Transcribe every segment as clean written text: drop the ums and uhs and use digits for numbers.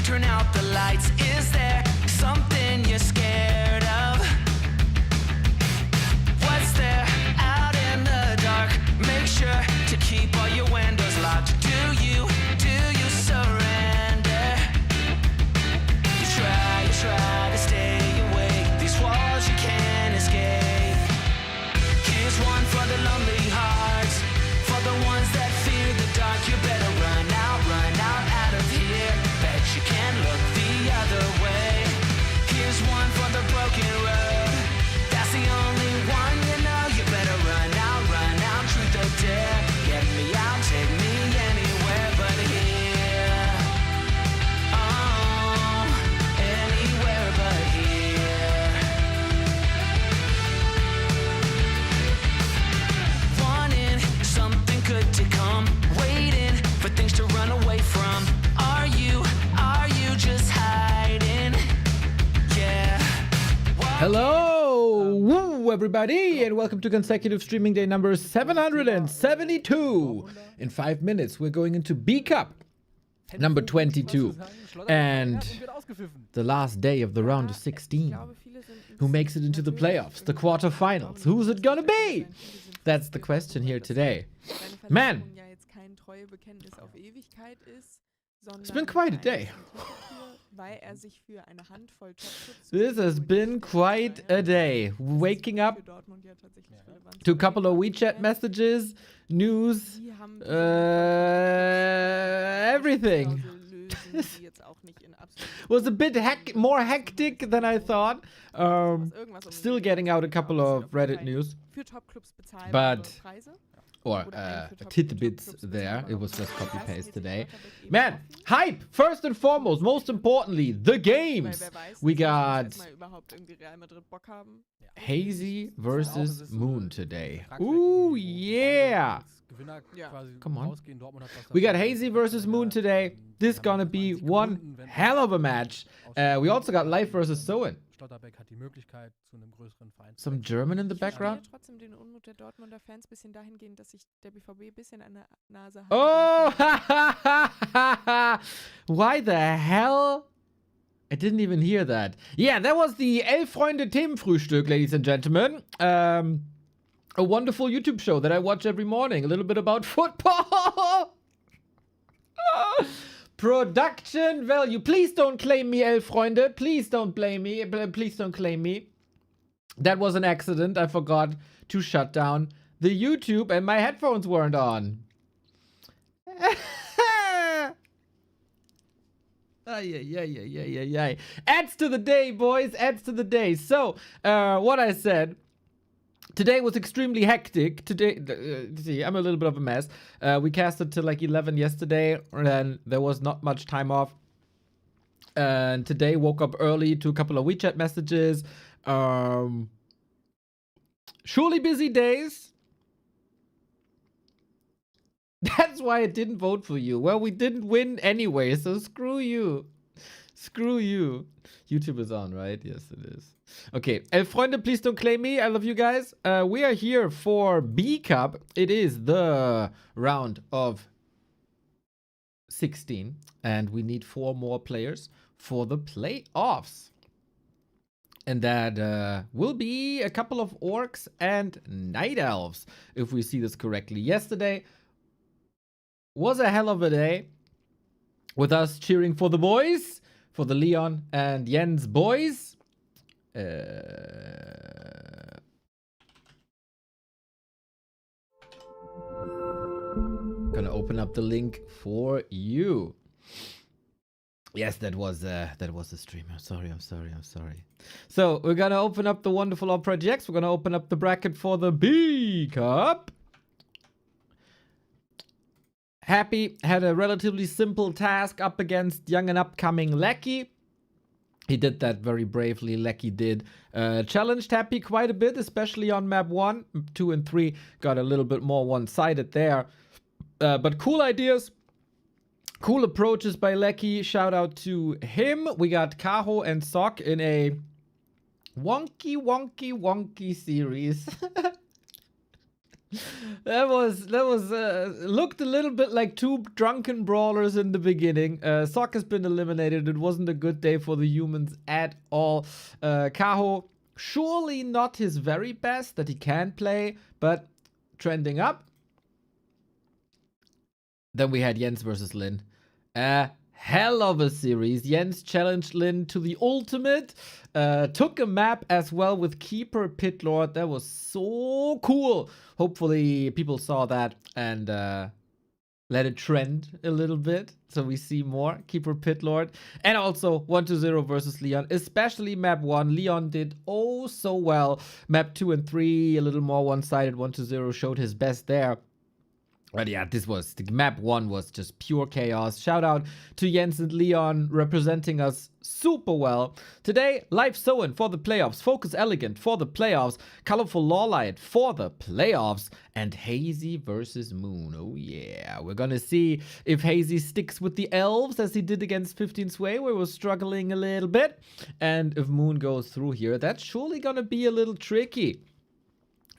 turn out the lights. Is there something you're scared of? What's there out in the dark? Make sure to keep all your windows locked. Do you surrender? You try to stay awake. These walls you can't escape. Here's one for the lonely hearts, for the ones that fear the dark. You better run out of here. Bet you can't look the other way. Here's one for the broken road. That's the only one you know. You better run out, truth or dare. Get me out, take me anywhere but here. Oh, anywhere but here. Wanting something good to come, waiting for things to run away from. Are you just hiding? Yeah. Hello, woo, everybody, and welcome to consecutive streaming day number 772. In 5 minutes, we're going into B Cup number 22, and the last day of the round of 16. Who makes it into the playoffs, the quarterfinals? Who's it gonna be? That's the question here today. Man, it's been quite a day. This has been quite a day. Waking up to a couple of WeChat messages, news, everything. Was a bit more hectic than I thought. Still getting out a couple of Reddit news, but tidbits there. It was just copy paste today. Man, hype! First and foremost, most importantly, the games. We got Hazy versus Moon today. Ooh, yeah! Come on. We got Hazy versus Moon today. This gonna be one hell of a match. We also got Life versus Soin. Some German in the background. Oh! Why the hell? I didn't even hear that. Yeah, that was the Elf Freunde Themenfrühstück, ladies and gentlemen. A wonderful YouTube show that I watch every morning. A little bit about football. Production value. Please don't claim me, Elf Freunde. Please don't blame me. Please don't claim me. That was an accident. I forgot to shut down the YouTube and my headphones weren't on. Adds to the day, boys. Adds to the day. So, what I said. Today was extremely hectic. Today, see, I'm a little bit of a mess. We casted till like 11 yesterday, and there was not much time off. And today woke up early to a couple of WeChat messages. Surely busy days. That's why I didn't vote for you. Well, we didn't win anyway, so screw you. Screw you. YouTube is on, right? Yes, it is. Okay, Freunde, please don't claim me. I love you guys. We are here for B Cup. It is the round of 16, and we need 4 more players for the playoffs. And that will be a couple of orcs and night elves, if we see this correctly. Yesterday was a hell of a day with us cheering for the boys, for the Leon and Jens boys. Gonna open up the link for you. Yes, that was the stream. I'm sorry. So we're gonna open up the wonderful OperaGX. We're gonna open up the bracket for the B Cup. Happy had a relatively simple task up against young and upcoming Lecky. He did that very bravely. Lecky did. Challenged Happy quite a bit, especially on map 1. 2 and 3 got a little bit more one-sided there. But cool ideas. Cool approaches by Lecky. Shout out to him. We got Kaho and Sok in a wonky series. That was looked a little bit like two drunken brawlers in the beginning. Sock has been eliminated. It wasn't a good day for the humans at all. Kaho, surely not his very best that he can play, but trending up. Then we had Jens versus Lin. A hell of a series. Jens challenged Lin to the ultimate. Took a map as well with Keeper Pit Lord. That was so cool. Hopefully people saw that and let it trend a little bit so we see more Keeper Pit Lord. And also 1-0 versus Leon, especially map 1. Leon did oh so well. Map 2 and 3 a little more one-sided. 1-0 showed his best there. But yeah, this was, the map 1 was just pure chaos. Shout out to Jens and Leon representing us super well. Today, live Soin for the playoffs, Focus Elegant for the playoffs, Colorful Lawlight for the playoffs, and Hazy versus Moon. Oh yeah, we're gonna see if Hazy sticks with the elves as he did against 15 Sway, where he was struggling a little bit. And if Moon goes through here, that's surely gonna be a little tricky.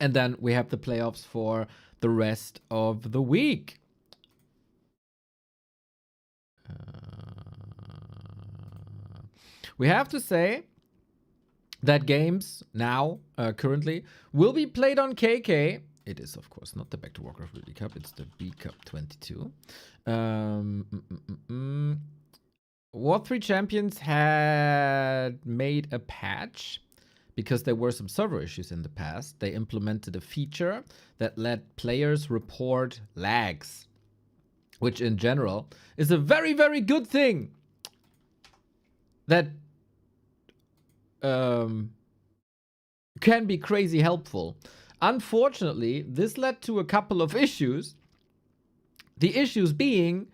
And then we have the playoffs for the rest of the week. We have to say that games now, currently, will be played on KK. It is, of course, not the Back to Warcraft World Cup. It's the B Cup 22. War 3 Champions had made a patch because there were some server issues in the past. They implemented a feature that let players report lags, which in general is a very, very good thing. That can be crazy helpful. Unfortunately, this led to a couple of issues. The issues being,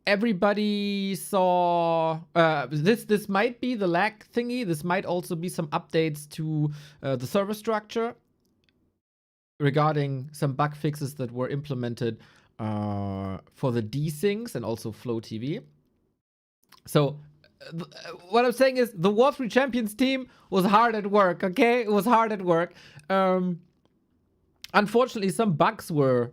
everybody saw this might be the lag thingy. This might also be some updates to the server structure regarding some bug fixes that were implemented for the desyncs and also Flow TV. So what I'm saying is the War 3 Champions team was hard at work, okay? It was hard at work. Unfortunately, some bugs were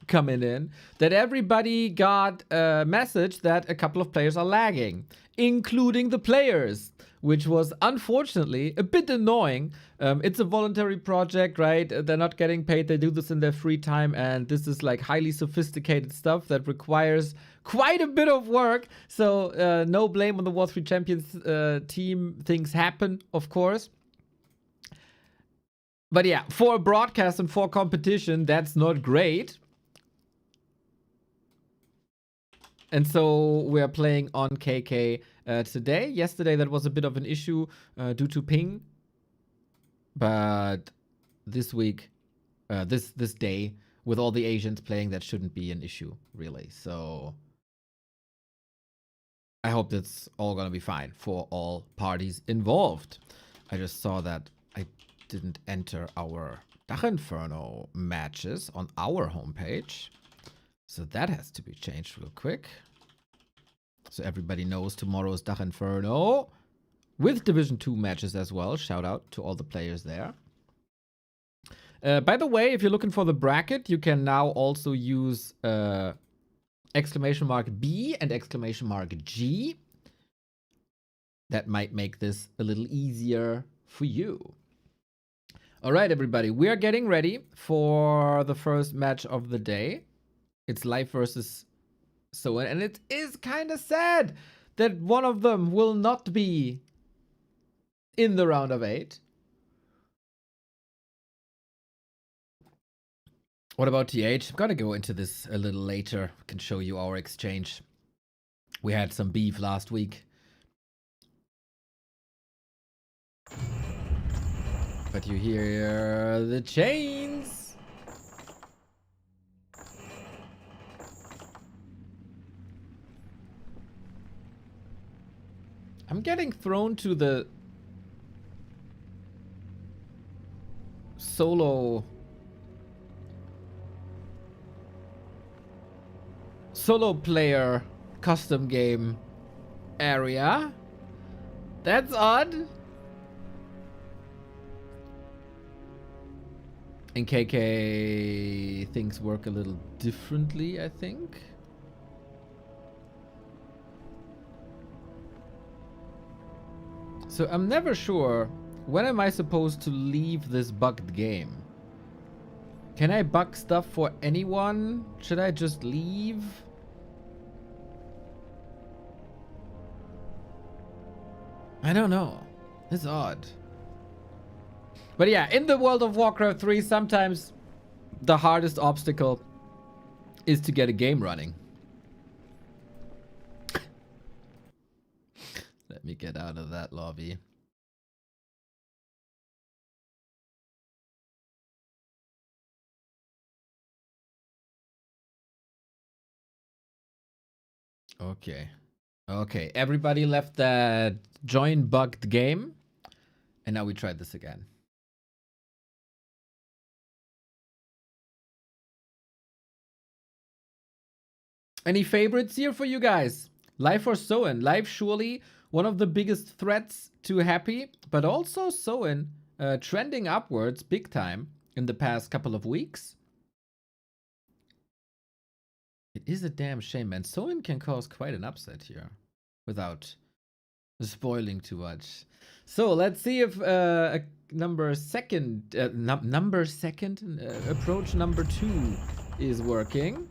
coming in that everybody got a message that a couple of players are lagging, including the players, which was unfortunately a bit annoying. It's a voluntary project, right? They're not getting paid. They do this in their free time, and this is like highly sophisticated stuff that requires quite a bit of work. So no blame on the War 3 Champions team. Things happen, of course. But yeah, for a broadcast and for competition, that's not great. And so we're playing on KK today. Yesterday, that was a bit of an issue due to ping. But this week, this day, with all the Asians playing, that shouldn't be an issue, really. So I hope that's all going to be fine for all parties involved. I just saw that I didn't enter our Dach Inferno matches on our homepage. So that has to be changed real quick. So everybody knows tomorrow's Dach Inferno with Division 2 matches as well. Shout out to all the players there. By the way, if you're looking for the bracket, you can now also use exclamation mark B and exclamation mark G. That might make this a little easier for you. All right, everybody, we are getting ready for the first match of the day. It's live versus Soin, and it is kind of sad that one of them will not be in the round of 8. What about TH? I'm gonna go into this a little later. I can show you our exchange. We had some beef last week. But you hear the chains. I'm getting thrown to the solo player custom game area. That's odd. In KK, things work a little differently, I think. So I'm never sure, when am I supposed to leave this bugged game? Can I bug stuff for anyone? Should I just leave? I don't know. It's odd. But yeah, in the world of Warcraft 3, sometimes the hardest obstacle is to get a game running. Let me get out of that lobby. Okay. Okay, everybody left that join bugged game. And now we tried this again. Any favorites here for you guys? Life or Soin? Life surely one of the biggest threats to Happy, but also Soin trending upwards big time in the past couple of weeks. It is a damn shame, man. Soin can cause quite an upset here without spoiling too much. So let's see if number second approach number 2 is working.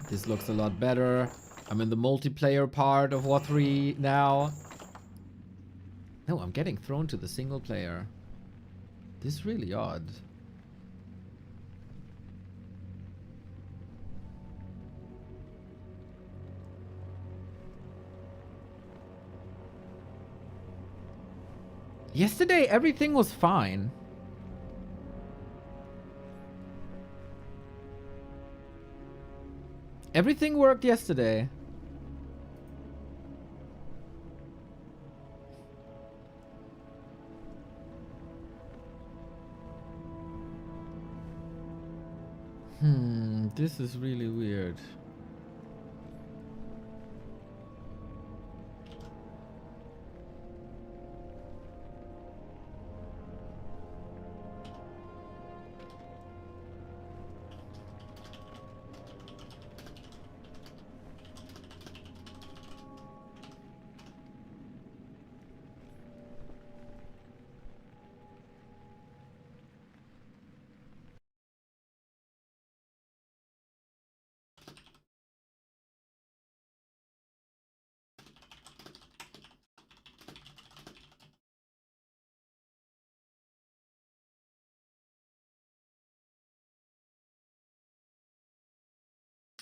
This looks a lot better. I'm in the multiplayer part of War 3 now. No, I'm getting thrown to the single player. This is really odd. Yesterday, everything was fine. Everything worked yesterday. This is really weird.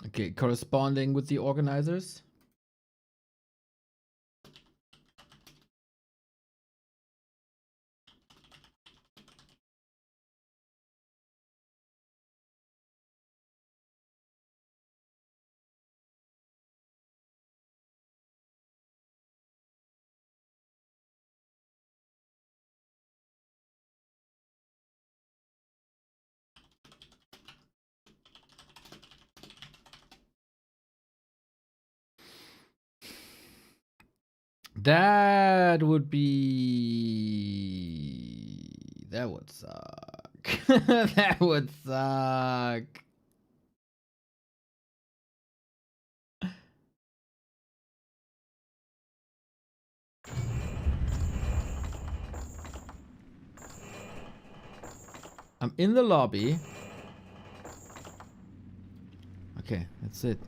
Okay, corresponding with the organizers. That would be... That would suck. That would suck. I'm in the lobby. Okay, that's it.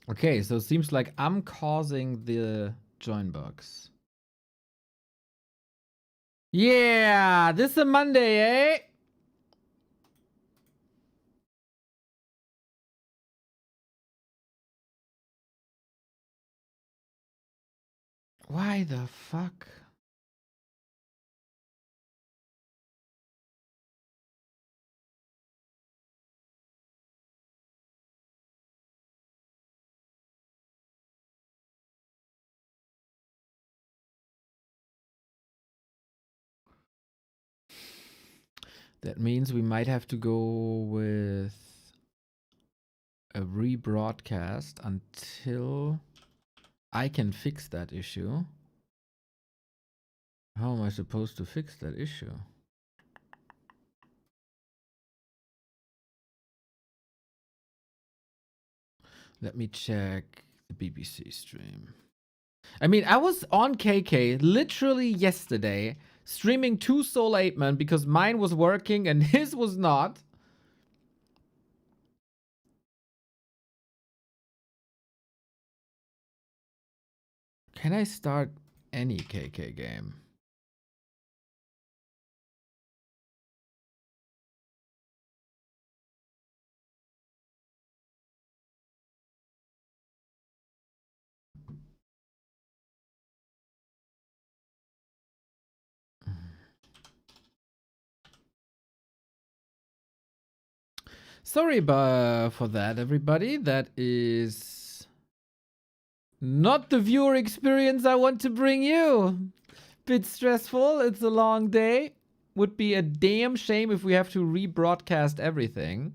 Okay, so it seems like I'm causing the join bugs. Yeah, this is a Monday, eh? Why the fuck? That means we might have to go with a rebroadcast until I can fix that issue. How am I supposed to fix that issue? Let me check the BBC stream. I mean, I was on KK literally yesterday streaming 2 Soul 8 Man because mine was working and his was not. Can I start any KK game? Sorry for that, everybody. That is not the viewer experience I want to bring you. Bit stressful. It's a long day. Would be a damn shame if we have to rebroadcast everything.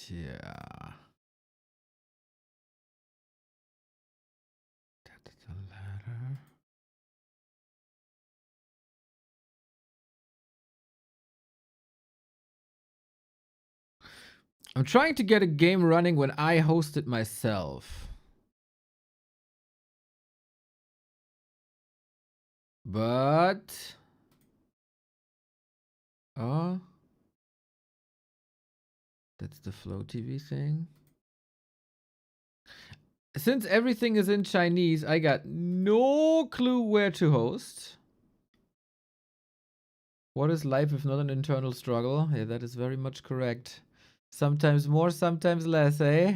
Yeah. That's the ladder. I'm trying to get a game running when I host it myself. But... oh. That's the Flow TV thing. Since everything is in Chinese, I got no clue where to host. What is life if not an internal struggle? Yeah, that is very much correct. Sometimes more, sometimes less, eh?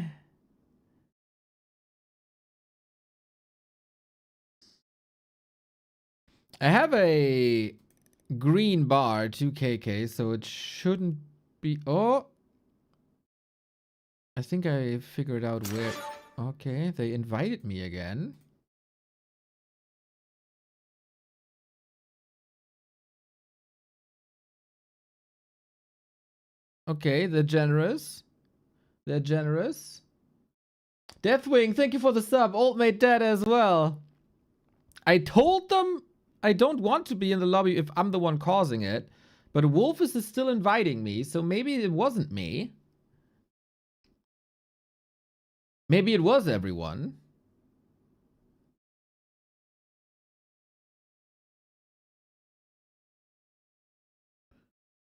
I have a green bar, 2KK, so it shouldn't be... oh! I think I figured out where... okay, they invited me again. Okay, they're generous. They're generous. Deathwing, thank you for the sub. Old mate dead as well. I told them I don't want to be in the lobby if I'm the one causing it. But Wolfus is still inviting me, so maybe it wasn't me. Maybe it was everyone.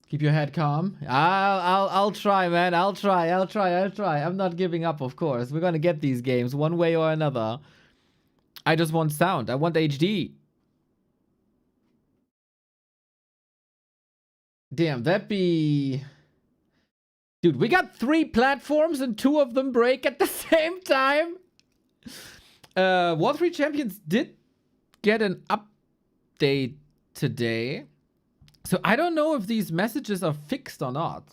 Keep your head calm. I'll try, man. I'll try. I'm not giving up, of course. We're gonna get these games one way or another. I just want sound. I want HD. Damn, that'd be... dude, we got 3 platforms and 2 of them break at the same time. War 3 Champions did get an update today. So I don't know if these messages are fixed or not.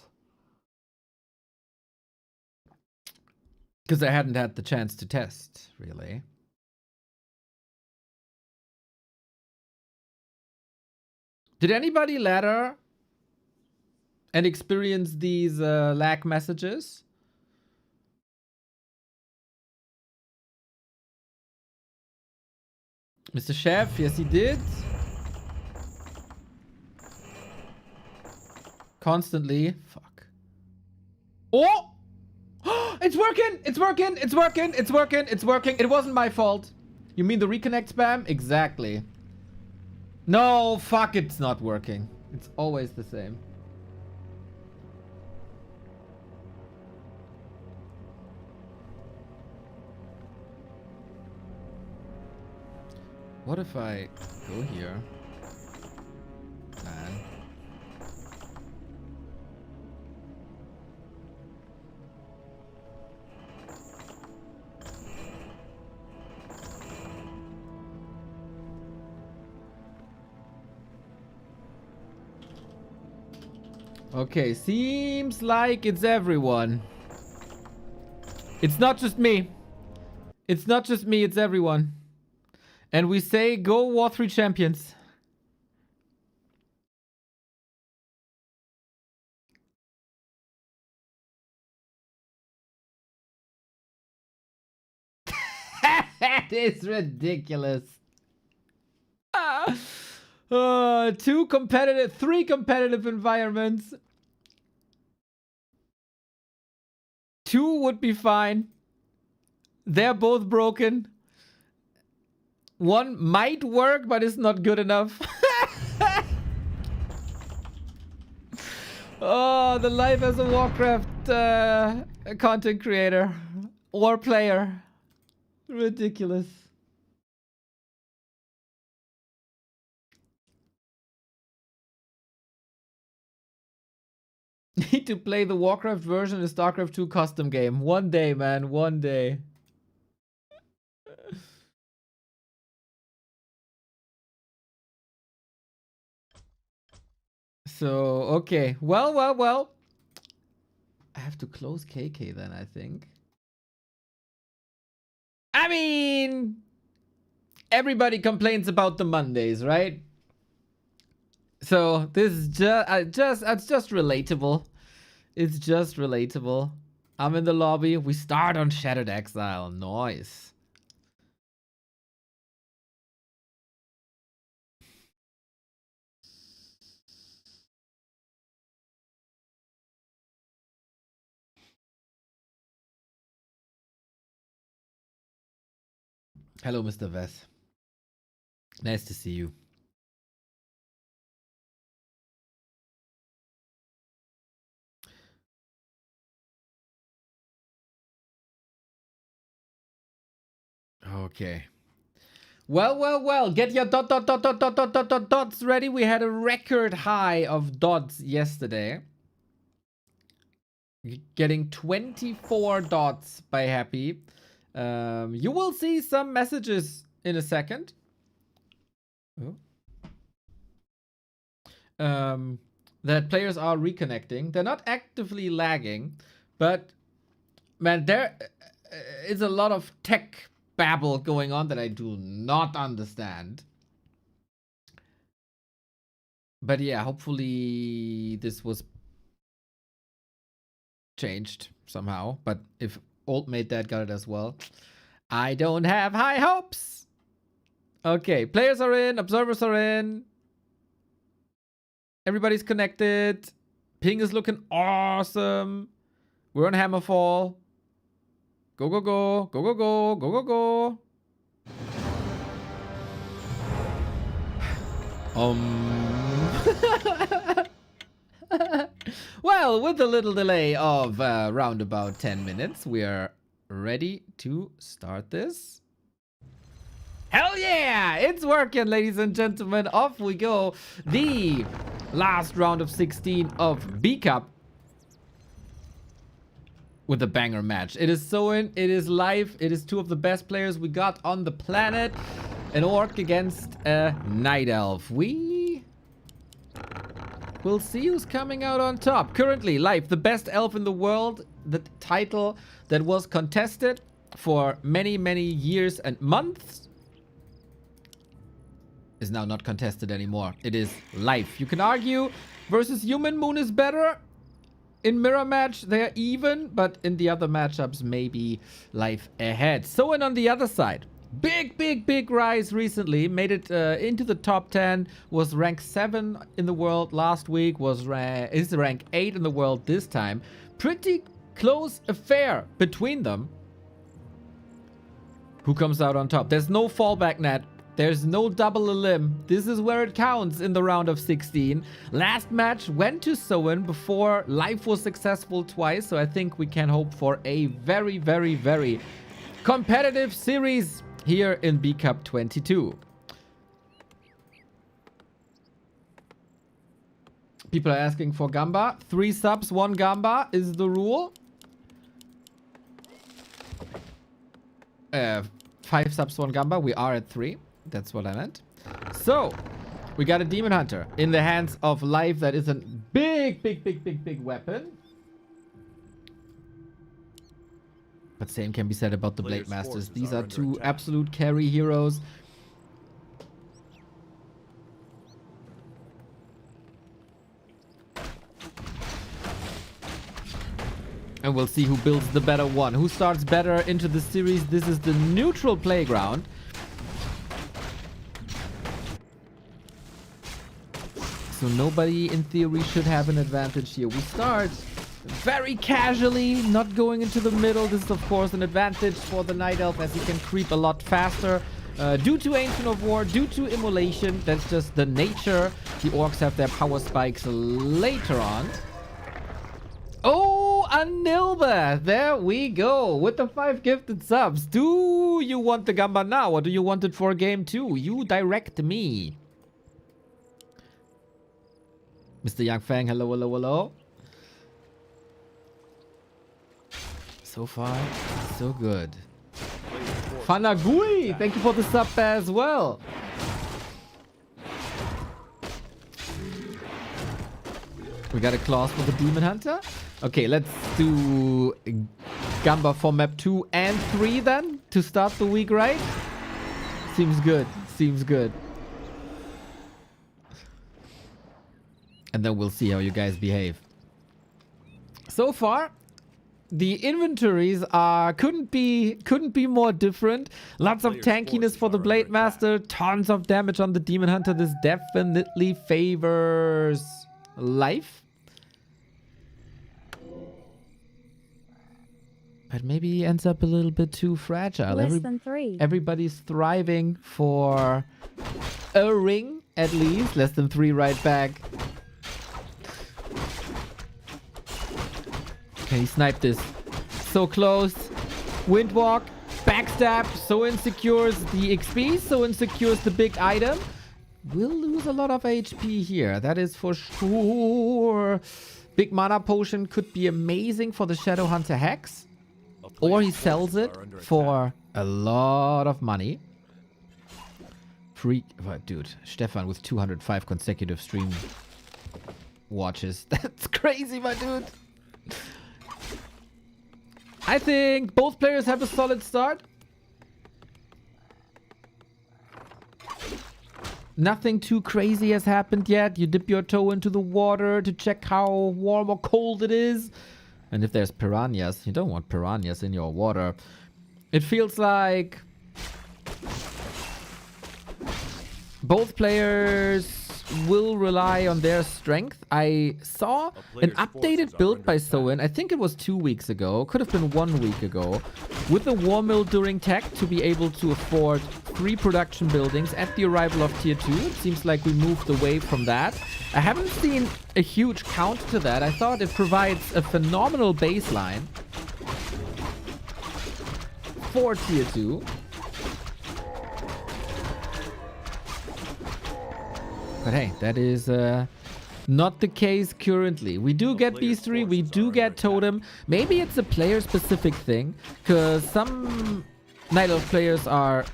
Because I hadn't had the chance to test, really. Did anybody ladder and experience these lag messages? Mr. Chef, yes he did. Constantly. Fuck. Oh! It's working! It's working! It's working! It's working! It's working! It wasn't my fault. You mean the reconnect spam? Exactly. No, fuck, it's not working. It's always the same. What if I go here? Man. Okay, seems like it's everyone. It's not just me. It's not just me, it's everyone. And we say, go War 3 champions. That is ridiculous. Three competitive environments. 2 would be fine. They're both broken. 1 might work, but it's not good enough. Oh, the life as a Warcraft content creator or player. Ridiculous. Need to play the Warcraft version of StarCraft 2 custom game. One day, man. One day. So, okay. Well. I have to close KK then, I think. I mean, everybody complains about the Mondays, right? So this is it's just relatable. It's just relatable. I'm in the lobby. We start on Shattered Exile. Nice. Hello, Mr. Vess. Nice to see you. Okay. Well. Get your dots ready. We had a record high of dots yesterday. Getting 24 dots by Happy. You will see some messages in a second. That players are reconnecting. They're not actively lagging, but man, there is a lot of tech babble going on that I do not understand. But yeah, hopefully this was changed somehow. But if Old Mate Dad got it as well, I don't have high hopes. Okay, players are in, observers are in. Everybody's connected. Ping is looking awesome. We're on Hammerfall. Go. Well, with a little delay of round about 10 minutes, we are ready to start this. Hell yeah! It's working, ladies and gentlemen. Off we go. The last round of 16 of B Cup. With a banger match. It is Soin, it is live, it is 2 of the best players we got on the planet. An orc against a night elf. We will see who's coming out on top. Currently, live, the best elf in the world. The title that was contested for many, many years and months is now not contested anymore. It is live. You can argue versus Human Moon is better. In mirror match, they're even, but in the other matchups, maybe life ahead. Soin on the other side. Big rise recently. Made it into the top 10. Was rank 7 in the world last week. Is rank 8 in the world this time. Pretty close affair between them. Who comes out on top? There's no fallback net. There's no double elim. This is where it counts in the round of 16. Last match went to Soin before life was successful twice. So I think we can hope for a very competitive series here in B Cup 22. People are asking for Gamba. 3 subs, 1 Gamba is the rule. 5 subs, 1 Gamba. We are at 3. That's what I meant. So, we got a Demon Hunter in the hands of life. That is a big weapon. But Same can be said about the Blade Masters. These are two absolute carry heroes. And we'll see who builds the better one. Who starts better into the series. This is the neutral playground. So nobody, in theory, should have an advantage here. We start very casually, not going into the middle. This is, of course, an advantage for the Night Elf as he can creep a lot faster. Due to Ancient of War, due to Immolation, that's just the nature. The Orcs have their power spikes later on. Oh, Anilba! There we go, with the 5 gifted subs. Do you want the Gamba now, or do you want it for game 2? You direct me. Mr. Yang Fang, hello, hello, hello. So far, so good. Fanagui, thank you for the sub as well. We got a clause for the Demon Hunter. Okay, let's do Gamba for map 2 and 3 then to start the week, right? Seems good. Seems good. And then we'll see how you guys behave. So far, the inventories are couldn't be more different. Lots of tankiness for the Blade Master, tons of damage on the Demon Hunter. This definitely favors life. But maybe he ends up a little bit too fragile. Less than 3. Everybody's thriving for a ring, at least. Less than 3 right back. Can he snipe this? So close. Windwalk. Backstab. Soin secures the XP. Soin secures the big item. We'll lose a lot of HP here. That is for sure. Big mana potion could be amazing for the Shadow Hunter Hex. Or he sells it for a lot of money. Dude, Stefan with 205 consecutive stream watches. That's crazy, my dude. I think both players have a solid start. Nothing too crazy has happened yet. You dip your toe into the water to check how warm or cold it is. And if there's piranhas, you don't want piranhas in your water. It feels like both players will rely on their strength. I saw an updated build by Soin, I think it was 2 weeks ago, could have been 1 week ago, with the War Mill during tech to be able to afford 3 production buildings at the arrival of tier 2. It seems like we moved away from that. I haven't seen a huge count to that. I thought it provides a phenomenal baseline for tier 2. But hey, that is not the case currently. We do get Beastery, we do get Totem. Maybe it's a player-specific thing, because some Night Elf players are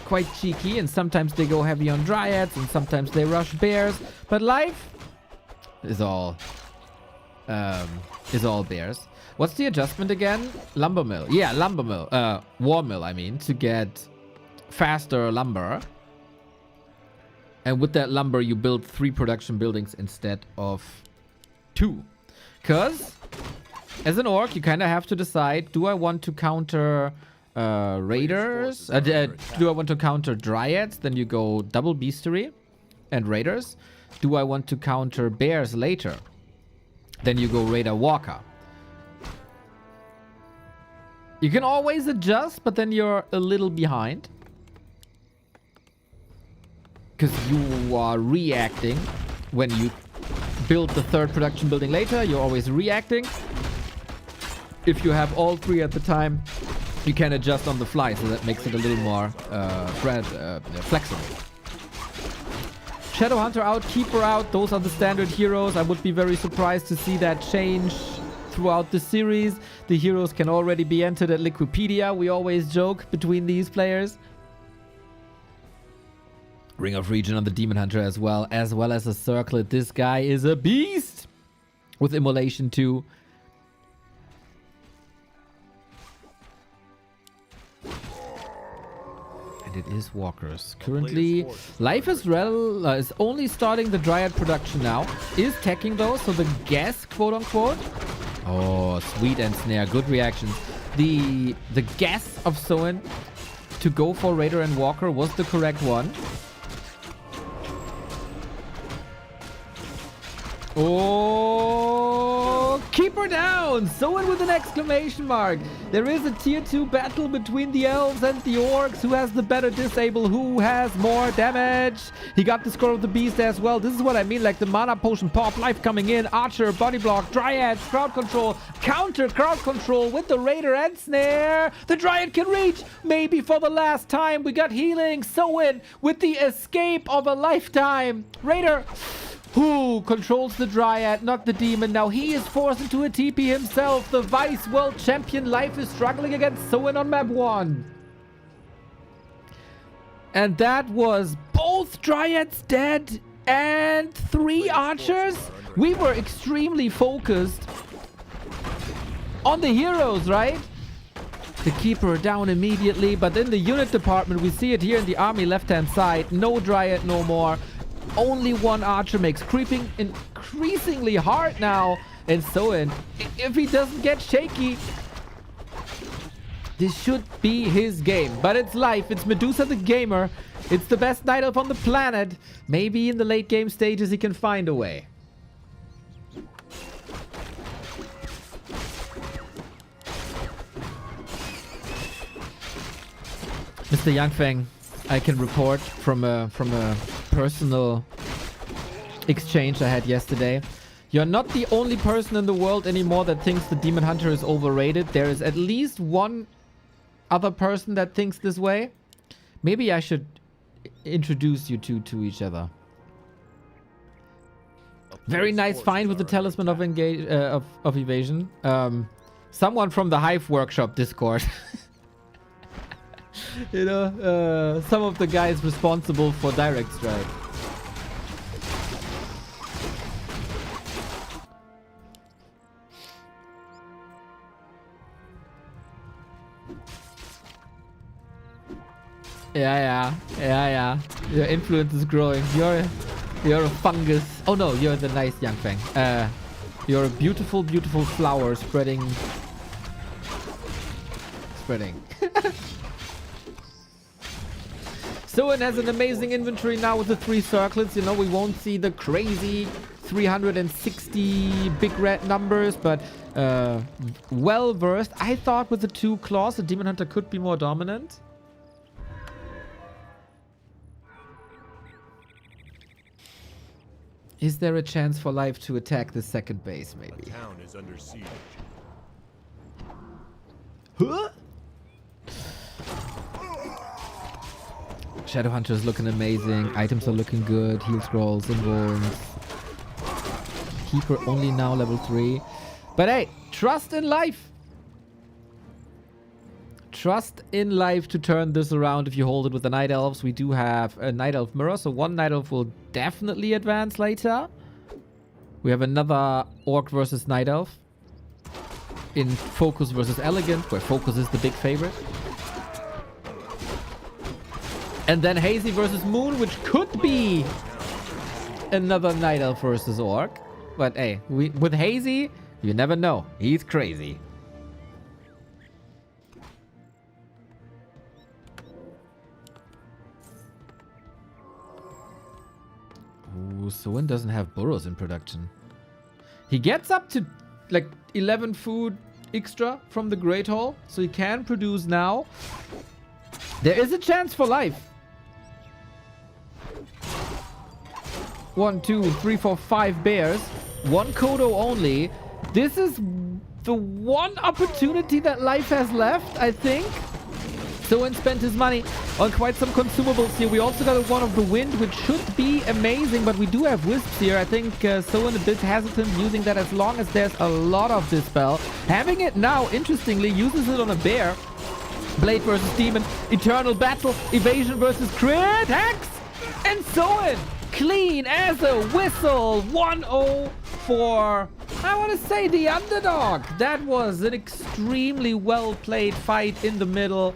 quite cheeky, and sometimes they go heavy on Dryads, and sometimes they rush Bears. But life is all Bears. What's the adjustment again? Lumber Mill. Yeah, Lumber Mill. War Mill, I mean, to get faster lumber. And with that lumber, you build 3 production buildings instead of 2. Because, as an orc, you kind of have to decide, do I want to counter raiders? Do I want to counter dryads? Then you go double beastery and raiders. Do I want to counter bears later? Then you go raider walker. You can always adjust, but then you're a little behind. Because you are reacting when you build the 3rd production building later. You're always reacting. If you have all 3 at the time, you can adjust on the fly, so that makes it a little more flexible. Shadow Hunter out, Keeper out. Those are the standard heroes. I would be very surprised to see that change throughout the series. The heroes can already be entered at Liquipedia. We always joke between these players. Ring of Region on the Demon Hunter as well as a Circlet. This guy is a beast with Immolation 2. And it is walkers. Currently, Life is only starting the Dryad production now. Is teching though, so the guess, quote unquote. Oh, sweet and snare. Good reactions. The guess of Soin to go for Raider and Walker was the correct one. Oh, keep her down! Soin with an exclamation mark. There is a tier 2 battle between the elves and the orcs. Who has the better disable? Who has more damage? He got the score of the beast as well. This is what I mean, like the mana potion pop, life coming in, archer, body block, dryads, crowd control, counter crowd control with the raider and snare. The dryad can reach, maybe for the last time. We got healing. Soin with the escape of a lifetime. Raider, who controls the Dryad, not the Demon. Now he is forced into a TP himself. The Vice World Champion Life is struggling against Soin on map 1. And that was both Dryads dead and 3 archers. We were extremely focused on the heroes, right? The Keeper down immediately, but in the unit department, we see it here in the army left-hand side. No Dryad no more. Only one archer makes creeping increasingly hard now. And Soin, if he doesn't get shaky, this should be his game. But it's life. It's Medusa the Gamer. It's the best night elf on the planet. Maybe in the late game stages he can find a way. Mr. Yangfeng, I can report from a personal exchange I had yesterday. You're not the only person in the world anymore that thinks the Demon Hunter is overrated. There is at least one other person that thinks this way. Maybe I should introduce you two to each other. Very nice find with the Talisman of Evasion. Someone from the Hive Workshop Discord. You know, some of the guys responsible for Direct Strike. Yeah. Your influence is growing. You're a fungus. Oh no, you're the nice Yangfeng. You're a beautiful, beautiful flower spreading. Soin has an amazing inventory now with the 3 circlets. You know, we won't see the crazy 360 big red numbers, but well versed. I thought with the 2 claws, the Demon Hunter could be more dominant. Is there a chance for Life to attack the second base, maybe? The town is under siege. Huh? Shadowhunter is looking amazing. Items are looking good. Heal scrolls, involves. Keeper only now level 3. But hey, trust in life. Trust in life to turn this around if you hold it with the Night Elves. We do have a Night Elf mirror, so one Night Elf will definitely advance later. We have another Orc versus Night Elf in Focus versus Elegant, where Focus is the big favorite. And then Hazy versus Moon, which could be another Night Elf versus Orc. But hey, with Hazy, you never know. He's crazy. Ooh, Soin doesn't have burrows in production. He gets up to like 11 food extra from the Great Hall, so he can produce now. There is a chance for life. 1, 2, 3, 4, 5 bears. 1 Kodo only. This is the one opportunity that life has left, I think. Soin spent his money on quite some consumables here. We also got one of the wind, which should be amazing, but we do have wisps here. I think Soin a bit hesitant using that as long as there's a lot of this spell. Having it now, interestingly, uses it on a bear. Blade versus Demon, Eternal Battle, Evasion versus Crit, Hex, and Soin clean as a whistle. 1-0 for, I want to say, the underdog. That was an extremely well played fight in the middle.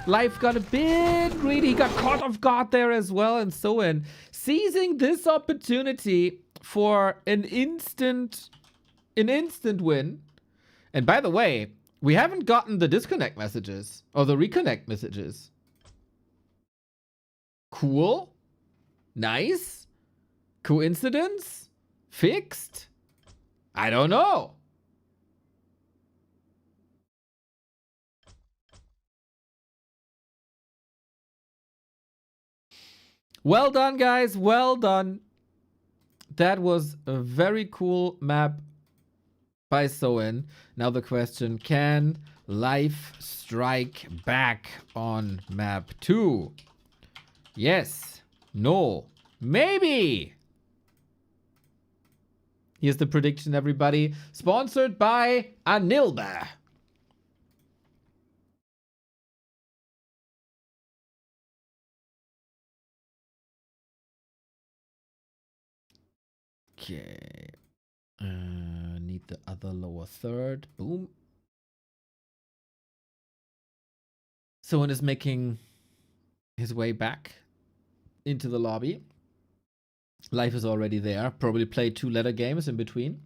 Life got a bit greedy. He got caught off guard there as well. And Soin seizing this opportunity for an instant win. And by the way, we haven't gotten the disconnect messages or the reconnect messages. Cool. Nice. Coincidence? Fixed? I don't know. Well done, guys. Well done. That was a very cool map by Soin. Now the question, can Life strike back on map 2? Yes. No. Maybe. Here's the prediction, everybody. Sponsored by Anilba. Okay. Need the other lower third. Boom. Someone is making his way back into the lobby. Life is already there. Probably played 2 ladder games in between.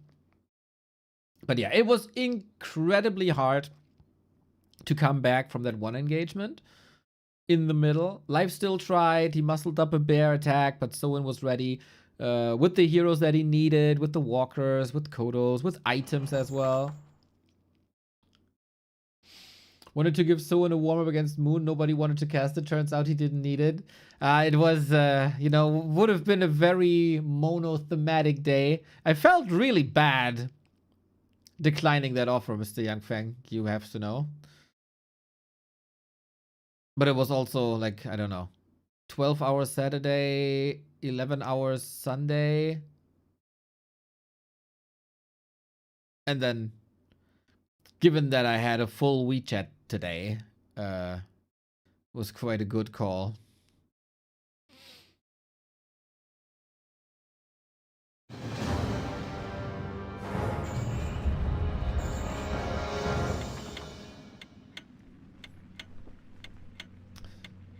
But yeah, it was incredibly hard to come back from that one engagement in the middle. Life still tried. He muscled up a bear attack, but Soin was ready with the heroes that he needed, with the walkers, with Kodos, with items as well. Wanted to give Soin a warm-up against Moon. Nobody wanted to cast it. Turns out he didn't need it. It was, you know, would have been a very monothematic day. I felt really bad declining that offer, Mr. Yangfeng. You have to know. But it was also, like, I don't know, 12 hours Saturday, 11 hours Sunday. And then, given that I had a full WeChat today, was quite a good call.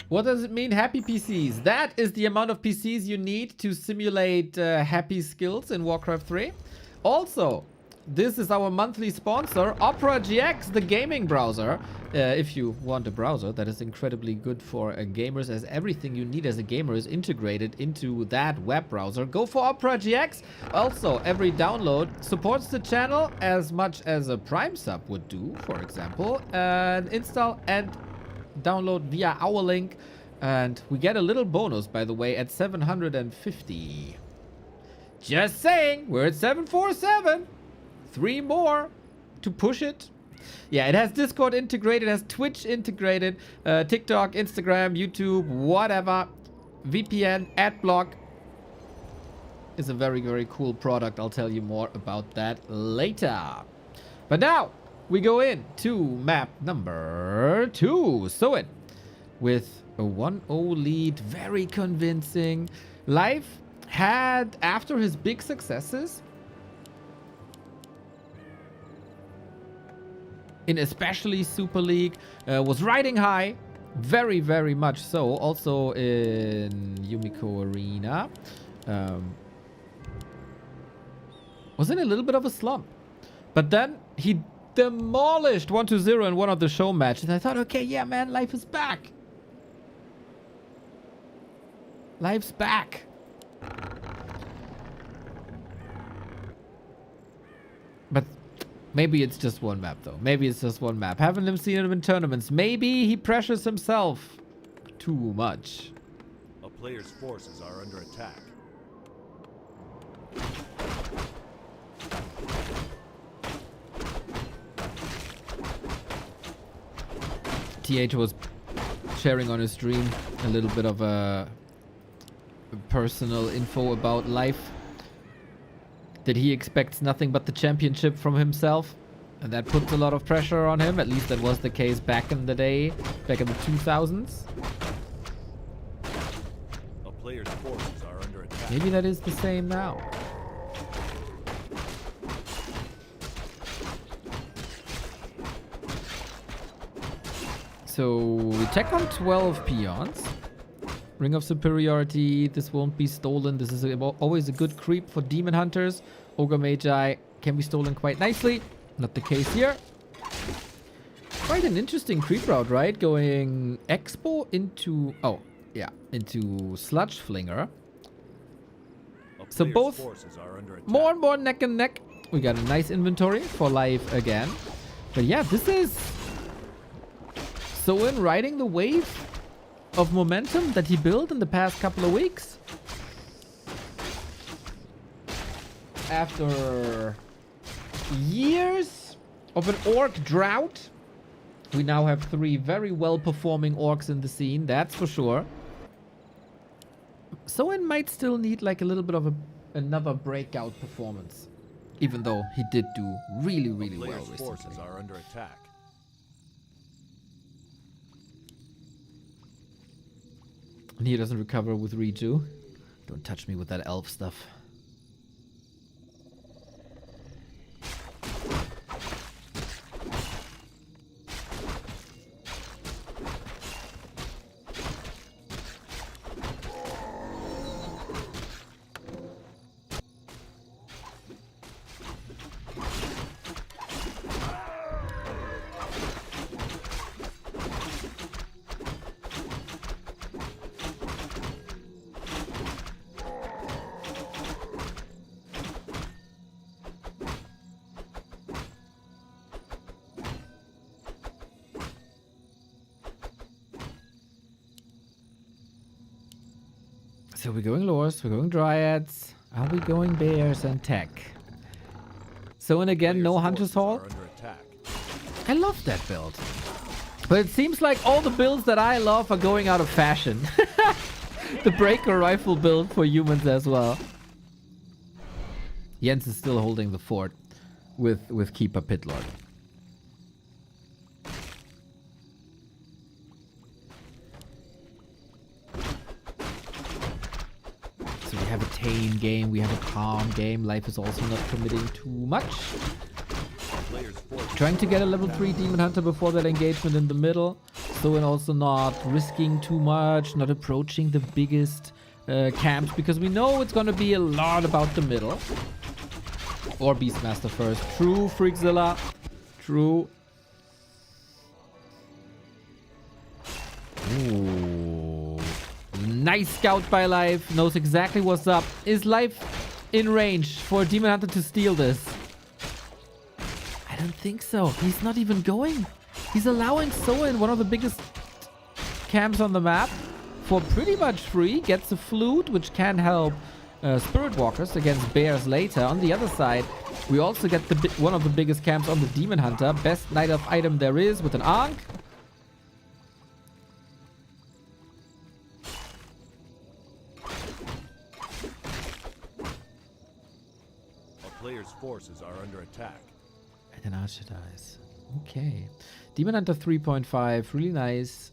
What does it mean, happy PCs? That is the amount of PCs you need to simulate happy skills in Warcraft 3. Also, this is our monthly sponsor, OperaGX, the gaming browser. If you want a browser that is incredibly good for gamers, as everything you need as a gamer is integrated into that web browser, go for OperaGX. Also, every download supports the channel as much as a Prime sub would do, for example. And install and download via our link. And we get a little bonus, by the way, at 750. Just saying, we're at 747. 3 more to push it. Yeah, it has Discord integrated, it has Twitch integrated, TikTok, Instagram, YouTube, whatever. VPN, Adblock. Is a very, very cool product. I'll tell you more about that later. But now, we go in to map number 2. Soin with a 1-0 lead. Very convincing. Life had, after his big successes, in especially Super League, was riding high, very, very much so. Also in Yumiko Arena, was in a little bit of a slump. But then he demolished 1-0 in one of the show matches. I thought, okay, yeah, man, life is back. Life's back. But maybe it's just one map, though. Maybe it's just one map. Haven't seen him in tournaments. Maybe he pressures himself too much. A player's forces are under attack. TH was sharing on his stream a little bit of a personal info about life. That he expects nothing but the championship from himself. And that puts a lot of pressure on him. At least that was the case back in the day. Back in the 2000s. A player's forces are under attack. Maybe that is the same now. So we tech on 12 peons. Ring of Superiority. This won't be stolen. This is always a good creep for Demon Hunters. Ogre Magi can be stolen quite nicely. Not the case here. Quite an interesting creep route, right? Going Expo into... Oh, yeah. Into Sludge Flinger. So both more and more neck and neck. We got a nice inventory for life again. But yeah, this is Soin riding the wave of momentum that he built in the past couple of weeks. After years of an orc drought, we now have 3 very well-performing orcs in the scene, that's for sure. Soin might still need like a little bit of another breakout performance, even though he did do really, really well recently. Forces are under attack. And he doesn't recover with Reju. Don't touch me with that elf stuff. So we're going Lores, we're going Dryads. Are we going Bears and Tech? So and again, no Hunter's Hall. I love that build. But it seems like all the builds that I love are going out of fashion. The Breaker Rifle build for humans as well. Jens is still holding the fort with Keeper Pitlord. So we have a tame game, we have a calm game. Life is also not committing too much. Trying to get a level 3 Demon Hunter before that engagement in the middle. So and also not risking too much, not approaching the biggest camps, because we know it's going to be a lot about the middle. Or Beastmaster first. True, Freakzilla. True. Ooh. Nice scout by Life. Knows exactly what's up. Is Life in range for a Demon Hunter to steal this? I don't think so. He's not even going. He's allowing Soin, one of the biggest camps on the map, for pretty much free. Gets a flute, which can help Spirit Walkers against bears later. On the other side, we also get one of the biggest camps on the Demon Hunter. Best Night Elf item there is with an Ankh. A player's forces are under attack. And an Archer dies. Okay. Demon Hunter 3.5. Really nice.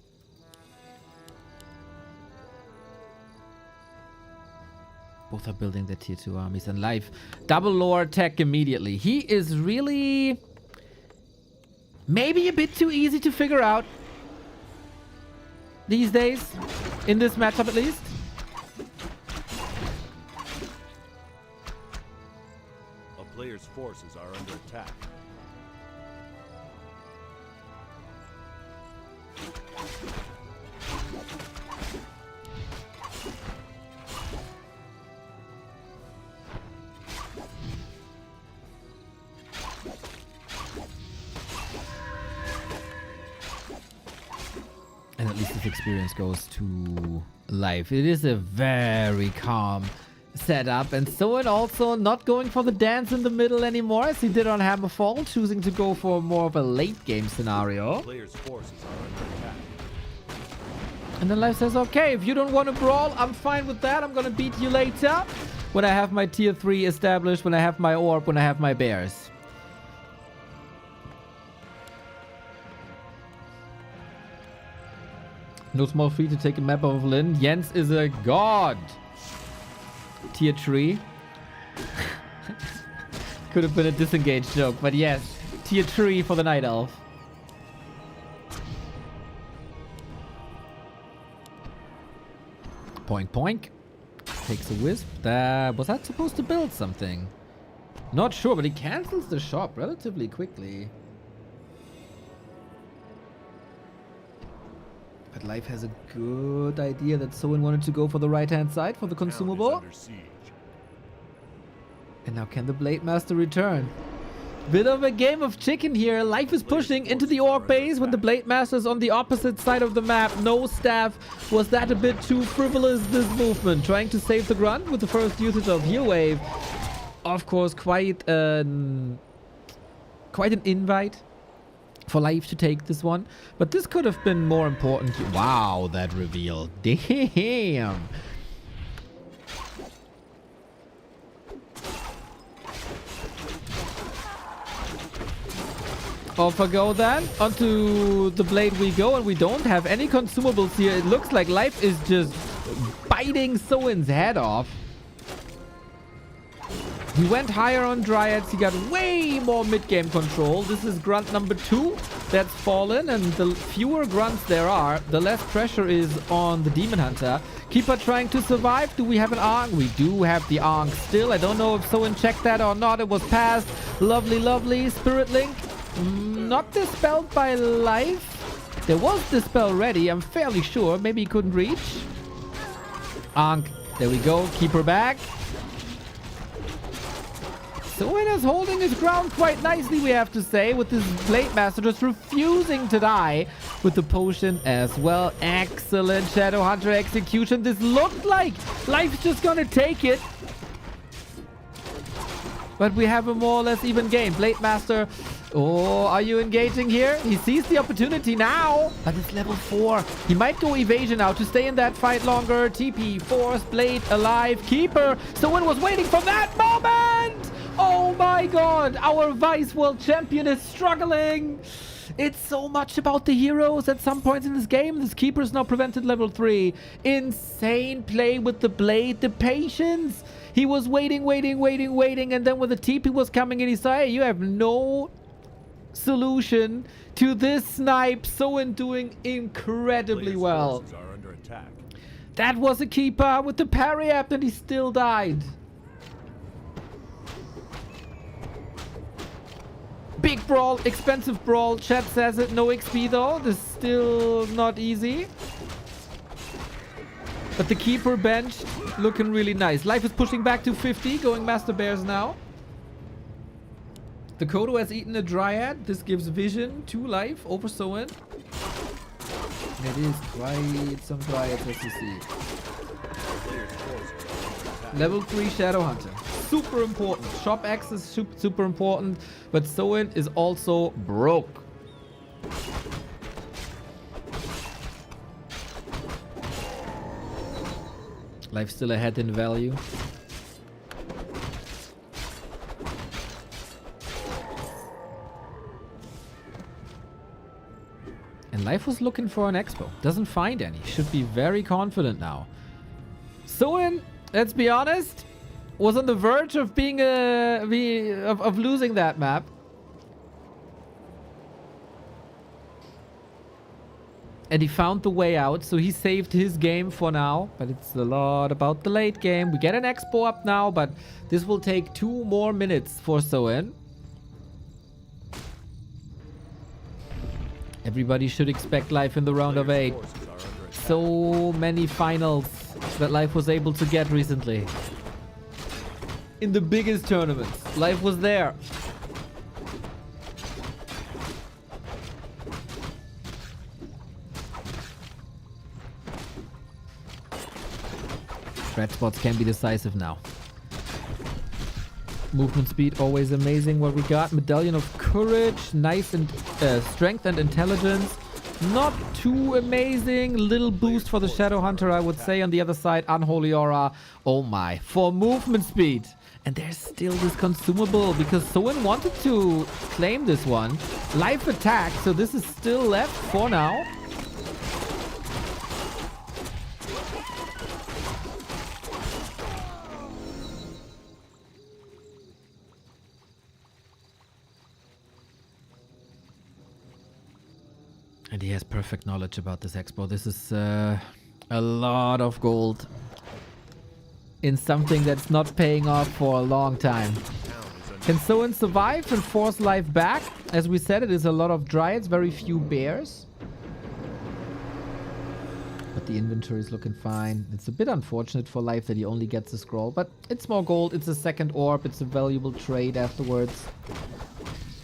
Both are building their tier 2 armies, and Life double lore tech immediately. He is really maybe a bit too easy to figure out these days, in this matchup at least. A player's forces are under attack. And at least this experience goes to Life. It is a very calm setup, and Soin also not going for the dance in the middle anymore as he did on Hammerfall, choosing to go for more of a late game scenario. Players' forces are under attack. And then Life says, okay, if you don't want to brawl, I'm fine with that. I'm gonna beat you later when I have my tier 3 established, when I have my orb, when I have my bears. No small fee to take a map of Lynn. Jens is a god. Tier 3. Could have been a disengaged joke, but yes. Tier 3 for the Night Elf. Poink, poink. Takes a wisp. Was that supposed to build something? Not sure, but he cancels the shop relatively quickly. But Life has a good idea that Soin wanted to go for the right-hand side for the consumable. And now can the Blade Master return? Bit of a game of chicken here. Life is pushing into the orc base when the Blade Master's on the opposite side of the map. No staff. Was that a bit too frivolous, this movement? Trying to save the grunt with the first usage of Heal Wave. Of course, quite an invite for Life to take this one. But this could have been more important. Wow, that reveal. Damn. Off I go then. Onto the blade we go, and we don't have any consumables here. It looks like Life is just biting Soin's head off. He went higher on Dryads. He got way more mid-game control. This is grunt number 2 that's fallen, and the fewer grunts there are, the less pressure is on the Demon Hunter. Keeper trying to survive. Do we have an Ankh? We do have the Ankh still. I don't know if Soin checked that or not. It was passed. Lovely, lovely. Spirit Link. Not dispelled by Life. There was dispel ready, I'm fairly sure. Maybe he couldn't reach. Ankh. There we go. Keeper back. Soin is holding his ground quite nicely, we have to say, with this Blade Master just refusing to die with the potion as well. Excellent Shadow Hunter execution. This looked like Life's just gonna take it. But we have a more or less even game. Blade Master, oh, are you engaging here? He sees the opportunity now, but it's level 4. He might go evasion now to stay in that fight longer. TP, Force, Blade, alive, Keeper. Someone was waiting for that moment! Oh my god, our Vice World Champion is struggling. It's so much about the heroes at some points in this game. This Keeper is now prevented level 3. Insane play with the Blade, the patience. He was waiting, and then when the TP was coming in, he said, hey, you have no solution to this snipe. Soin doing incredibly well. That was a Keeper with the parry app, and he still died. Big brawl, expensive brawl. Chat says it. No XP though. This is still not easy. But the Keeper bench looking really nice. Life is pushing back to 50, going Master Bears now. The Kodo has eaten a Dryad. This gives vision to Life over Soin. It is quite some Dryads as you see. Level 3 Shadow Hunter. Super important. Shop X is super important. But Soin is also broke. Life still ahead in value. And Life was looking for an expo. Doesn't find any. Should be very confident now. Soin, let's be honest, was on the verge of being of losing that map. And he found the way out, so he saved his game for now. But it's a lot about the late game. We get an expo up now, but this will take 2 more minutes for Soin. Everybody should expect Life in the round of 8. So many finals that Life was able to get recently. In the biggest tournaments, Life was there. Red spots can be decisive now. Movement speed, always amazing what we got. Medallion of Courage, nice and strength and intelligence. Not too amazing. Little boost for the Shadow Hunter, I would say. On the other side, Unholy Aura. Oh my, for movement speed. And there's still this consumable because Soin wanted to claim this one. Life attack, so this is still left for now. And he has perfect knowledge about this expo. This is a A lot of gold in something that's not paying off for a long time. Can Soin survive and force life back? As we said, it is a lot of dryads, very few bears. But the inventory is looking fine. It's a bit unfortunate for life that he only gets a scroll, but it's more gold. It's a second orb. It's a valuable trade afterwards.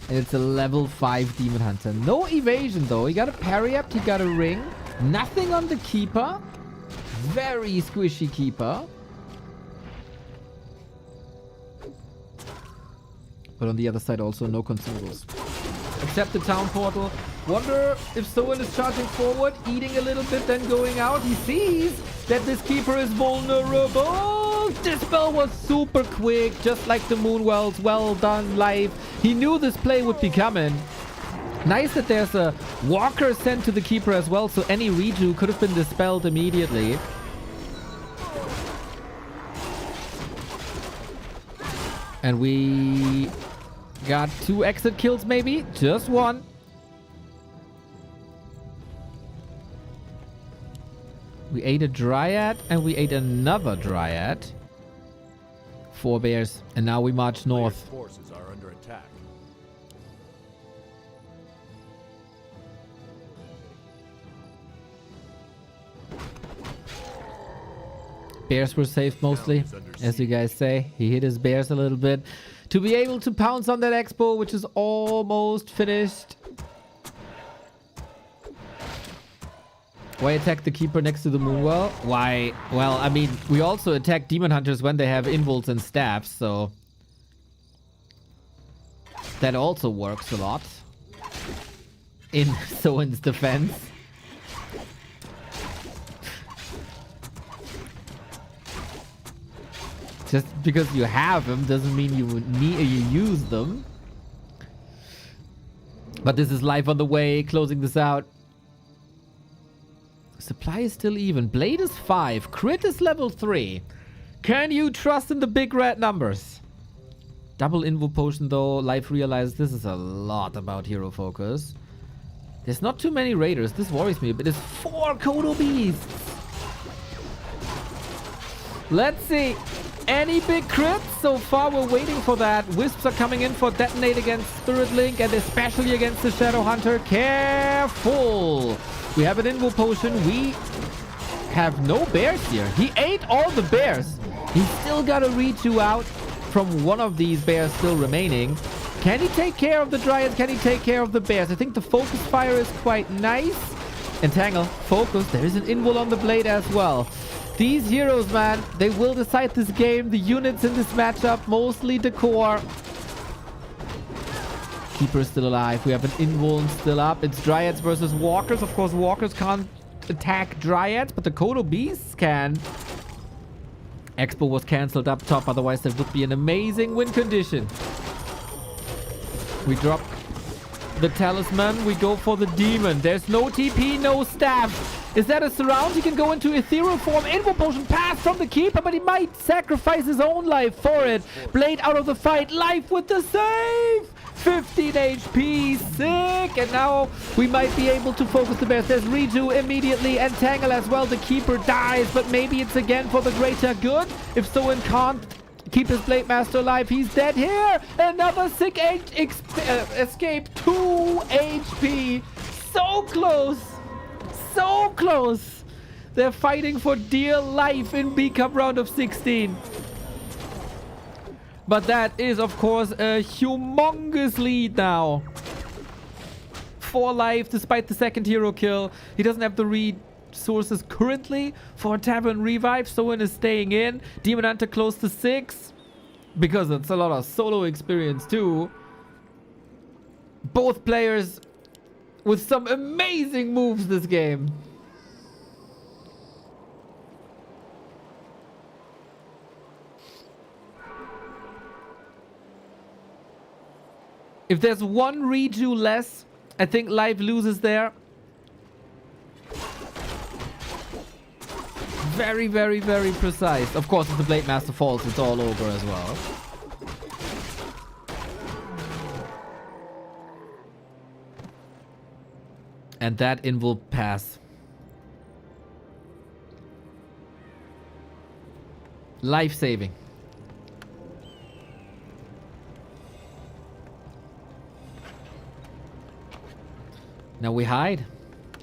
And it's a level 5 Demon Hunter. No evasion though. He got a parry up. He got a ring. Nothing on the Keeper. Very squishy Keeper. But on the other side also no consumables. Except the town portal. Wonder if Soin is charging forward, eating a little bit, then going out. He sees that this Keeper is vulnerable. Dispel was super quick, just like the Moonwells. Well done, live. He knew this play would be coming. Nice that there's a Walker sent to the Keeper as well, so any redo could have been dispelled immediately. And we got 2 exit kills maybe, just 1. We ate a Dryad and we ate another Dryad. 4 bears, and now we march north. Forces are under attack. Bears were safe mostly, as you guys say. He hit his bears a little bit to be able to pounce on that expo, which is almost finished. Why attack the Keeper next to the Moonwell? Why? Well, I mean, we also attack Demon Hunters when they have invulns and staffs, so that also works a lot in Soin's defense. Just because you have them doesn't mean you use them. But this is live on the way, closing this out. Supply is still even. Blade is 5. Crit is level 3. Can you trust in the big red numbers? Double Invo Potion though. Life realized this is a lot about hero focus. There's not too many raiders. This worries me, but it's 4 Kodo Beasts. Let's see. Any big crits? So far we're waiting for that. Wisps are coming in for detonate against Spirit Link and especially against the Shadow Hunter. Careful! We have an Invo Potion. We have no bears here. He ate all the bears. He's still got a redo out from one of these bears still remaining. Can he take care of the Dryads? Can he take care of the bears? I think the Focus Fire is quite nice. Entangle, focus. There is an invul on the blade as well. These heroes, man, they will decide this game. The units in this matchup, mostly the core. Keeper is still alive. We have an invuln still up. It's Dryads versus Walkers. Of course, Walkers can't attack Dryads, but the Kodo Beasts can. Expo was cancelled up top. Otherwise, that would be an amazing win condition. We drop the Talisman. We go for the Demon. There's no TP, no staff. Is that a surround? He can go into ethereal form. Invo Potion pass from the Keeper, but he might sacrifice his own life for it. Blade out of the fight. Life with the save. 15 HP. Sick. And now we might be able to focus the bears. There's redo immediately. Entangle as well. The Keeper dies, but maybe it's again for the greater good. If Soin can't keep his Blade Master alive, he's dead here. Another sick escape. 2 HP. So close. So close. They're fighting for dear life in B Cup round of 16. But that is, of course, a humongous lead now. 4 life despite the second hero kill. He doesn't have the resources currently for a Tavern Revive. Soin is staying in. Demon Hunter close to 6. Because it's a lot of solo experience too. Both players with some amazing moves this game. If there's one redo less, I think Live loses there. Very, very, very precise. Of course, if the Blade Master falls, it's all over as well. And that invul pass. Life-saving. Now we hide.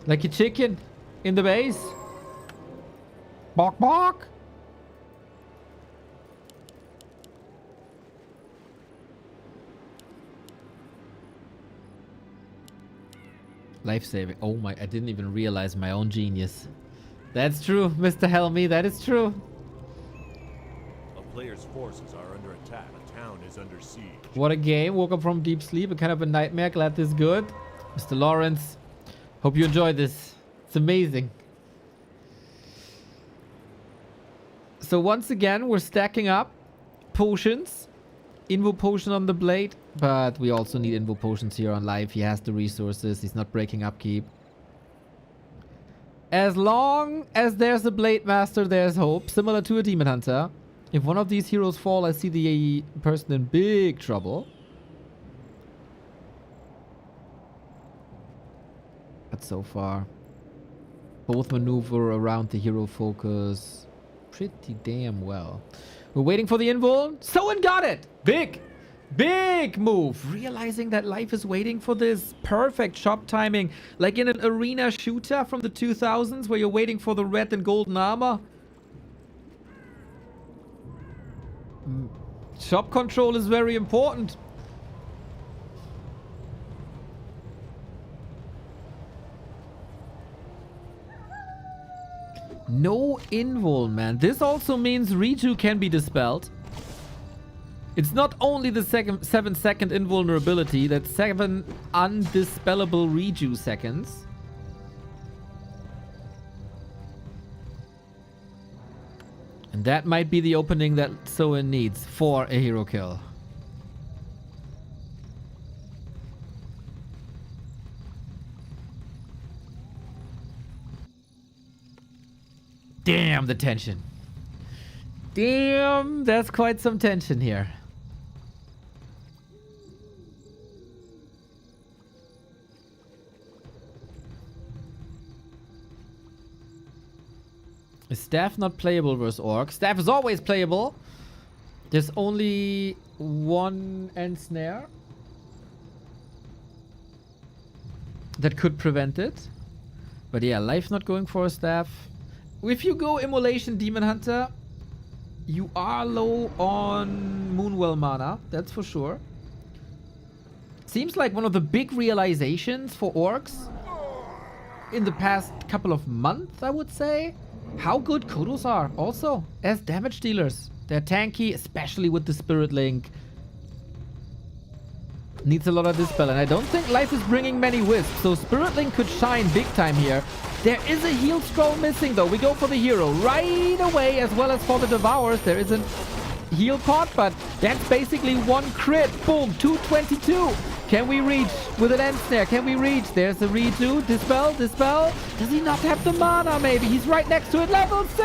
Like a chicken in the base. Bark, bark. Life-saving. Oh my, I didn't even realize my own genius. That's true, Mr. Helmy, that is true. A player's forces are under attack. A town is under siege. What a game. Woke up from deep sleep. A kind of a nightmare. Glad this is good. Mr. Lawrence, hope you enjoyed this. It's amazing. So once again, we're stacking up potions. Invo potion on the blade. But we also need invo potions here on live. He has the resources. He's not breaking upkeep. As long as there's a Blade Master, there's hope. Similar to a Demon Hunter. If one of these heroes fall, I see the person in big trouble. But so far, both maneuver around the hero focus pretty damn well. We're waiting for the invul. Soin got it! Big move. Realizing that life is waiting for this. Perfect shop timing. Like in an arena shooter from the 2000s where you're waiting for the red and golden armor. Shop control is very important. No invul, man. This also means Reju can be dispelled. It's not only the 7-second invulnerability, that's 7 undispellable Reju seconds. And that might be the opening that Soin needs for a hero kill. Damn, the tension. Damn, that's quite some tension here. Is Staff not playable versus Orc? Staff is always playable. There's only one end snare that could prevent it. But yeah, Life not going for a Staff. If you go Immolation Demon Hunter, you are low on Moonwell mana, that's for sure. Seems like one of the big realizations for Orcs in the past couple of months, I would say. How good Kodos are also as damage dealers. They're tanky, especially with the Spirit Link. Needs a lot of dispel, and I don't think Life is bringing many wisps, so Spirit Link could shine big time here. There is a heal scroll missing though. We go for the hero right away, as well as for the Devours. There isn't heal pot, but that's basically one crit. Boom, 222. Can we reach with an end snare? Can we reach? There's a redo. Dispel, dispel. Does he not have the mana? Maybe he's right next to it. Level 6.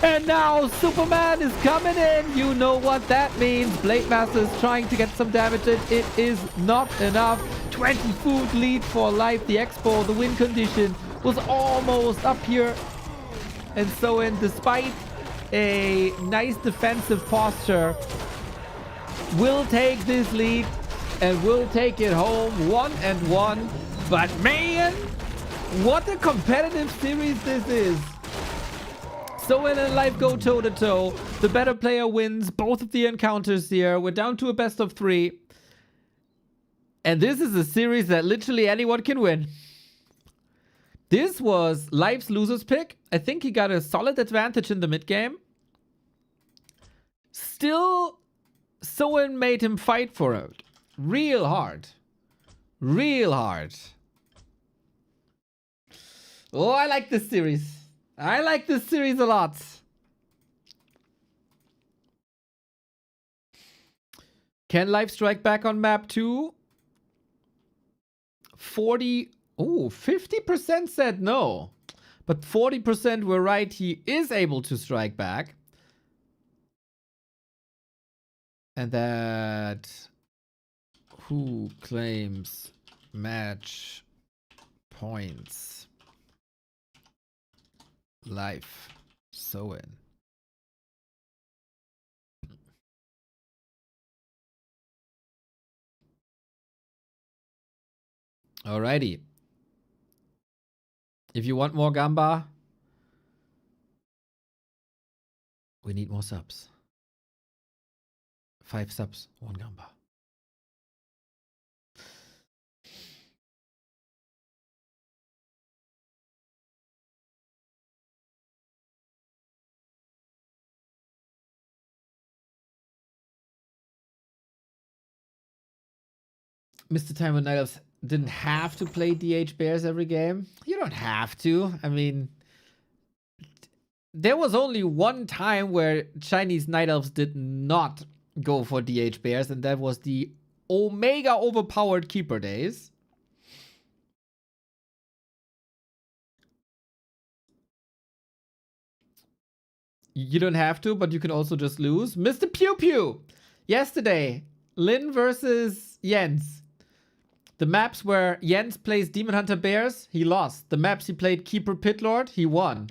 And now Superman is coming in. You know what that means. Blade Master is trying to get some damage in. It is not enough. 20 food lead for Life. The Expo, the win condition was almost up here. And Soin, despite a nice defensive posture, will take this lead and will take it home 1-1. But man, what a competitive series this is. Soin and Life go toe to toe. The better player wins both of the encounters here. We're down to a best of 3. And this is a series that literally anyone can win. This was Life's loser's pick. I think he got a solid advantage in the mid game. Still, Soin made him fight for it. Real hard. Real hard. Oh, I like this series. I like this series a lot. Can Life strike back on map 2? 50% said no. But 40% were right. He is able to strike back. And that... Who claims match points? Life. Soin. Alrighty. If you want more Gamba, we need more subs. 5 subs, 1 Gamba. Mr. Time when Night didn't have to play DH Bears every game. You don't have to. I mean, there was only one time where Chinese Night Elves did not go for DH Bears, and that was the Omega overpowered Keeper days. You don't have to, but you can also just lose. Mr. Pew Pew! Yesterday, Lin versus Jens. The maps where Jens plays Demon Hunter Bears, he lost. The maps he played Keeper Pitlord, he won.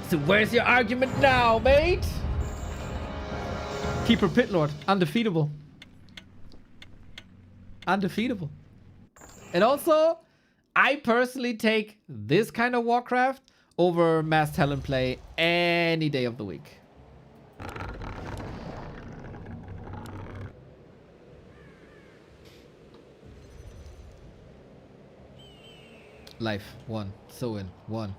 So where's your argument now, mate? Keeper Pitlord, undefeatable. Undefeatable. And also, I personally take this kind of Warcraft over mass talent play any day of the week. Life 1, Soin 1.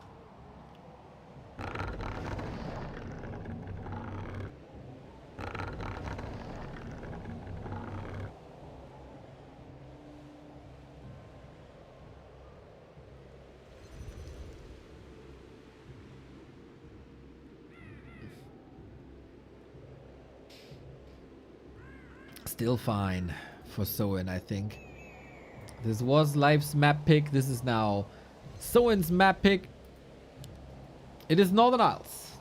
Still fine for Soin, I think. This was Life's map pick. This is now Soin's map pick. It is Northern Isles.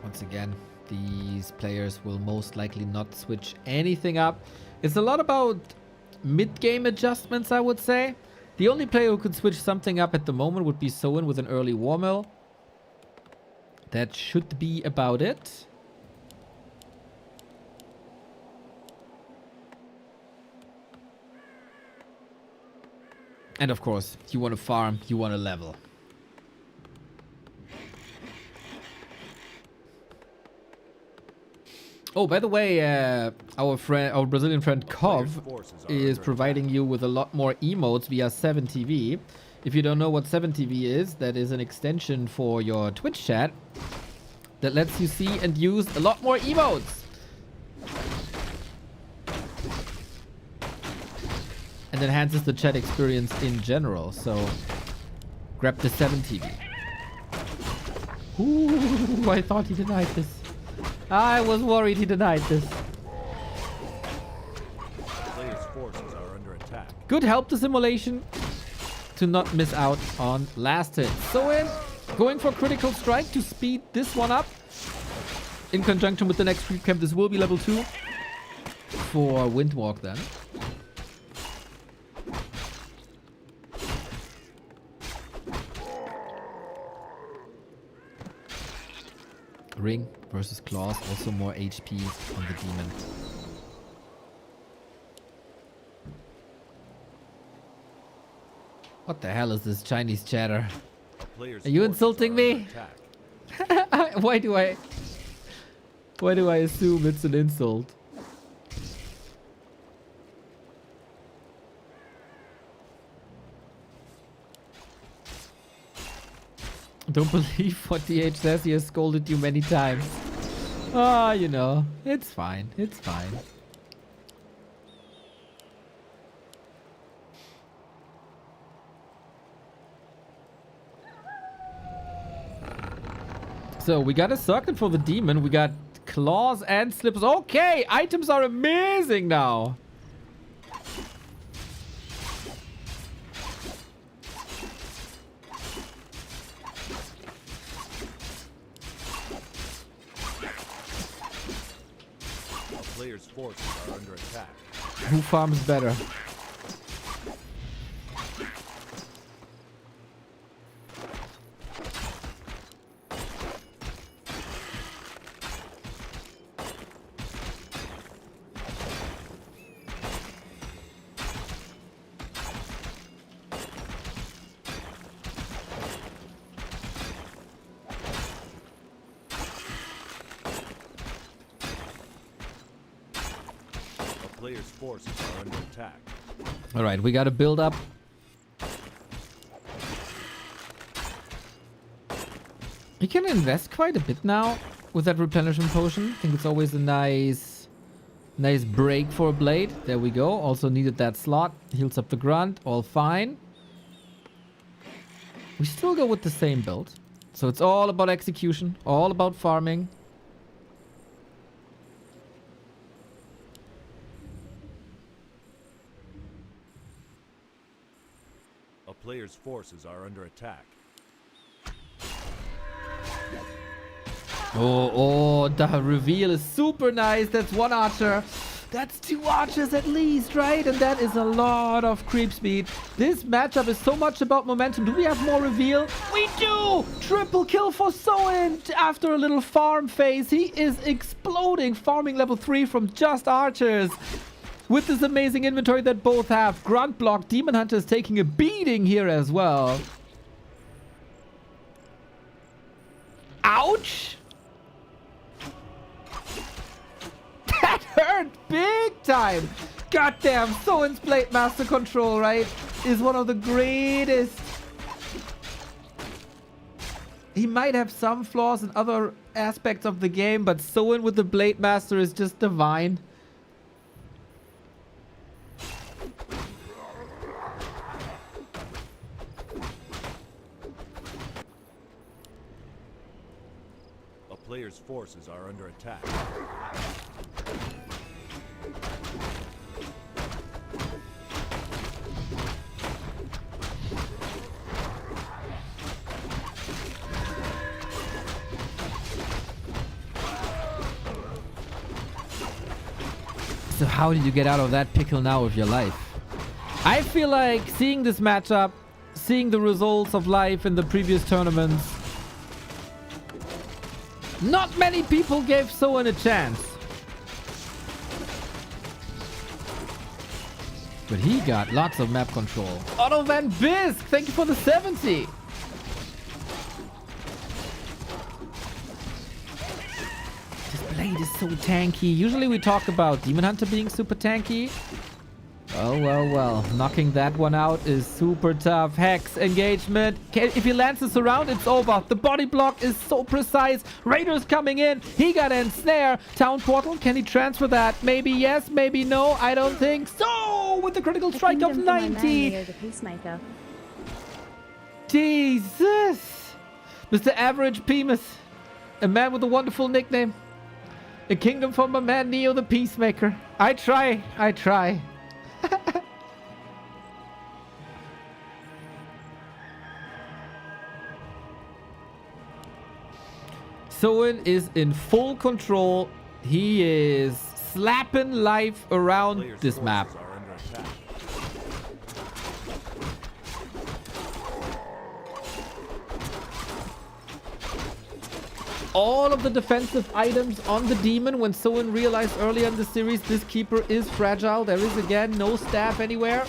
Once again, these players will most likely not switch anything up. It's a lot about mid-game adjustments, I would say. The only player who could switch something up at the moment would be Soin with an early Warmill. That should be about it. And of course, you want to farm, you want to level. Oh, by the way, our Brazilian friend Kov is providing you with a lot more emotes via 7TV. If you don't know what 7TV is, that is an extension for your Twitch chat that lets you see and use a lot more emotes. And enhances the chat experience in general. So grab the 7TV. Ooh, I thought he denied this. I was worried he denied this. Players' forces are under attack. Good help the simulation to not miss out on last hit. Soin going for critical strike to speed this one up. In conjunction with the next creep camp, this will be level 2 for Windwalk then. Ring versus Claws, also more HP on the demon. What the hell is this Chinese chatter? Are you insulting me? Why do I assume it's an insult? Don't believe what DH says. He has scolded you many times. Ah, you know, it's fine. It's fine. So we got a circuit for the demon. We got claws and slippers. Okay, items are amazing now. player's forces are under attack. Who farms better? Player's forces are under attack. All right, we got to build up. You can invest quite a bit now with that replenishment potion. I think it's always a nice break for a blade. There we go. Also needed that slot. Heals up the grunt. All fine. We still go with the same build. So it's all about execution. All about farming. A player's forces are under attack. Oh, the reveal is super nice. That's one archer. That's two archers at least, right? And that is a lot of creep speed. This matchup is so much about momentum. Do we have more reveal? We do! Triple kill for Soin after a little farm phase. He is exploding, farming level 3 from just archers. With this amazing inventory that both have. Grunt block, Demon Hunter is taking a beating here as well. Ouch! That hurt big time! Goddamn, Soin's Blade Master control, right, is one of the greatest. He might have some flaws in other aspects of the game, but Soin with the Blade Master is just divine. Player's forces are under attack. So how did you get out of that pickle now with your life? I feel like seeing this matchup, seeing the results of life in the previous tournaments, not many people gave Soin a chance. But he got lots of map control. Otto Van Bisk, thank you for the 70. This blade is so tanky. Usually we talk about Demon Hunter being super tanky. Oh, well. Knocking that one out is super tough. Hex engagement. If he lands this around, it's over. The body block is so precise. Raiders coming in. He got ensnare. Town portal. Can he transfer that? Maybe yes, maybe no. I don't think so. With the critical strike of 90. Jesus. Mr. Average Penis. A man with a wonderful nickname. A kingdom for my man Neo the Peacemaker. I try. Soin is in full control. He is slapping life around Player's this map. forces are under attack. All of the defensive items on the demon. When Soin realized earlier in the series this keeper is fragile, there is again no staff anywhere.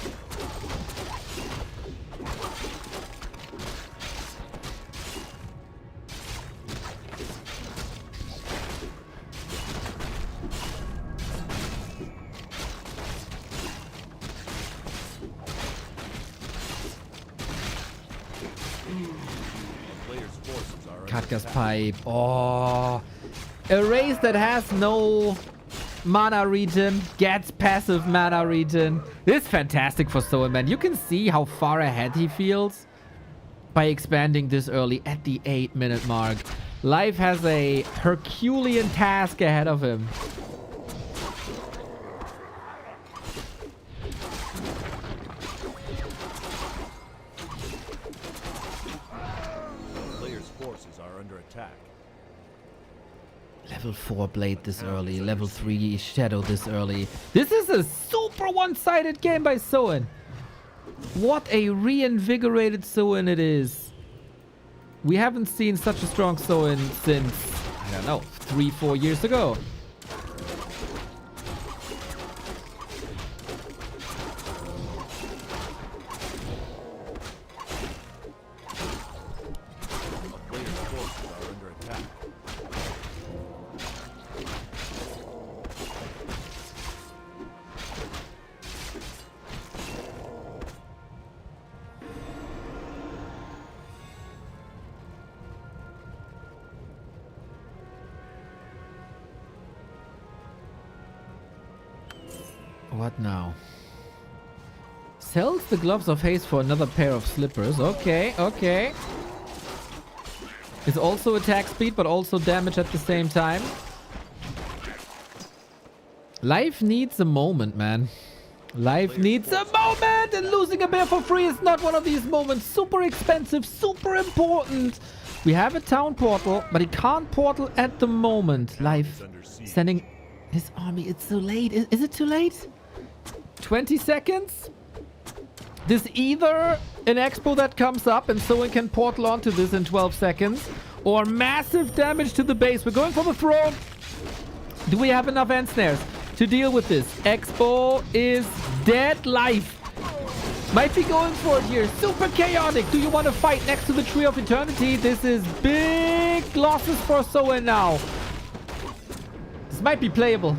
Player's forces are under Katka's attack. pipe. Oh, a race that has no mana regen gets passive mana regen. This is fantastic for Soin, man. You can see how far ahead he feels by expanding this early at the 8-minute mark. Life has a Herculean task ahead of him. Player's forces are under attack. Level 4 Blade this early. Level 3 Shadow this early. This is a super one-sided game by Soin. What a reinvigorated Soin it is. We haven't seen such a strong Soin since, I don't know, 3-4 years ago. What now? Sells the gloves of haste for another pair of slippers. Okay, okay. It's also attack speed, but also damage at the same time. Life needs a moment, man. Life needs a moment, and losing a bear for free is not one of these moments. Super expensive, super important. We have a town portal, but he can't portal at the moment. Life sending his army. It's too late. Is it too late? 20 seconds? This either an expo that comes up and Soin can portal onto this in 12 seconds, or massive damage to the base. We're going for the throne. Do we have enough end snares to deal with this? Expo is dead. Life might be going for it here. Super chaotic. Do you want to fight next to the Tree of Eternity? This is big losses for Soin now. This might be playable.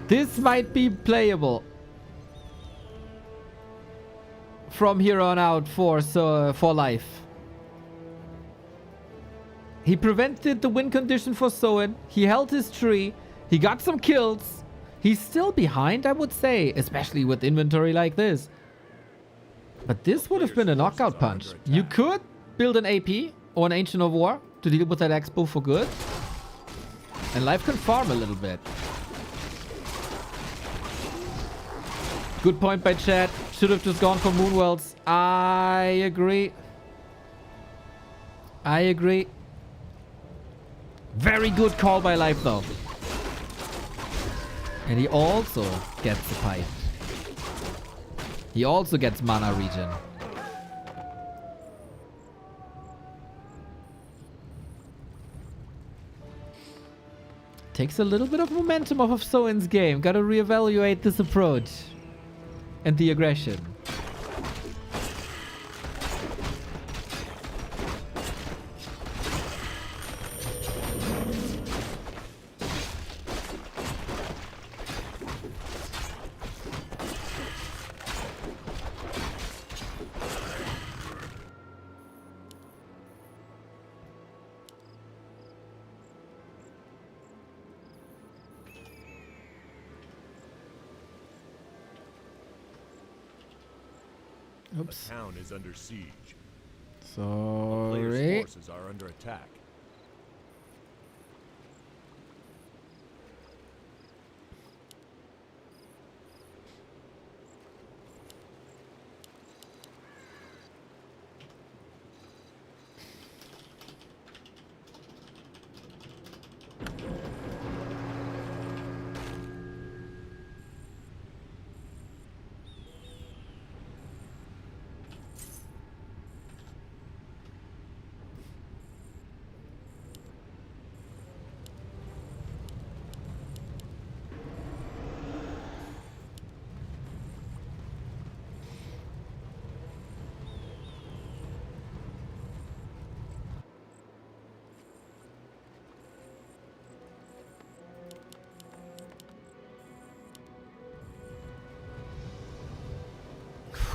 This might be playable from here on out for life. He prevented the win condition for Soin. He held his tree. He got some kills. He's still behind, I would say, especially with inventory like this. But this would have been a knockout punch. You could build an AP or an Ancient of War to deal with that expo for good. And life can farm a little bit. Good point by chat. Should have just gone for Moonwells. I agree. I agree. Very good call by Life though. And he also gets the pipe. He also gets mana regen. Takes a little bit of momentum off of Soin's game. Gotta reevaluate this approach. And the aggression. Oops. The town is under siege. Sorry. Players' forces are under attack.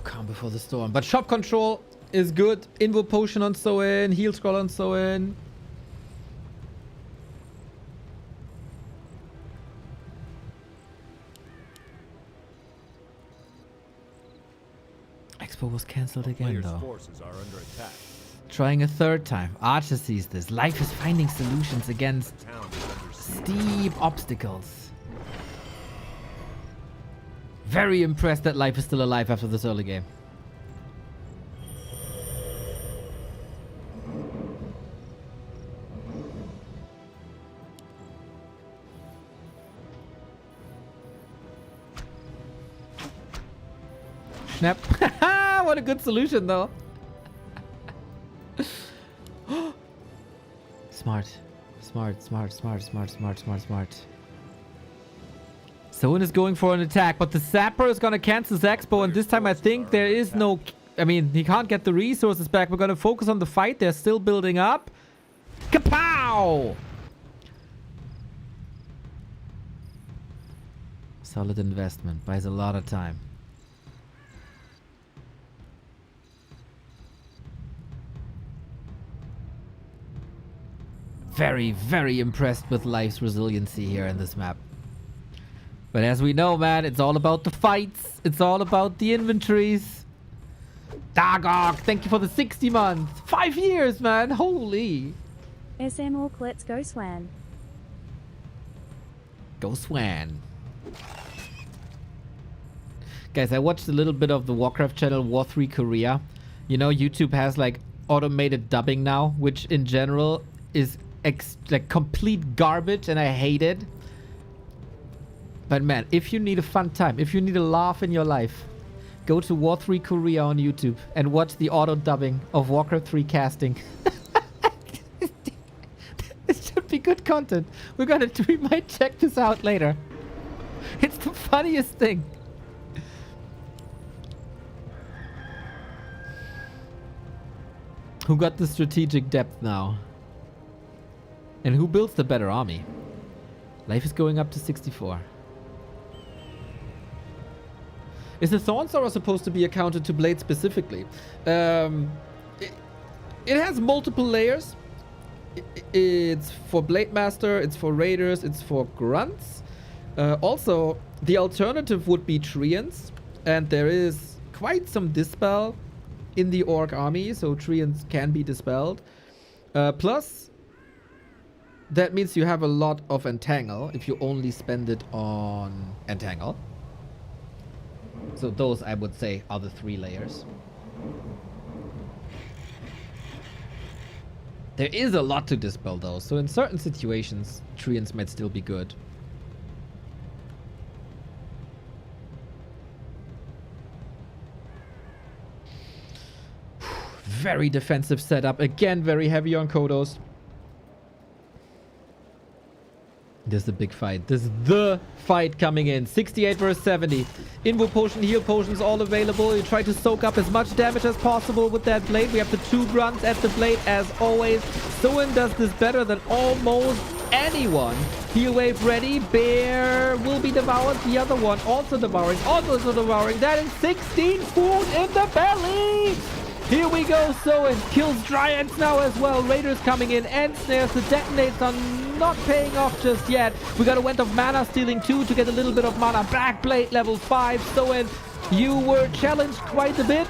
Calm before the storm. But shop control is good. Invo potion on Soin. Heal scroll on Soin. Expo was cancelled again though. Forces are under attack. Trying a third time. Archer sees this. Life is finding solutions against steep obstacles. Very impressed that Life is still alive after this early game. Snap. What a good solution, though. Smart. Smart. Soin is going for an attack, but the Sapper is going to cancel his Expo, and this time I think there is no... I mean, he can't get the resources back. We're going to focus on the fight. They're still building up. Kapow! Solid investment. Buys a lot of time. Very, very impressed with Life's resiliency here in this map. But as we know, man, it's all about the fights. It's all about the inventories. Dagok, thank you for the 60 months. 5 years, man. Holy. SM Orc, let's go Swan. Go Swan. Guys, I watched a little bit of the Warcraft channel War 3 Korea. You know, YouTube has like automated dubbing now, which in general is like complete garbage, and I hate it. But man, if you need a fun time, if you need a laugh in your life, go to War 3 Korea on YouTube and watch the auto dubbing of Warcraft 3 casting. This should be good content. We might check this out later. It's the funniest thing. Who got the strategic depth now? And who builds the better army? Life is going up to 64. Is the Thorn Sorrow supposed to be accounted to Blade specifically? It has multiple layers. It's for Blade Master, it's for Raiders, it's for Grunts. Also, the alternative would be Treants. And there is quite some Dispel in the Orc army, so Treants can be dispelled. Plus, that means you have a lot of Entangle if you only spend it on Entangle. So those, I would say, are the 3 layers. There is a lot to dispel though, so in certain situations, Treants might still be good. Very defensive setup. Again, very heavy on Kodos. This is the big fight. This is the fight coming in. 68 versus 70. Invo potion, heal potions all available. You try to soak up as much damage as possible with that blade. We have the 2 grunts at the blade as always. Soin does this better than almost anyone. Heal wave ready. Bear will be devoured. The other one also devouring. Also devouring. That is 16 food in the belly. Here we go. Soin kills Dryads now as well. Raiders coming in and snares. The detonates are not paying off just yet. We got a Went of Mana stealing 2 to get a little bit of mana back. Blade level 5. Soin, you were challenged quite a bit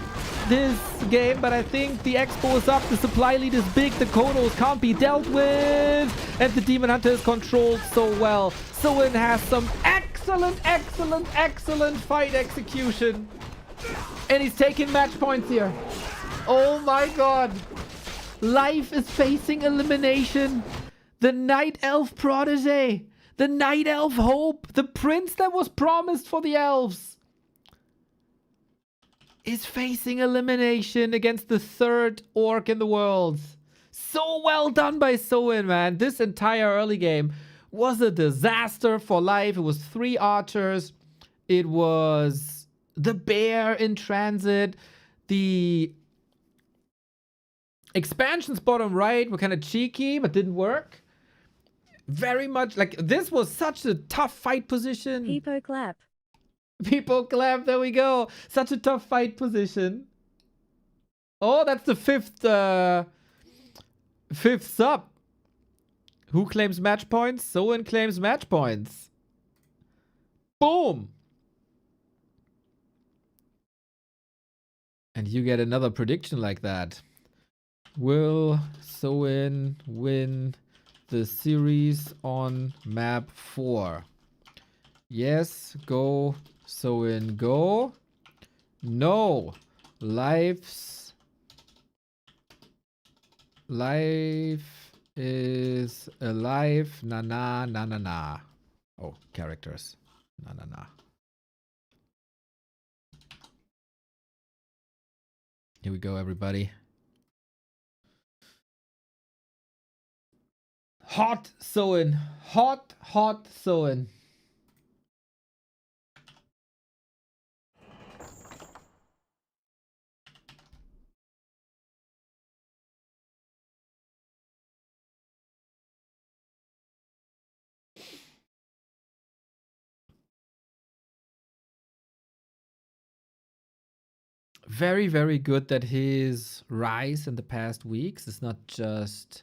this game, but I think the Expo is up. The supply lead is big. The Kodos can't be dealt with. And the Demon Hunter is controlled so well. Soin has some excellent fight execution. And he's taking match points here. Oh my god. Life is facing elimination. The Night Elf protege. The Night Elf hope. The prince that was promised for the elves is facing elimination against the 3rd orc in the world. So well done by Soin, man. This entire early game was a disaster for Life. It was 3 archers. It was the bear in transit. The expansions bottom right were kind of cheeky, but didn't work. Very much like this was such a tough fight position. People clap. People clap. There we go. Such a tough fight position. Oh, that's the 5th sub. Who claims match points? Soin claims match points. Boom. And you get another prediction like that. Will Soin win the series on map 4? Yes, go Soin, go. No. Life is alive. Na na na na na. Oh, characters. Na na na. Here we go, everybody. Hot Soin. Hot Soin. Very, very good that his rise in the past weeks is not just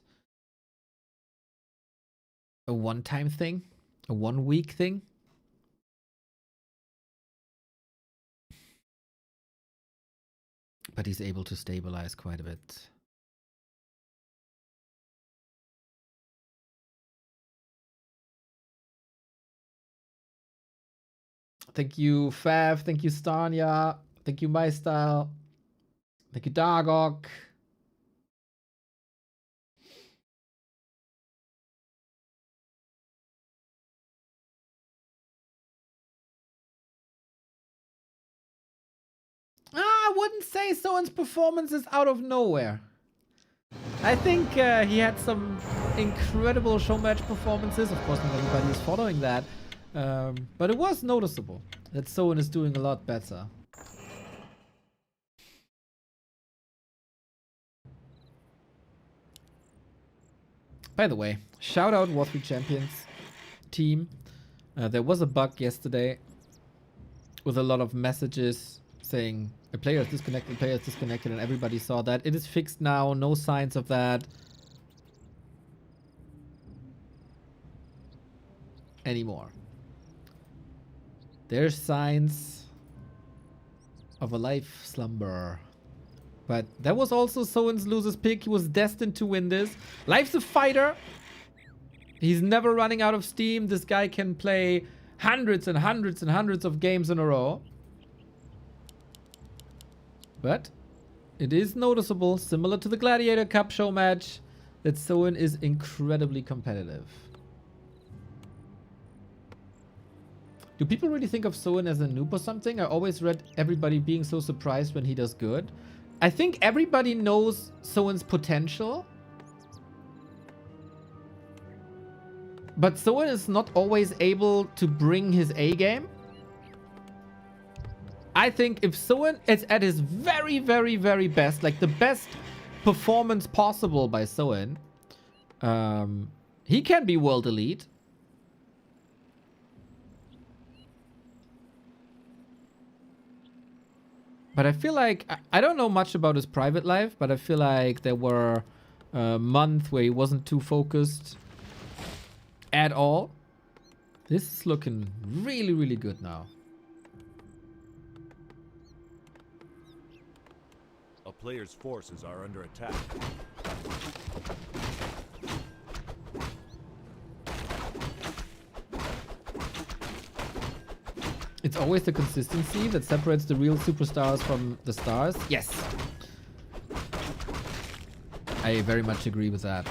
a one-time thing, a one-week thing. But he's able to stabilize quite a bit. Thank you, Fav. Thank you, Stanya. Thank you, MyStyle. Thank you, Dargok. I wouldn't say Soin's performance is out of nowhere. I think he had some incredible show match performances. Of course, not everybody is following that. But it was noticeable that Soin is doing a lot better. By the way, shout out Warcraft Champions team. There was a bug yesterday with a lot of messages saying a player is disconnected, and everybody saw that. It is fixed now, no signs of that anymore. There's signs of a life slumber. But that was also Soin's losers pick. He was destined to win this. Life's a fighter. He's never running out of steam. This guy can play hundreds and hundreds and hundreds of games in a row. But it is noticeable, similar to the Gladiator Cup show match, that Soin is incredibly competitive. Do people really think of Soin as a noob or something? I always read everybody being so surprised when he does good. I think everybody knows Soin's potential. But Soin is not always able to bring his A game. I think if Soin is at his very, very, very best, like the best performance possible by Soin, he can be world elite. But I feel like, I don't know much about his private life, but I feel like there were months where he wasn't too focused at all. This is looking really, really good now. A player's forces are under attack. It's always the consistency that separates the real superstars from the stars. Yes. I very much agree with that.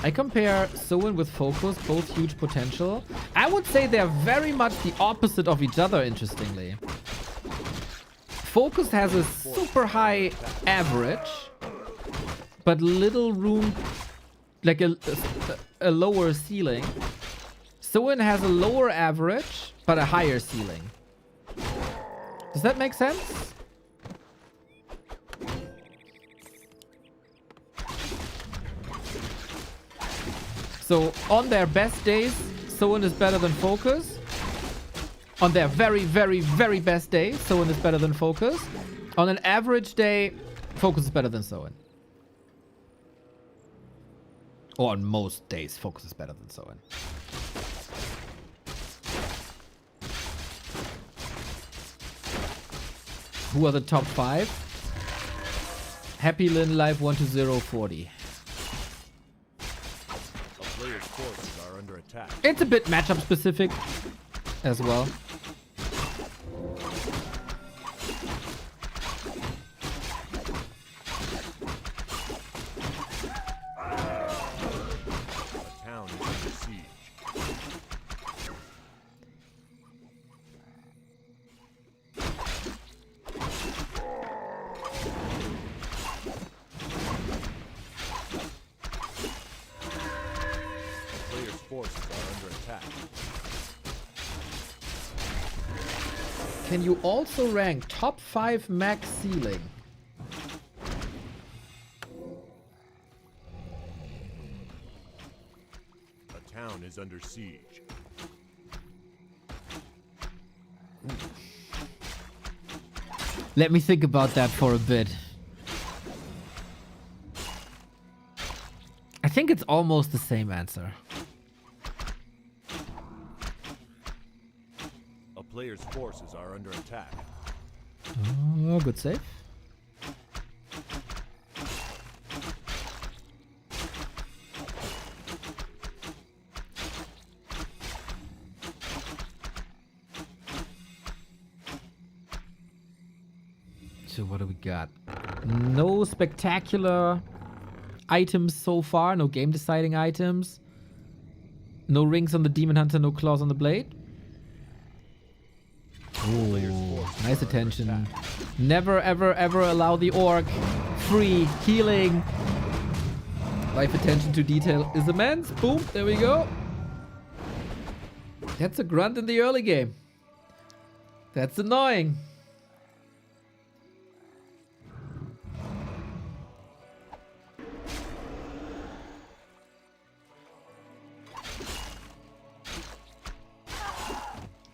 I compare Soin with Focus, both huge potential. I would say they're very much the opposite of each other, interestingly. Focus has a super high average, but little room, like a lower ceiling. Soin has a lower average, but a higher ceiling. Does that make sense? So on their best days, Soin is better than Focus. On their very, very, very best day, Soin is better than Focus. On an average day, Focus is better than Soin. Or on most days, Focus is better than Soin. Who are the top 5? Happy Lin Life 1-0-40. A player's forces are under attack. It's a bit matchup specific as well. A town is under siege. Can you also rank top 5 max ceiling? A town is under siege. Let me think about that for a bit. I think it's almost the same answer. A player's forces are under attack. Oh, good save. So what do we got? No spectacular items so far. No game deciding items. No rings on the Demon Hunter. No claws on the blade. Oh, nice attention. Never, ever, ever allow the orc free healing. Life attention to detail is immense. Boom, there we go. That's a grunt in the early game. That's annoying.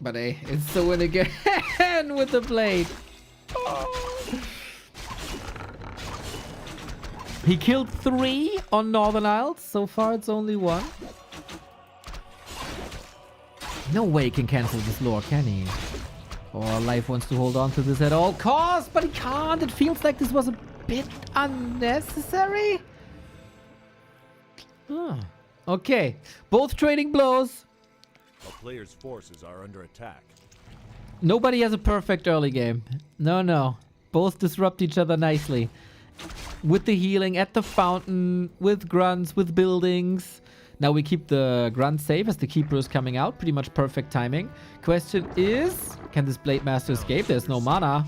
But hey, it's Soin again with the blade. Oh. He killed 3 on Northern Isles. So far, it's only 1. No way he can cancel this lore, can he? Or Life wants to hold on to this at all costs, but he can't. It feels like this was a bit unnecessary. Huh. Okay, both trading blows. A player's forces are under attack. Nobody has a perfect early game. No. Both disrupt each other nicely. With the healing at the fountain, with grunts, with buildings. Now we keep the grunt safe as the keeper is coming out. Pretty much perfect timing. Question is, can this Blade Master escape? There's no mana.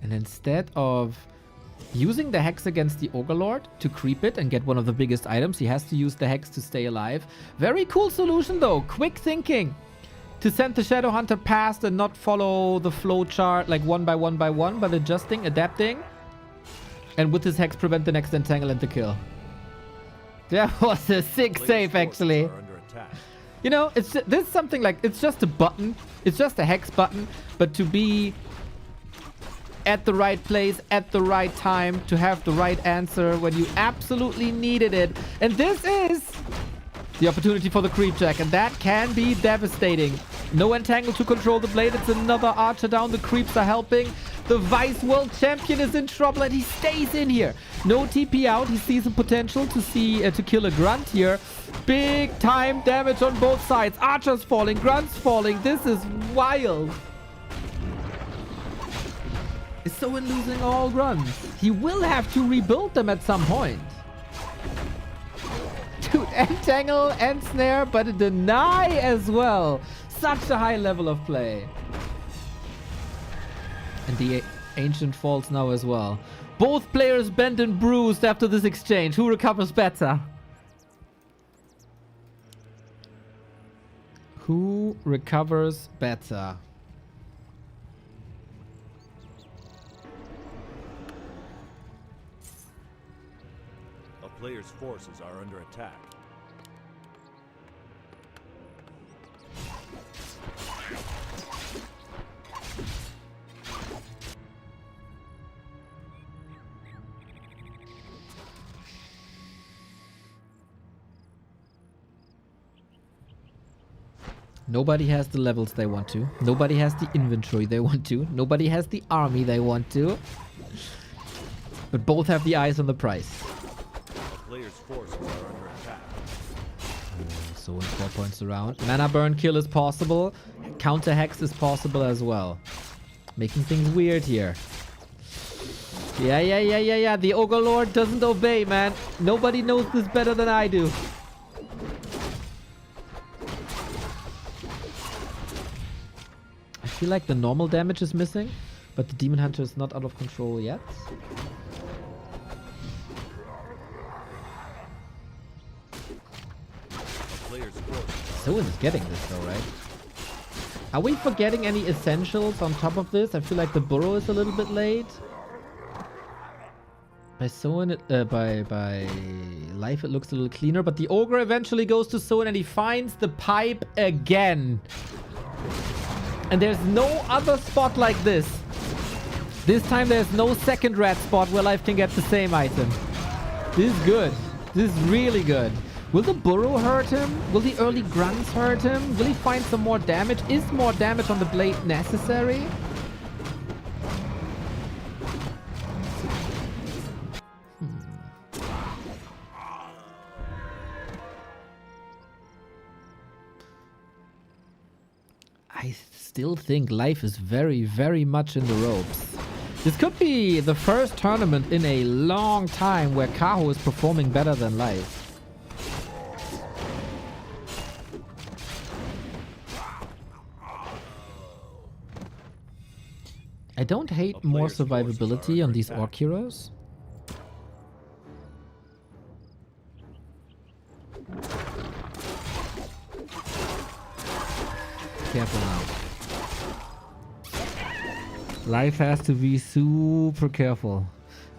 And instead of using the Hex against the Ogre Lord to creep it and get one of the biggest items, he has to use the Hex to stay alive. Very cool solution though. Quick thinking. To send the Shadow Hunter past and not follow the flow chart like one by one, but adjusting, adapting. And with his Hex prevent the next entangle and the kill. That was a sick save actually. You know, this is something like, it's just a button. It's just a Hex button. But to be at the right place, at the right time, to have the right answer when you absolutely needed it. And this is the opportunity for the creep check, and that can be devastating. No entangle to control the blade. It's another archer down. The creeps are helping. The Vice World Champion is in trouble, and he stays in here. No TP out. He sees some potential to kill a grunt here. Big time damage on both sides. Archers falling, grunts falling. This is wild. Is Soin losing all grunts? He will have to rebuild them at some point. Dude, entangle and snare, but a deny as well. Such a high level of play. And the Ancient falls now as well. Both players bent and bruised after this exchange. Who recovers better? Who recovers better? A player's forces are under attack. Nobody has the levels they want to. Nobody has the inventory they want to. Nobody has the army they want to. But both have the eyes on the price. A player's forces are under attack. So in 4 points around. Mana burn kill is possible. Counter hex is possible as well. Making things weird here. Yeah. The Ogre Lord doesn't obey, man. Nobody knows this better than I do. I feel like the normal damage is missing, but the Demon Hunter is not out of control yet. Soin is getting this though, right? Are we forgetting any essentials on top of this? I feel like the burrow is a little bit late. By Soin, by life it looks a little cleaner, but the ogre eventually goes to Soin and he finds the pipe again. And there's no other spot like this. This time there's no second rat spot where life can get the same item. This is good. This is really good. Will the burrow hurt him? Will the early grunts hurt him? Will he find some more damage? Is more damage on the blade necessary? I still think life is very, very much in the ropes. This could be the first tournament in a long time where Kaho is performing better than life. I don't hate more survivability on these orc heroes. Careful now. Life has to be super careful.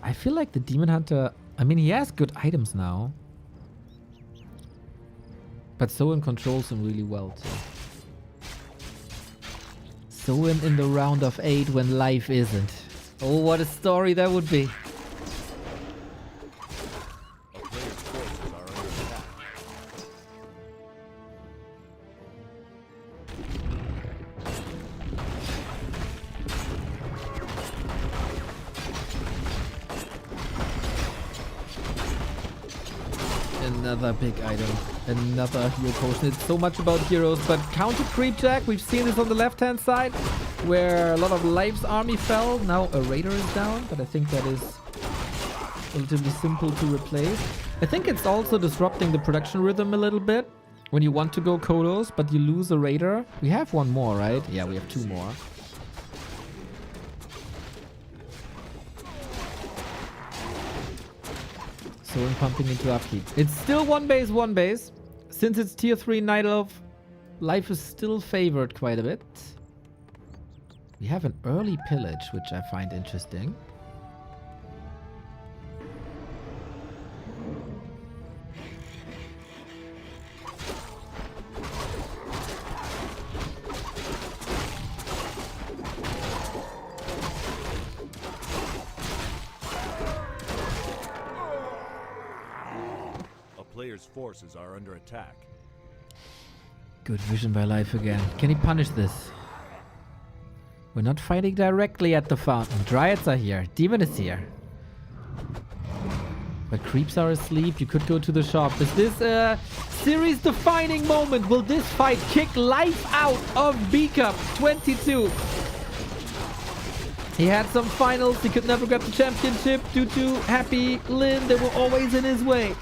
I feel like the Demon Hunter... I mean, he has good items now. But Soin controls him really well too. Soin in the round of 8 when life isn't. Oh, what a story that would be. Another big item. Another hero potion. It's so much about heroes, but counter creep jack, we've seen this on the left hand side where a lot of life's army fell. Now a raider is down, but I think that is relatively simple to replace. I think it's also disrupting the production rhythm a little bit when you want to go Kodos, but you lose a raider. We have one more, right? Yeah, we have 2 more. Soin pumping into upkeep. It's still 1 base. Since it's tier 3 Night Elf, life is still favored quite a bit. We have an early pillage, which I find interesting. Player's forces are under attack. Good vision by life again. Can he punish this? We're not fighting directly at the fountain. Dryads are here. Demon is here. But creeps are asleep. You could go to the shop. Is this a series defining moment? Will this fight kick life out of B Cup 22? He had some finals. He could never get the championship due to Happy Lin. They were always in his way.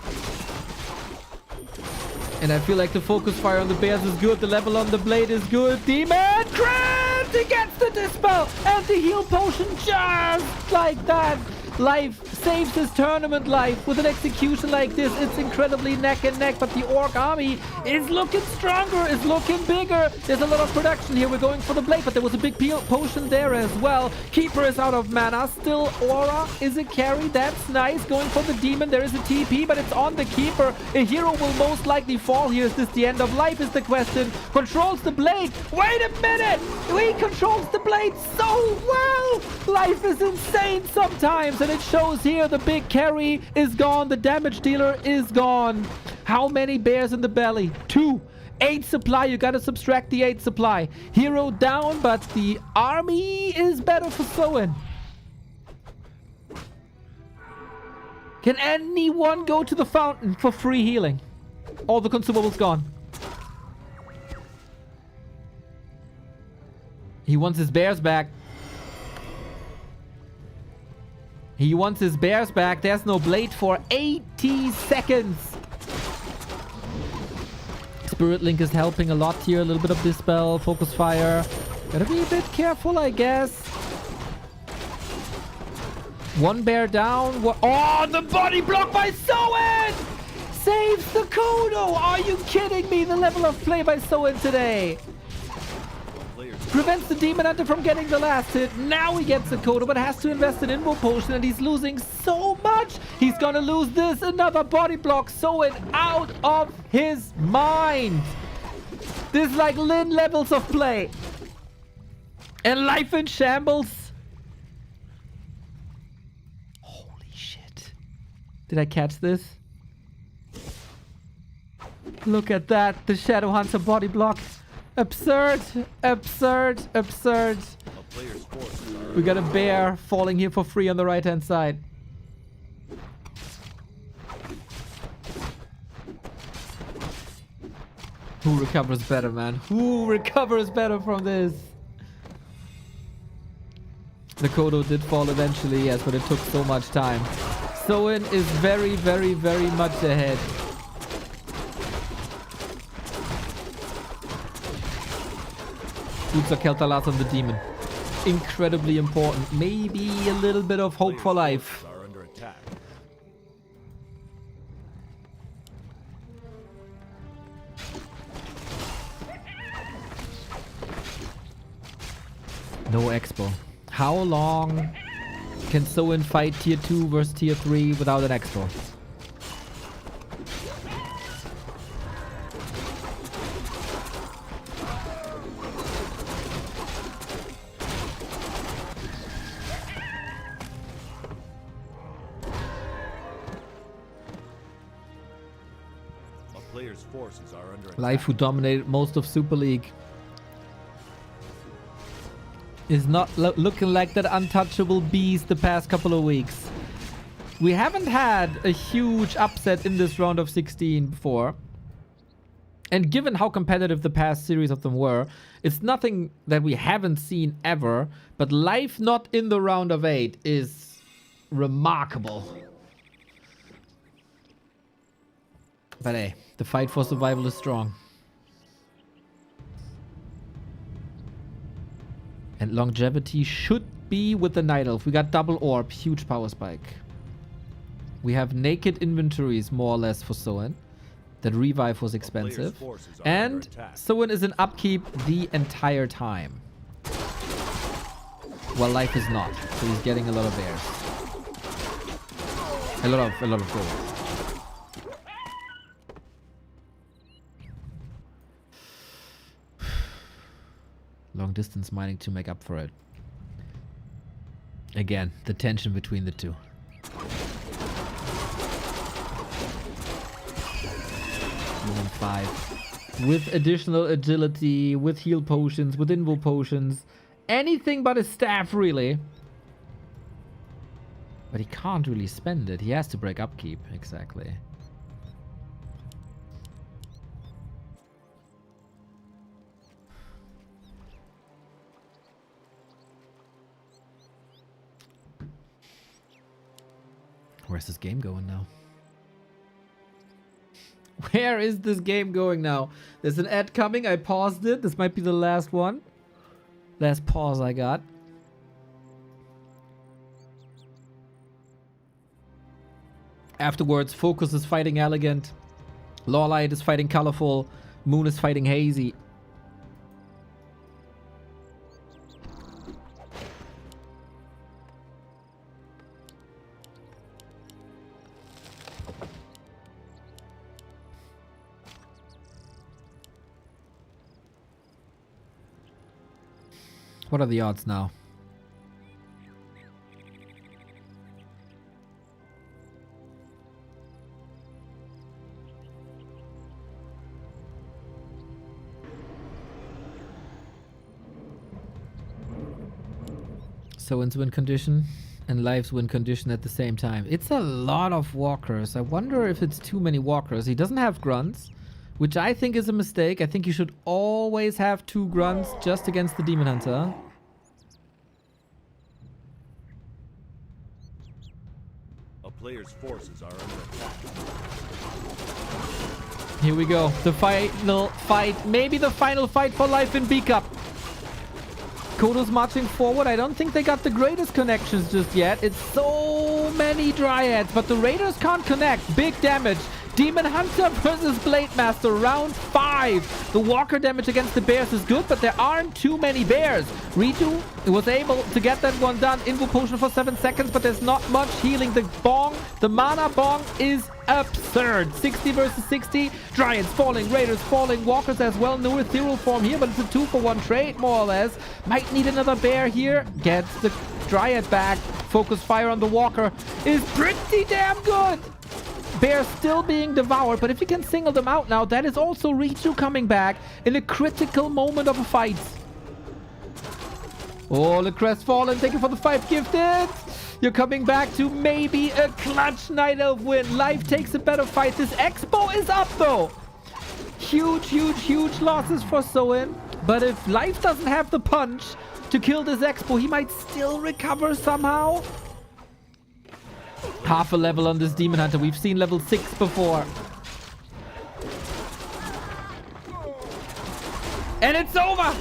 And I feel like the focus fire on the bears is good. The level on the blade is good. Demon crit! He gets the dispel and the heal potion just like that. Life saves his tournament life with an execution like this. It's incredibly neck and neck, but the orc army is looking stronger, is looking bigger. There's a lot of production here. We're going for the blade, but there was a big potion there as well. Keeper is out of mana. Still Aura is a carry. That's nice. Going for the demon. There is a TP, but it's on the keeper. A hero will most likely fall here. Is this the end of life is the question. Controls the blade. Wait a minute. He controls the blade so well. Life is insane sometimes. And it shows here the big carry is gone. The damage dealer is gone. How many bears in the belly? 2. 8 supply. You gotta subtract the 8 supply. Hero down, but the army is better for Soin. Can anyone go to the fountain for free healing? All the consumables gone. He wants his bears back. He wants his bears back. There's no blade for 80 seconds. Spirit Link is helping a lot here. A little bit of dispel, focus fire. Gotta be a bit careful, I guess. 1 bear down. Oh, the body block by Soin! saves the Kodo! Are you kidding me? The level of play by Soin today. Prevents the Demon Hunter from getting the last hit. Now he gets the Kodo, but has to invest in Invo Potion, and he's losing so much. He's gonna lose this. Another body block. Soin out of his mind. This is like Lin levels of play. And life in shambles. Holy shit. Did I catch this? Look at that. The Shadow Hunter body block. Absurd, absurd, absurd. We got a bear falling here for free on the right hand side. Who recovers better, man? Who recovers better from this? The Kodo did fall eventually, yes, but it took so much time. Soin is very, very, very much ahead. Boots of Keltalas on the demon. Incredibly important. Maybe a little bit of hope for life. No expo. How long can Soin fight tier 2 versus tier 3 without an expo? Life, who dominated most of Super League, is not looking like that untouchable beast the past couple of weeks. We haven't had a huge upset in this round of 16 before. And given how competitive the past series of them were, it's nothing that we haven't seen ever. But Life not in the round of 8 is remarkable. But hey, the fight for survival is strong. And longevity should be with the Night Elf. We got double orb, huge power spike. We have naked inventories more or less for Soin. That revive was expensive. And Soin is in upkeep the entire time. While Life is not. So he's getting a lot of airs. A lot of gold. Long distance mining to make up for it. Again, the tension between the two. Even 5. With additional agility, with heal potions, with invo potions. Anything but a staff, really. But he can't really spend it. He has to break upkeep. Exactly. Where's this game going now? Where is this game going now? There's an ad coming. I paused it. This might be the last one. Last pause I got. Afterwards, Focus is fighting Elegant. Lawlight is fighting Colorful. Moon is fighting Hazy. What are the odds now? Soin's win condition and Life's win condition at the same time. It's a lot of walkers. I wonder if it's too many walkers. He doesn't have grunts, which I think is a mistake. I think you should always have 2 grunts just against the Demon Hunter. A player's forces are under attack. Here we go. The final fight. Maybe the final fight for Life in B-Cup. Kodo's marching forward. I don't think they got the greatest connections just yet. It's so many Dryads, but the Raiders can't connect. Big damage. Demon Hunter versus Blade Master, round 5. The walker damage against the bears is good, but there aren't too many bears. Ritu was able to get that one done. Invo potion for 7 seconds, but there's not much healing. The bong, the mana bong is absurd. 60 versus 60. Dryads falling, Raiders falling, Walkers as well. No ethereal form here, but it's a 2-for-1 trade, more or less. Might need another bear here. Gets the Dryad back. Focus fire on the Walker is pretty damn good. Bear still being devoured, but if he can single them out now, that is also Ritu coming back in a critical moment of a fight. Oh, the crestfallen, thank you for the 5 gifted. You're coming back to maybe a clutch Night Elf win. Life takes a better fight. This Expo is up though. Huge losses for Soin. But if Life doesn't have the punch to kill this Expo, he might still recover somehow. Half a level on this Demon Hunter. We've seen level 6 before. And it's over!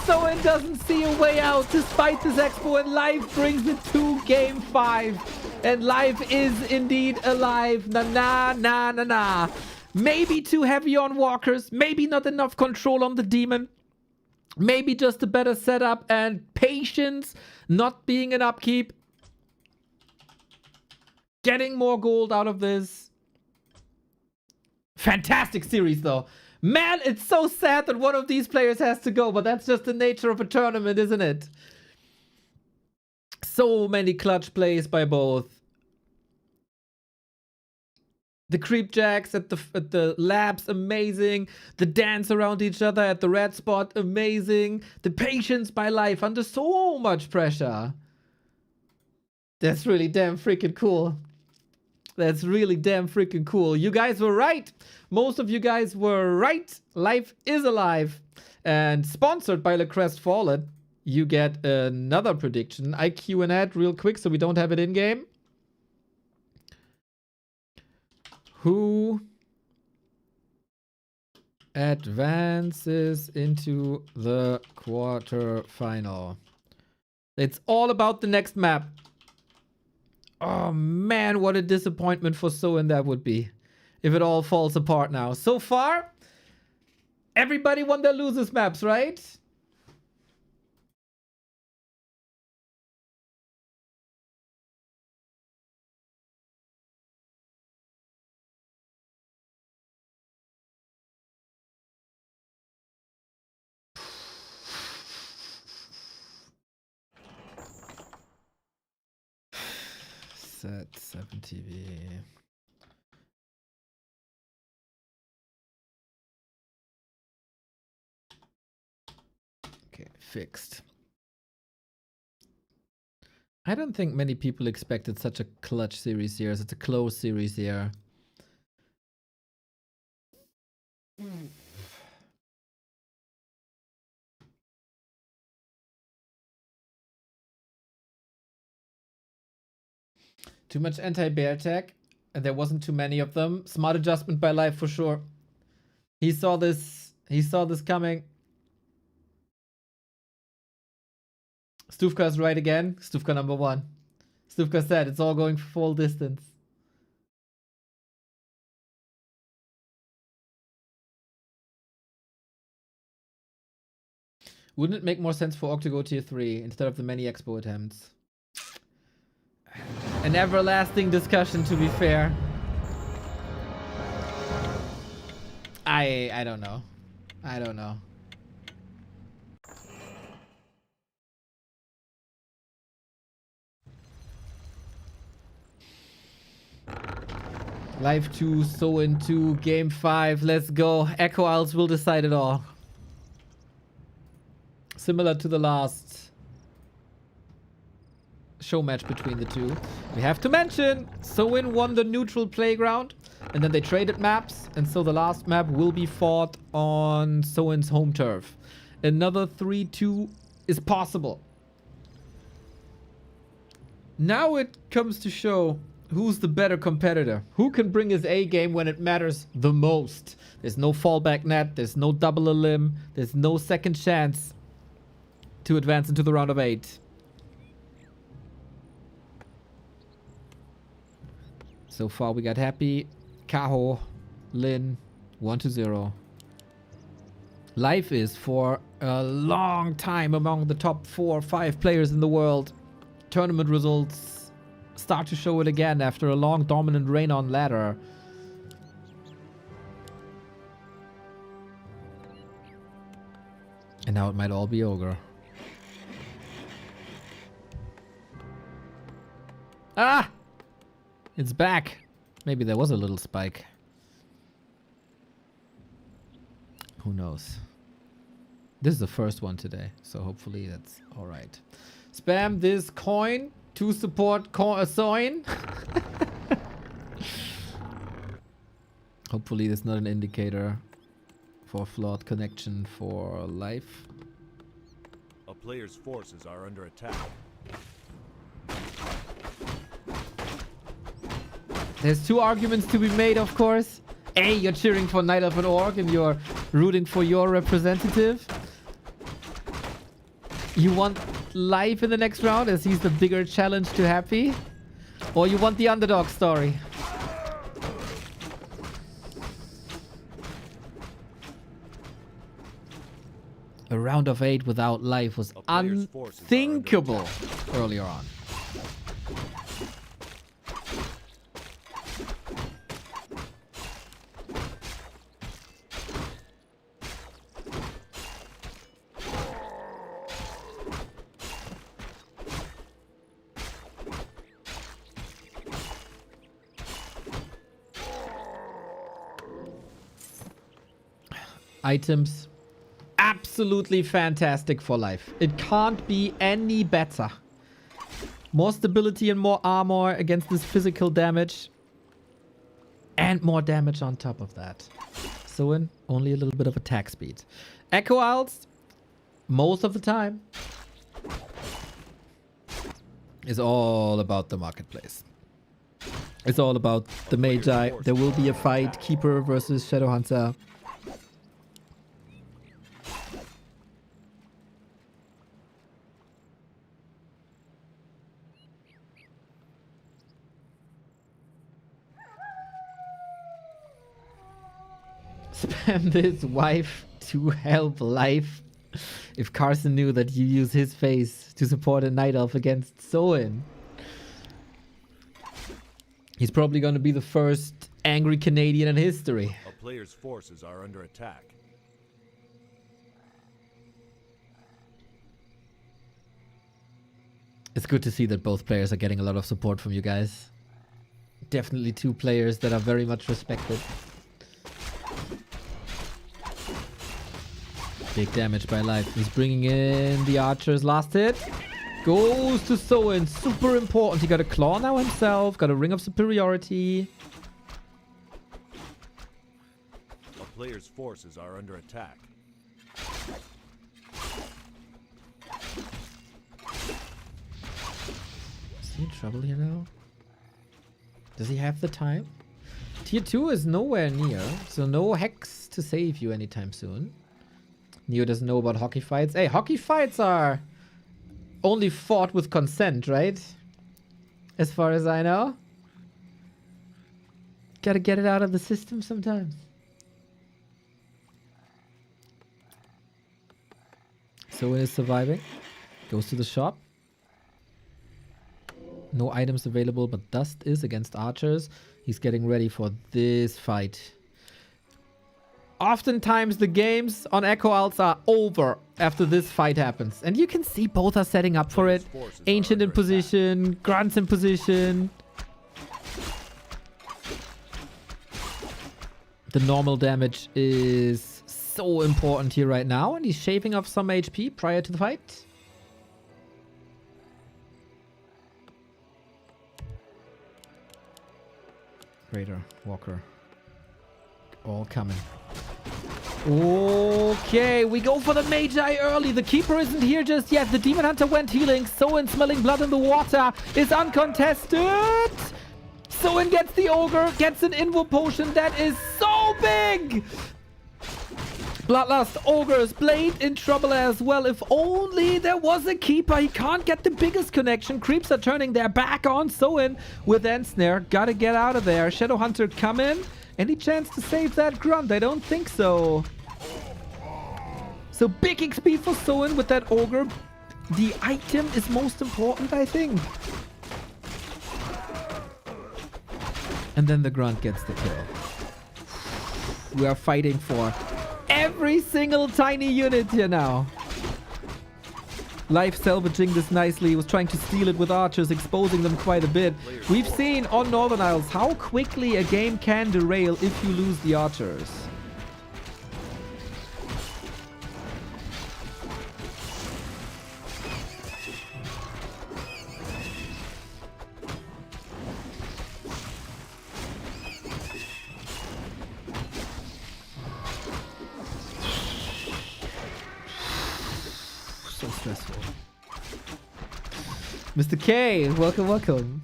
Soin doesn't see a way out despite this Expo, and Life brings it to game 5. And Life is indeed alive. Na. Maybe too heavy on walkers. Maybe not enough control on the demon. Maybe just a better setup and patience not being an upkeep. Getting more gold out of this. Fantastic series though. Man, it's so sad that one of these players has to go, but that's just the nature of a tournament, isn't it? So many clutch plays by both. The creep jacks at the labs, amazing. The dance around each other at the red spot, amazing. The patience by Life under so much pressure. That's really damn freaking cool. That's really damn freaking cool. You guys were right. Most of you guys were right. Life is alive. And sponsored by the Crestfallen, you get another prediction. IQ and ad real quick so we don't have it in game. Who advances into the quarterfinal? It's all about the next map. Oh man, what a disappointment for Soin that would be if it all falls apart now. So far, everybody won their losers maps, right? Set 7 TV. Okay, fixed. I don't think many people expected such a clutch series here. It's a close series here. Too much anti-bear tech, and there wasn't too many of them. Smart adjustment by Life for sure. He saw this coming. Stufka's right again. Stufka number 1. Stufka said it's all going full distance. Wouldn't it make more sense for Orc to go tier 3 instead of the many expo attempts? An everlasting discussion, to be fair. I don't know. I don't know. Live 2, Soin 2, game 5. Let's go. Echo Isles will decide it all. Similar to the last show match between the two. We have to mention, Soin won the neutral playground, and then they traded maps, and so the last map will be fought on Soin's home turf. Another 3-2 is possible. Now it comes to show who's the better competitor. Who can bring his A game when it matters the most? There's no fallback net, there's no double a limb, there's no second chance to advance into the round of 8. So far we got Happy, Kaho, Lin, 1-0. Life is for a long time among the top 4 or 5 players in the world. Tournament results start to show it again after a long dominant reign on ladder. And now it might all be Ogre. Ah! It's back. Maybe there was a little spike. Who knows? This is the first one today, so hopefully that's alright. Spam this coin to support Soin. Hopefully that's not an indicator for flawed connection for life. A player's forces are under attack. There's 2 arguments to be made, of course. A, you're cheering for Night Elf and Orc and you're rooting for your representative. You want life in the next round as he's the bigger challenge to Happy. Or you want the underdog story. A round of 8 without life was unthinkable earlier on. Items, absolutely fantastic for life. It can't be any better. More stability and more armor against this physical damage. And more damage on top of that. Soin, only a little bit of attack speed. Echo Owls, most of the time, is all about the marketplace. It's all about the Magi. There will be a fight, Keeper versus Shadowhunter. Spam this wife to help life. If Carson knew that you use his face to support a Night Elf against Soin. He's probably going to be the first angry Canadian in history. A player's forces are under attack. It's good to see that both players are getting a lot of support from you guys. Definitely 2 players that are very much respected. Big damage by life. He's bringing in the archers. Last hit. Goes to Soin. Super important. He got a claw now himself. Got a ring of superiority. A player's forces are under attack. Is he in trouble here now? Does he have the time? Tier 2 is nowhere near. So no Hex to save you anytime soon. Neo doesn't know about hockey fights. Hey, hockey fights are only fought with consent, right? As far as I know. Gotta get it out of the system sometimes. Soin is surviving. Goes to the shop. No items available, but Dust is against archers. He's getting ready for this fight. Oftentimes the games on Echo Owls are over after this fight happens. And you can see both are setting up for it. Ancient in position, Grunts in position. The normal damage is so important here right now. And he's shaving off some HP prior to the fight. Raider, Walker. All coming. Okay, we go for the Magi early. The Keeper isn't here just yet. The Demon Hunter went healing. Soin smelling blood in the water is uncontested. Soin gets the Ogre, gets an Invo Potion that is so big. Bloodlust, Ogres, Blade in trouble as well. If only there was a keeper. He can't get the biggest connection. Creeps are turning their back on Soin with Ensnare. Gotta get out of there. Shadowhunter come in. Any chance to save that grunt? I don't think so. So big XP for Soin with that Ogre. The item is most important, I think. And then the grunt gets the kill. We are fighting for every single tiny unit here now. Life salvaging this nicely. He was trying to steal it with archers, exposing them quite a bit. We've seen on Northern Isles how quickly a game can derail if you lose the archers. So stressful. Mr. K, welcome, welcome.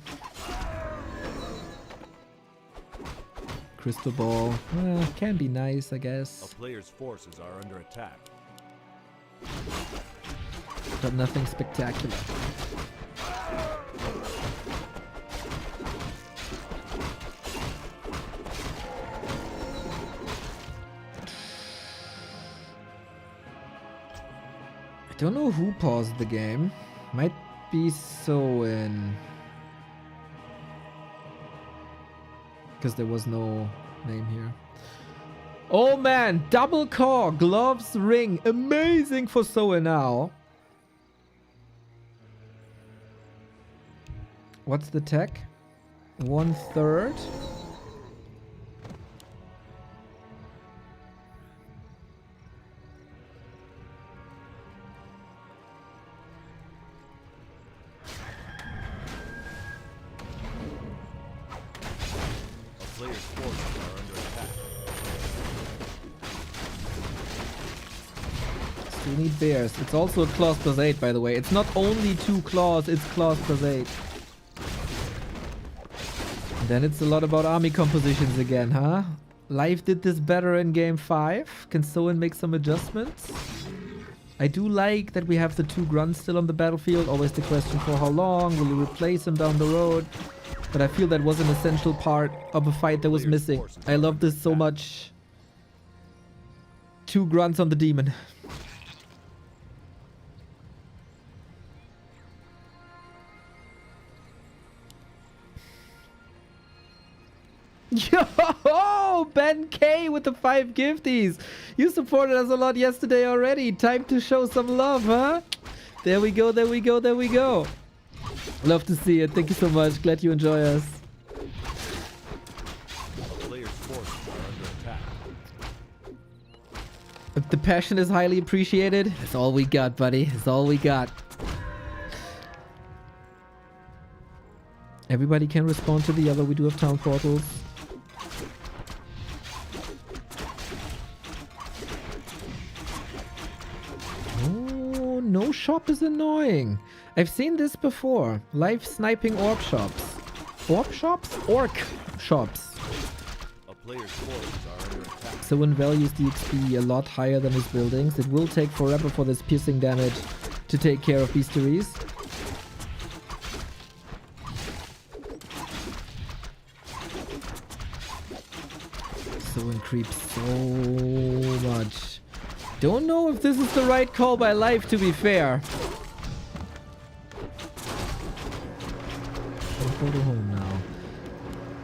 Crystal ball. Can be nice, I guess. A player's forces are under attack. But nothing spectacular. I don't know who paused the game. Might be Soin. Because there was no name here. Oh man, double core, gloves, ring. Amazing for Soin now. What's the tech? 1/3. Players' forces are under attack. Still need bears. It's also a claws plus 8, by the way. It's not only 2 claws, it's claws plus 8. And then it's a lot about army compositions again, huh? Life did this better in game 5. Can Soin make some adjustments? I do like that we have the 2 grunts still on the battlefield. Always the question for how long. Will you replace them down the road? But I feel that was an essential part of a fight that was missing. I love this so much. 2 grunts on the demon. Yo, Ben K with the 5 gifties. You supported us a lot yesterday already. Time to show some love, huh? There we go, there we go, there we go. Love to see it. Thank you so much. Glad you enjoy us. Players' forces are under attack. If the passion is highly appreciated, that's all we got, buddy. That's all we got. Everybody can respond to the other. We do have town portals. Oh, no shop is annoying. I've seen this before. Live sniping orb shops. Orb shops? Orc shops. A player's forces are under attack. Soin values the XP a lot higher than his buildings. It will take forever for this piercing damage to take care of beasteries. Soin creeps so much. Don't know if this is the right call by Life, to be fair. I'll go to home now.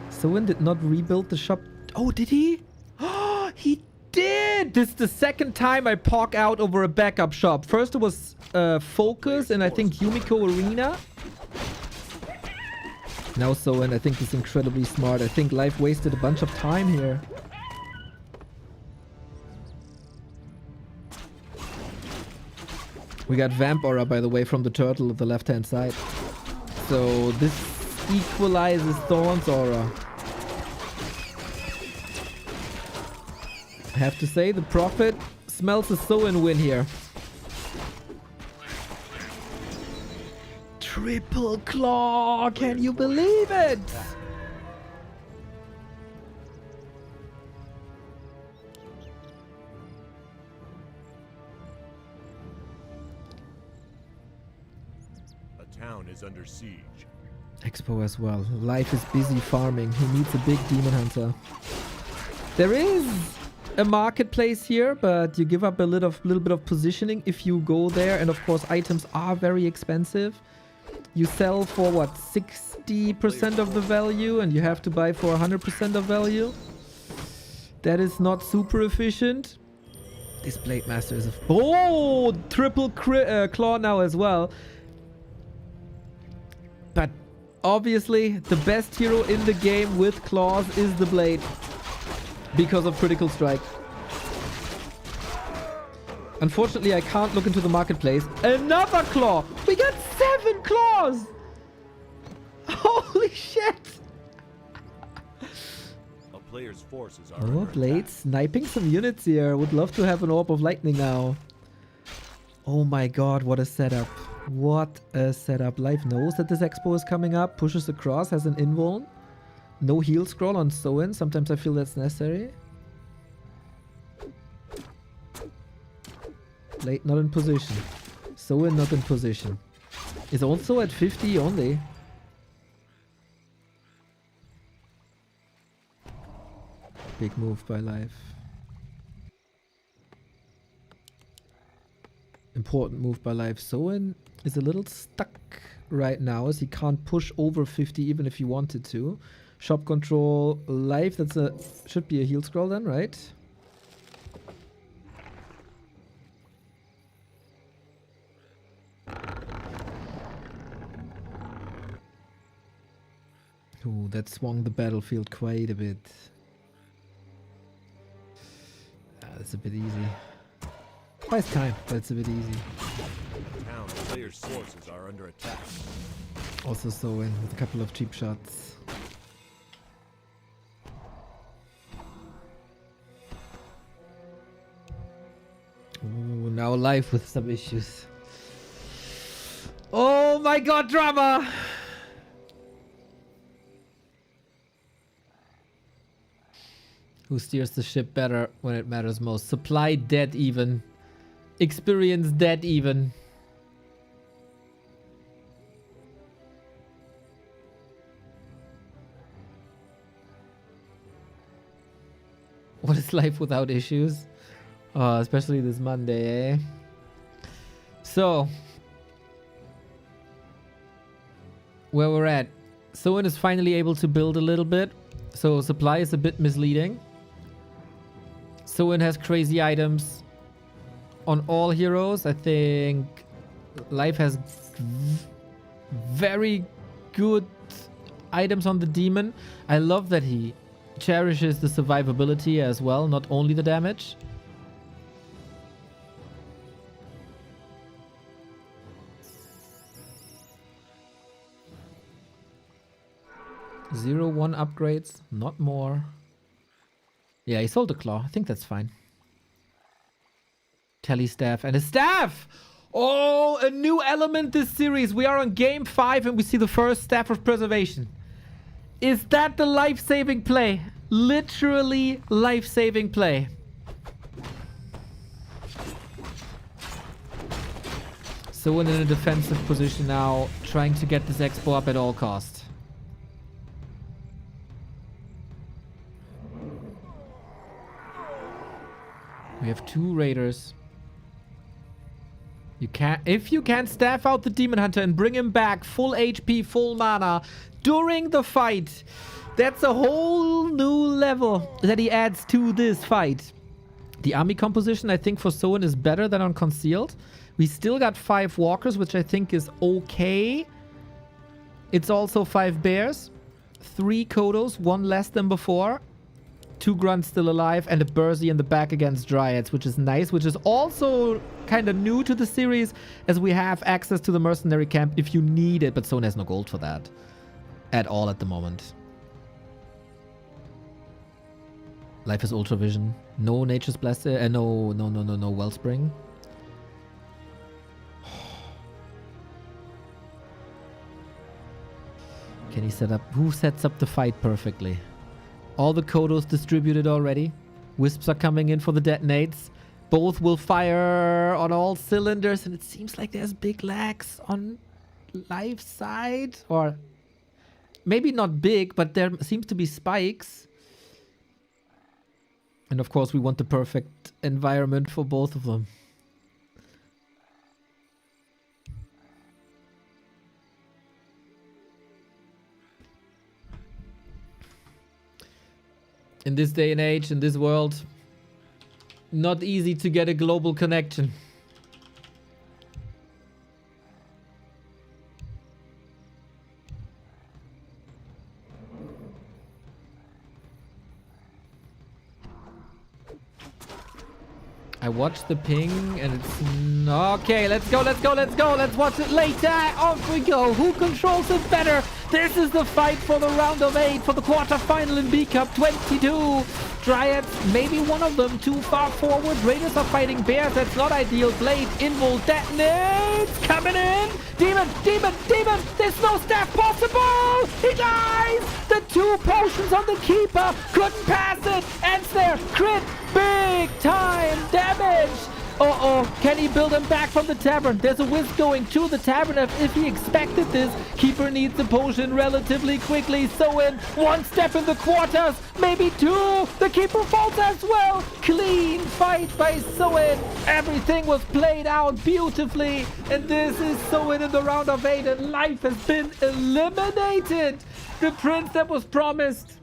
Soin did not rebuild the shop. Oh, did he? Oh, he did! This is the second time I POC out over a backup shop. First it was Focus and I think Yumiko Arena. Now Soin, I think, is incredibly smart. I think Life wasted a bunch of time here. We got Vamp Aura, by the way, from the turtle at the left-hand side. So this equalizes Thorn's Aura. I have to say, the Prophet smells a Soin win here. Triple Claw! Can you believe it? town is under siege. Expo as well. Life is busy farming. He needs a big demon hunter. There is a marketplace here, but you give up a little bit of positioning if you go there. And of course, items are very expensive. You sell for what, 60% of the value, and you have to buy for 100% of value. That is not super efficient. This Blade Master is a triple claw now as well. But obviously, the best hero in the game with claws is the Blade because of critical strike. Unfortunately, I can't look into the marketplace. Another claw! We got 7 claws! Holy shit! A player's forces are Oh, under Blade attack. sniping some units here. Would love to have an Orb of Lightning now. Oh my god, what a setup. What a setup. Life knows that this expo is coming up. Pushes across, has an invuln. No heal scroll on Soin. Sometimes I feel that's necessary. Blade not in position. Soin not in position. Is also at 50 only. Big move by Life. Important move by Life. Soin is a little stuck right now as he can't push over 50 even if he wanted to. Shop control, Life, that's a should be a heal scroll then, right? Ooh, that swung the battlefield quite a bit. That's a bit easy. Twice time, but it's a bit easy. Town player's forces are under attack. Also Soin with a couple of cheap shots. Ooh, now Life with some issues. Oh my god, drama! Who steers the ship better when it matters most? Supply dead even. Experience dead even. What is life without issues? Especially this Monday, eh? So, where we're at. Soin is finally able to build a little bit. So supply is a bit misleading. Soin has crazy items on all heroes. I think Life has very good items on the demon. I love that he cherishes the survivability as well, not only the damage. Zero one upgrades, not more. Yeah, he sold the claw. I think that's fine. Tele staff and a staff! Oh, a new element this series. We are on game 5 and we see the first staff of preservation. Is that the life-saving play? Literally life-saving play. So in a defensive position now, trying to get this expo up at all costs. We have 2 raiders. You can't, if you can staff out the Demon Hunter and bring him back full HP, full mana during the fight, that's a whole new level that he adds to this fight. The army composition, I think, for Soin is better than on Concealed. We still got 5 walkers, which I think is okay. It's also 5 bears, 3 Kodos, 1 less than before. 2 grunts still alive, and a Bursey in the back against Dryads, which is nice, which is also kind of new to the series, as we have access to the mercenary camp if you need it, but Soin has no gold for that at all at the moment. Life is Ultra Vision. No Nature's Blessed. No Wellspring. Can he set up? Who sets up the fight perfectly? All the Kodos distributed already. Wisps are coming in for the detonates. Both will fire on all cylinders, and it seems like there's big lags on life side, or maybe not big, but there seems to be spikes. And of course, we want the perfect environment for both of them. In this day and age, in this world, not easy to get a global connection. I watched the ping and it's... Okay, let's go, let's go, let's go. Let's watch it later. Off we go. Who controls it better? This is the fight for the round of 8 for the quarterfinal in B Cup 22. Dryads, maybe one of them too far forward. Raiders are fighting bears. That's not ideal. Blade, Invul, detonates. Coming in. Demon, demon, demon. There's no staff possible. He dies. The 2 potions on the keeper. Couldn't pass it. Ensnare, crit. Big time damage. Uh-oh, can he build him back from the tavern? There's a whisk going to the tavern if he expected this. Keeper needs the potion relatively quickly. Soin, 1 step in the quarters, maybe 2. The keeper falls as well. Clean fight by Soin. Everything was played out beautifully. And this is Soin in the round of 8 and life has been eliminated. The prince that was promised.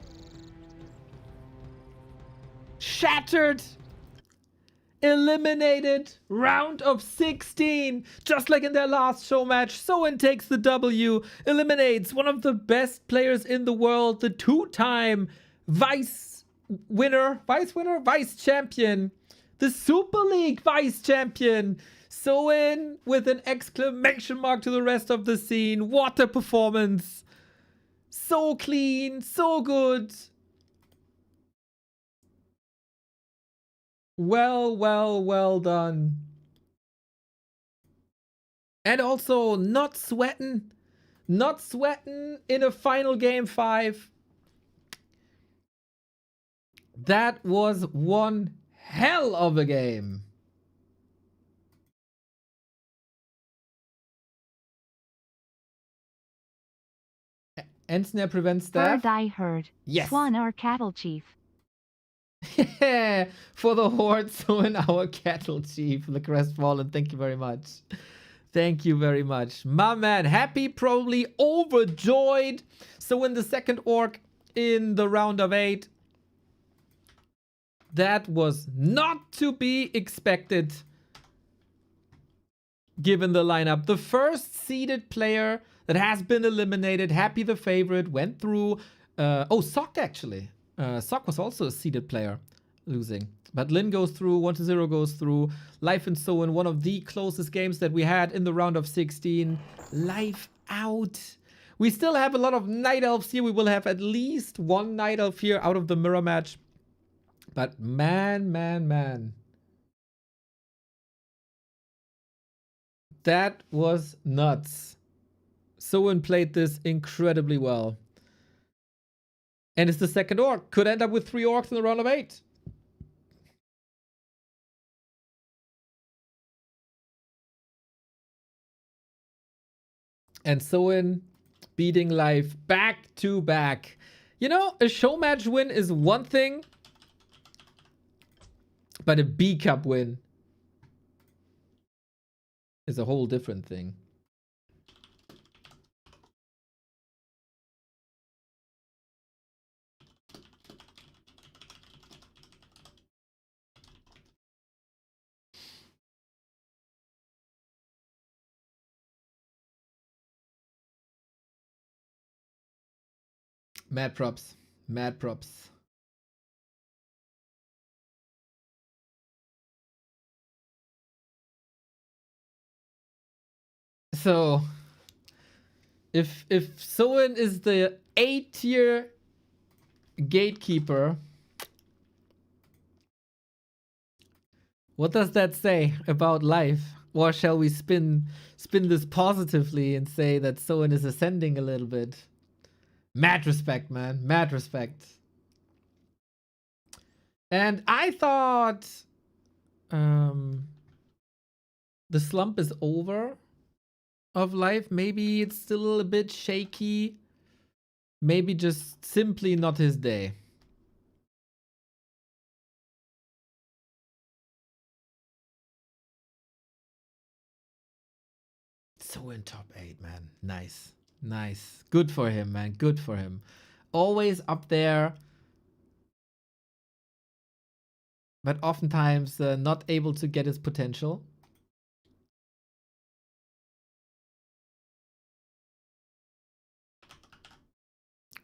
Shattered. Eliminated. Round of 16. Just like in their last show match, Soin takes the W. Eliminates one of the best players in the world. The 2-time vice champion. The Super League vice champion. Soin with an exclamation mark to the rest of the scene. What a performance. So clean. So good. Well done. And also not sweating in a final game 5. That was one hell of a game. Ensnare prevents staff. Bird I heard. Yes. Swan our cattle chief. Yeah, for the horde, so in our cattle chief, the crestfallen. Thank you very much. Thank you very much. My man, happy, probably overjoyed. So in the second orc in the round of 8. That was not to be expected. Given the lineup. The first seeded player that has been eliminated. Happy the favorite. Went through. Sock actually. Sock was also a seeded player, losing. But Lin goes through, 1-0 goes through. Life and Soin, one of the closest games that we had in the round of 16. Life out. We still have a lot of Night Elves here. We will have at least 1 Night Elf here out of the mirror match. But man. That was nuts. Soin played this incredibly well. And it's the second orc. Could end up with 3 orcs in the round of 8. And Soin beating Life back to back. You know, a show match win is one thing. But a B Cup win is a whole different thing. Mad props. Mad props. So, if Soin is the 8-tier gatekeeper, what does that say about Life? Or shall we spin this positively and say that Soin is ascending a little bit? Mad respect, man. Mad respect. And I thought the slump is over. of life. Maybe it's still a bit shaky. Maybe just simply not his day. So in top 8, man. Nice. Nice. Good for him, man. Good for him. Always up there. But oftentimes not able to get his potential.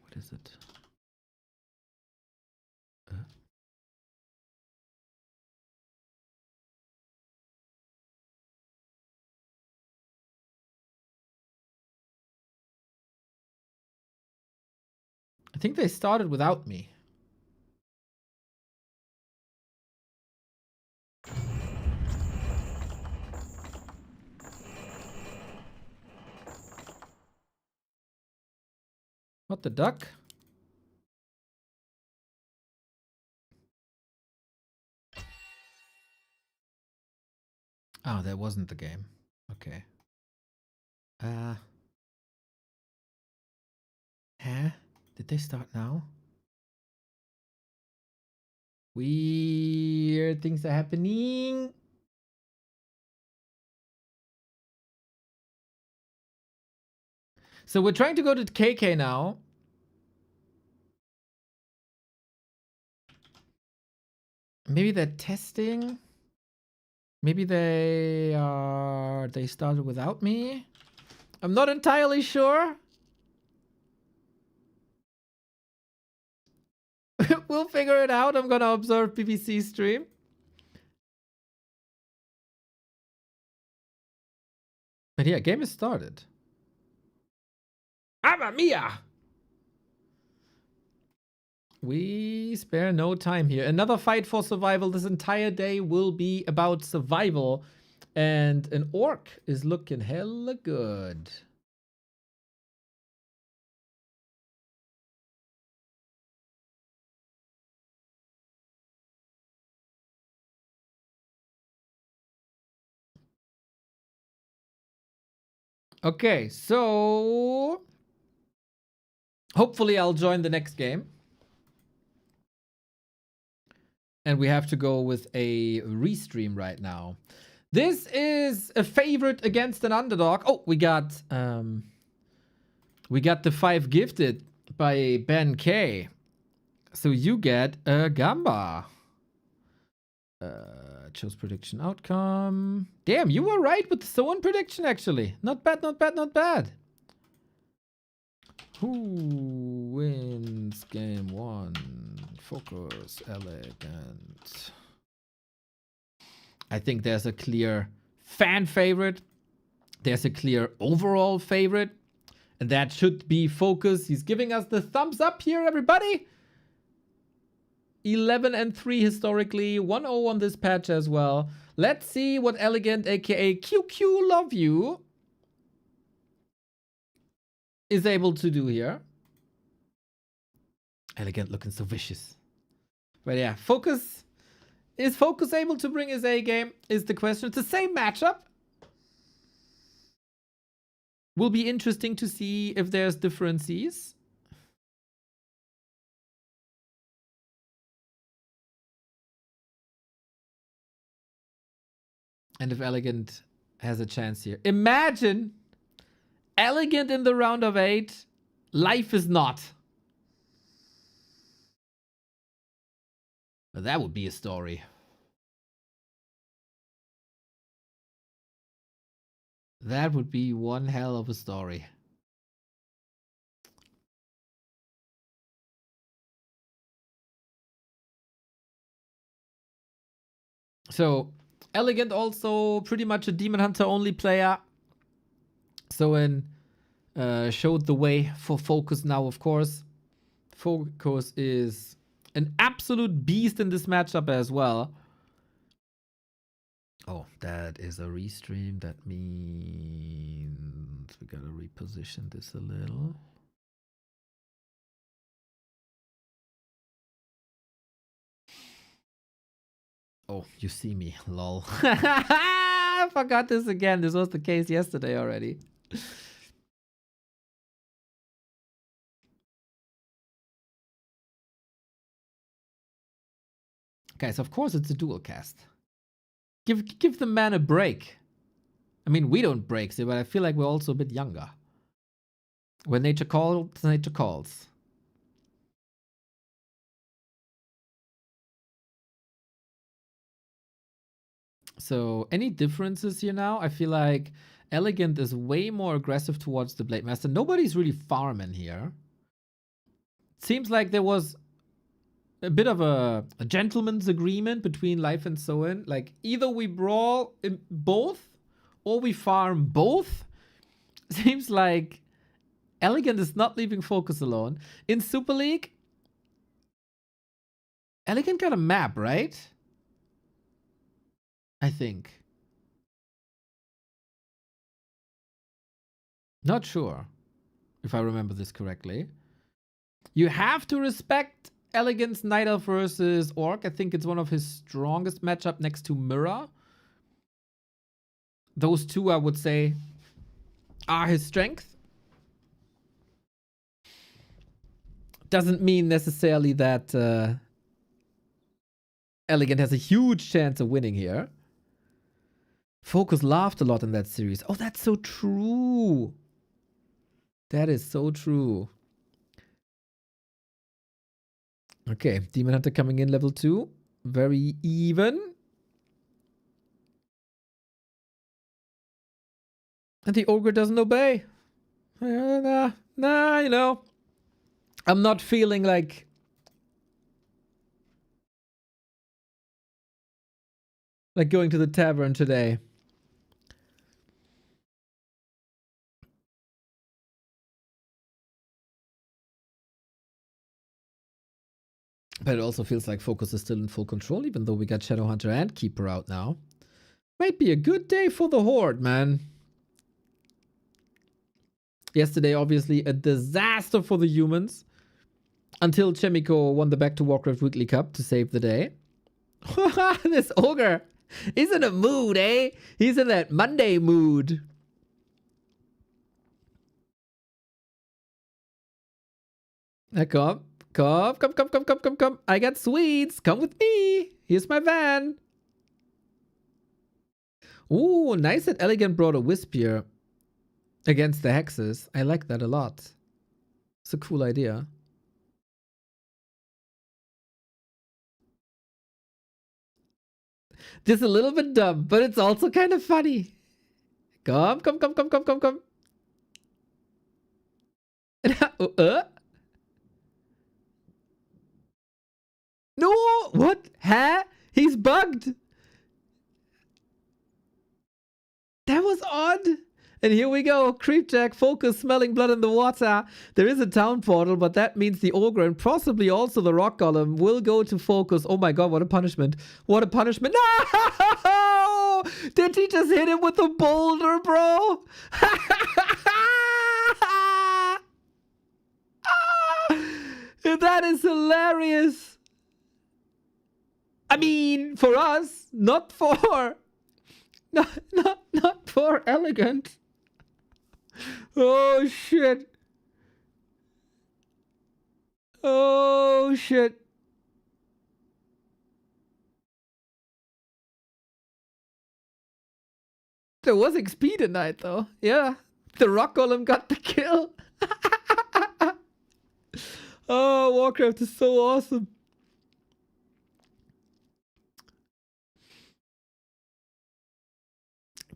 What is it? I think they started without me. What the duck? Oh, that wasn't the game. Okay. Huh? Did they start now? Weird things are happening. So we're trying to go to KK now. Maybe they're testing. Maybe they started without me. I'm not entirely sure. We'll figure it out. I'm gonna observe BBC stream. But yeah, game is started. Mamma mia! We spare no time here. Another fight for survival. This entire day will be about survival. And an orc is looking hella good. Okay, so hopefully I'll join the next game. And we have to go with a restream right now. This is a favorite against an underdog. Oh, we got the 5 gifted by Ben K. So you get a Gamba. Chose prediction outcome. Damn, you were right with the Soin prediction actually. Not bad, not bad, not bad. Who wins game 1? Focus, elegant. I think there's a clear fan favorite. There's a clear overall favorite. And that should be Focus. He's giving us the thumbs up here, everybody. 11-3 historically. 1-0 on this patch as well. Let's see what Elegant, aka QQ Love You, is able to do here. Elegant looking so vicious. But yeah, Focus. Is Focus able to bring his A game? Is the question. It's the same matchup. Will be interesting to see if there's differences. And if Elegant has a chance here. Imagine Elegant in the round of 8. Life is not. That would be a story. That would be one hell of a story. So, Elegant also pretty much a Demon Hunter only player. Soin showed the way for Focus now, of course. Focus is an absolute beast in this matchup as well. Oh, that is a restream. That means we gotta reposition this a little. Oh, you see me, lol. I forgot this again. This was the case yesterday already. Guys, of course it's a dual cast. Give the man a break. I mean, we don't break, so, but I feel like we're also a bit younger. When nature calls, nature calls. So, any differences here now? I feel like Elegant is way more aggressive towards the Blade Master. Nobody's really farming here. Seems like there was a bit of a gentleman's agreement between Life and Soin. Like, either we brawl in both, or we farm both. Seems like Elegant is not leaving Focus alone. In Super League, Elegant got a map, right? I think. Not sure if I remember this correctly. You have to respect Elegant's Night Elf versus Orc. I think it's one of his strongest matchup next to Mirror. Those two, I would say, are his strength. Doesn't mean necessarily that Elegant has a huge chance of winning here. Focus laughed a lot in that series. Oh, that's so true. That is so true. Okay, Demon Hunter coming in level 2. Very even. And the Ogre doesn't obey. Nah, you know. I'm not feeling like... going to the tavern today. But it also feels like Focus is still in full control, even though we got Shadowhunter and Keeper out now. Might be a good day for the Horde, man. Yesterday, obviously, a disaster for the humans. Until Chemico won the Back to Warcraft Weekly Cup to save the day. This Ogre is in a mood, eh? He's in that Monday mood. Come. I got sweets. Come with me. Here's my van. Ooh, nice that Elegant brought a Wisp here against the Hexes. I like that a lot. It's a cool idea. Just a little bit dumb, but it's also kind of funny. Come. No, what? Huh? He's bugged. That was odd. And here we go. Creepjack, Focus, smelling blood in the water. There is a town portal, but that means the Ogre and possibly also the Rock Golem will go to Focus. Oh my god, what a punishment. What a punishment. No! Did he just hit him with a boulder, bro? That is hilarious. I mean, for us, not for... Not for Elegant. Oh shit. Oh shit. There was XP tonight though. Yeah. The Rock Golem got the kill. Oh, Warcraft is so awesome.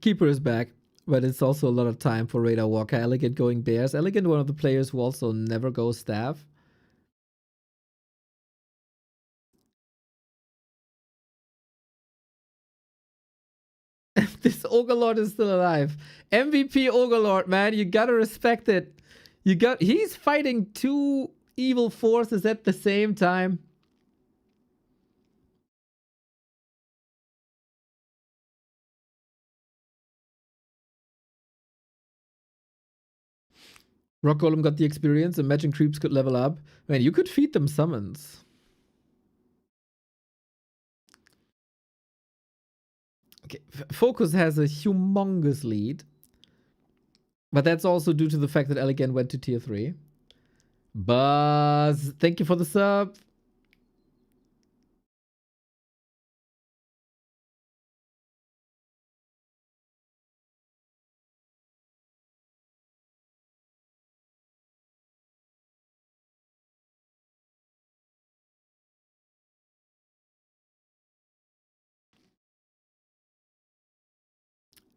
Keeper is back, but it's also a lot of time for Radar Walker. Elegant going Bears. Elegant, one of the players who also never goes Staff. This Ogre Lord is still alive. MVP Ogre Lord, man. You gotta respect it. He's fighting two evil forces at the same time. Rock Golem got the experience. Imagine creeps could level up. Man, you could feed them summons. Okay, Focus has a humongous lead. But that's also due to the fact that Elegant went to tier 3. Buzz, thank you for the sub.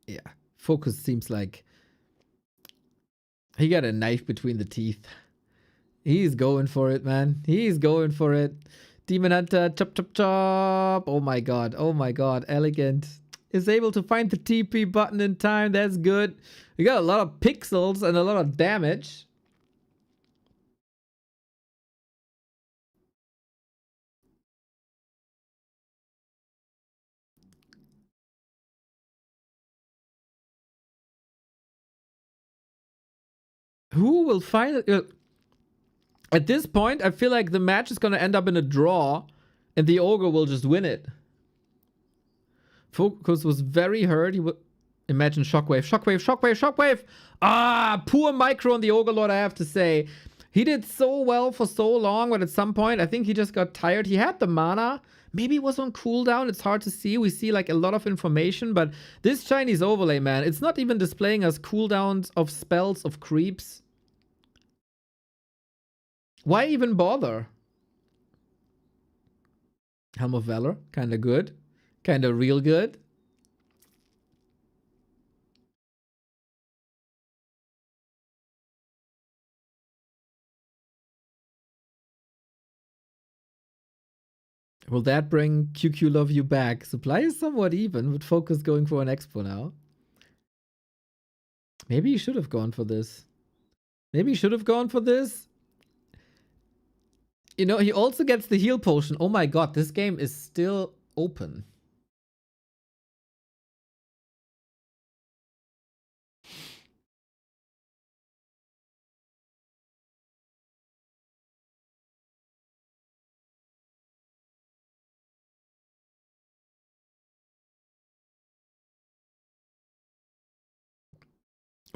Yeah, Focus seems like he got a knife between the teeth. He's going for it, man. He's going for it. Demon Hunter, chop, chop, chop. Oh my god. Oh my god. Elegant is able to find the TP button in time. That's good. We got a lot of pixels and a lot of damage. Who will find it? At this point, I feel like the match is going to end up in a draw and the Ogre will just win it. Focus was very hurt. He would imagine Shockwave, Shockwave, Shockwave, Shockwave. Ah, poor micro on the Ogre Lord, I have to say. He did so well for so long, but at some point, I think he just got tired. He had the mana. Maybe it was on cooldown. It's hard to see. We see like a lot of information, but this Chinese overlay, man, it's not even displaying us cooldowns of spells of creeps. Why even bother? Helm of Valor, kinda good. Kinda real good. Will that bring QQ Love You back? Supply is somewhat even, with Focus going for an Expo now. Maybe he should have gone for this. Maybe he should have gone for this. You know, he also gets the heal potion. Oh my god, this game is still open.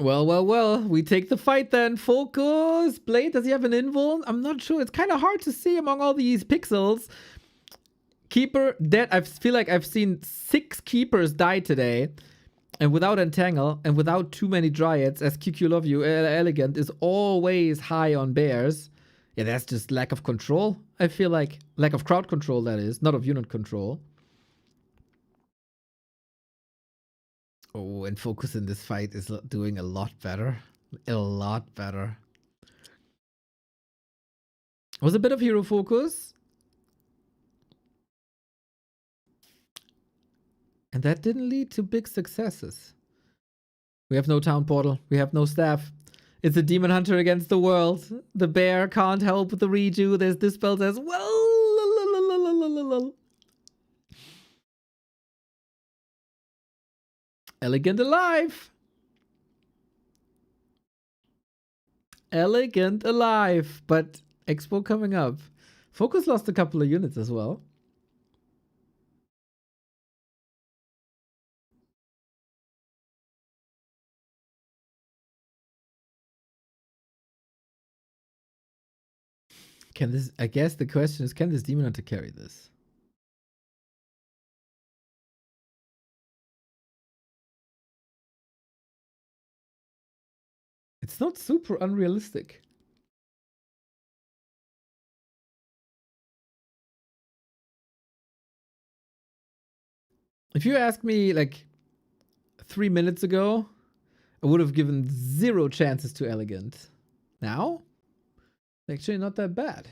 Well, well, well. We take the fight then. Focus. Blade, does he have an invuln? I'm not sure. It's kind of hard to see among all these pixels. Keeper dead. I feel like I've seen 6 keepers die today. And without Entangle and without too many Dryads, as QQ Love You, Elegant is always high on bears. Yeah, that's just lack of control. I feel like lack of crowd control, that is, not of unit control. Oh, and Focus in this fight is doing a lot better. A lot better. Was a bit of hero focus. And that didn't lead to big successes. We have no town portal. We have no staff. It's a demon hunter against the world. The bear can't help with the redo. There's dispels as well. Elegant alive. Elegant alive. But Expo coming up. Focus lost a couple of units as well. Can this, I guess the question is, can this demon hunter carry this? It's not super unrealistic. If you asked me like 3 minutes ago, I would have given 0 chances to Elegant. Now, actually not that bad.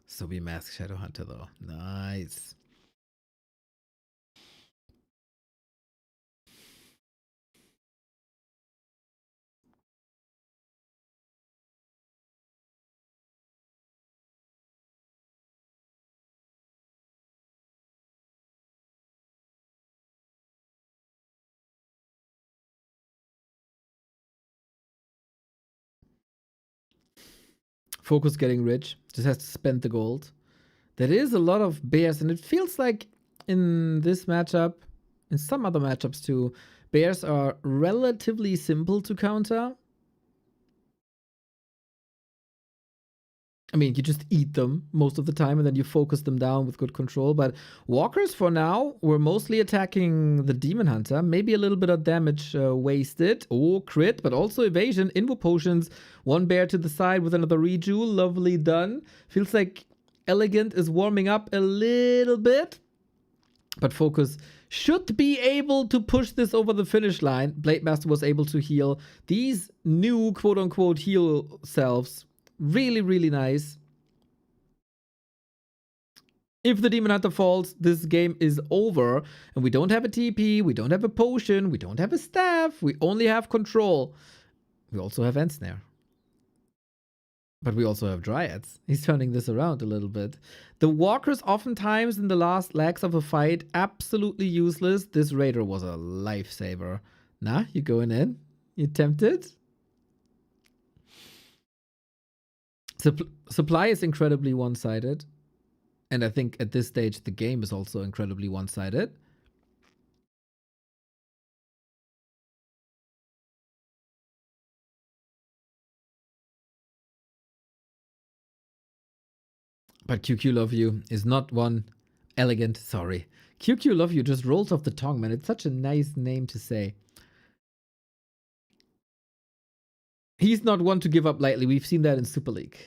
So we mask Shadow Hunter though. Nice. Focus getting rich. Just has to spend the gold. There is a lot of bears, and it feels like in this matchup, in some other matchups too, bears are relatively simple to counter. I mean, you just eat them most of the time, and then you focus them down with good control. But walkers, for now, were mostly attacking the Demon Hunter. Maybe a little bit of damage wasted. Oh, crit, but also evasion. Invo potions. One bear to the side with another rejuve. Lovely done. Feels like Elegant is warming up a little bit. But Focus should be able to push this over the finish line. Blade Master was able to heal. These new quote-unquote heal selves, really, really nice. If the Demon Hunter falls, this game is over. And we don't have a TP, we don't have a potion, we don't have a staff, we only have control. We also have Ensnare. But we also have Dryads. He's turning this around a little bit. The walkers oftentimes in the last legs of a fight, absolutely useless. This Raider was a lifesaver. Nah, you going in? You tempted? Supply is incredibly one-sided. And I think at this stage, the game is also incredibly one-sided. But QQ Love You is not one elegant, sorry. QQ Love You just rolls off the tongue, man. It's such a nice name to say. He's not one to give up lightly. We've seen that in Super League.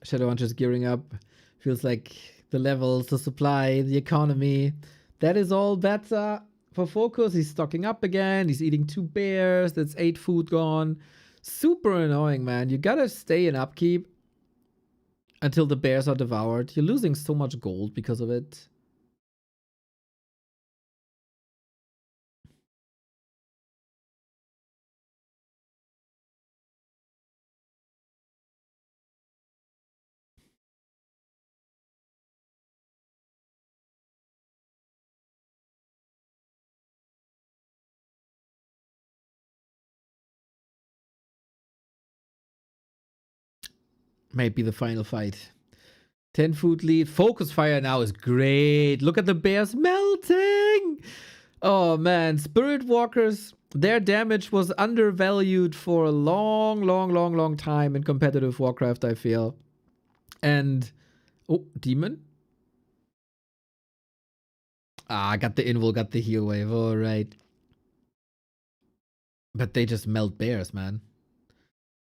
Shadowhunter's gearing up. Feels like the levels, the supply, the economy. That is all better for Focus. He's stocking up again. He's eating 2 bears. That's 8 food gone. Super annoying, man. You gotta stay in upkeep until the bears are devoured. You're losing so much gold because of it. Might be the final fight. 10 food lead. Focus fire now is great. Look at the bears melting. Oh man, Spirit Walkers, their damage was undervalued for a long time in competitive Warcraft, I feel. And oh, Demon. Ah, got the invul, got the heal wave. All right. But they just melt bears, man.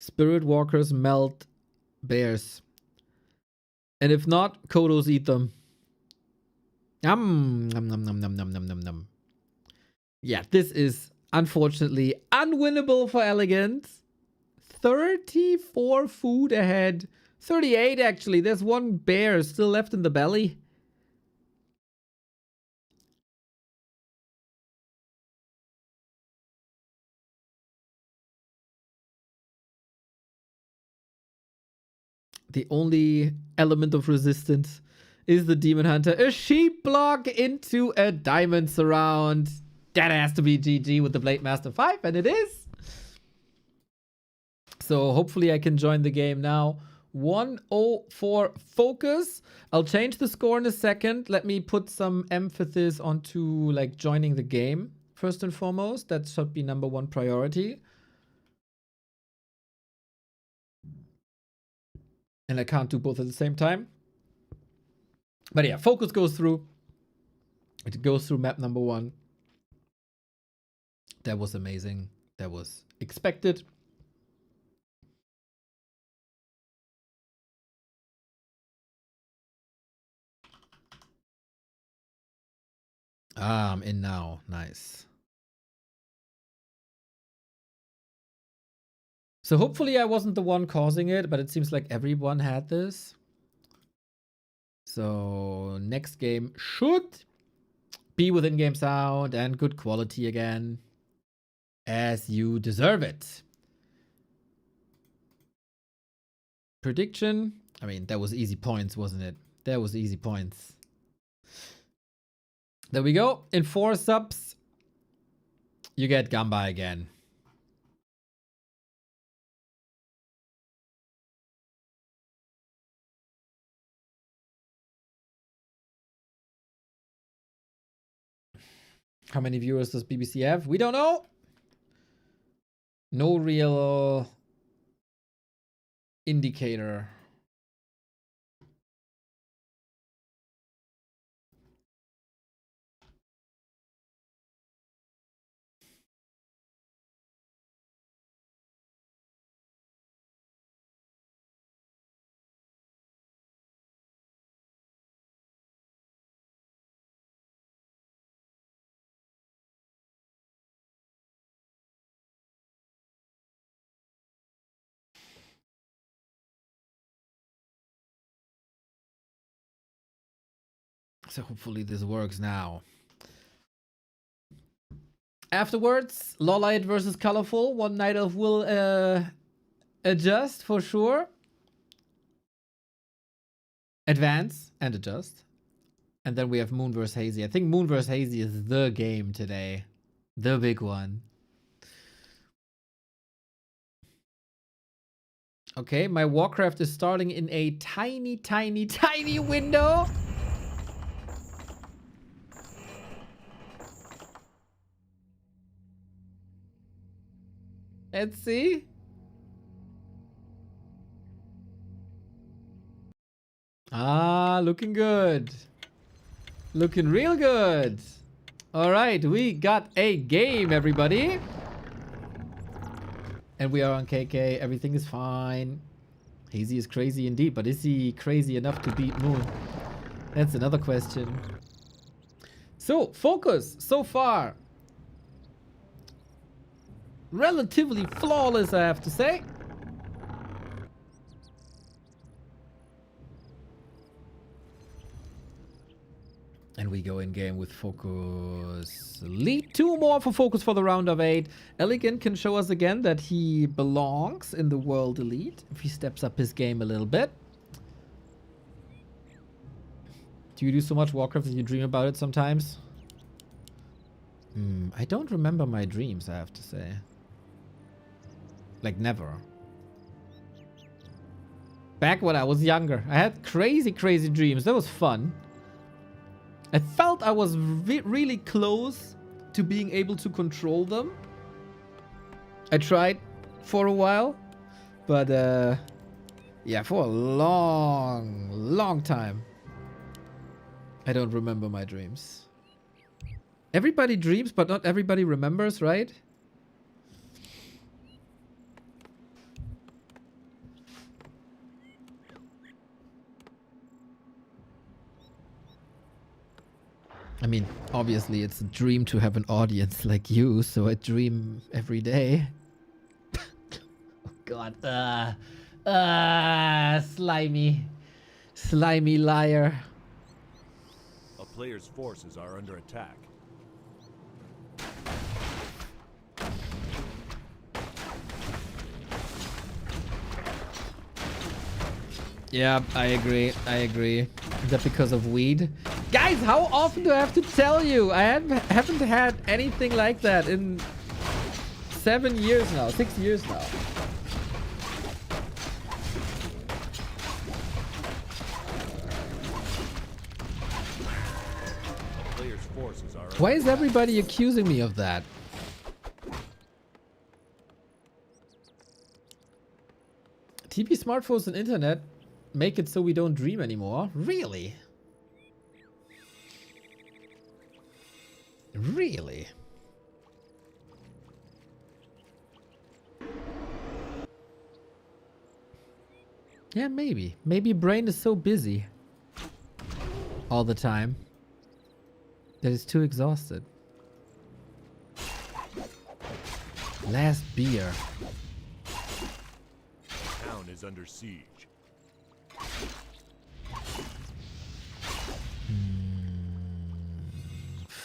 Spirit Walkers melt bears. And if not, Kodos eat them. Nom nom nom nom nom nom nom nom. Yeah, this is unfortunately unwinnable for Elegant. 34 food ahead. 38 actually. There's one bear still left in the belly. The only element of resistance is the Demon Hunter. A sheep block into a diamond surround. That has to be GG with the Blade Master 5, and it is. So hopefully I can join the game now. 104 Focus. I'll change the score in a second. Let me put some emphasis onto like joining the game first and foremost. That should be #1 priority. And I can't do both at the same time. But yeah, Focus goes through. It goes through map #1. That was amazing. That was expected. Ah, I'm in now. Nice. So hopefully I wasn't the one causing it, but it seems like everyone had this. So next game should be with in-game sound and good quality again, as you deserve it. Prediction. I mean, that was easy points, wasn't it? That was easy points. There we go. In 4 subs, you get Gamba again. How many viewers does BBC have? We don't know. No real indicator. So hopefully this works now. Afterwards, Lolite versus Colorful. One night of will adjust for sure. Advance and adjust. And then we have Moon versus Hazy. I think Moon versus Hazy is the game today. The big one. Okay, my Warcraft is starting in a tiny, tiny, tiny window. Let's see. Ah, looking good. Looking real good. All right, we got a game, everybody. And we are on KK. Everything is fine. Hazy is crazy indeed, but is he crazy enough to beat Moon? That's another question. So, focus so far. Relatively flawless, I have to say. And we go in game with Focus Elite. 2 more for Focus for the round of 8. Elegant can show us again that he belongs in the World Elite if he steps up his game a little bit. Do you do so much Warcraft that you dream about it sometimes? I don't remember my dreams, I have to say. Like, never. Back when I was younger, I had crazy, crazy dreams. That was fun. I felt I was really close to being able to control them. I tried for a while, but yeah, for a long, long time. I don't remember my dreams. Everybody dreams, but not everybody remembers, right? I mean, obviously it's a dream to have an audience like you, so I dream every day. Oh god, slimy. Slimy liar. A player's forces are under attack. Yeah, I agree. I agree. Is that because of weed? Guys, how often do I have to tell you? I haven't had anything like that in 7 years now, 6 years now. Player's forces are Why is everybody accusing me of that? TV smartphones and internet make it so we don't dream anymore? Really? Really? Yeah, maybe. Maybe brain is so busy all the time that it's too exhausted. Last beer. town is under siege.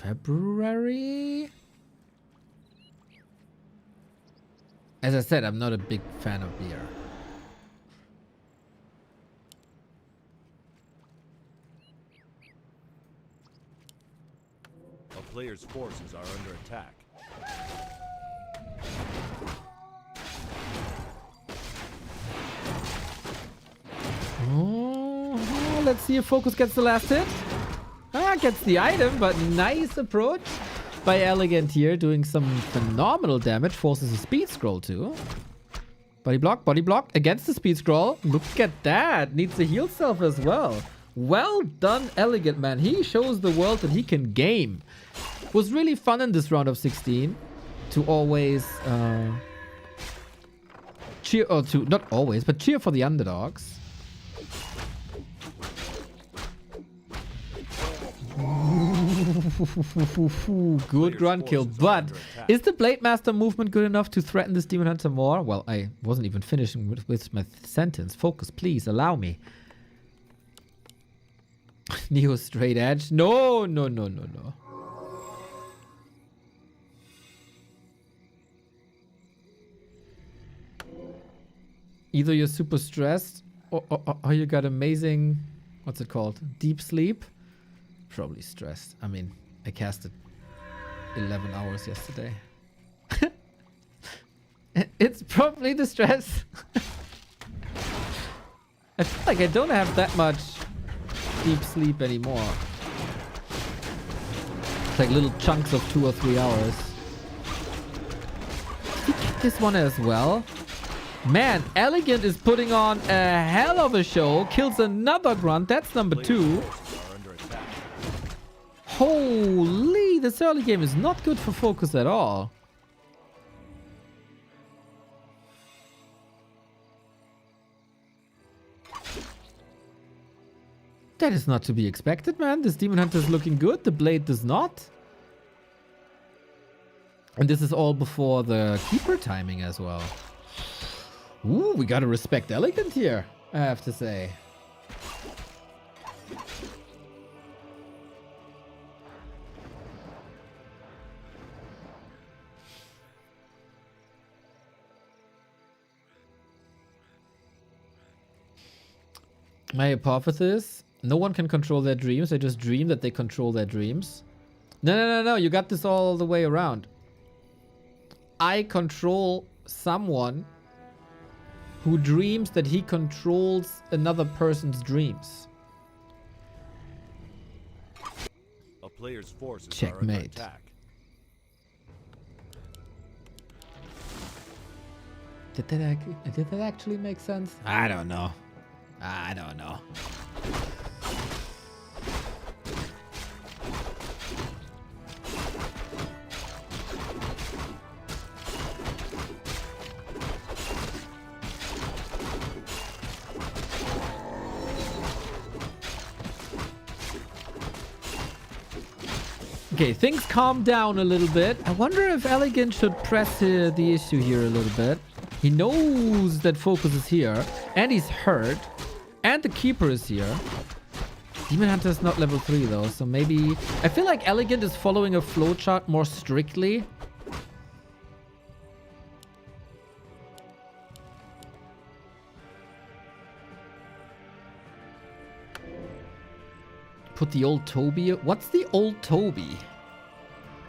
February? As I said, I'm not a big fan of beer. A player's forces are under attack. Oh, let's see if Focus gets the last hit. Ah, gets the item, but nice approach by Elegant here, doing some phenomenal damage. Forces a speed scroll too. Body block against the speed scroll. Look at that. Needs to heal self as well. Well done, Elegant, man. He shows the world that he can game. Was really fun in this round of 16 to always cheer, or to, not always, but cheer for the underdogs. Good run kill, but is the Blade Master movement good enough to threaten this Demon Hunter more? Well, I wasn't even finishing with my sentence. Focus, please, allow me. Neo straight edge. No. Either you're super stressed or you got amazing, what's it called? Deep sleep? Probably stressed. I mean, I casted 11 hours yesterday. It's probably the stress. I feel like I don't have that much deep sleep anymore. It's like little chunks of 2 or 3 hours. Did he get this one as well? Man, Elegant is putting on a hell of a show. Kills another grunt. That's number 2. Holy, this early game is not good for Focus at all. That is not to be expected, man. This Demon Hunter is looking good. The Blade does not. And this is all before the Keeper timing as well. Ooh, we gotta respect Elegant here, I have to say. My hypothesis, no one can control their dreams. They just dream that they control their dreams. No. You got this all the way around. I control someone who dreams that he controls another person's dreams. A player's forces Checkmate. are under attack. Did that actually make sense? I don't know. Okay, things calm down a little bit. I wonder if Elegant should press the issue here a little bit. He knows that Focus is here, and he's hurt, and the Keeper is here. Demon Hunter is not level 3 though, so maybe... I feel like Elegant is following a flowchart more strictly. Put the old Toby... What's the old Toby?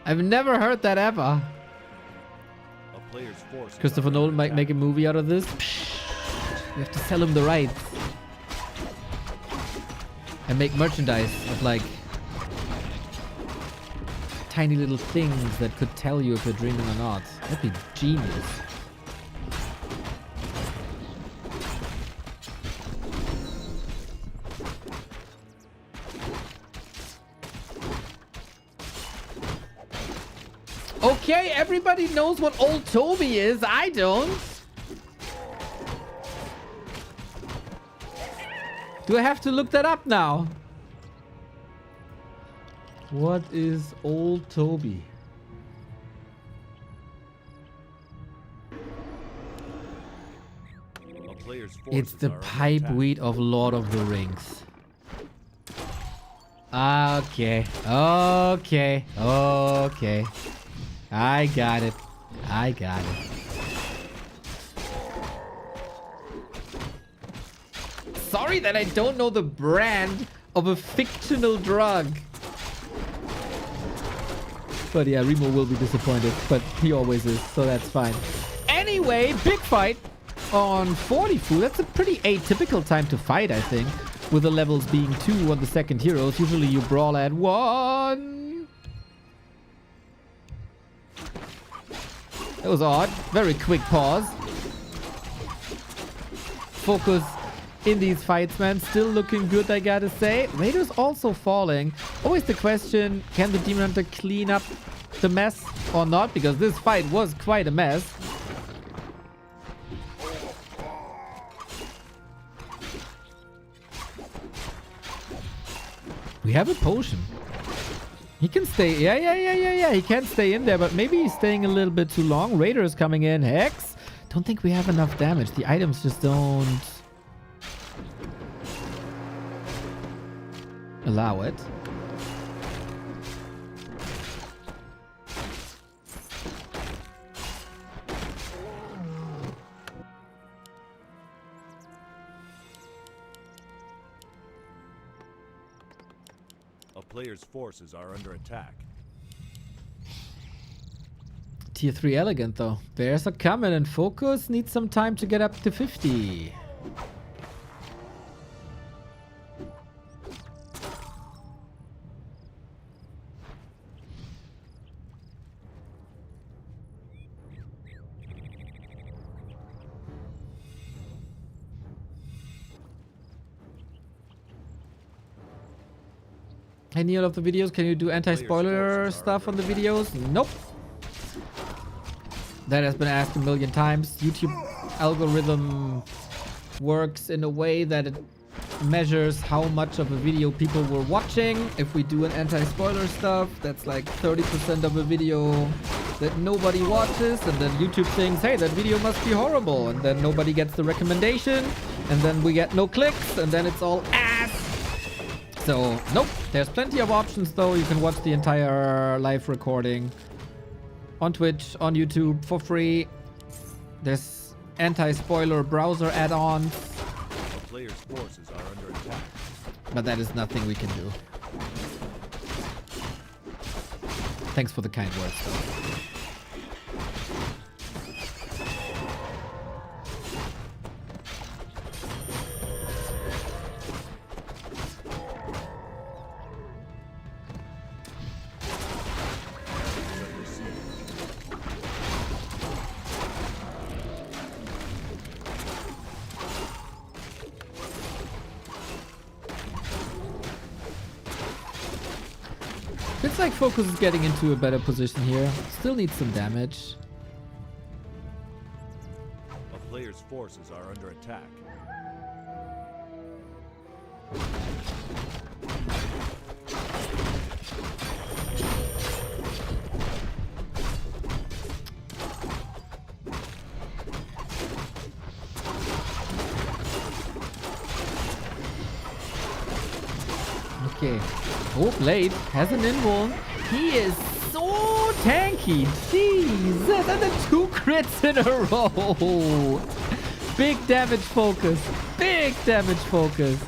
I've never heard that ever. A player's forces Christopher are Nolan under might attack. make a movie out of this. We have to sell him the rights. And make merchandise of like tiny little things that could tell you if you're dreaming or not. That'd be genius. Okay, everybody knows what old Toby is. I don't. Do I have to look that up now? What is old Toby? A player's It's forces the are under pipe attack. weed of Lord of the Rings. Okay. Okay. Okay. I got it. I got it. Sorry that I don't know the brand of a fictional drug. But yeah, Remo will be disappointed, but he always is, so that's fine. Anyway, big fight on 40 Fu. That's a pretty atypical time to fight, I think, with the levels being 2 on the second heroes. Usually you brawl at 1. That was odd. Very quick pause. Focus in these fights, man. Still looking good, I gotta say. Raiders also falling. Always the question, can the Demon Hunter clean up the mess or not? Because this fight was quite a mess. We have a potion. He can stay. Yeah. He can stay in there, but maybe he's staying a little bit too long. Raiders coming in. Hex. Don't think we have enough damage. The items just don't allow it. A player's forces are under attack. Tier 3 elegant though. Bears are coming and Focus needs some time to get up to 50. Any of the videos, can you do anti-spoiler stuff on the videos? Nope. That has been asked a million times. YouTube algorithm works in a way that it measures how much of a video people were watching. If we do an anti-spoiler stuff, that's like 30% of a video that nobody watches, and then YouTube thinks, hey, that video must be horrible, and then nobody gets the recommendation, and then we get no clicks, and then it's all ass. So, nope. There's plenty of options though. You can watch the entire live recording on Twitch, on YouTube for free. There's anti-spoiler browser add-ons. A player's forces are under attack. But that is nothing we can do. Thanks for the kind words though. It's like Focus is getting into a better position here. Still needs some damage. A player's forces are under attack. Okay. Oh, Blade has an invuln. He is so tanky. Jesus. And then 2 crits in a row. Big damage Focus. Big damage Focus.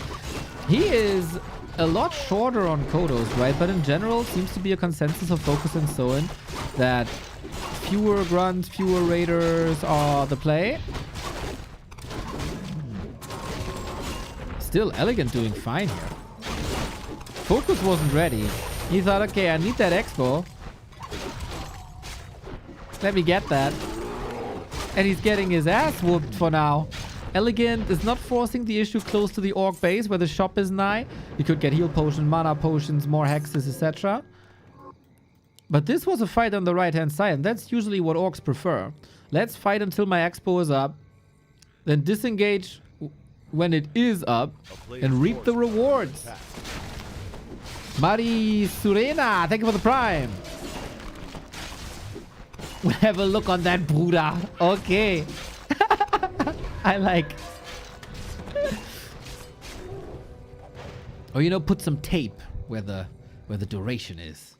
He is a lot shorter on Kodos, right? But in general, seems to be a consensus of Focus and Soin that fewer grunts, fewer raiders are the play. Still, Elegant doing fine here. Focus wasn't ready. He thought, okay, I need that expo. Let me get that. And he's getting his ass whooped for now. Elegant is not forcing the issue close to the orc base where the shop is nigh. You could get heal potion, mana potions, more hexes, etc. But this was a fight on the right-hand side, and that's usually what orcs prefer. Let's fight until my expo is up. Then disengage when it is up and reap the rewards. Mari Surena, thank you for the prime. We'll have a look on that Bruder. Okay. I like. Oh, you know, put some tape where the duration is.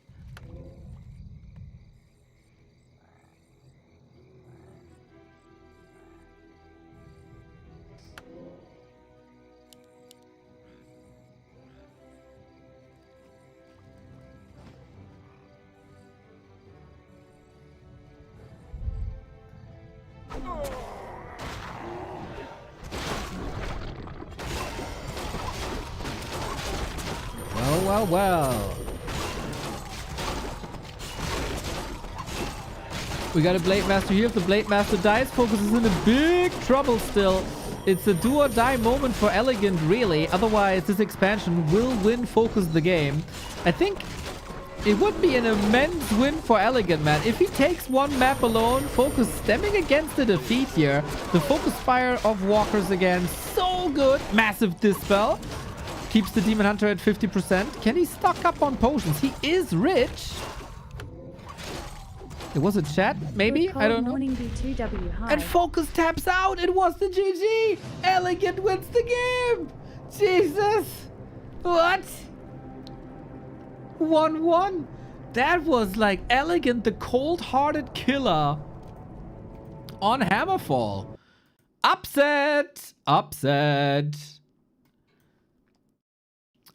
Well. We got a Blade Master here. If the Blade Master dies, Focus is in a big trouble still. It's a do or die moment for Elegant, really. Otherwise, this expansion will win Focus the game. I think it would be an immense win for Elegant, man. If he takes one map alone, Focus stemming against the defeat here. The Focus Fire of Walkers again. So good. Massive Dispel. Keeps the Demon Hunter at 50%. Can he stock up on potions? He is rich. It was a chat, maybe? I don't know. B2W, hi. And Focus taps out. It was the GG. Elegant wins the game. Jesus. What? 1-1. That was like Elegant, the cold-hearted killer on Hammerfall. Upset. Upset.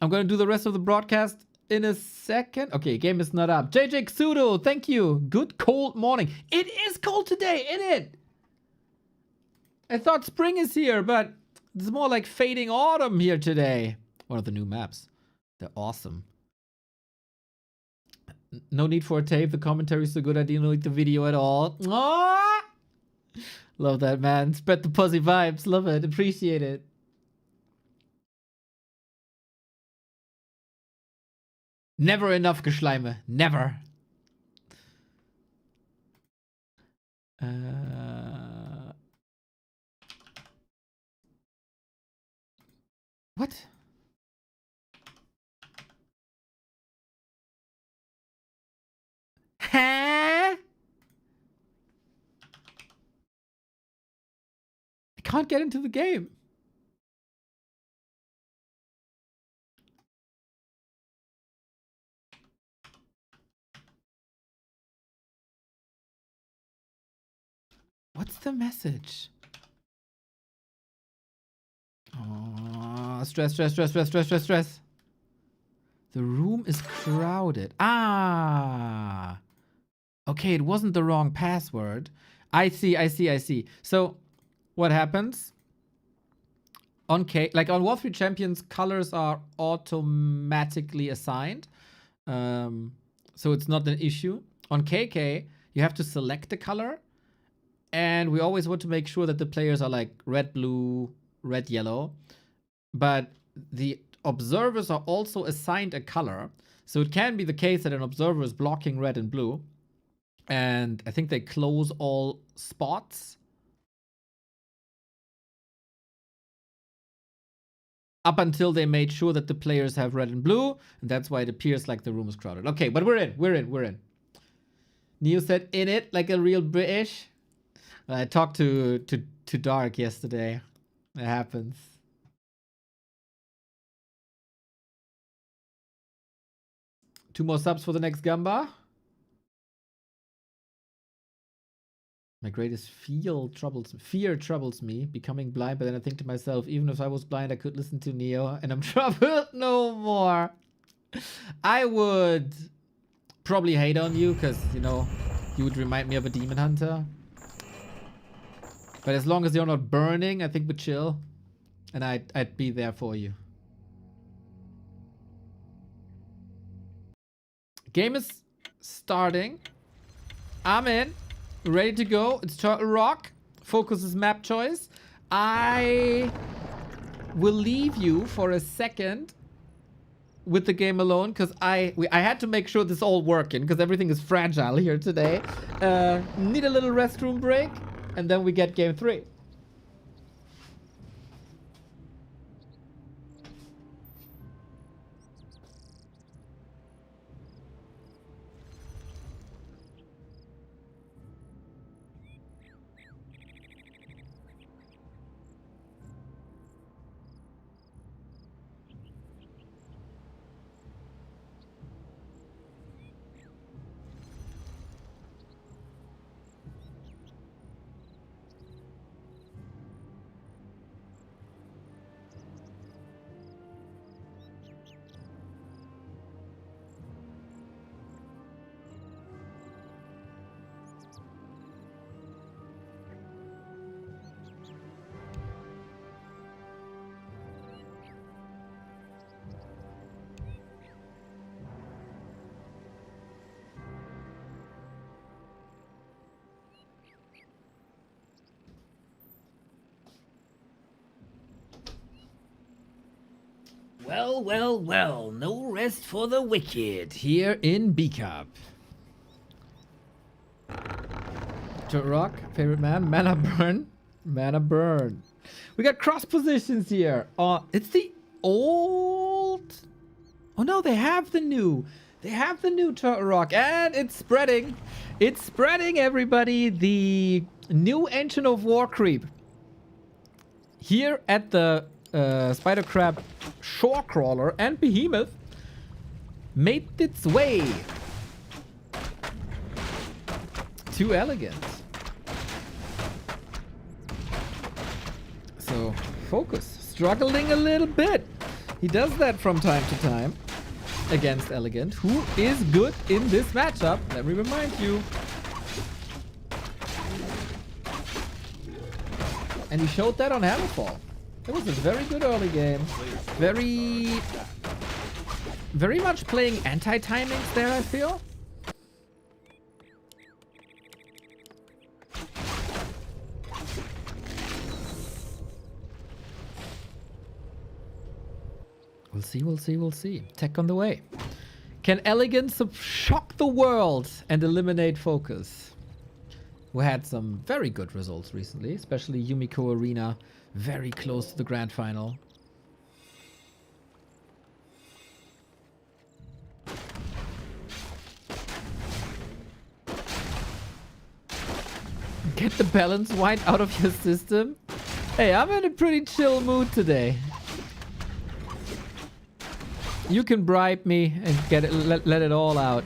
I'm going to do the rest of the broadcast in a second. Okay, game is not up. JJ Xudo, thank you. Good cold morning. It is cold today, isn't it? I thought spring is here, but it's more like fading autumn here today. One of the new maps. They're awesome. No need for a tape. The commentary is so good. I didn't like the video at all. Aww! Love that, man. Spread the pussy vibes. Love it. Appreciate it. Never enough Geschleime. Never. What? Huh? I can't get into the game. What's the message? Oh, stress. The room is crowded. Ah. Okay, it wasn't the wrong password. I see. So, what happens? On on Warcraft Champions, colors are automatically assigned. So it's not an issue. On KK, you have to select the color. And we always want to make sure that the players are like red, blue, red, yellow. But the observers are also assigned a color. So it can be the case that an observer is blocking red and blue. And I think they close all spots. Up until they made sure that the players have red and blue. And that's why it appears like the room is crowded. Okay, but we're in. Neo said in it like a real British. I talked to Dark yesterday. It happens. Two more subs for the next Gamba. My greatest fear troubles me. Becoming blind, but then I think to myself, even if I was blind, I could listen to Neo, and I'm troubled no more. I would probably hate on you, because, you know, you would remind me of a demon hunter. But as long as you're not burning, I think we're chill. And I'd be there for you. Game is starting. I'm in. Ready to go. It's Turtle Rock. Focus is map choice. I will leave you for a second with the game alone, because I had to make sure this is all working, because everything is fragile here today. Need a little restroom break. And then we get game 3. Well, well, well. No rest for the wicked here in B Cup. Rock, favorite man, mana burn. Mana burn. We got cross positions here. It's the old. Oh no, they have the new. They have the new Turtle Rock, and it's spreading. It's spreading, everybody. The new engine of War Creep. Here at the Spider Crab Shore Crawler and Behemoth made its way to Elegant. So, Focus struggling a little bit. He does that from time to time against Elegant, who is good in this matchup. Let me remind you. And he showed that on Hammerfall. It was a very good early game. Very much playing anti-timings there, I feel. We'll see, we'll see, we'll see. Tech on the way. Can Elegance shock the world and eliminate Focus? Who had some very good results recently, especially Yumiko Arena, very close to the grand final. Get the balance wind out of your system. Hey, I'm in a pretty chill mood today. You can bribe me and get it, let it all out.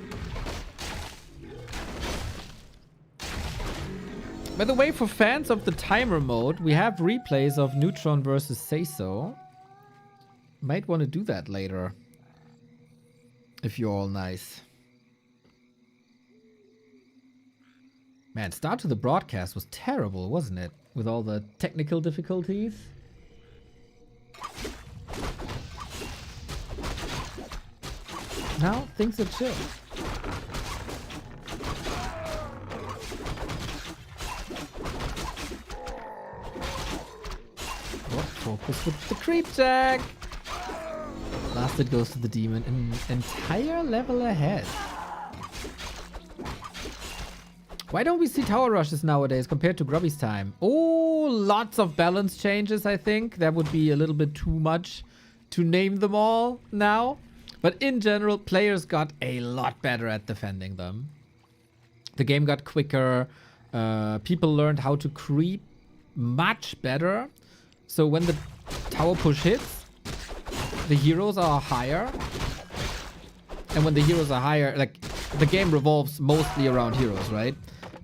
By the way, for fans of the timer mode, we have replays of Neutron versus Say So. Might want to do that later. If you're all nice. Man, start to the broadcast was terrible, wasn't it? With all the technical difficulties. Now, things are chill. Focus with the creep jack. Blasted goes to the demon. An entire level ahead. Why don't we see tower rushes nowadays compared to Grubby's time? Oh, lots of balance changes, I think. That would be a little bit too much to name them all now. But in general, players got a lot better at defending them. The game got quicker. People learned how to creep much better. So when the tower push hits, the heroes are higher. And when the heroes are higher, like, the game revolves mostly around heroes, right?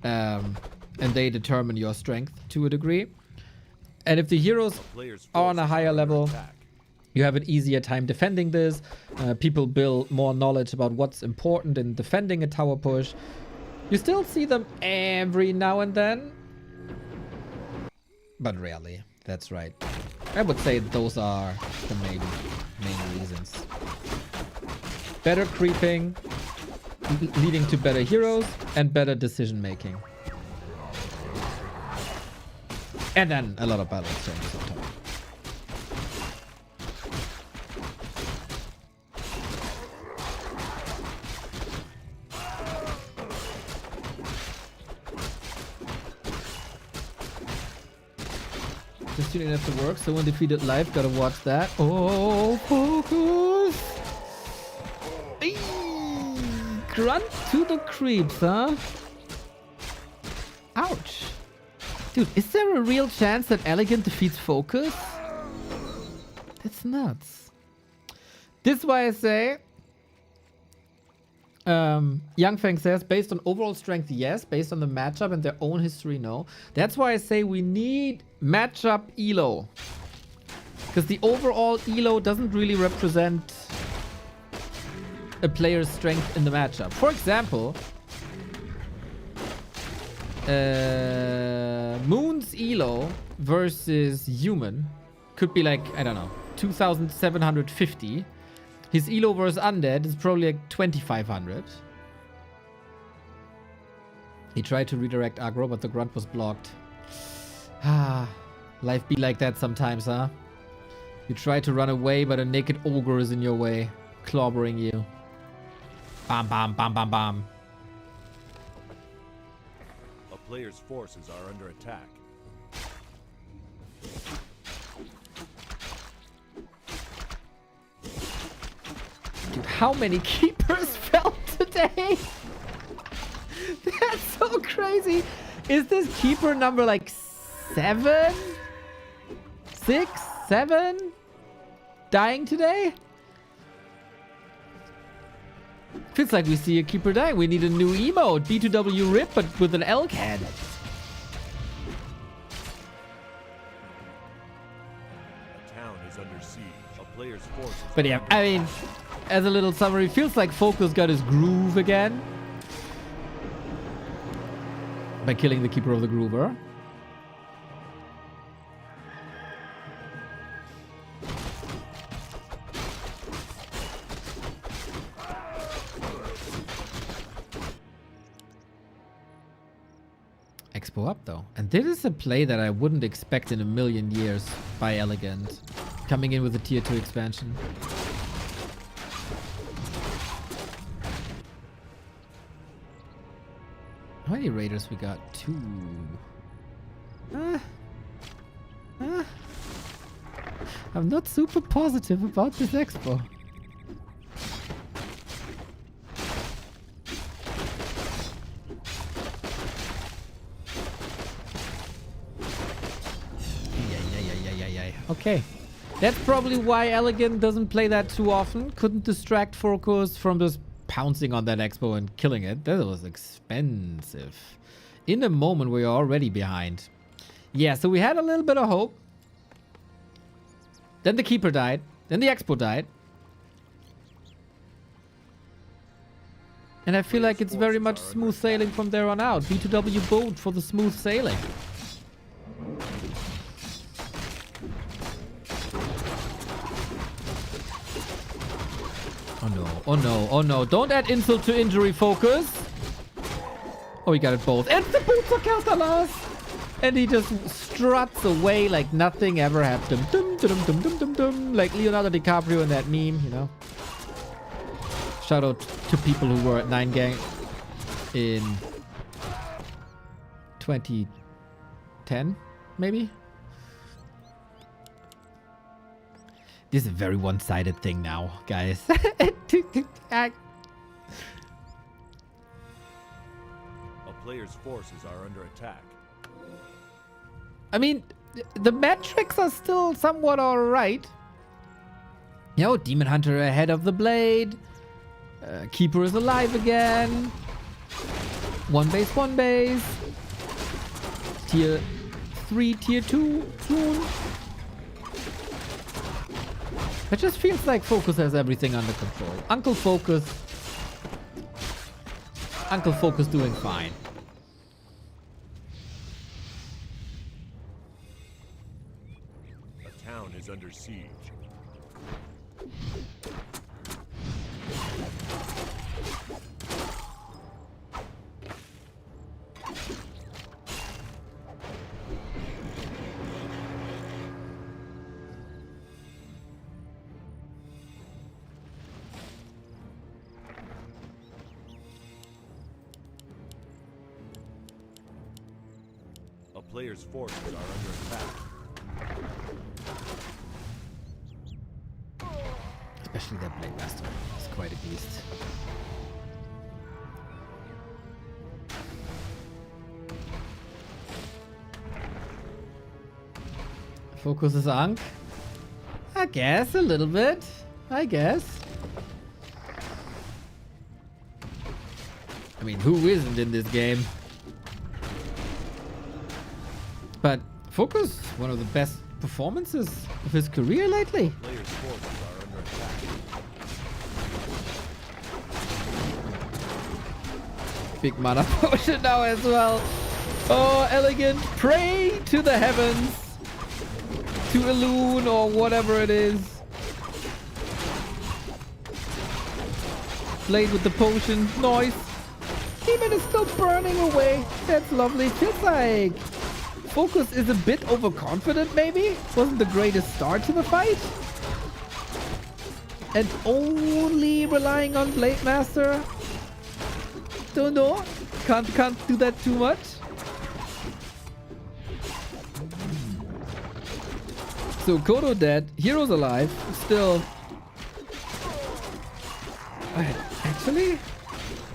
And they determine your strength to a degree. And if the heroes are on a higher level, you have an easier time defending this. People build more knowledge about what's important in defending a tower push. You still see them every now and then, but rarely. That's right. I would say those are the main reasons. Better creeping, leading to better heroes and better decision making. And then a lot of balance changes on top. Just tuning in after work, so undefeated live, gotta watch that. Oh, Focus! Eee, grunt to the creeps, huh? Ouch. Dude, is there a real chance that Elegant defeats Focus? That's nuts. This is why I say... Young Fang says, based on overall strength, yes. Based on the matchup and their own history, no. That's why I say we need matchup elo. Because the overall elo doesn't really represent a player's strength in the matchup. For example, Moon's elo versus Human could be like, I don't know, 2,750. His elo versus Undead is probably like 2,500. He tried to redirect aggro, but the grunt was blocked. Ah, life be like that sometimes, huh? You try to run away, but a naked ogre is in your way, clobbering you. Bam, bam, bam, bam, bam. A player's forces are under attack. Dude, how many keepers fell today? That's so crazy. Is this keeper number like 7? 6? 7? Dying today? Feels like we see a keeper dying. We need a new emote. B2W rip, but with an elk head. A town is under siege. A player's forces. But yeah, I mean, as a little summary, feels like Focus got his groove again. By killing the Keeper of the Groover. Expo up though. And this is a play that I wouldn't expect in a million years by Elegant. Coming in with a tier 2 expansion. How many raiders we got? 2. I'm not super positive about this expo. Okay. That's probably why Elegant doesn't play that too often. Couldn't distract Focus from just pouncing on that expo and killing it. That was expensive. In a moment, we are already behind. Yeah, so we had a little bit of hope. Then the Keeper died. Then the expo died. And I feel like it's very much smooth sailing from there on out. B2W boat for the smooth sailing. Oh no, oh no, oh no. Don't add insult to injury, Focus. Oh, we got it both. And the boots are Castalas! And he just struts away like nothing ever happened. Dum, dum, dum, dum, dum, dum. Like Leonardo DiCaprio in that meme, you know. Shout out to people who were at 9gang in 2010, maybe? This is a very one-sided thing now, guys. A player's forces are under attack. I mean, the metrics are still somewhat alright. You know, Demon Hunter ahead of the Blade. Keeper is alive again. One base. Tier 3, tier 2 soon. It just feels like Focus has everything under control. Uncle Focus doing fine. A town is under siege. Players' forces are under attack. Especially that Blade Master. It's quite a beast. Focus is Ankh? I guess, a little bit. I guess. I mean, who isn't in this game? But Focus, one of the best performances of his career lately. Players' forces are under attack. Big mana potion now as well. Oh, Elegant, pray to the heavens. To Elune or whatever it is. Blade with the potion. Nice. Demon is still burning away. That's lovely. Feels like Focus is a bit overconfident, maybe? Wasn't the greatest start to the fight? and only relying on Blade Master. Don't know. Can't do that too much. So Kodo dead, Hero's alive, still. Actually,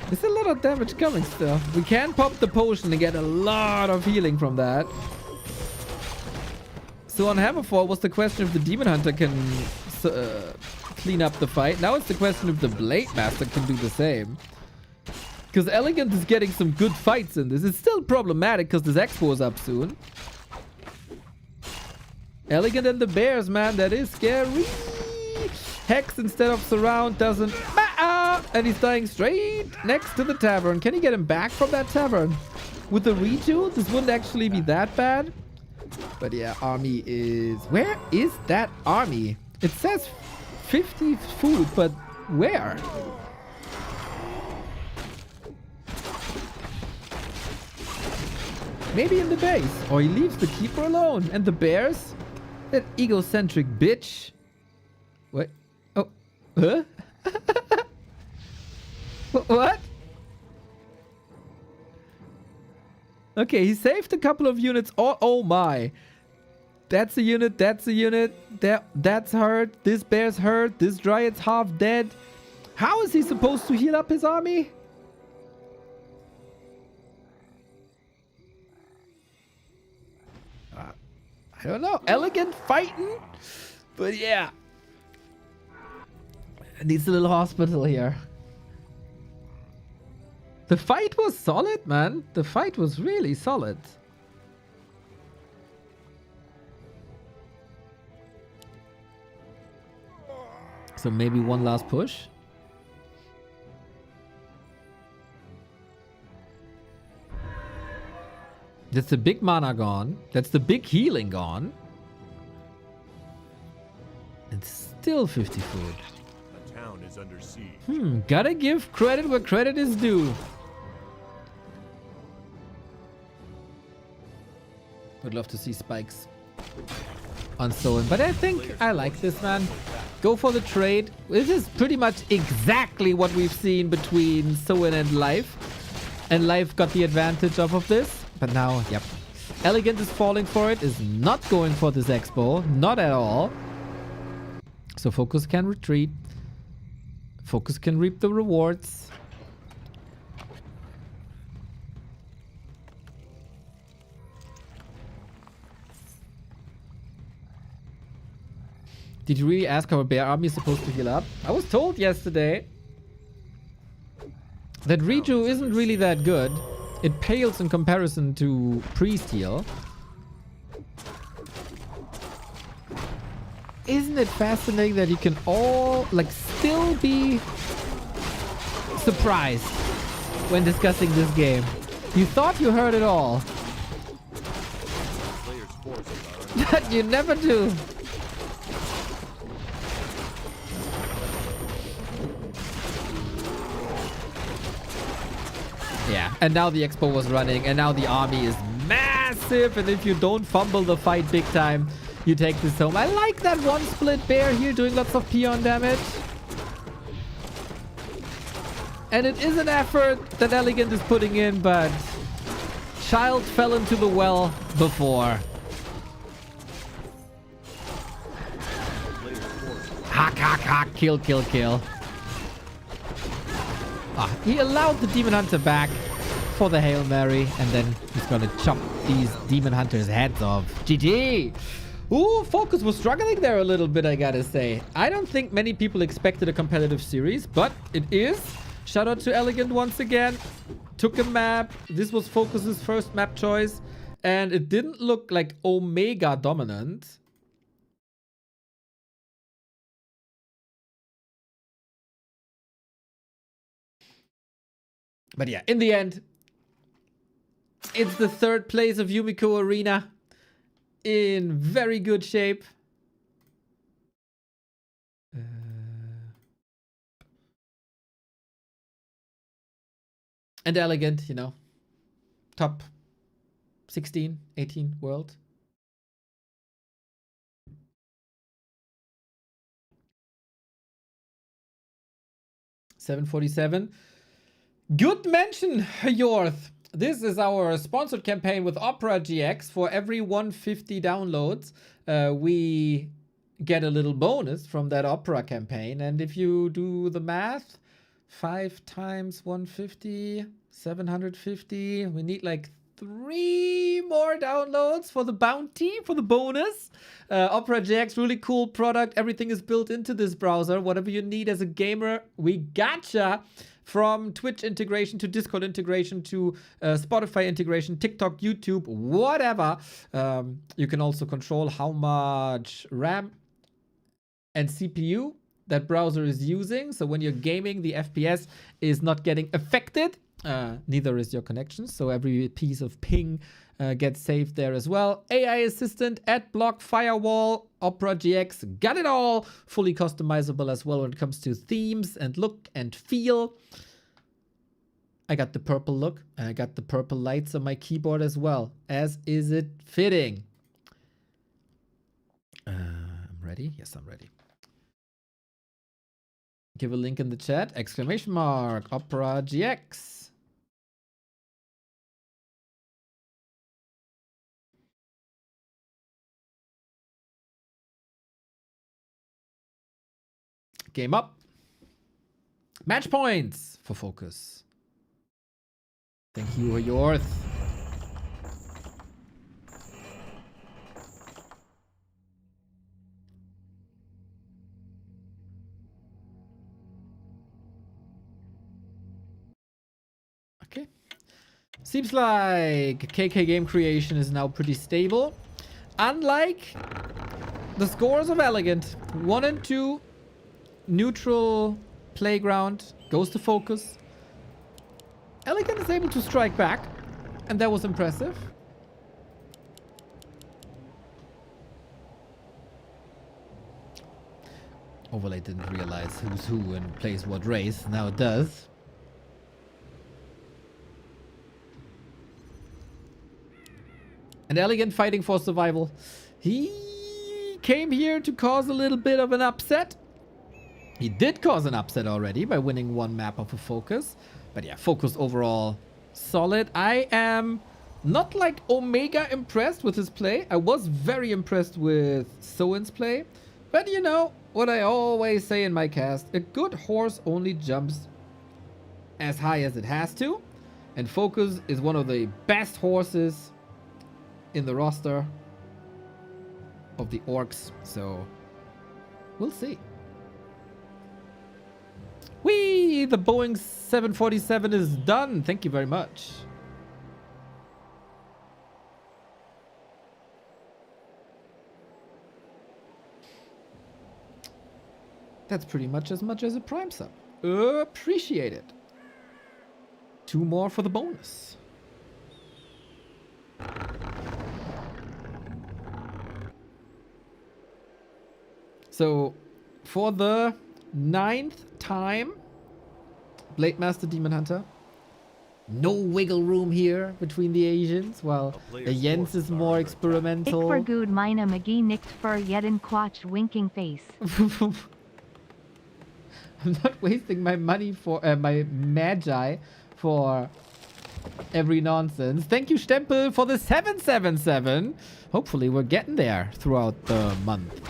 there's a lot of damage coming still. We can pop the potion and get a lot of healing from that. So on Hammerfall was the question if the Demon Hunter can clean up the fight. Now it's the question if the Blade Master can do the same. Because Elegant is getting some good fights in this. It's still problematic because this Expo is up soon. Elegant and the bears, man, that is scary. Hex instead of surround doesn't matter. And he's dying straight next to the tavern. Can he get him back from that tavern? With the reju, this wouldn't actually be that bad. But yeah, army is... Where is that army? It says 50 food, but where? Maybe in the base. Or he leaves the keeper alone. And the bears? That egocentric bitch. What? Oh. Huh? What? Okay, he saved a couple of units. Oh my. That's a unit. That's a unit. That's hurt. This bear's hurt. This dryad's half dead. How is he supposed to heal up his army? I don't know. Elegant fighting? But yeah. Needs a little hospital here. The fight was solid, man. The fight was really solid. So maybe one last push. That's the big mana gone. That's the big healing gone. And still 50 food. The town is under siege. Gotta give credit where credit is due. Would love to see spikes on Soin, but I think I like this, man. Go for the trade. This is pretty much exactly what we've seen between Soin and Life. And Life got the advantage of this. But now, yep. Elegant is falling for it, is not going for this Expo. Not at all. So Focus can retreat. Focus can reap the rewards. Did you really ask how a bear army is supposed to heal up? I was told yesterday that Reju isn't really that good. It pales in comparison to Priest heal. Isn't it fascinating that you can all, like, still be surprised when discussing this game? You thought you heard it all. But you never do. Yeah, and now the Expo was running, and now the army is massive, and if you don't fumble the fight big time, you take this home. I like that one split bear here doing lots of peon damage. And it is an effort that Elegant is putting in, but Child fell into the well before. Hack, hack, hack, kill, kill, kill. He allowed the Demon Hunter back for the Hail Mary, and then he's gonna chop these Demon Hunters' heads off. GG! Ooh, Focus was struggling there a little bit, I gotta say. I don't think many people expected a competitive series, but it is. Shout out to Elegant once again. Took a map. This was Focus's first map choice, and it didn't look like Omega dominant. But yeah, in the end, it's the third place of Yumiko Arena in very good shape. And Elegant, you know, top 16, 18 world. 747. Good mention, Jorth. This is our sponsored campaign with OperaGX. For every 150 downloads, we get a little bonus from that Opera campaign. And if you do the math, 5 times 150, 750. We need like 3 more downloads for the bounty, for the bonus. OperaGX, really cool product. Everything is built into this browser. Whatever you need as a gamer, we gotcha. From Twitch integration to Discord integration to Spotify integration, TikTok, YouTube, whatever. You can also control how much RAM and CPU that browser is using. So when you're gaming, the FPS is not getting affected. Neither is your connection. So every piece of ping gets saved there as well. AI assistant, ad block, firewall, OperaGX, got it all. Fully customizable as well when it comes to themes and look and feel. I got the purple look. I got the purple lights on my keyboard as well, as is it fitting. I'm ready. Yes, I'm ready. Give a link in the chat. Exclamation mark. OperaGX. Game up. Match points for focus. Thank you, Jorth. Okay. Seems like KK game creation is now pretty stable. Unlike the scores of Elegant. 1 and 2. Neutral playground. Goes to focus. Elegant is able to strike back. And that was impressive. Overlay didn't realize who's who and plays what race. Now it does. And Elegant fighting for survival. He came here to cause a little bit of an upset. He did cause an upset already by winning 1 map of a focus. But yeah, focus overall solid. I am not like Omega impressed with his play. I was very impressed with Soin's play. But you know what I always say in my cast. A good horse only jumps as high as it has to. And Focus is one of the best horses in the roster of the orcs. So we'll see. Whee! The Boeing 747 is done. Thank you very much. That's pretty much as a prime sub. Appreciate it. 2 more for the bonus. So, for the 9th time, Blade Master Demon Hunter. No wiggle room here between the Asians, while the Jens is more experimental. Ik for good mina McGee nicked for jeden quatch winking face. I'm not wasting my money for my magi for every nonsense. Thank you, Stempel, for the 777. Hopefully we're getting there throughout the month.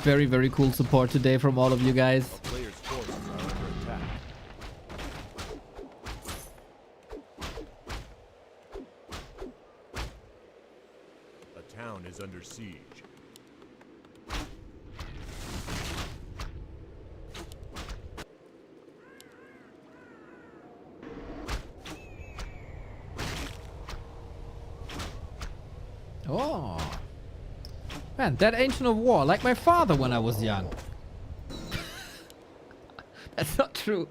Very, very cool support today from all of you guys. Players' forces are under attack. A town is under siege. Oh. Man, that Ancient of War, like my father when I was young. That's not true.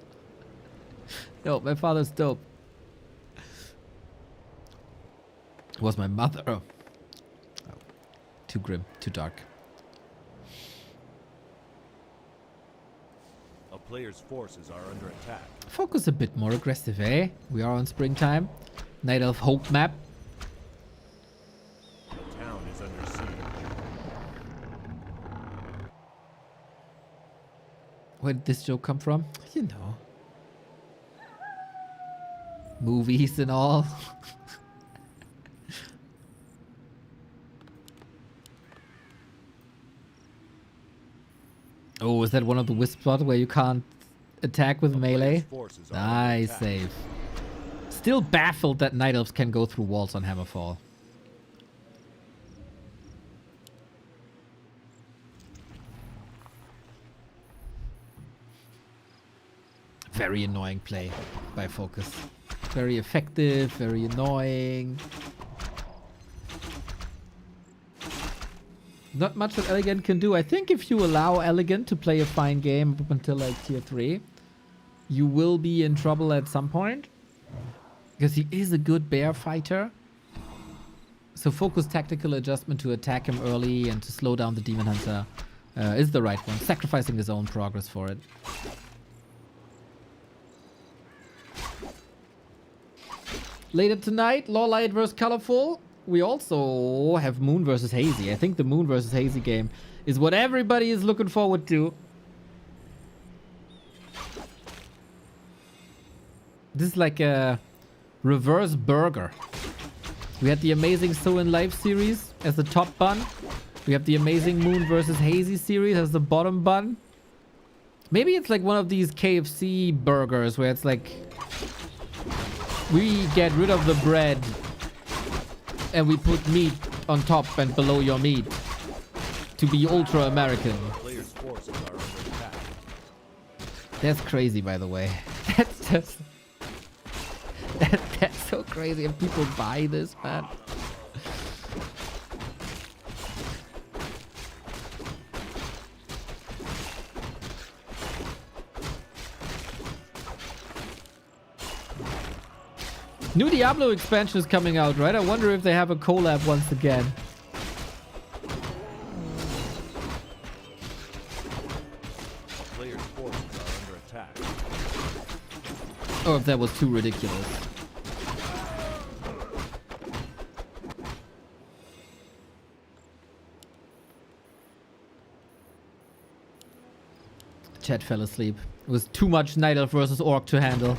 No, my father's dope. It was my mother. Oh. Oh. Too grim, too dark. A player's forces are under attack. Focus a bit more aggressive, eh? We are on springtime. Night of Hope map. Where did this joke come from? You know. Movies and all. Oh, is that one of the wisp spots where you can't attack with melee? Nice save. Still baffled that Night Elves can go through walls on Hammerfall. Very annoying play by Focus. Very effective, very annoying. Not much that Elegant can do. I think if you allow Elegant to play a fine game up until like tier 3, you will be in trouble at some point. Because he is a good bear fighter. So Focus tactical adjustment to attack him early and to slow down the Demon Hunter is the right one. Sacrificing his own progress for it. Later tonight, Lawlight vs. Colorful. We also have Moon vs. Hazy. I think the Moon vs. Hazy game is what everybody is looking forward to. This is like a reverse burger. We had the amazing Soin Life series as the top bun. We have the amazing Moon vs. Hazy series as the bottom bun. Maybe it's like one of these KFC burgers where it's like we get rid of the bread and we put meat on top and below your meat to be ultra American. Players' forces are under attack. That's crazy, by the way. That's just that's so crazy, and people buy this, man. New Diablo expansion is coming out, right? I wonder if they have a collab once again. Players' forces are under attack. Or if that was too ridiculous. Chat fell asleep. It was too much Night Elf versus Orc to handle.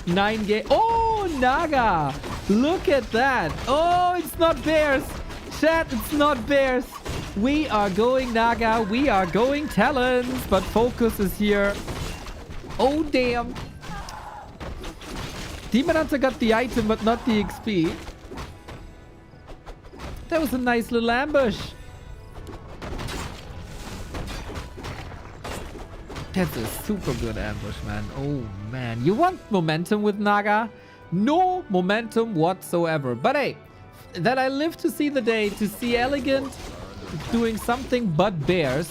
9 game. Oh, Naga! Look at that! Oh, it's not bears! Chat, it's not bears! We are going Naga, we are going Talons, but Focus is here. Oh, damn! Demon Hunter got the item, but not the XP. That was a nice little ambush. That's a super good ambush, man. Oh, man. You want momentum with Naga? No momentum whatsoever. But hey, that I live to see the day to see Elegant doing something but bears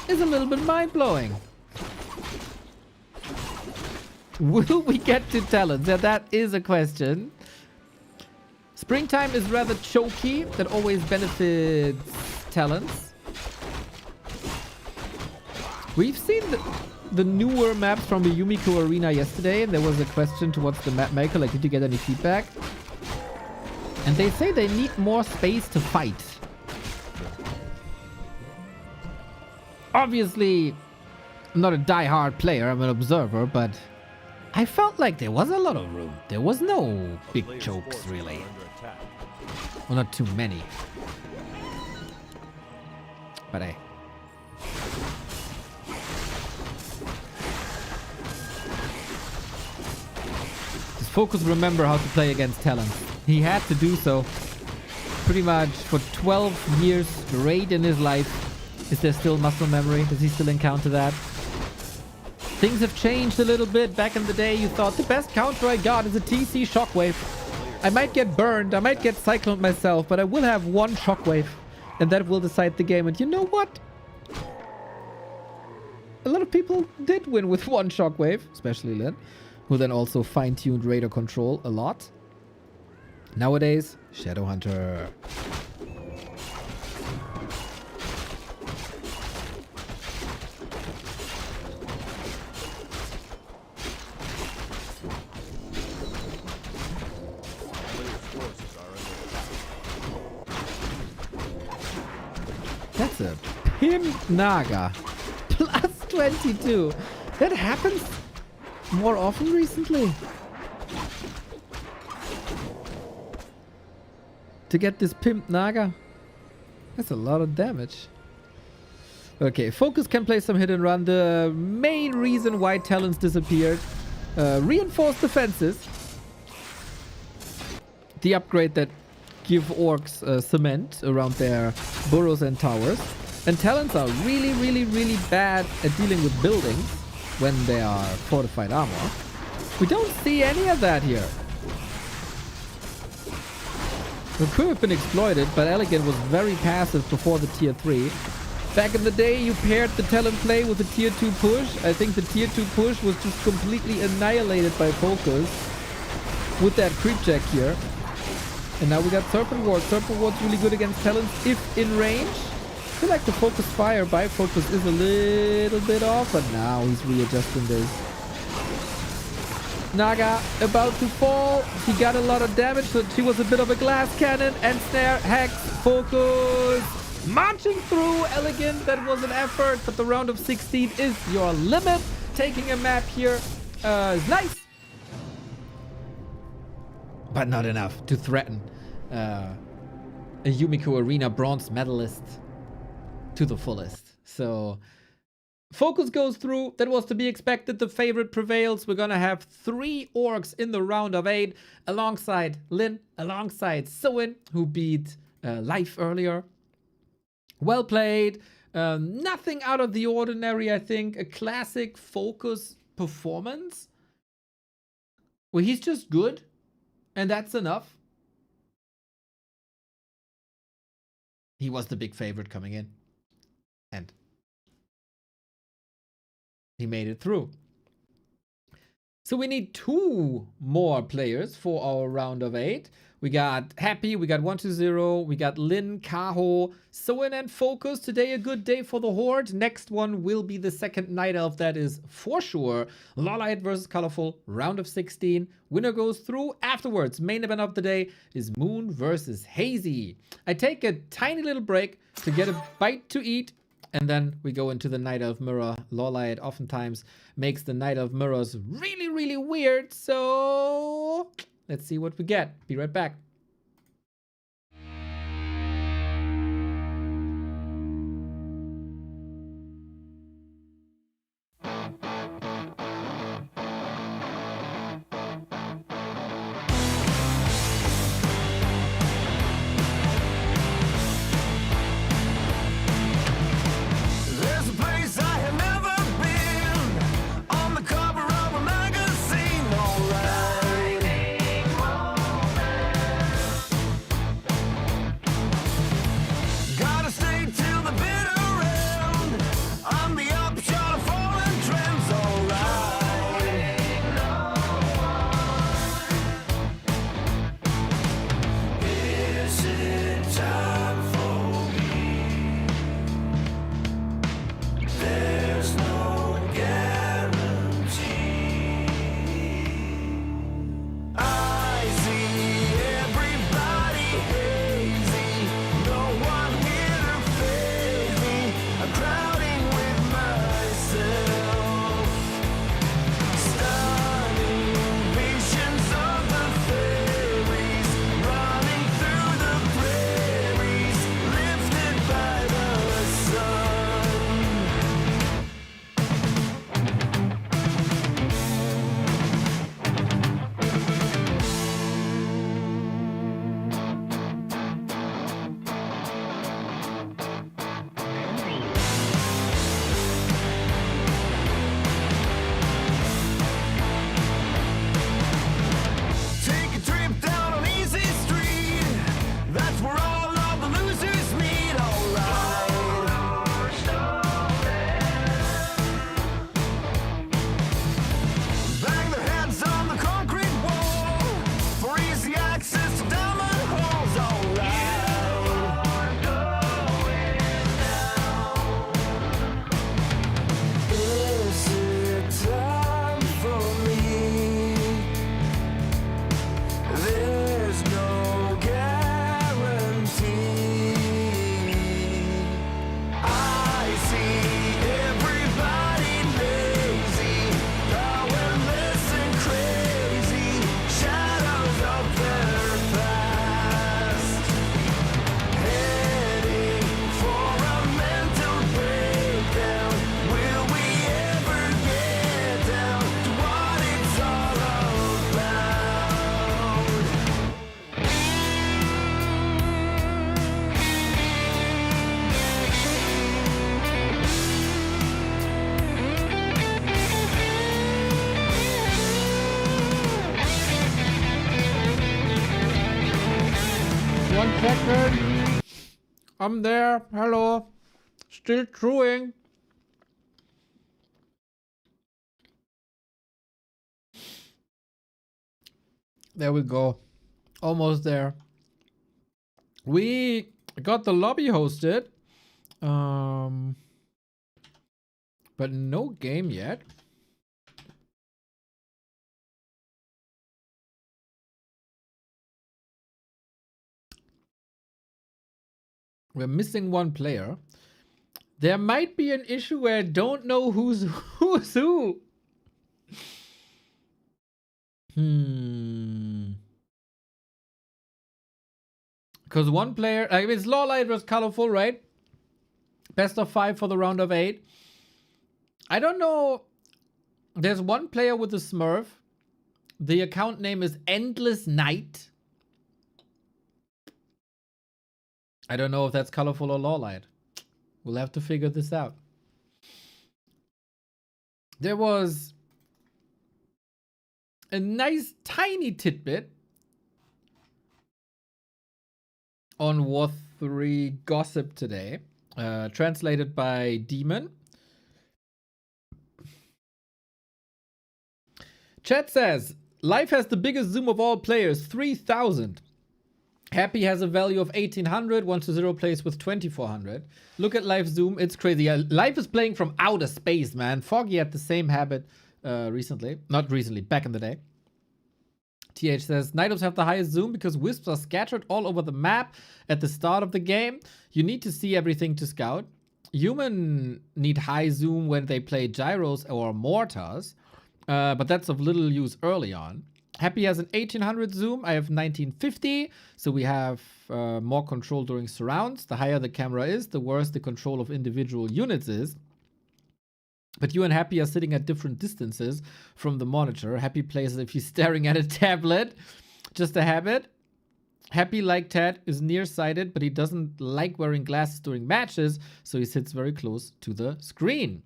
is a little bit mind-blowing. Will we get to Talons? Yeah, that is a question. Springtime is rather choky. That always benefits Talons. We've seen the newer maps from the Yumiko Arena yesterday, and there was a question towards the map maker, like, did you get any feedback? And they say they need more space to fight. Obviously, I'm not a die-hard player, I'm an observer, but I felt like there was a lot of room. There was no big Players' chokes, forces really. are under attack. Well, not too many. But hey. Focus remember how to play against Talon. He had to do so pretty much for 12 years straight in his life. Is there still muscle memory? Does he still encounter that? Things have changed a little bit. Back in the day, you thought the best counter I got is a TC Shockwave. I might get burned, I might get cycloned myself, but I will have one Shockwave, and that will decide the game. And you know what? A lot of people did win with one Shockwave, especially Lin, who then also fine-tuned radar control a lot. Nowadays, Shadowhunter. That's a Pim Naga. Plus 22. That happens more often recently. To get this Pimp Naga. That's a lot of damage. Okay, Focus can play some hit and run. The main reason why Talons disappeared. Reinforced defenses. The upgrade that give orcs cement around their burrows and towers. And Talons are really, really, really bad at dealing with buildings when they are fortified armor. We don't see any of that here. It could have been exploited, but Elegant was very passive before the tier 3. Back in the day, you paired the Talon play with the tier 2 push. I think the tier 2 push was just completely annihilated by Focus with that creep check here. And now we got Serpent Ward. Serpent Ward's really good against Talons if in range. I feel like the Focus Fire by Focus is a little bit off, but now he's readjusting this. Naga about to fall. He got a lot of damage, so she was a bit of a glass cannon. And snare, hex, Focus. Marching through, Elegant. That was an effort, but the round of 16 is your limit. Taking a map here is nice. But not enough to threaten a Yumiko Arena bronze medalist to the fullest. So Focus goes through. That was to be expected. The favorite prevails. We're gonna have 3 orcs in the round of 8 alongside Lin, alongside Soin, who beat Life earlier. Well played. Nothing out of the ordinary, I think. A classic Focus performance where he's just good, and that's enough. He was the big favorite coming in, and he made it through. So we need 2 more players for our round of 8. We got Happy, we got 120, we got Lin, Kaho, Soin, and Focus. Today a good day for the Horde. Next one will be the second Night Elf. That is for sure. Lawlight versus Colorful, round of 16. Winner goes through. Afterwards, main event of the day is Moon versus Hazy. I take a tiny little break to get a bite to eat. And then we go into the Night Elf mirror. Lawlight oftentimes makes the Night Elf mirrors really, really weird. So let's see what we get. Be right back. There's a place I have never been, on the cover of a magazine, alright. 1 second. I'm there. Hello. Still truing. There we go. Almost there. We got the lobby hosted. But no game yet. We're missing 1 player. There might be an issue where I don't know who's who. Because 1 player, I mean, it's Lawlight was colorful, right? Best of 5 for the round of 8. I don't know. There's 1 player with a Smurf. The account name is Endless Night. I don't know if that's colorful or Lawlight. We'll have to figure this out. There was a nice tiny tidbit on War 3 Gossip today, translated by Demon. Chat says, Life has the biggest zoom of all players, 3,000. Happy has a value of 1800, 1-0 plays with 2400. Look at Life zoom, it's crazy. Life is playing from outer space, man. Foggy had the same habit recently. Not recently, back in the day. TH says, Nidos have the highest zoom because wisps are scattered all over the map at the start of the game. You need to see everything to scout. Human need high zoom when they play gyros or mortars, but that's of little use early on. Happy has an 1800 zoom. I have 1950, so we have more control during surrounds. The higher the camera is, the worse the control of individual units is. But you and Happy are sitting at different distances from the monitor. Happy plays as if he's staring at a tablet. Just a habit. Happy, like Ted, is nearsighted, but he doesn't like wearing glasses during matches, so he sits very close to the screen.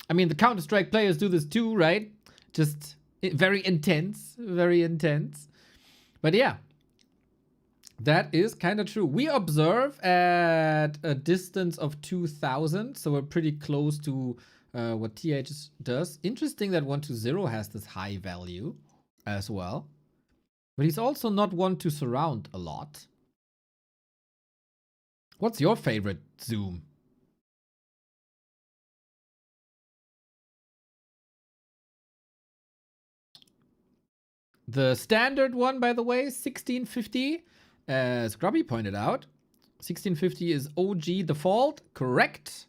I mean, the Counter-Strike players do this too, right? Just very intense, very intense. But yeah, that is kind of true. We observe at a distance of 2000, so we're pretty close to what TH does. Interesting that 1-0 has this high value as well. But he's also not one to surround a lot. What's your favorite zoom? The standard one, by the way, 1650, as Grubby pointed out. 1650 is OG default, correct?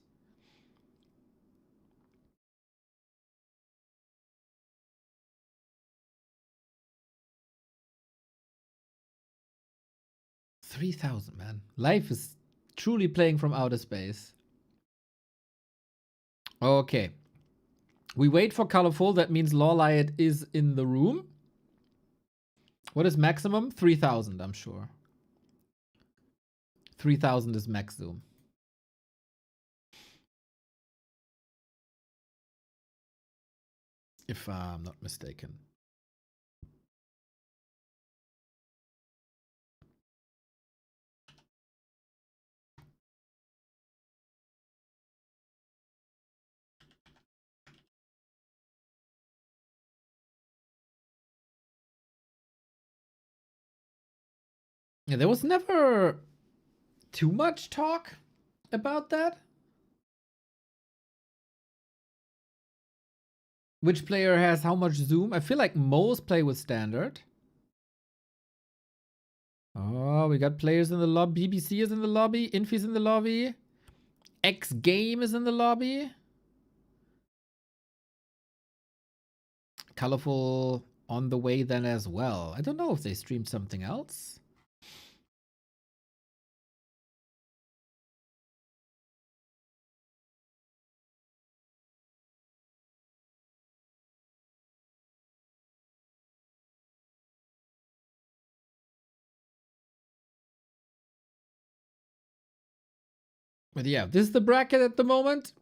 $3,000, man. Life is truly playing from outer space. Okay. We wait for colorful. That means Lawlight is in the room. What is maximum? 3,000, I'm sure. 3,000 is max zoom. If I'm not mistaken. Yeah, there was never too much talk about that. Which player has how much zoom? I feel like most play with standard. Oh, we got players in the lobby. BBC is in the lobby. Infi's in the lobby. X Game is in the lobby. Colorful on the way then as well. I don't know if they streamed something else. But yeah, this is the bracket at the moment.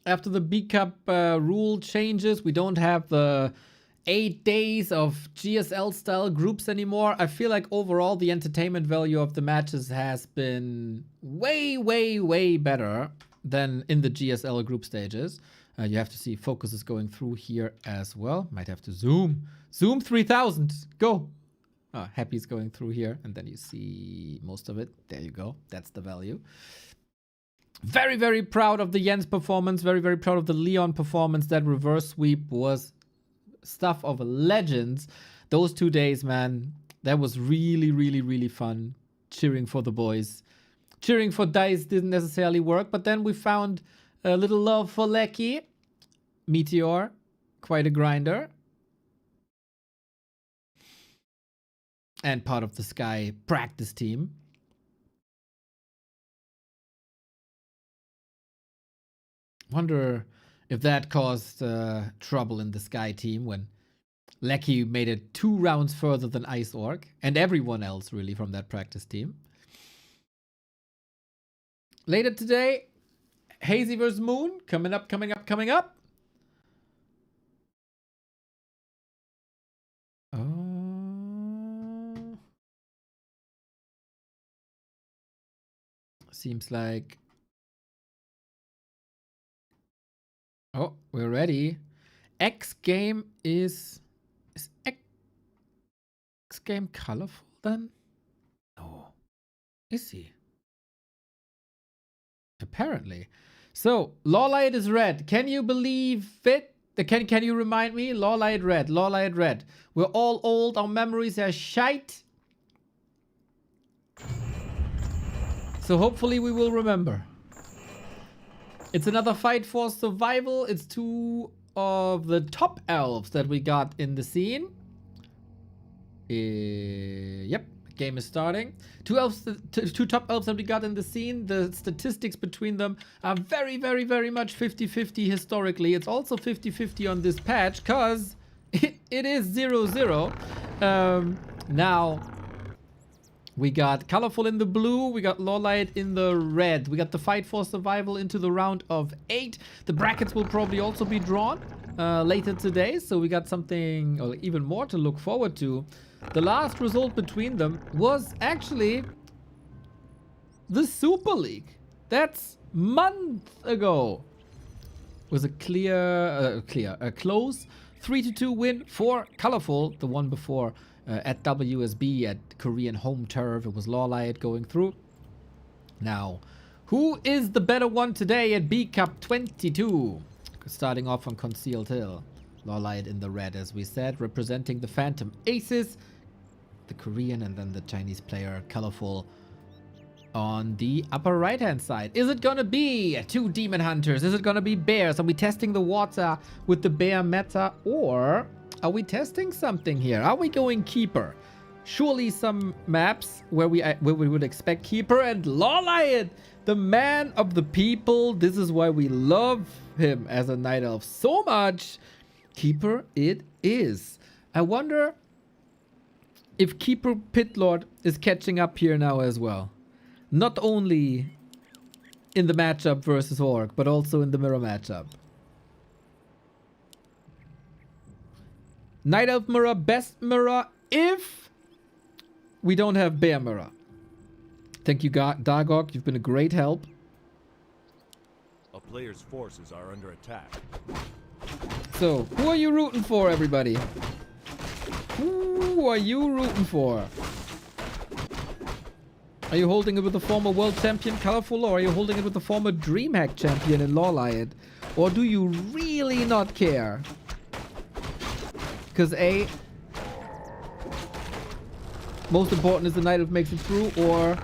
After the B Cup rule changes, we don't have the 8 days of GSL style groups anymore. I feel like overall the entertainment value of the matches has been way better than in the GSL group stages. You have to see Focus is going through here as well. Might have to zoom. Zoom 3000. Go. Happy's going through here. And then you see most of it. There you go. That's the value. Very proud of the Jens performance. Very proud of the Leon performance. That reverse sweep was stuff of legends. Those 2 days, man. That was really fun. Cheering for the boys. Cheering for Dice didn't necessarily work. But then we found a little love for Lecky. Meteor, quite a grinder. And part of the Sky practice team. Wonder if that caused trouble in the Sky team when Lecky made it 2 rounds further than Ice Orc. And everyone else really from that practice team. Later today, Hazy vs Moon, coming up. Oh. Seems like... Oh, we're ready. X game is X game colorful then? No. Is he? Apparently. So, Lawlight is red. Can you believe it? Can you remind me? Lawlight red. Lawlight red. We're all old. Our memories are shite. So hopefully we will remember. It's another fight for survival. It's 2 of the top elves that we got in the scene. Yep. Game is starting. 2 top elves that we got in the scene. The statistics between them are very much 50-50 historically. It's also 50-50 on this patch because it is 0-0. Now we got Colorful in the blue. We got Lawlight in the red. We got the fight for survival into the round of 8. The brackets will probably also be drawn later today. So we got something or even more to look forward to. The last result between them was actually the Super League. That's months ago. It was a close 3-2 win for Colorful. The one before at WSB at Korean home turf. It was Lawlight going through. Now, who is the better one today at B Cup 22? Starting off on Concealed Hill. Lawlight in the red, as we said, representing the Phantom Aces. The Korean and then the Chinese player Colorful on the upper right hand side. Is it gonna be 2 Demon Hunters? Is it gonna be bears? Are we testing the water with the bear meta, or are we testing something here? Are we going Keeper? Surely some maps where we would expect Keeper, and Lawlight, the man of the people. This is why we love him as a Night Elf so much. Keeper it is. I wonder if Keeper Pitlord is catching up here now as well. Not only in the matchup versus Orc, but also in the mirror matchup. Night Elf mirror, best mirror if we don't have bear mirror. Thank you, Dargok. You've been a great help. A player's forces are under attack. So, who are you rooting for, everybody? Who are you rooting for? Are you holding it with the former world champion Colorful, or are you holding it with the former DreamHack champion in Lawlight? Or do you really not care? Because A, most important is the Night Elf makes it through, or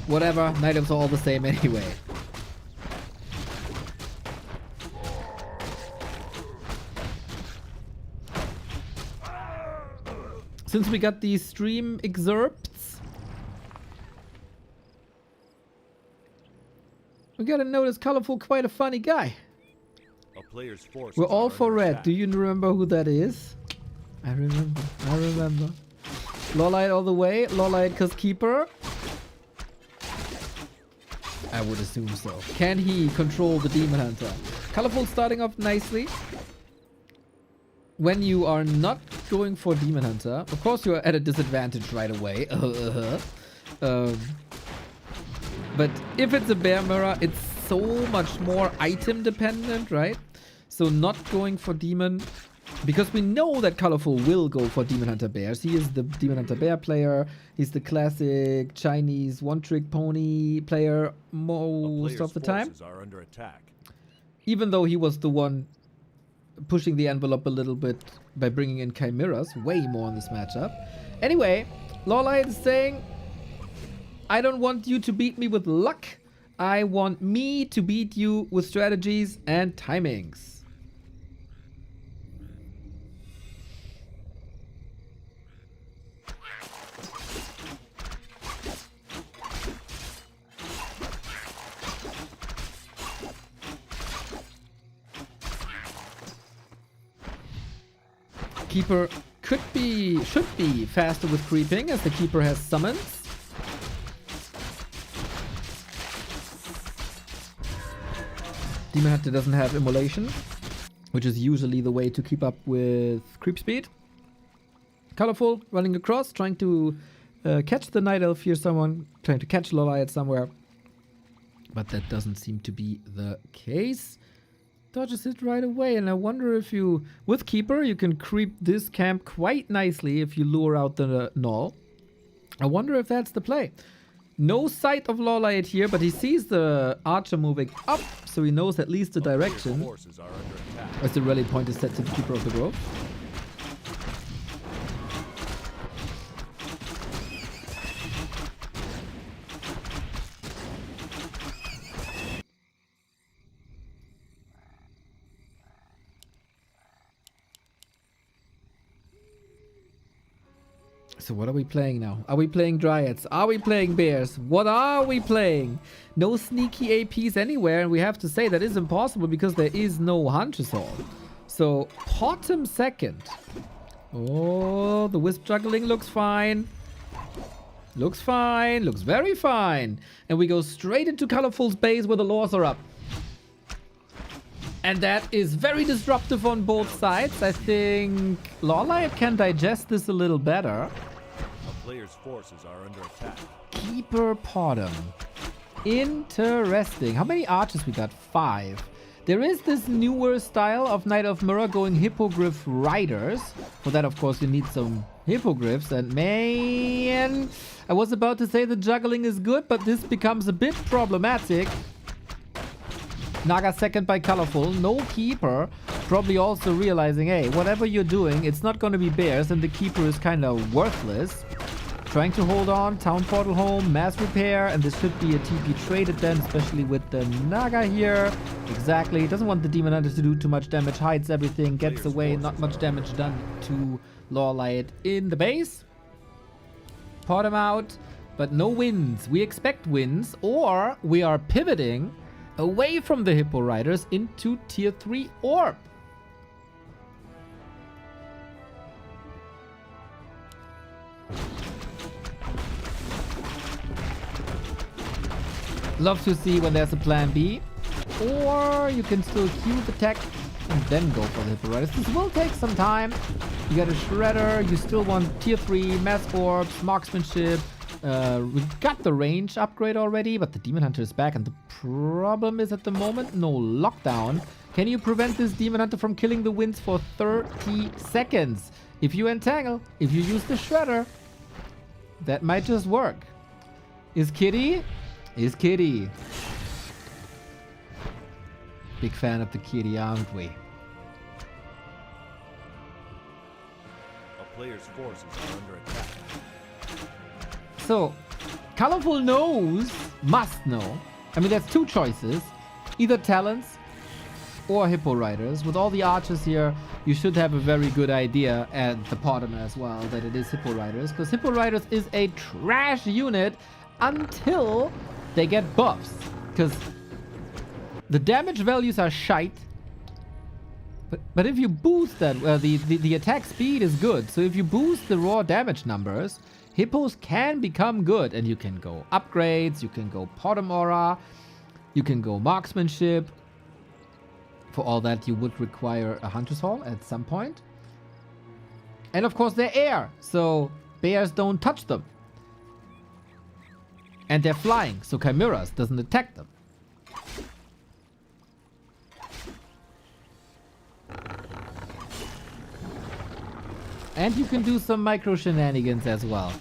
whatever, Night Elves are all the same anyway. Since we got these stream excerpts, we gotta notice Colorful quite a funny guy. A player's forces We're all are for under red. attack. Do you remember who that is? I remember. Lawlight all the way. Lawlight cause Keeper. I would assume so. Can he control the Demon Hunter? Colorful starting off nicely. when you are not going for Demon Hunter, of course you are at a disadvantage right away. But if it's a Bear Mirror, it's so much more item dependent, right? So not going for Demon, because we know that Colorful will go for Demon Hunter Bears. He is the Demon Hunter Bear player. He's the classic Chinese one-trick pony player most of the time. Are under attack. Even though he was the one pushing the envelope a little bit by bringing in Chimeras, way more in this matchup. Anyway, Lawlight is saying, I don't want you to beat me with luck. I want me to beat you with strategies and timings. Keeper should be faster with creeping, as the Keeper has summons. Demon Hunter doesn't have immolation, which is usually the way to keep up with creep speed. Colorful running across, trying to catch the Night Elf here, someone trying to catch Loliot somewhere, but that doesn't seem to be the case. Dodges it right away, and I wonder if you, with Keeper, you can creep this camp quite nicely if you lure out the Null. I wonder if that's the play. No sight of Lawlight here, but he sees the Archer moving up, so he knows at least the direction. As the rally point is set to the Keeper of the Grove. So what are we playing now? Are we playing Dryads? Are we playing Bears? What are we playing? No sneaky APs anywhere, and we have to say that is impossible because there is no Hunter's Hall. So, bottom second. Oh, the Wisp juggling looks fine. Looks fine. Looks very fine. And we go straight into Colorful's base where the laws are up. And that is very disruptive on both sides. I think Lawlight can digest this a little better. Player's forces are under attack. Keeper Potom. Interesting. How many archers we got? 5. There is this newer style of Knight of Mirror going Hippogriff Riders. For that, of course, you need some Hippogriffs. And man, I was about to say the juggling is good, but this becomes a bit problematic. Naga second by Colorful. No Keeper. Probably also realizing, hey, whatever you're doing, it's not going to be Bears, and the Keeper is kind of worthless. Trying to hold on, Town Portal home, Mass Repair, and this should be a TP traded then, especially with the Naga here. Exactly, doesn't want the Demon Hunter to do too much damage, hides everything, gets away, not much damage done to Lawlight in the base. Pot him out, but no wins. We expect wins, or we are pivoting away from the Hippo Riders into Tier 3 Orb. Love to see when there's a plan B. Or you can still queue the tech and then go for the Hippo Riders. This will take some time. You got a Shredder, you still want Tier 3, Mass Orbs, Marksmanship. We got the range upgrade already, but the Demon Hunter is back, and the problem is at the moment, no lockdown. Can you prevent this Demon Hunter from killing the Winds for 30 seconds? If you entangle, if you use the Shredder, that might just work. Is Kitty? Is Kitty. Big fan of the Kitty, aren't we? A player's forces are under attack. So, Colorful knows, must know. I mean, there's two choices. Either Talents or Hippo Riders. With all the archers here, you should have a very good idea at the bottom as well that it is Hippo Riders. Because Hippo Riders is a trash unit until they get buffs. Because the damage values are shite. But if you boost that, the attack speed is good. So if you boost the raw damage numbers, Hippos can become good. And you can go upgrades, you can go Potom Aura, you can go Marksmanship. For all that, you would require a Hunter's Hall at some point. And of course they're air, so bears don't touch them. And they're flying, so chimeras doesn't attack them. And you can do some micro shenanigans as well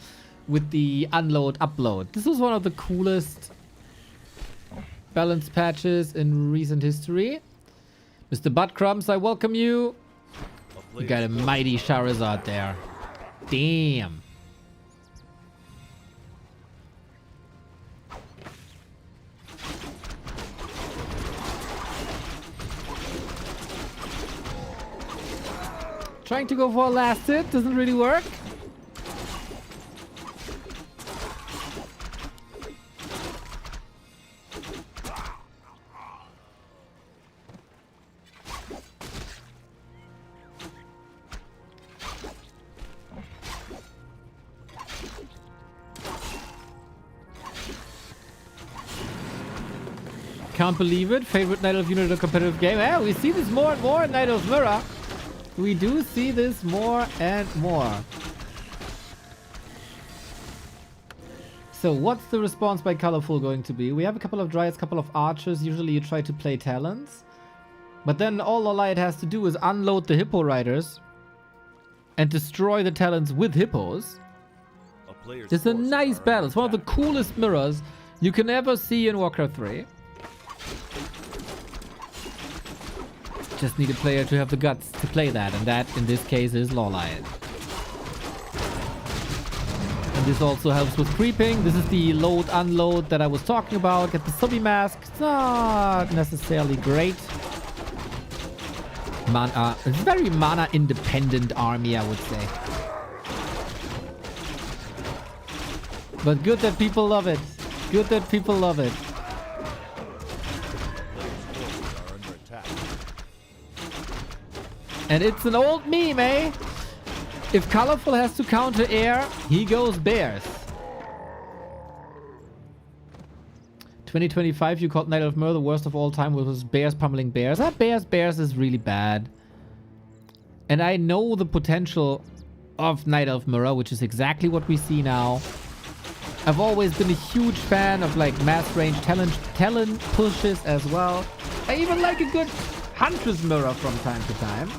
with the unload upload. This was one of the coolest balance patches in recent history. Mr. Buttcrumbs, I welcome you. You got a mighty Charizard there. Damn. Trying to go for a last hit doesn't really work. Can't believe it. Favorite Night Elf unit in a competitive game. Yeah, we see this more and more in Night Elf Mirror. We do see this more and more. So what's the response by Colorful going to be? We have a couple of Dryads, couple of Archers. Usually you try to play Talons. But then all Lolite has to do is unload the Hippo Riders and destroy the Talons with Hippos. It's a nice battle. It's one of the coolest mirrors you can ever see in Warcraft 3. Just need a player to have the guts to play that, and that in this case is Lawlion. And this also helps with creeping. This is the load unload that I was talking about. Get the Subby Mask. It's not necessarily great. Mana, it's a very mana independent army, I would say. But good that people love it. Good that people love it. And it's an old meme, eh? If Colorful has to counter air, he goes bears. 2025, you called Night Elf Mirror the worst of all time, which was bears pummeling bears. Bears is really bad. And I know the potential of Night Elf Mirror, which is exactly what we see now. I've always been a huge fan of like mass range talent pushes as well. I even like a good Huntress Mirror from time to time.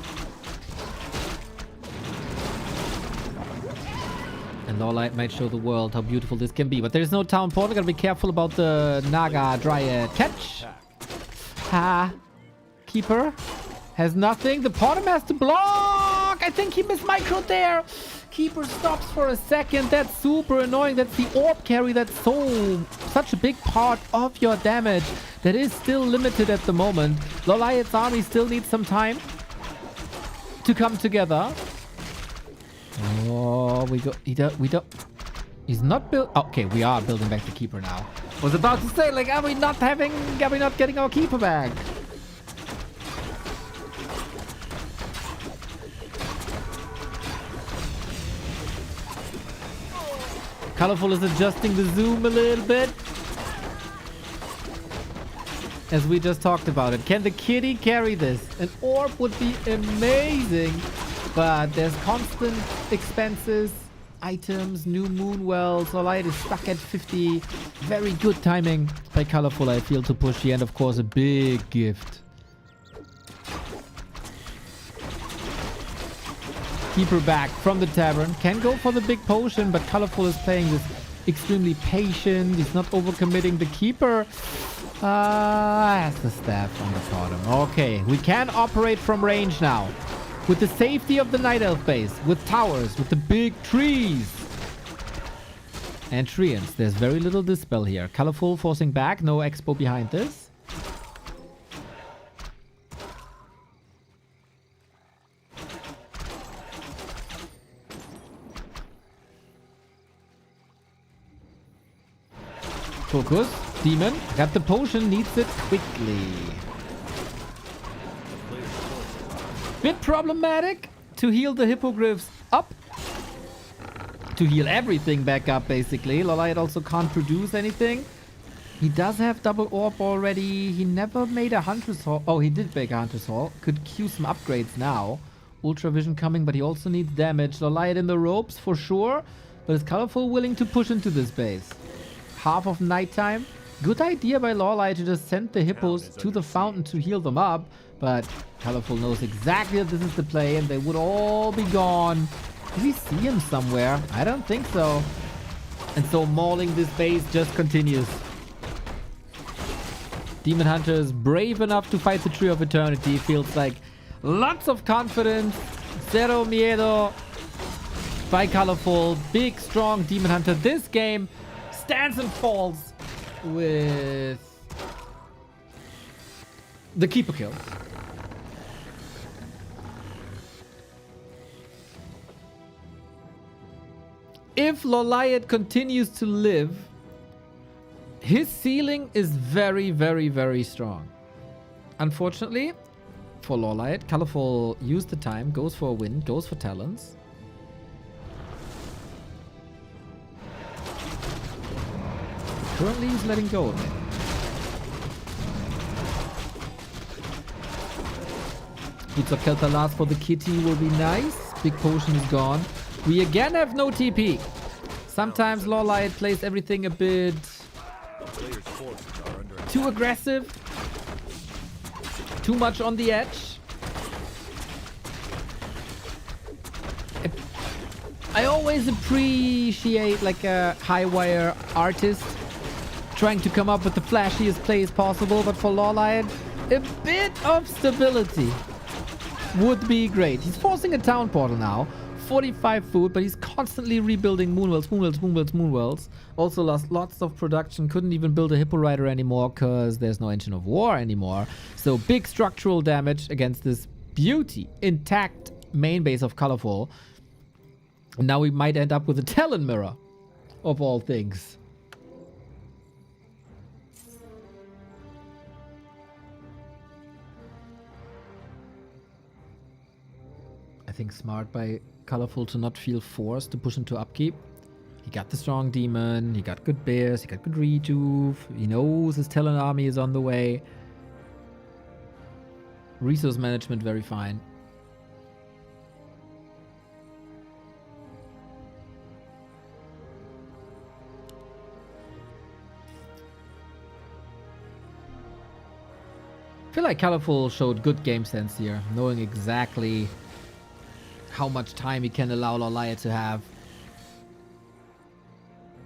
And Lawlight might show the world how beautiful this can be. But there's no town portal. Gotta be careful about the Naga Dryad catch. Ha. Keeper has nothing. The Porter has to block. I think he missed micro there. Keeper stops for a second. That's super annoying. That's the orb carry. That's such a big part of your damage that is still limited at the moment. Lolliot's army still needs some time to come together. Oh, we don't. He's not built. Okay, we are building back the Keeper now. Was about to say, like, are we not getting our Keeper back? Colorful is adjusting the zoom a little bit. As we just talked about it. Can the kitty carry this? An orb would be amazing. But there's constant expenses, items, new moon wells. Lollight is stuck at 50. Very good timing by Colorful, I feel, to push here. And of course, a big gift. Keeper back from the tavern. Can go for the big potion, but Colorful is playing this extremely patient. He's not overcommitting the Keeper. Has the staff on the bottom. Okay, we can operate from range now. With the safety of the Night Elf base. With towers. With the big trees. And Treants. There's very little dispel here. Colorful forcing back. No expo behind this. Focus. Demon. Got the potion. Needs it quickly. Bit problematic to heal the hippogriffs up. To heal everything back up, basically. Lolliot also can't produce anything. He does have double orb already. He never made a Huntress Hall. Oh, he did make a Huntress Hall. Could queue some upgrades now. Ultra Vision coming, but he also needs damage. Loliot in the ropes for sure, but is Colorful willing to push into this base? Half of nighttime. Good idea by Loliot to just send the hippos to the fountain to heal them up, but Colorful knows exactly that this is the play and they would all be gone. Does he see him somewhere? I don't think so. And so mauling this base just continues. Demon Hunter is brave enough to fight the Tree of Eternity. Feels like lots of confidence. Zero miedo by Colorful. Big, strong Demon Hunter. This game stands and falls with the Keeper kill. If Loliot continues to live, his ceiling is very, very, very strong. Unfortunately, for Loliot, Colorful used the time, goes for a win, goes for talents. Currently, he's letting go of it. Boots of Kel'Thuzad for the kitty will be nice. Big potion is gone. We again have no TP. Sometimes Loliot plays everything a bit too aggressive. Too much on the edge. I always appreciate like a high wire artist trying to come up with the flashiest plays possible, but for Loliot, a bit of stability would be great. He's forcing a town portal now. 45 food, but he's constantly rebuilding moonwells. Also lost lots of production. Couldn't even build a Hippo Rider anymore because there's no Engine of War anymore. So big structural damage against this beauty, intact main base of Colorful. And now we might end up with a Talon Mirror, of all things. I think smart by Colorful to not feel forced to push into upkeep. He got the strong demon, he got good bears, he got good rejuve, he knows his Talon army is on the way. Resource management very fine. I feel like Colorful showed good game sense here, knowing exactly how much time he can allow Loliot to have.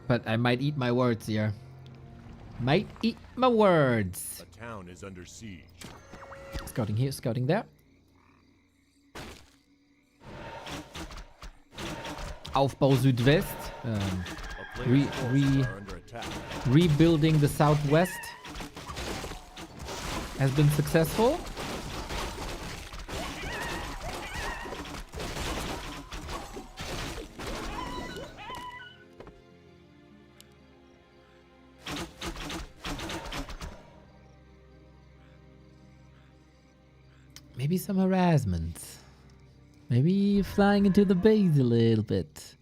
But I might eat my words here. Might eat my words. A town is under siege. Scouting here, scouting there. Aufbau Südwest. Rebuilding the Southwest has been successful. Maybe some harassment. Maybe flying into the base a little bit.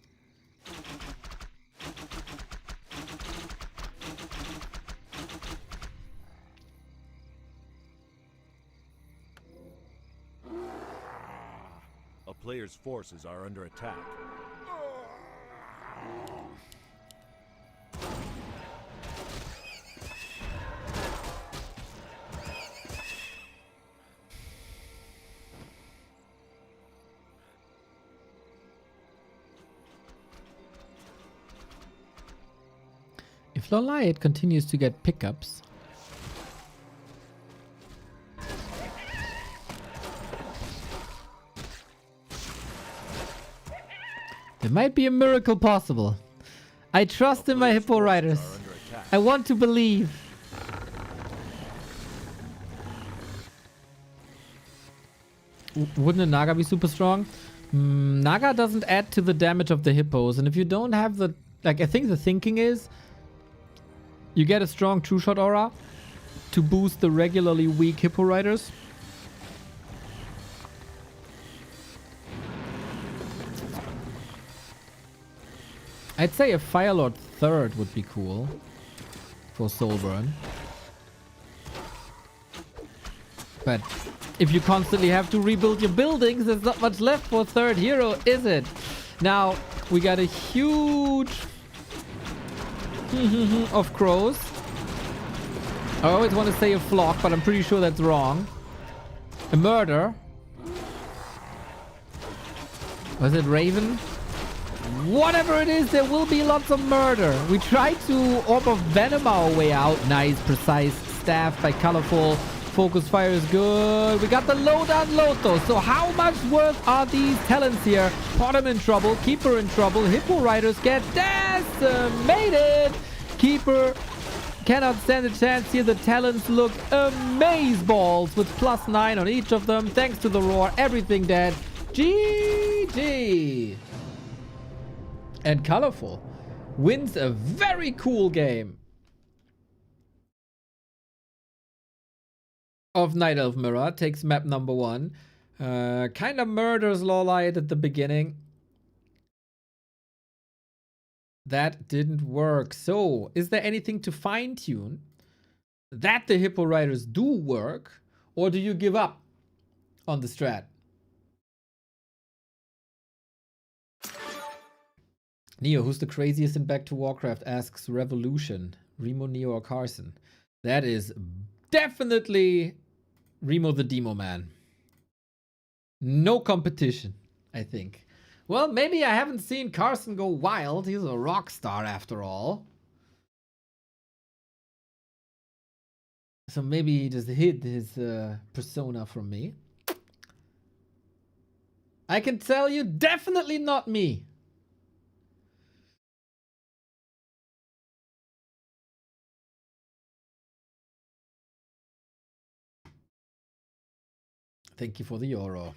A player's forces are under attack. If Loliot continues to get pickups, there might be a miracle possible. I trust in my Hippo Riders. I want to believe. Wouldn't a Naga be super strong? Naga doesn't add to the damage of the hippos, and if you don't have the... Like, I think the thinking is you get a strong True Shot aura to boost the regularly weak Hippo Riders. I'd say a Firelord 3rd would be cool for Soulburn. But If you constantly have to rebuild your buildings, there's not much left for third hero, is it? Now, we got a huge of crows. I always want to say a flock, but I'm pretty sure that's wrong. A murder. Was it Raven? Whatever it is, there will be lots of murder. We tried to Orb of Venom our way out. Nice, precise staff by Colorful. Focus fire is good. We got the low down load though. So how much worth are these talents here? Bottom in trouble. Keeper in trouble. Hippo Riders get decimated. Keeper cannot stand a chance here. The talents look amazeballs with +9 on each of them. Thanks to the roar. Everything dead. GG. And Colorful wins a very cool game of Night Elf Mirror. Takes map number 1. Kind of murders Lawlight at the beginning. That didn't work. So, is there anything to fine-tune that the Hippo Riders do work? Or do you give up on the strat? Neo, who's the craziest in Back to Warcraft? Asks Revolution. Remo, Neo, or Carson? That is definitely Remo the Demo Man. No competition, I think. Well, maybe I haven't seen Carson go wild. He's a rock star after all. So maybe he just hid his persona from me. I can tell you, definitely not me. Thank you for the euro.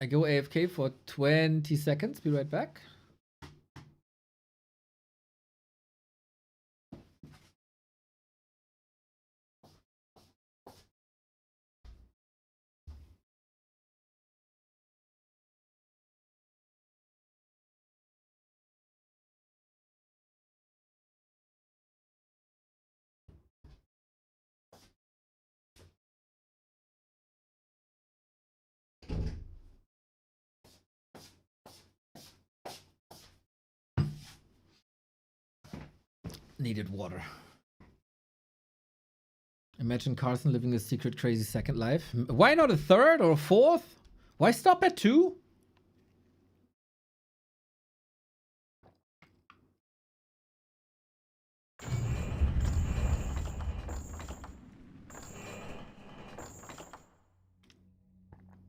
I go AFK for 20 seconds. Be right back. Needed water. Imagine Carson living a secret crazy second life. Why not a third or a fourth? Why stop at 2?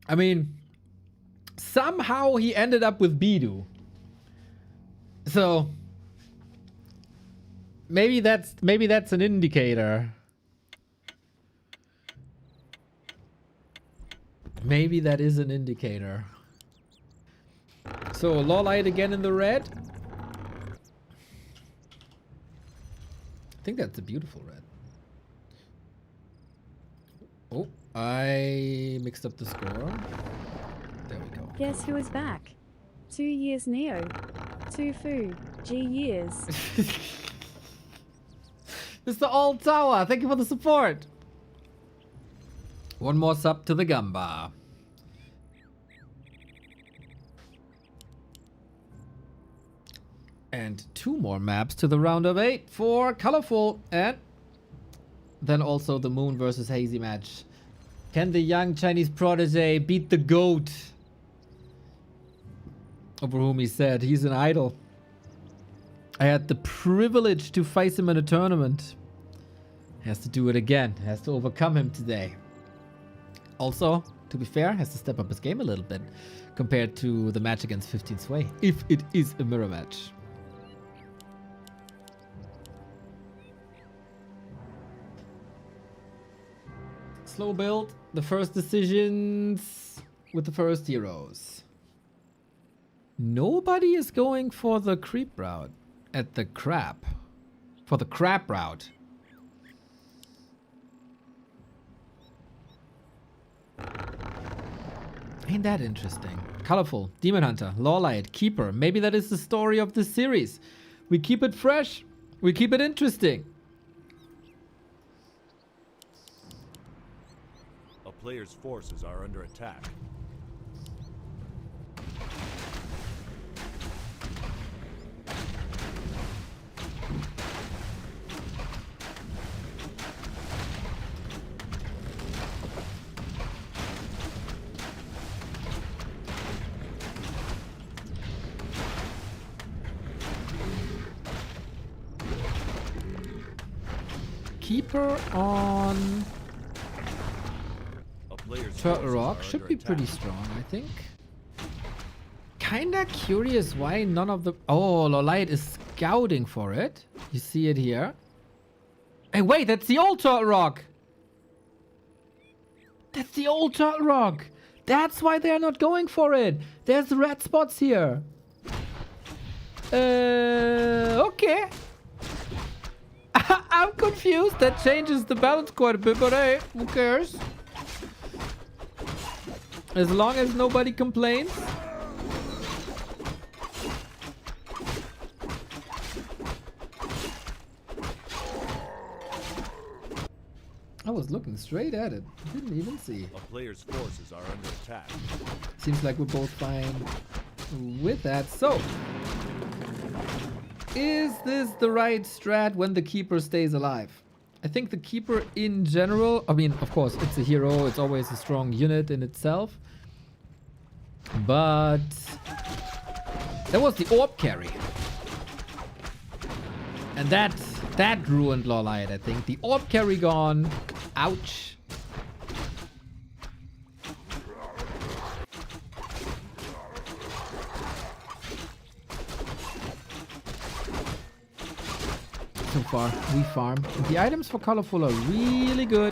I mean, somehow he ended up with Bidu. So maybe that's an indicator. Maybe that is an indicator. So Lawlight again in the red. I think that's a beautiful red. Oh, I mixed up the score. There we go. Guess who is back? 2 years Neo. 2 Fu. G years. Mr. Old Tower, thank you for the support. One more sub to the Gamba. And 2 more maps to the round of 8 for Colorful. And then also the Moon versus Hazy match. Can the young Chinese protege beat the GOAT? Over whom he said he's an idol. I had the privilege to face him in a tournament. Has to do it again. Has to overcome him today. Also, to be fair, has to step up his game a little bit compared to the match against 15 Sway, if it is a mirror match. Slow build, the first decisions with the first heroes. Nobody is going for the creep route at the crap. For the crap route. Ain't that interesting? Colorful, Demon Hunter, Lawlight, Keeper. Maybe that is the story of this series. We keep it fresh. We keep it interesting. A player's forces are under attack. Keeper on A player's Turtle forces Rock are should under be attack. pretty strong, I think. Kinda curious why none of the... Oh, Lolite is scouting for it. You see it here. Hey, wait, that's the old Turtle Rock. That's the old Turtle Rock. That's why they're not going for it. There's red spots here. Okay. I'm confused. That changes the balance quite a bit, but hey, who cares? As long as nobody complains. I was looking straight at it. Didn't even see. A player's forces are under attack. Seems like we're both fine with that. So, is this the right strat when the keeper stays alive? I think the keeper in general, I mean, of course, it's a hero. It's always a strong unit in itself. But that was the orb carry. And that ruined Lolite, I think. The orb carry gone. Ouch. So far, we farm. The items for Colorful are really good.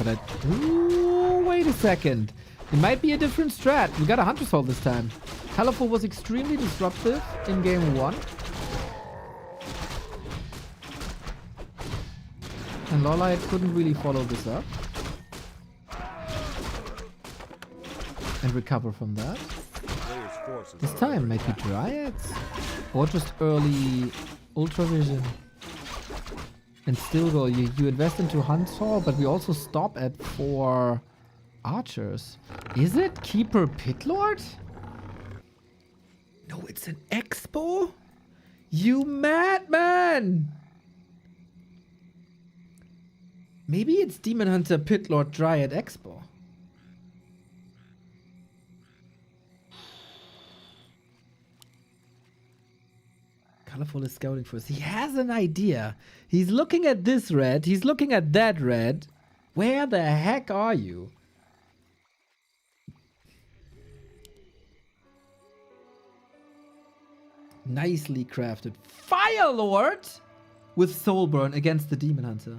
But ooh, wait a second. It might be a different strat. We got a Hunter's Hold this time. Colorful was extremely disruptive in game 1. And Lolite couldn't really follow this up. And recover from that. Player's forces This are time, under maybe attack. Dryads? Or just early Ultravision. And still go, you invest into Hunter, but we also stop at 4 archers. Is it Keeper Pitlord? No, it's an Expo? You madman! Maybe it's Demon Hunter Pitlord Dryad Expo. Colorful is scouting for us. He has an idea. He's looking at this red. He's looking at that red. Where the heck are you? Nicely crafted. Fire Lord with Soulburn against the Demon Hunter.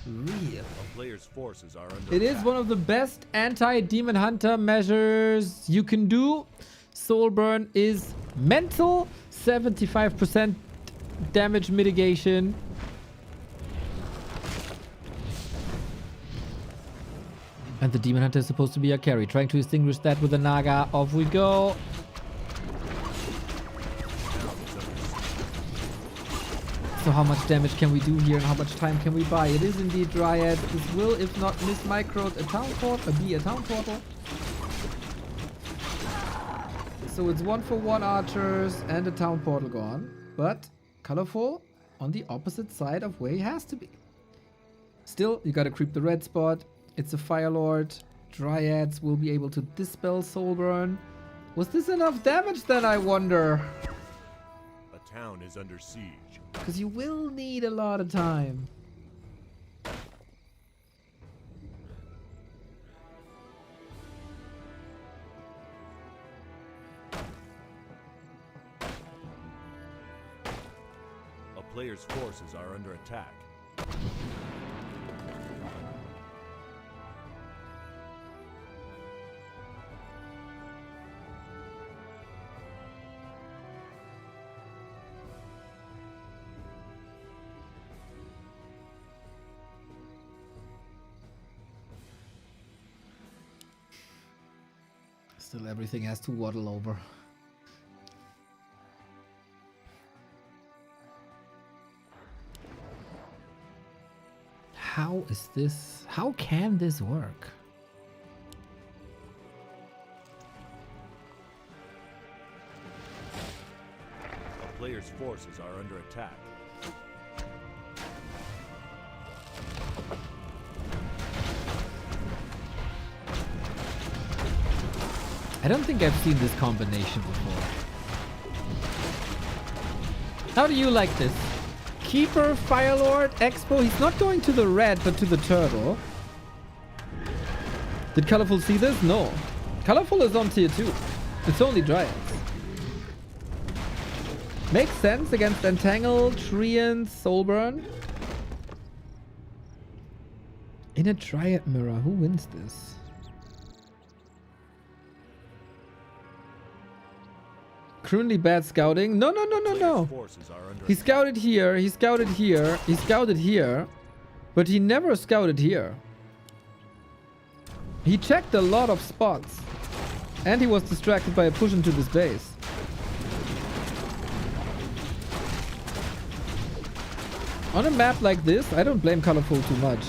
Real. A player's forces are under It is attack. one of the best anti-Demon Hunter measures you can do. Soulburn is mental, 75% damage mitigation. And the Demon Hunter is supposed to be a carry. Trying to distinguish that with the Naga. Off we go. So how much damage can we do here and how much time can we buy? It is indeed Dryad. This will, if not miss-microed, a town portal, be a town portal. So it's 1-for-1 archers and a town portal gone. But Colorful on the opposite side of where he has to be. Still, you gotta creep the red spot. It's a Fire Lord. Dryads will be able to dispel Soulburn. Was this enough damage then, I wonder? A town is under siege. Because you will need a lot of time. A player's forces are under attack. Still, everything has to waddle over. How is this? How can this work? A player's forces are under attack. I don't think I've seen this combination before. How do you like this? Keeper, Firelord, Expo. He's not going to the red, but to the turtle. Did Colorful see this? No. Colorful is on tier 2. It's only Dryads. Makes sense against Entangle, Treant, Soulburn. In a Dryad mirror, who wins this? Currently bad scouting. No. He scouted here, he scouted here, he scouted here, but he never scouted here. He checked a lot of spots, and he was distracted by a push into this base. On a map like this, I don't blame Colorful too much.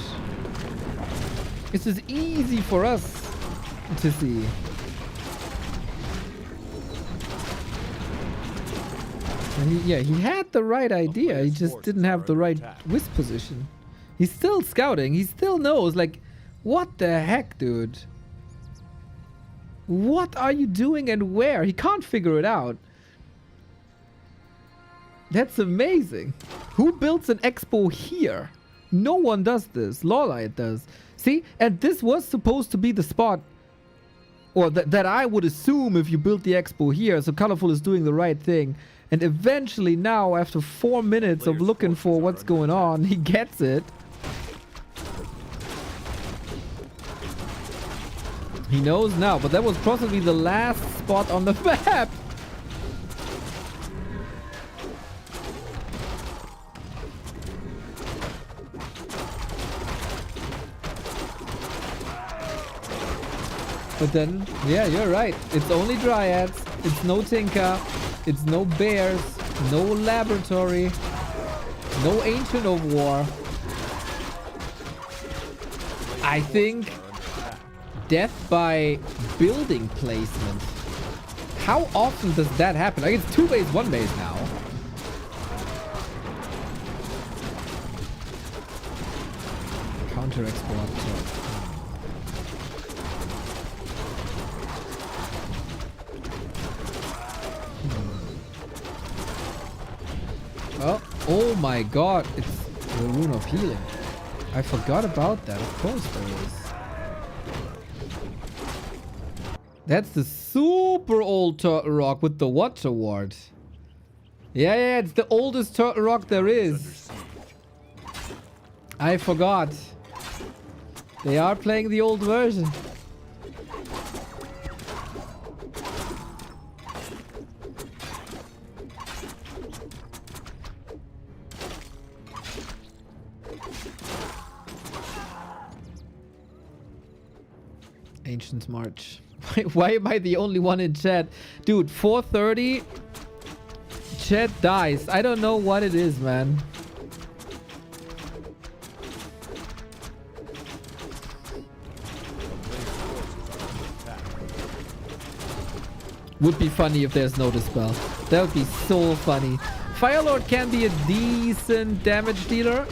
It's just easy for us to see. And he had the right idea. He just didn't have the right wisp position. He's still scouting. He still knows, like, what the heck, dude? What are you doing and where? He can't figure it out. That's amazing. Who builds an expo here? No one does this. Lawlight does. See? And this was supposed to be the spot, or that I would assume if you built the expo here. So Colorful is doing the right thing. And eventually now, after 4 minutes of looking for what's going on, he gets it. He knows now, but that was possibly the last spot on the map. But then, yeah, you're right. It's only Dryads. It's no Tinker. It's no Bears. No Laboratory. No Ancient of War. I think death by building placement. How often does that happen? Like, it's 2 base, 1 base now. Counter export. Oh my god, it's the Rune of Healing. I forgot about that. Of course there is. That's the super old Turtle Rock with the Watch Award. Yeah, it's the oldest Turtle Rock there is. I forgot. They are playing the old version. Ancient's March. Why am I the only one in chat? Dude, 4:30. Chat dies. I don't know what it is, man. Would be funny if there's no dispel. That would be so funny. Firelord can be a decent damage dealer.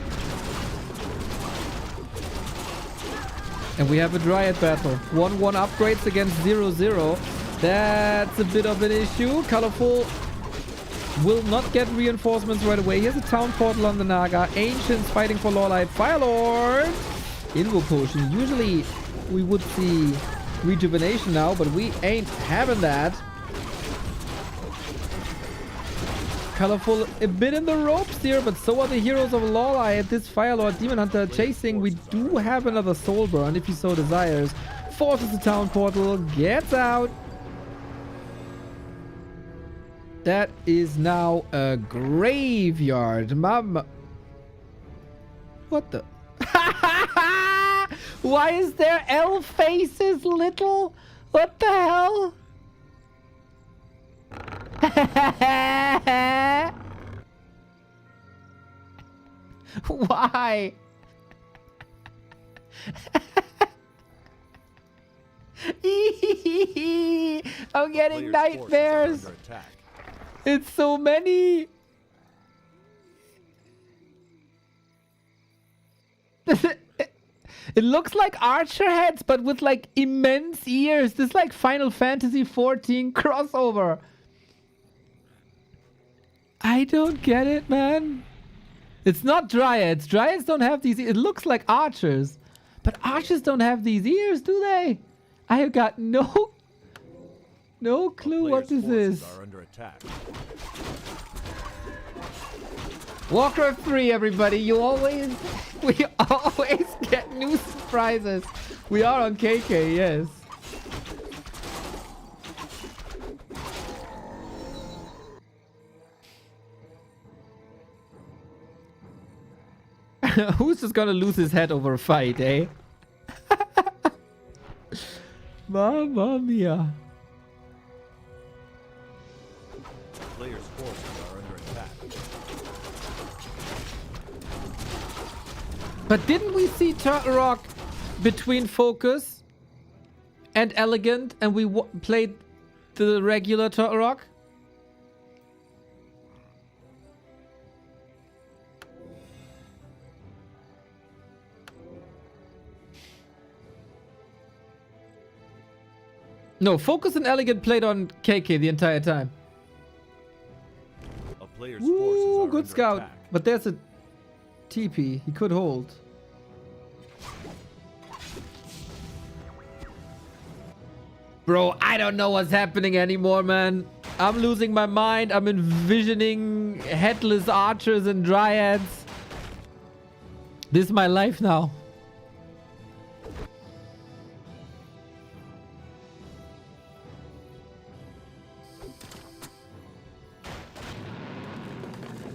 And we have a Dryad battle. 1-1 upgrades against 0-0. That's a bit of an issue. Colorful will not get reinforcements right away. He has a town portal on the Naga. Ancients fighting for Lawlight. Firelord. Invo potion. Usually we would see rejuvenation now, but we ain't having that. Colorful a bit in the ropes here, but so are the heroes of Lawlight. This Firelord Demon Hunter chasing. We do have another Soul Burn if he so desires. Forces the town portal, gets out. That is now a graveyard. Mama. What the? Why is there L faces, little? What the hell? Why? I'm getting Players' forces are nightmares. under attack. It's so many. It looks like archer heads, but with like immense ears. This is like Final Fantasy 14 crossover. I don't get it, man. It's not dryads. Dryads don't have these. It looks like archers, but archers don't have these ears, do they? I have got no clue what this is. Are under attack. Warcraft 3, everybody. We always get new surprises. We are on KK, yes. Who's just gonna lose his head over a fight, eh? Mamma mia. Players' forces are under attack. But didn't we see Turtle Rock between Focus and Elegant, and we played the regular Turtle Rock? No, Focus and Elegant played on KK the entire time. A player's Ooh, forces are good under scout. attack. But there's a TP. He could hold. Bro, I don't know what's happening anymore, man. I'm losing my mind. I'm envisioning headless archers and dryads. This is my life now.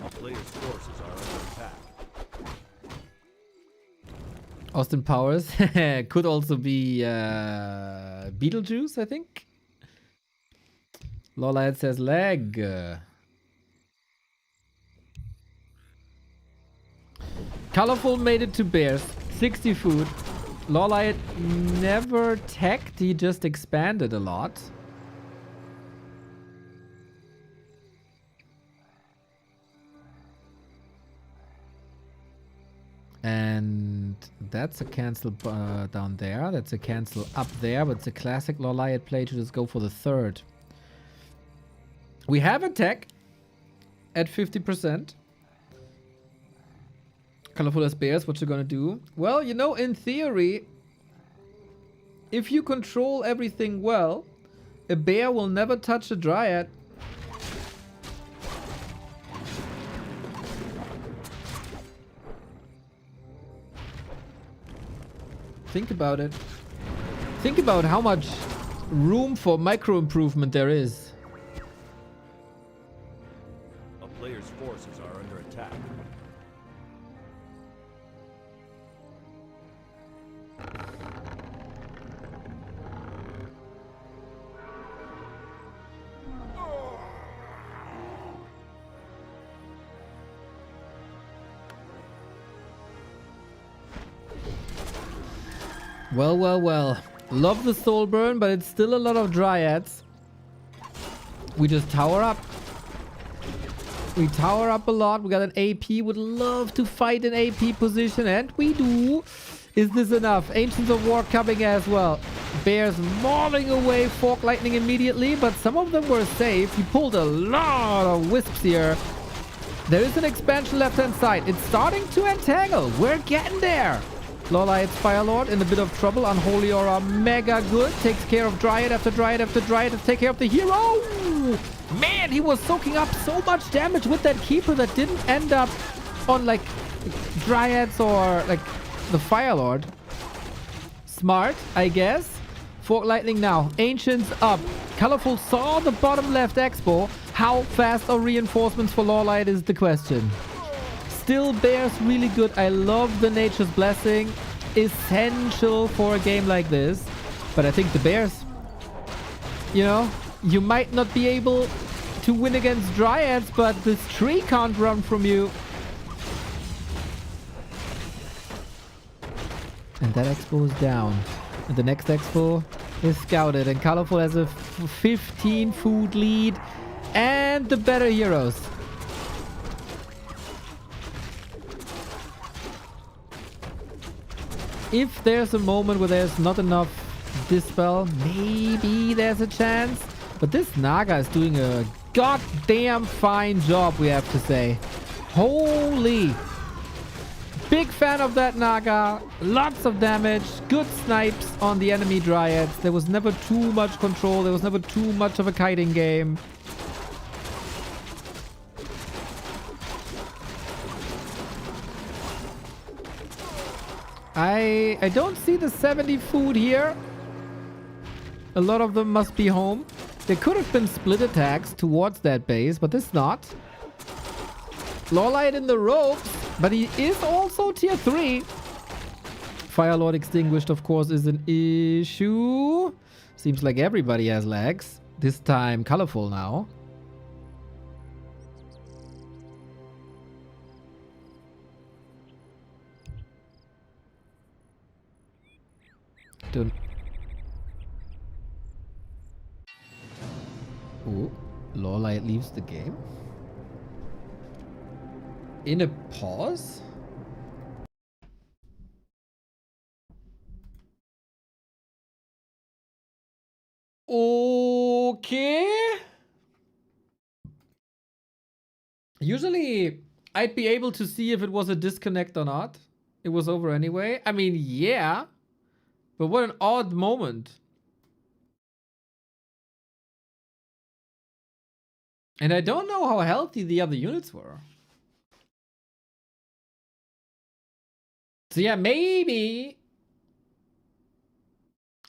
A player's forces are under attack. Austin Powers could also be Beetlejuice, I think. Lollight says leg. Colorful made it to bears. 60 food. Lollight never teched, he just expanded a lot. And that's a cancel down there. That's a cancel up there. But it's a classic Lolliot play to just go for the third. We have a tech at 50%. Colorful as bears, what you gonna do? Well, you know, in theory, if you control everything well, a bear will never touch a dryad. Think about it. Think about how much room for micro improvement there is. A player's forces are under attack. Well, well, well. Love the soul burn, but it's still a lot of dryads. We just tower up. We tower up a lot. We got an AP. Would love to fight an AP position, and we do. Is this enough? Ancients of War coming as well. Bears mauling away Fork Lightning immediately, but some of them were safe. He pulled a lot of wisps here. There is an expansion left-hand side. It's starting to entangle. We're getting there. Lolliot's Firelord in a bit of trouble. Unholy Aura, mega good. Takes care of Dryad after Dryad after Dryad to take care of the hero. Man, he was soaking up so much damage with that Keeper that didn't end up on like Dryads or like the Firelord. Smart, I guess. Fork Lightning now. Ancients up. Colorful saw the bottom left expo. How fast are reinforcements for Lolliot is the question. Still bears really good. I love the Nature's Blessing. Essential for a game like this. But I think the bears, you know, you might not be able to win against Dryads, but this tree can't run from you. And that expo is down. And the next expo is scouted. And Colorful has a 15 food lead. And the better heroes. If there's a moment where there's not enough dispel, maybe there's a chance. But this Naga is doing a goddamn fine job, we have to say. Holy. Big fan of that Naga. Lots of damage. Good snipes on the enemy Dryads. There was never too much control. There was never too much of a kiting game. I don't see the 70 food here. A lot of them must be home. There could have been split attacks towards that base, but it's not. Lawlight in the ropes, but he is also tier 3. Firelord extinguished, of course, is an issue. Seems like everybody has lags. This time colorful now. Don't. Ooh, Lawlight leaves the game. In a pause? Okay. Usually, I'd be able to see if it was a disconnect or not. It was over anyway. I mean, yeah. But what an odd moment. And I don't know how healthy the other units were. So yeah, maybe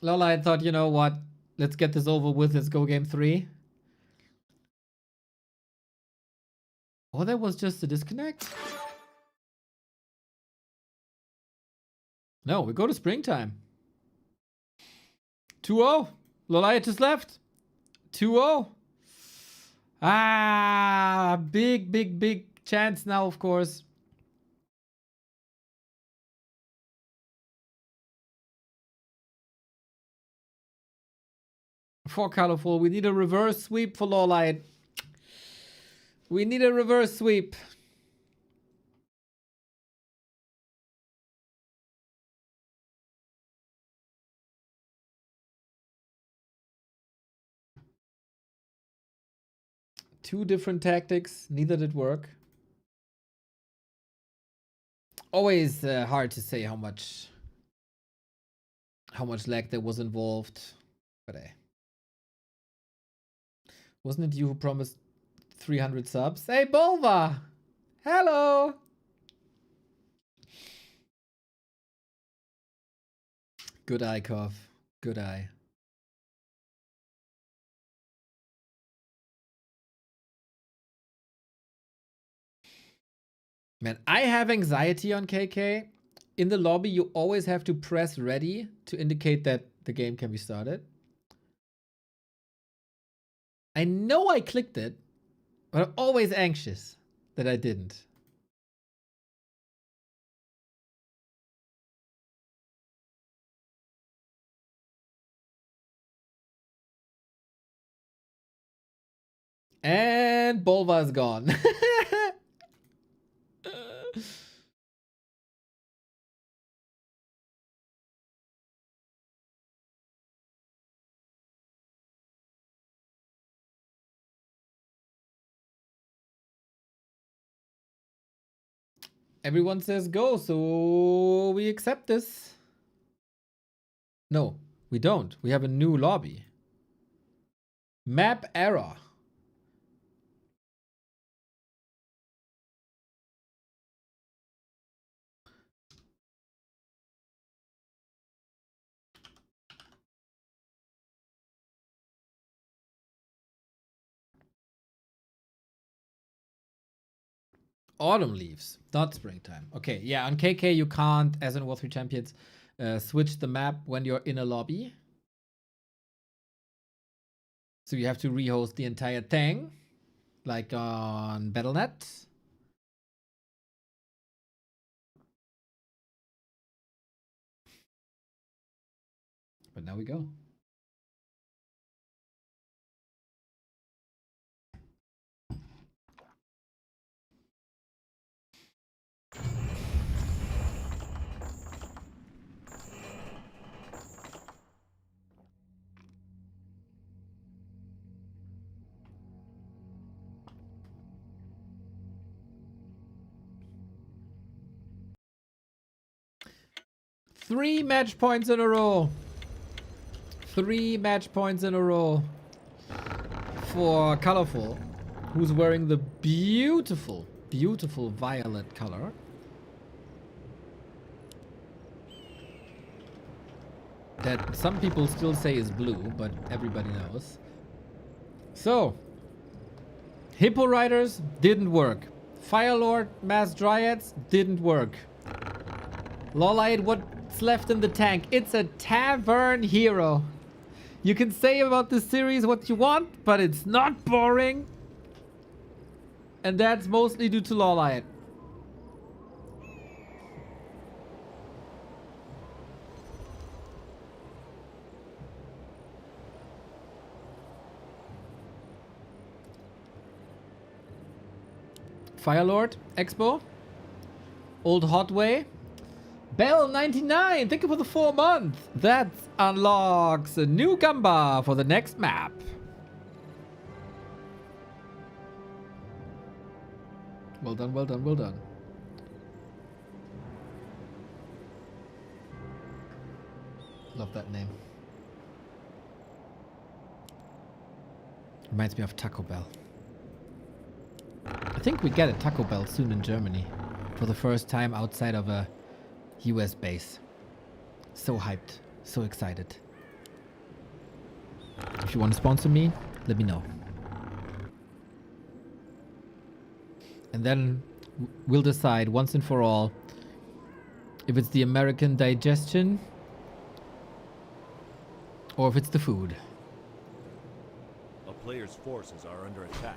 Lola, I thought, you know what? Let's get this over with. Let's go game 3. Or that was just a disconnect? No, we go to springtime. 2-0. Lola just left. 2-0. Ah, big chance now, of course. For colorful, we need a reverse sweep for Lawlight. We need a reverse sweep. Two different tactics, neither did work. Always hard to say how much lag there was involved, but wasn't it you who promised 300 subs? Hey, Bolva! Hello! Good eye, Kov. Good eye. Man, I have anxiety on KK. In the lobby, you always have to press ready to indicate that the game can be started. I know I clicked it, but I'm always anxious that I didn't. And Bolva's gone. Everyone says go, so we accept this. No, we don't. We have a new lobby. Map error. Autumn leaves, not springtime. Okay, yeah, on KK you can't, as in War 3 Champions, switch the map when you're in a lobby. So you have to rehost the entire thing. like on Battle.net. But now we go. Three match points in a row. 3 match points in a row for Colorful, who's wearing the beautiful, beautiful violet color. That some people still say is blue, but everybody knows. So, Hippo Riders didn't work. Firelord Mass Dryads didn't work. Lolite, what's left in the tank? It's a tavern hero. You can say about this series what you want, but it's not boring. And that's mostly due to Lolite. Firelord, Expo, Old Hotway, Bell 99, thank you for the 4 months. That unlocks a new Gamba for the next map. Well done, well done, well done. Love that name. Reminds me of Taco Bell. I think we get a Taco Bell soon in Germany for the first time outside of a US base. So hyped, so excited. If you want to sponsor me, let me know. And then we'll decide once and for all if it's the American digestion or if it's the food. A player's forces are under attack.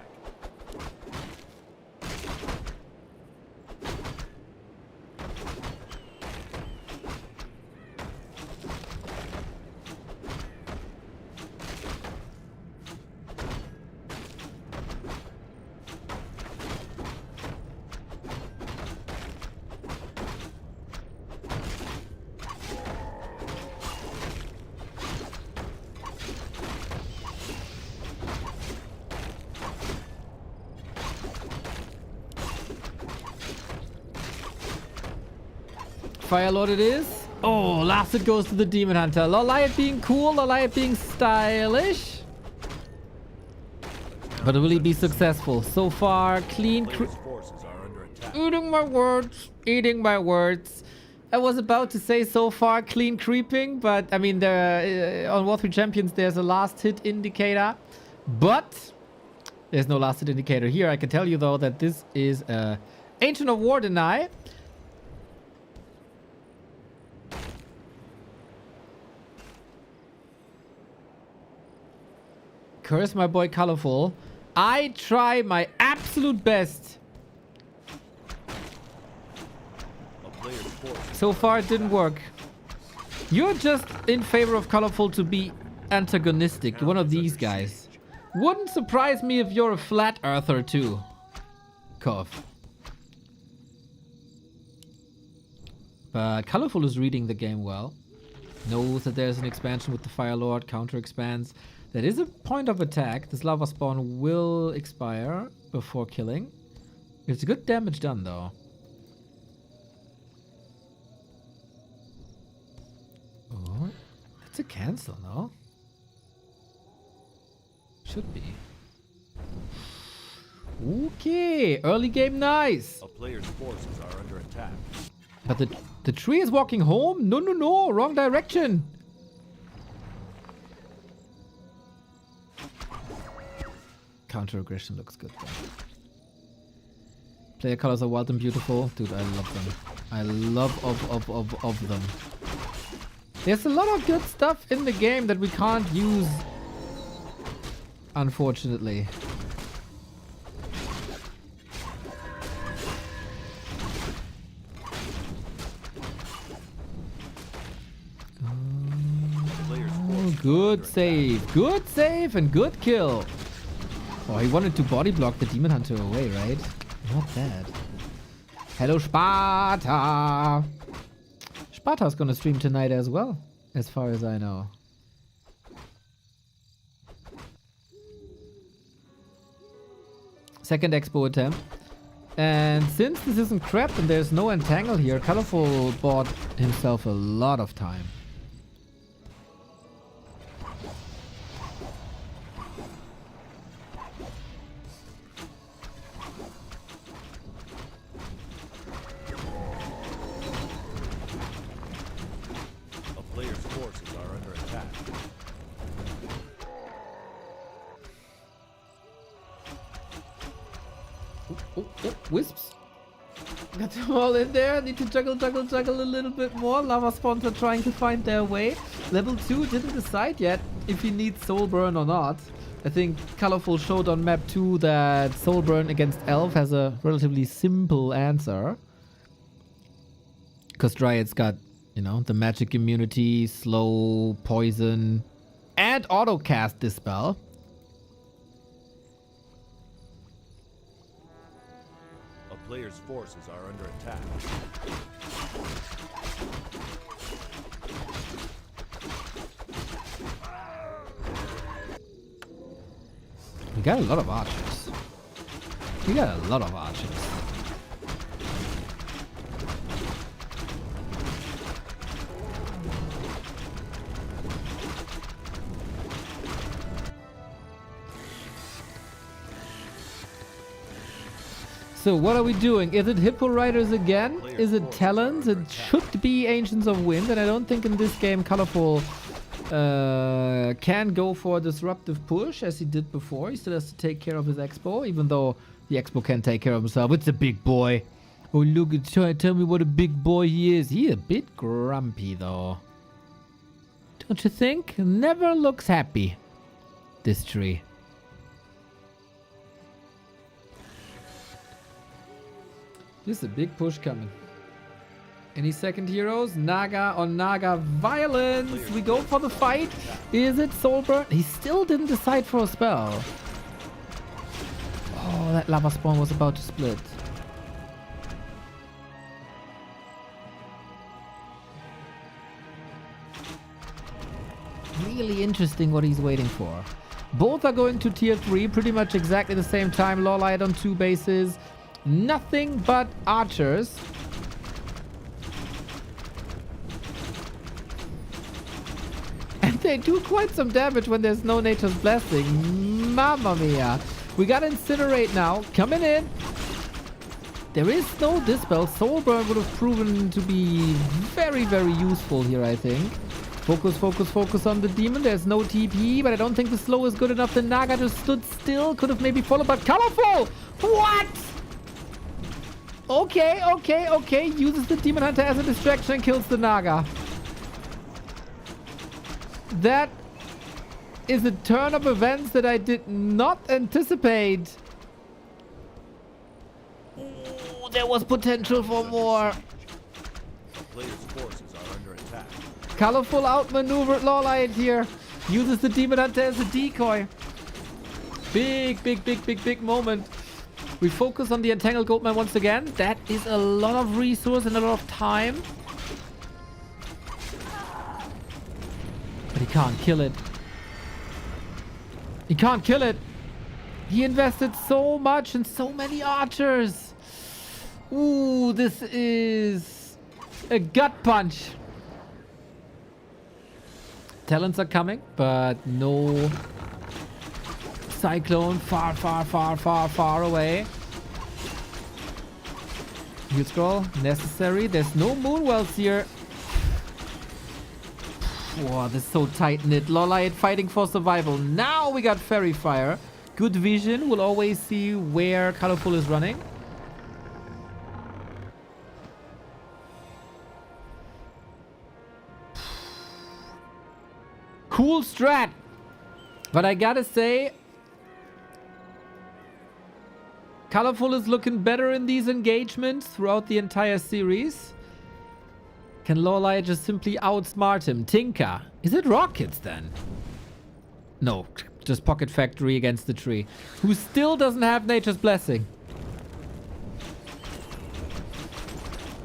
Firelord it is. Oh, last it goes to the Demon Hunter. Lolite being cool, Lolite being stylish. But will he be successful? So far, clean. Player's forces are under attack. Eating my words. Eating my words. I was about to say so far clean creeping, but I mean, on Warcraft Champions, there's a last hit indicator. But there's no last hit indicator here. I can tell you, though, that this is Ancient of War Deny. Curse my boy Colorful. I try my absolute best. A player's forces So far it didn't work. You're just in favor of Colorful to be antagonistic. You're one of these guys. Wouldn't surprise me if you're a flat earther too. Cough. But Colorful is reading the game well. Knows that there's an expansion with the Firelord, counter expands. That is a point of attack. This lava spawn will expire before killing. It's good damage done though. Oh, that's a cancel, no? Should be. Okay, early game nice. A player's forces are under attack. But the tree is walking home? No, no, no, wrong direction. Counter aggression looks good though. Player colors are wild and beautiful. Dude, I love them. I love of them. There's a lot of good stuff in the game that we can't use, unfortunately. Good save. Good save and good kill. Oh, he wanted to body block the Demon Hunter away, right? Not bad. Hello, Sparta. Sparta's gonna stream tonight as well, as far as I know. Second expo attempt. And since this isn't crap and there's no entangle here, Colorful bought himself a lot of time. A player's forces are under attack. Oh, wisps. Got them all in there. Need to juggle a little bit more. Lava spawns are trying to find their way. Level 2 didn't decide yet if he needs soul burn or not. I think Colorful showed on map 2 that soul burn against Elf has a relatively simple answer. Because Dryad's got, you know, the magic immunity, slow, poison, and auto cast Dispel. Players' forces are under attack. We got a lot of archers. We got a lot of archers. So what are we doing? Is it Hippo Riders again? Is it Talons? It should be Ancients of Wind, and I don't think in this game Colorful can go for a disruptive push as he did before. He still has to take care of his Expo, even though the Expo can take care of himself. It's a big boy. Oh look, it's trying to tell me what a big boy he is. He's a bit grumpy though. Don't you think? Never looks happy, this tree. This is a big push coming. Any second heroes? Naga on Naga violence. We go for the fight. Is it Soulburn? He still didn't decide for a spell. Oh, that lava spawn was about to split. Really interesting what he's waiting for. Both are going to tier 3 pretty much exactly the same time. Lawlight on 2 bases. Nothing but archers. And they do quite some damage when there's no Nature's Blessing. Mamma mia. We got Incinerate now. Coming in. There is no Dispel. Soulburn would have proven to be very, very useful here, I think. Focus, focus, focus on the demon. There's no TP, but I don't think the slow is good enough. The Naga just stood still. Could have maybe followed, but Colorful! What? Okay, okay, okay. Uses the Demon Hunter as a distraction and kills the Naga. That is a turn of events that I did not anticipate. Ooh, there was potential for more. The player's forces are under attack. Colorful outmaneuvered Lawlight here. Uses the Demon Hunter as a decoy. Big, big, big, big, big moment. We focus on the Entangled Goldman once again. That is a lot of resource and a lot of time. But he can't kill it. He can't kill it. He invested so much and so many archers. Ooh, this is a gut punch. Talents are coming, but no Cyclone. Far, far, far, far, far away. Heal scroll necessary. There's no Moonwells here. Wow, this is so tight-knit. Lawlight fighting for survival. Now we got Fairy Fire. Good vision. We'll always see where Colorful is running. Cool strat. But I gotta say, Colorful is looking better in these engagements throughout the entire series. Can Lorelei just simply outsmart him? Tinker. Is it Rockets then? No, just Pocket Factory against the tree. Who still doesn't have Nature's Blessing.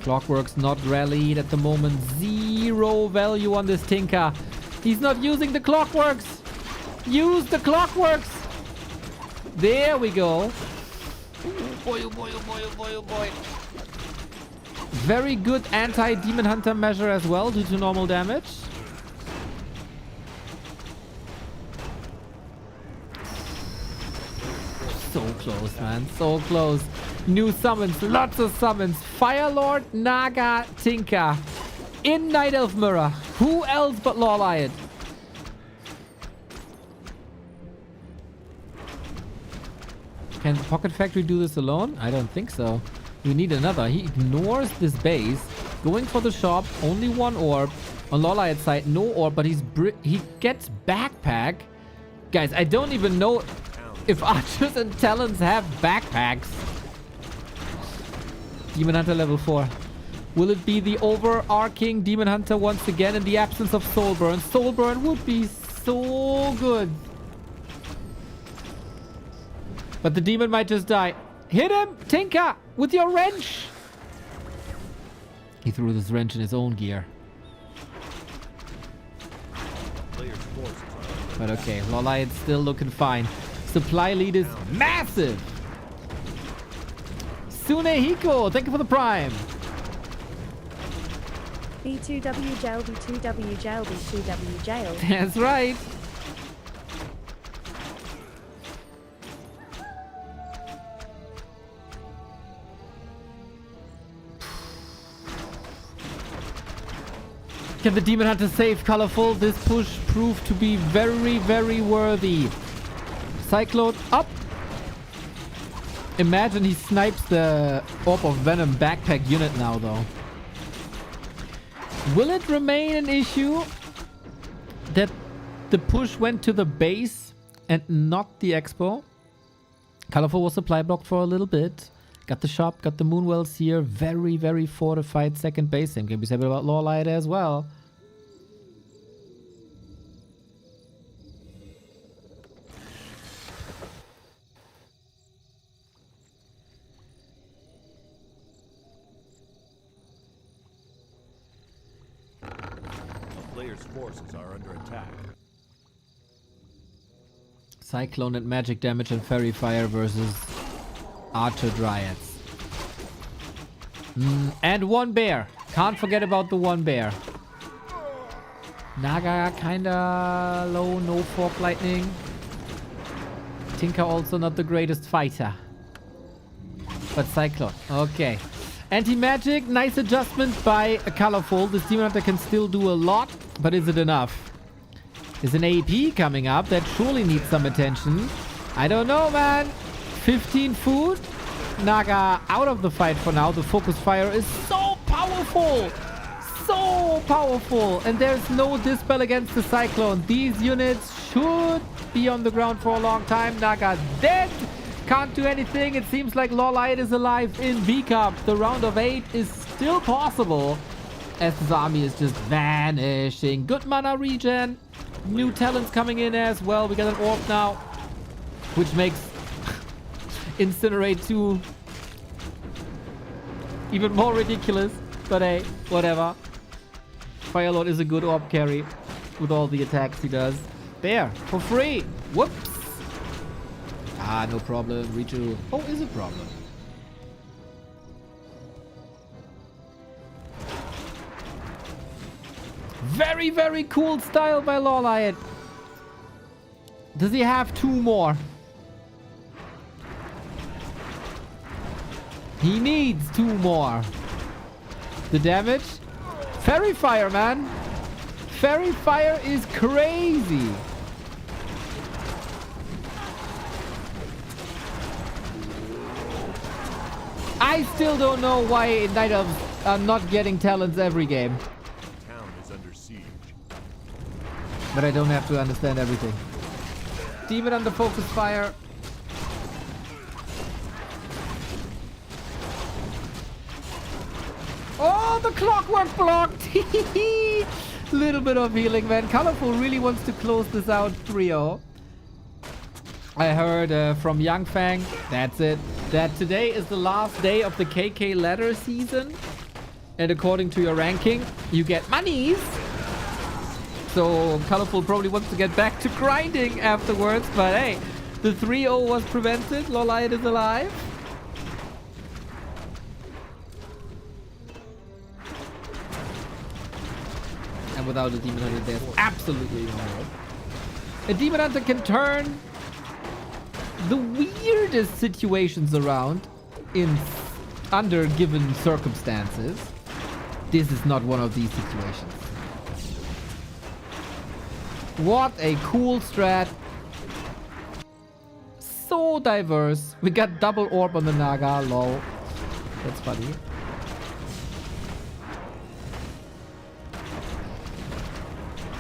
Clockwork's not rallied at the moment. 0 value on this Tinker. He's not using the Clockworks. Use the Clockworks. There we go. Ooh, boy, oh boy, oh boy, oh boy, oh boy. Very good anti-Demon Hunter measure as well due to normal damage. So close, man. So close. New summons. Lots of summons. Firelord, Naga, Tinker. In Night Elf Mirror. Who else but Lorelei? Can Pocket Factory do this alone? I don't think so. We need another. He ignores this base. Going for the shop. Only 1 orb. On Lorelei's side, no orb, but he gets backpack. Guys, I don't even know if archers and talons have backpacks. Demon Hunter level 4. Will it be the overarching Demon Hunter once again in the absence of Soulburn? Soulburn would be so good. But the demon might just die. Hit him, Tinker, with your wrench. He threw this wrench in his own gear. But okay, Lorelei is still looking fine. Supply lead is massive. Sunehiko, thank you for the prime. B2W jail, B2W jail, B2W jail. That's right. Can the Demon Hunter save Colorful? This push proved to be very, very worthy. Cyclone up. Imagine he snipes the Orb of Venom backpack unit now, though. Will it remain an issue that the push went to the base and not the expo? Colorful was supply blocked for a little bit. Got the shop, got the Moonwells here. Very, very fortified second base. Same can be said about Lorelei as well. A player's forces are under attack. Cyclone and magic damage and Fairy Fire versus Archer Dryads. And 1 bear. Can't forget about the 1 bear. Naga kinda low, no fork lightning. Tinker also not the greatest fighter. But Cyclone, okay. Anti-magic, nice adjustment by a Colorful. This Demon Hunter can still do a lot, but is it enough? Is an AP coming up that surely needs some attention. I don't know, man. 15 food. Naga out of the fight for now. The focus fire is so powerful. So powerful. And there's no dispel against the Cyclone. These units should be on the ground for a long time. Naga dead. Can't do anything. It seems like Lorelei is alive in B Cup. The round of 8 is still possible as this army is just vanishing. Good mana regen. New talents coming in as well. We got an orb now, which makes Incinerate 2 even more ridiculous. But hey, whatever. Firelord is a good orb carry with all the attacks he does. There, for free. Whoops. Ah, no problem. Richu. Oh, is a problem. Very, very cool style by Lorelei. Does he have 2 more? He needs 2 more. The damage? Fairy Fire, man. Fairy Fire is crazy. I still don't know why Night Elves are not getting talents every game. The town is under siege. But I don't have to understand everything. Demon under focus fire. Oh! Oh, the clockwork blocked. Little bit of healing, man. Colorful really wants to close this out 3-0. I heard from Young Fang, that's it, that today is the last day of the KK ladder season. And according to your ranking, you get monies. So Colorful probably wants to get back to grinding afterwards. But hey, the 3-0 was prevented. Lolite is alive. And without a Demon Hunter, there's absolutely no hope. A Demon Hunter can turn the weirdest situations around under given circumstances. This is not one of these situations. What a cool strat. So diverse. We got double orb on the Naga, lol. That's funny.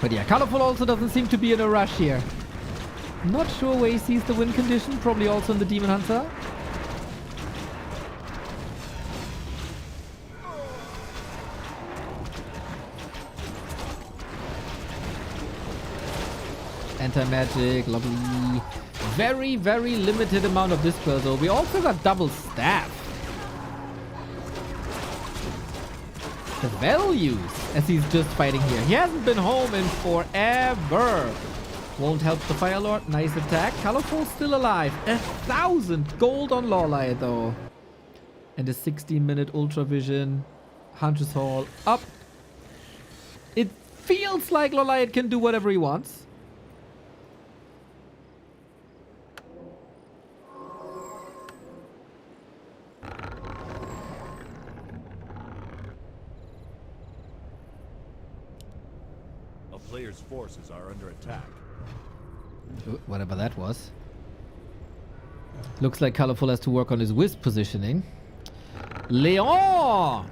But yeah, Colorful also doesn't seem to be in a rush here. Not sure where he sees the win condition. Probably also in the Demon Hunter. Anti-magic, lovely. Very, very limited amount of dispel though. We also got double staff. The values as he's just fighting here. He hasn't been home in forever. Won't help the Fire Lord. Nice attack. Colorful still alive. 1,000 gold on Lawlight though. And a 16-minute Ultra Vision. Hunter's Hall up. It feels like Lawlight can do whatever he wants. A player's forces are under attack. Whatever that was. Looks like Colorful has to work on his Wisp positioning. Leon!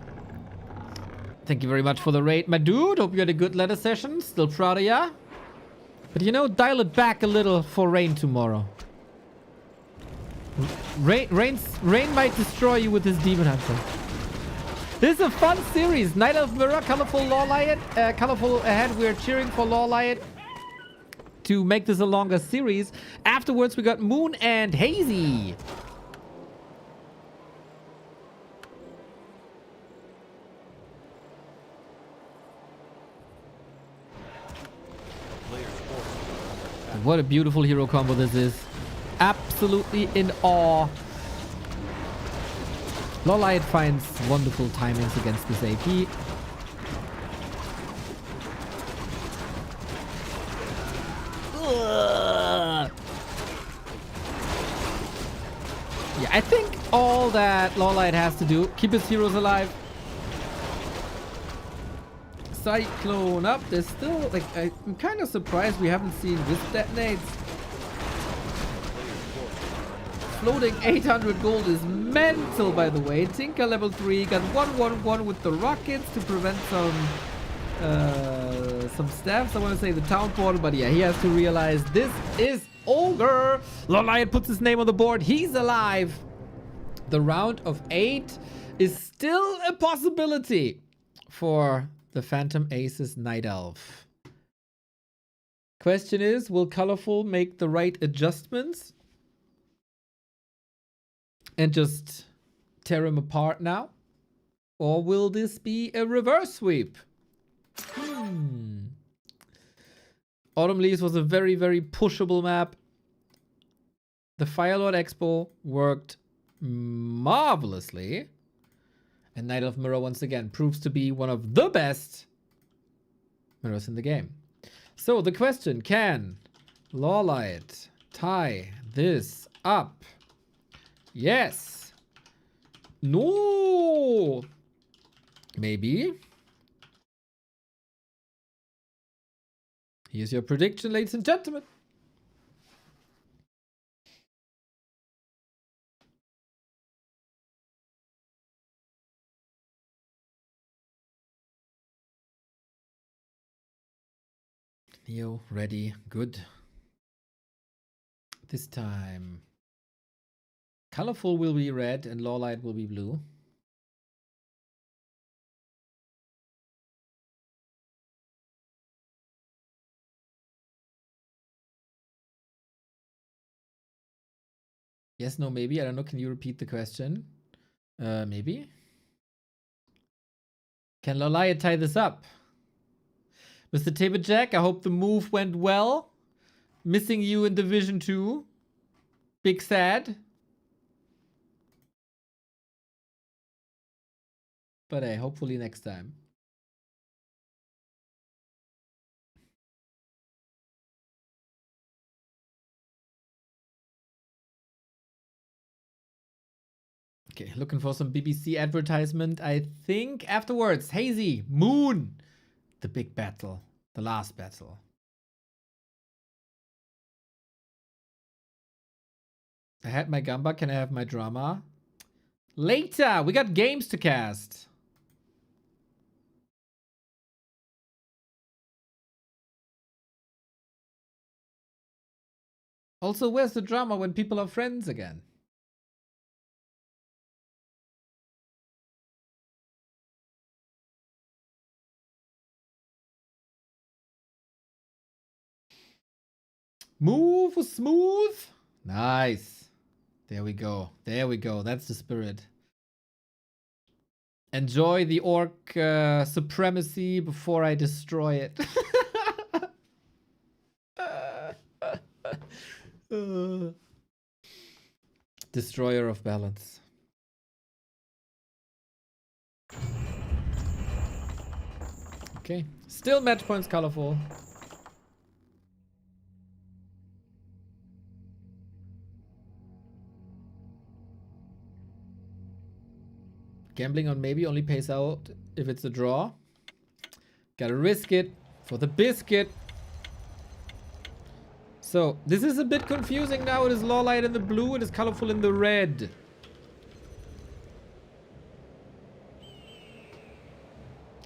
Thank you very much for the raid, my dude. Hope you had a good ladder session. Still proud of ya. But you know, dial it back a little for Rain tomorrow. Rain might destroy you with his Demon Hunter. This is a fun series. Night of Mirror, Colorful Lawlight. Colorful ahead. We're cheering for Lawlight to make this a longer series. Afterwards, we got Moon and Hazy. What a beautiful hero combo this is. Absolutely in awe. Lawlight finds wonderful timings against this AP. Yeah, I think all that Lawlight has to do, keep his heroes alive. Cyclone up. There's still, like, I'm kind of surprised we haven't seen Wisp detonates. Floating 800 gold is mental, by the way. Tinker level 3 got 111 with the rockets to prevent some staffs. I want to say the town portal, but yeah, he has to realize this is over. Lawlight puts his name on the board. He's alive. The round of 8 is still a possibility for the Phantom Aces Night Elf. Question is, will Colorful make the right adjustments and just tear him apart now? Or will this be a reverse sweep? Autumn Leaves was a very, very pushable map. The Firelord Expo worked marvelously. And Night of Mirror once again proves to be one of the best mirrors in the game. So the question, can Lawlight tie this up? Yes. No. Maybe. Here's your prediction, ladies and gentlemen. Neo, ready, good. This time, Colorful will be red and Lawlight will be blue. Yes, no, maybe. I don't know. Can you repeat the question? Maybe. Can Lolaya tie this up? Mr. Table Jack, I hope the move went well. Missing you in Division 2. Big sad. But hey, hopefully next time. Okay, looking for some BBC advertisement. I think afterwards. Hazy, Moon. The big battle. The last battle. I had my Gamba. Can I have my drama? Later. We got games to cast. Also, where's the drama when people are friends again? Move smooth. Nice. There we go. There we go. That's the spirit. Enjoy the orc supremacy before I destroy it. Destroyer of balance. Okay. Still match points colorful. Gambling on maybe only pays out if it's a draw. Gotta risk it for the biscuit. So, this is a bit confusing now. It is Lawlight in the blue. It is colorful in the red.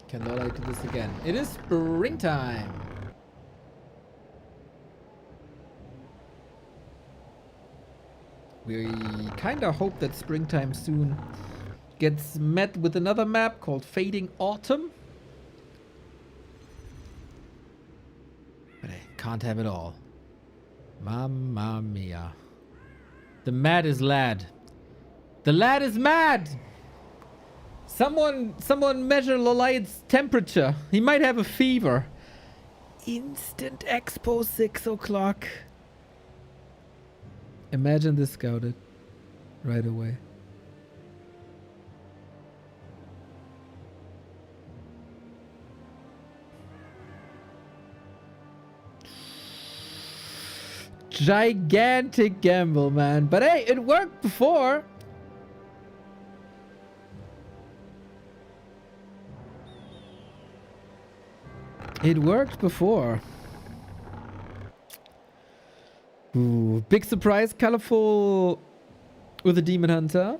Can Lawlight do this again? It is springtime. We kinda hope that springtime soon gets met with another map called Fading Autumn. But I can't have it all. Mamma mia. The mad is lad. The lad is mad! Someone measure Lolight's temperature. He might have a fever. Instant expo 6 o'clock. Imagine this scouted right away. Gigantic gamble, man. But hey, it worked before. It worked before. Ooh, big surprise, colorful with a Demon Hunter.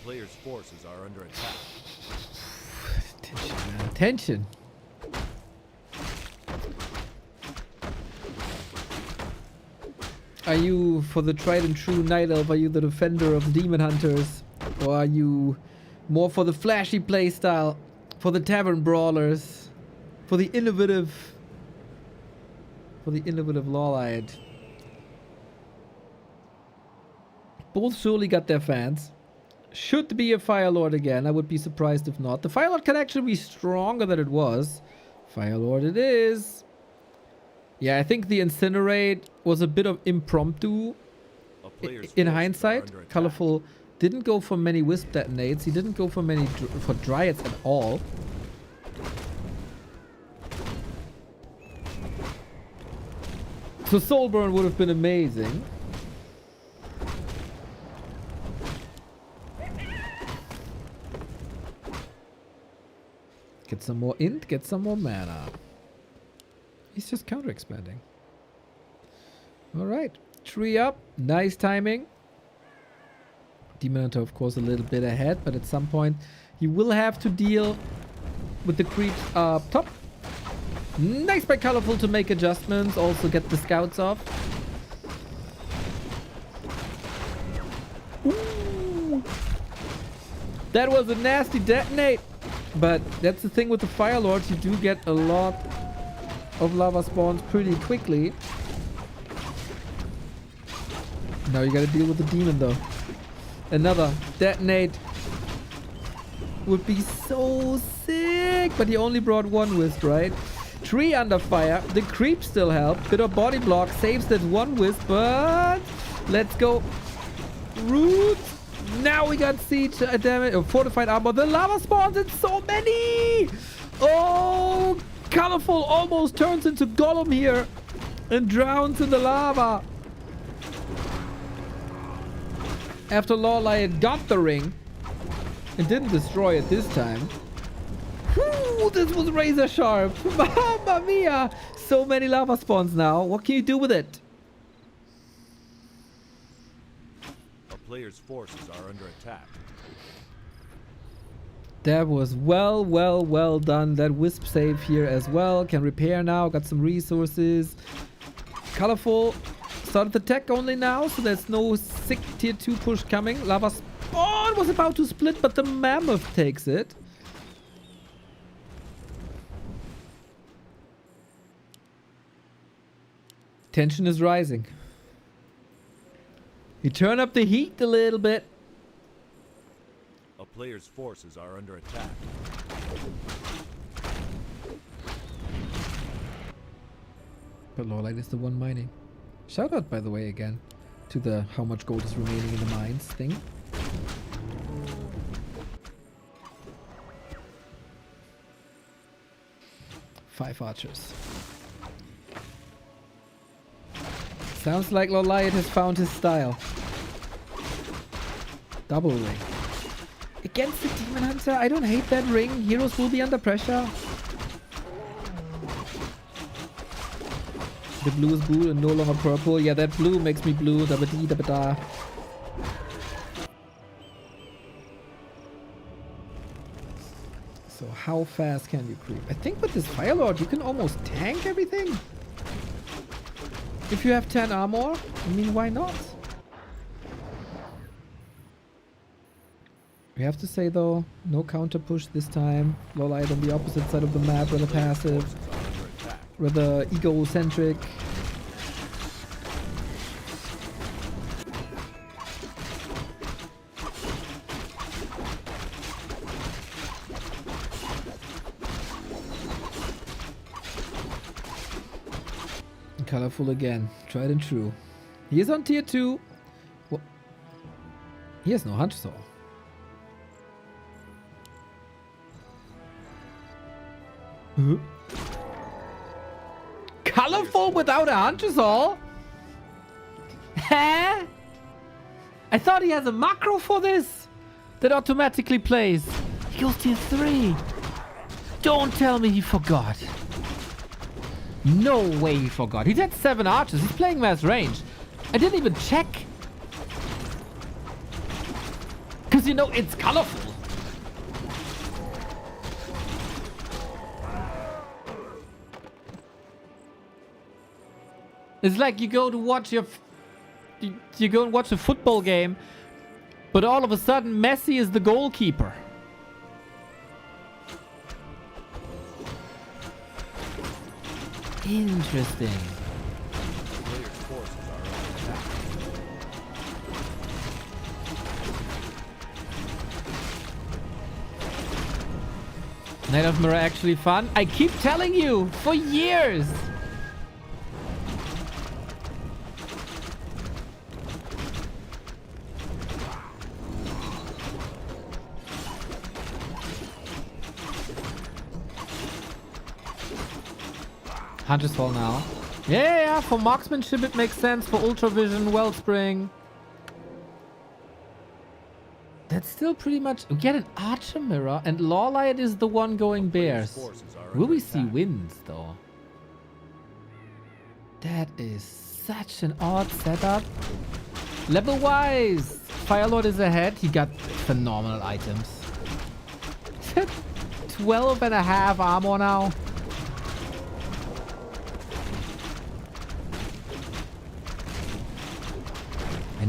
Players' forces are under attack. Tension, man. Tension. Are you, for the tried and true Night Elf, are you the defender of Demon Hunters? Or are you more for the flashy playstyle? For the Tavern Brawlers? For the innovative Lawlight? Both surely got their fans. Should be a Fire Lord again. I would be surprised if not. The Fire Lord can actually be stronger than it was. Fire Lord it is. Yeah, I think the Incinerate was a bit of impromptu. In hindsight, Colorful didn't go for many Wisp detonates. He didn't go for many for Dryads at all. So Soulburn would have been amazing. Get some more int, get some more mana. He's just counter expanding. Alright. Tree up. Nice timing. Demon Hunter, of course, a little bit ahead, but at some point he will have to deal with the creeps up top. Nice by Colorful to make adjustments. Also get the scouts off. Ooh. That was a nasty detonate. But that's the thing with the Fire Lords. You do get a lot of lava spawns pretty quickly. Now you gotta deal with the demon though. Another detonate would be so sick. But he only brought one wisp, right? Tree under fire. The creep still helped. Bit of body block saves that one wisp, but let's go. Roots. Now we got siege damage. Fortified armor. The lava spawns in so many. Oh, Colorful almost turns into Gollum here and drowns in the lava. After Lawlight got the ring and didn't destroy it this time. Whew, this was razor sharp. Mamma mia. So many lava spawns now. What can you do with it? A player's forces are under attack. That was well done. That wisp save here as well. Can repair now. Got some resources. Colorful started the tech only now, so there's no sick tier 2 push coming. Lava Spawn was about to split, but the Mammoth takes it. Tension is rising. You turn up the heat a little bit. A player's forces are under attack. But Lawlight is the one mining. Shout out, by the way, again to the how much gold is remaining in the mines thing. Five archers. Sounds like Lawlight has found his style. Double ring. Against the Demon Hunter, I don't hate that ring. Heroes will be under pressure. The blue is blue and no longer purple. Yeah, that blue makes me blue. Dabba dee dabba da. So how fast can you creep? I think with this Fire Lord you can almost tank everything. If you have 10 armor, I mean, why not? We have to say though, no counter push this time. Lawlight on the opposite side of the map, rather passive, rather egocentric. Colorful again, tried and true. He is on tier 2. Well, he has no Hunter Soul. Huh? Colorful without a Hunter Soul? Huh? I thought he has a macro for this that automatically plays. He goes tier 3. Don't tell me he forgot. No way he forgot. He's had 7 archers. He's playing mass range. I didn't even check. Because you know it's colorful. It's like you go to watch your... You go and watch a football game, but all of a sudden Messi is the goalkeeper. Interesting. Player's forces are under attack. Night of Mirror actually fun? I keep telling you for years. Hunter's Fall now. Yeah, for marksmanship it makes sense. For Ultravision, Wellspring. That's still pretty much... We get an Archer Mirror and Lawlight is the one going bears. Will we see wins though? That is such an odd setup. Level wise, Firelord is ahead. He got phenomenal items. 12.5 armor now.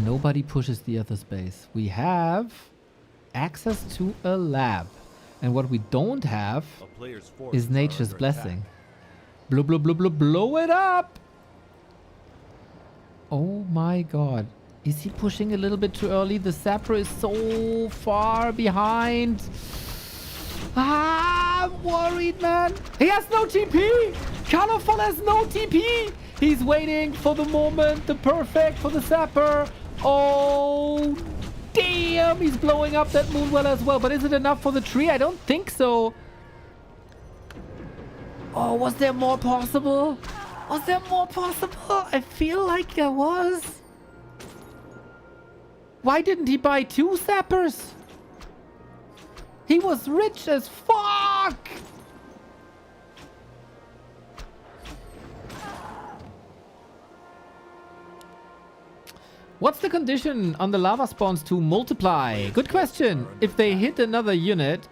And nobody pushes the other space. We have access to a lab. And what we don't have A player's forces is are nature's under blessing. attack. Blow, blow, blow, blow, blow it up! Oh my god. Is he pushing a little bit too early? The Sapper is so far behind. Ah, I'm worried, man. He has no TP. Colorful has no TP. He's waiting for the moment, the perfect for the Sapper. Oh, damn. He's blowing up that Moonwell as well. But is it enough for the tree? I don't think so. Oh, was there more possible? Was there more possible? I feel like there was. Why didn't he buy 2 Sappers? He was rich as fuck! What's the condition on the lava spawns to multiply? Good question. If they hit another unit,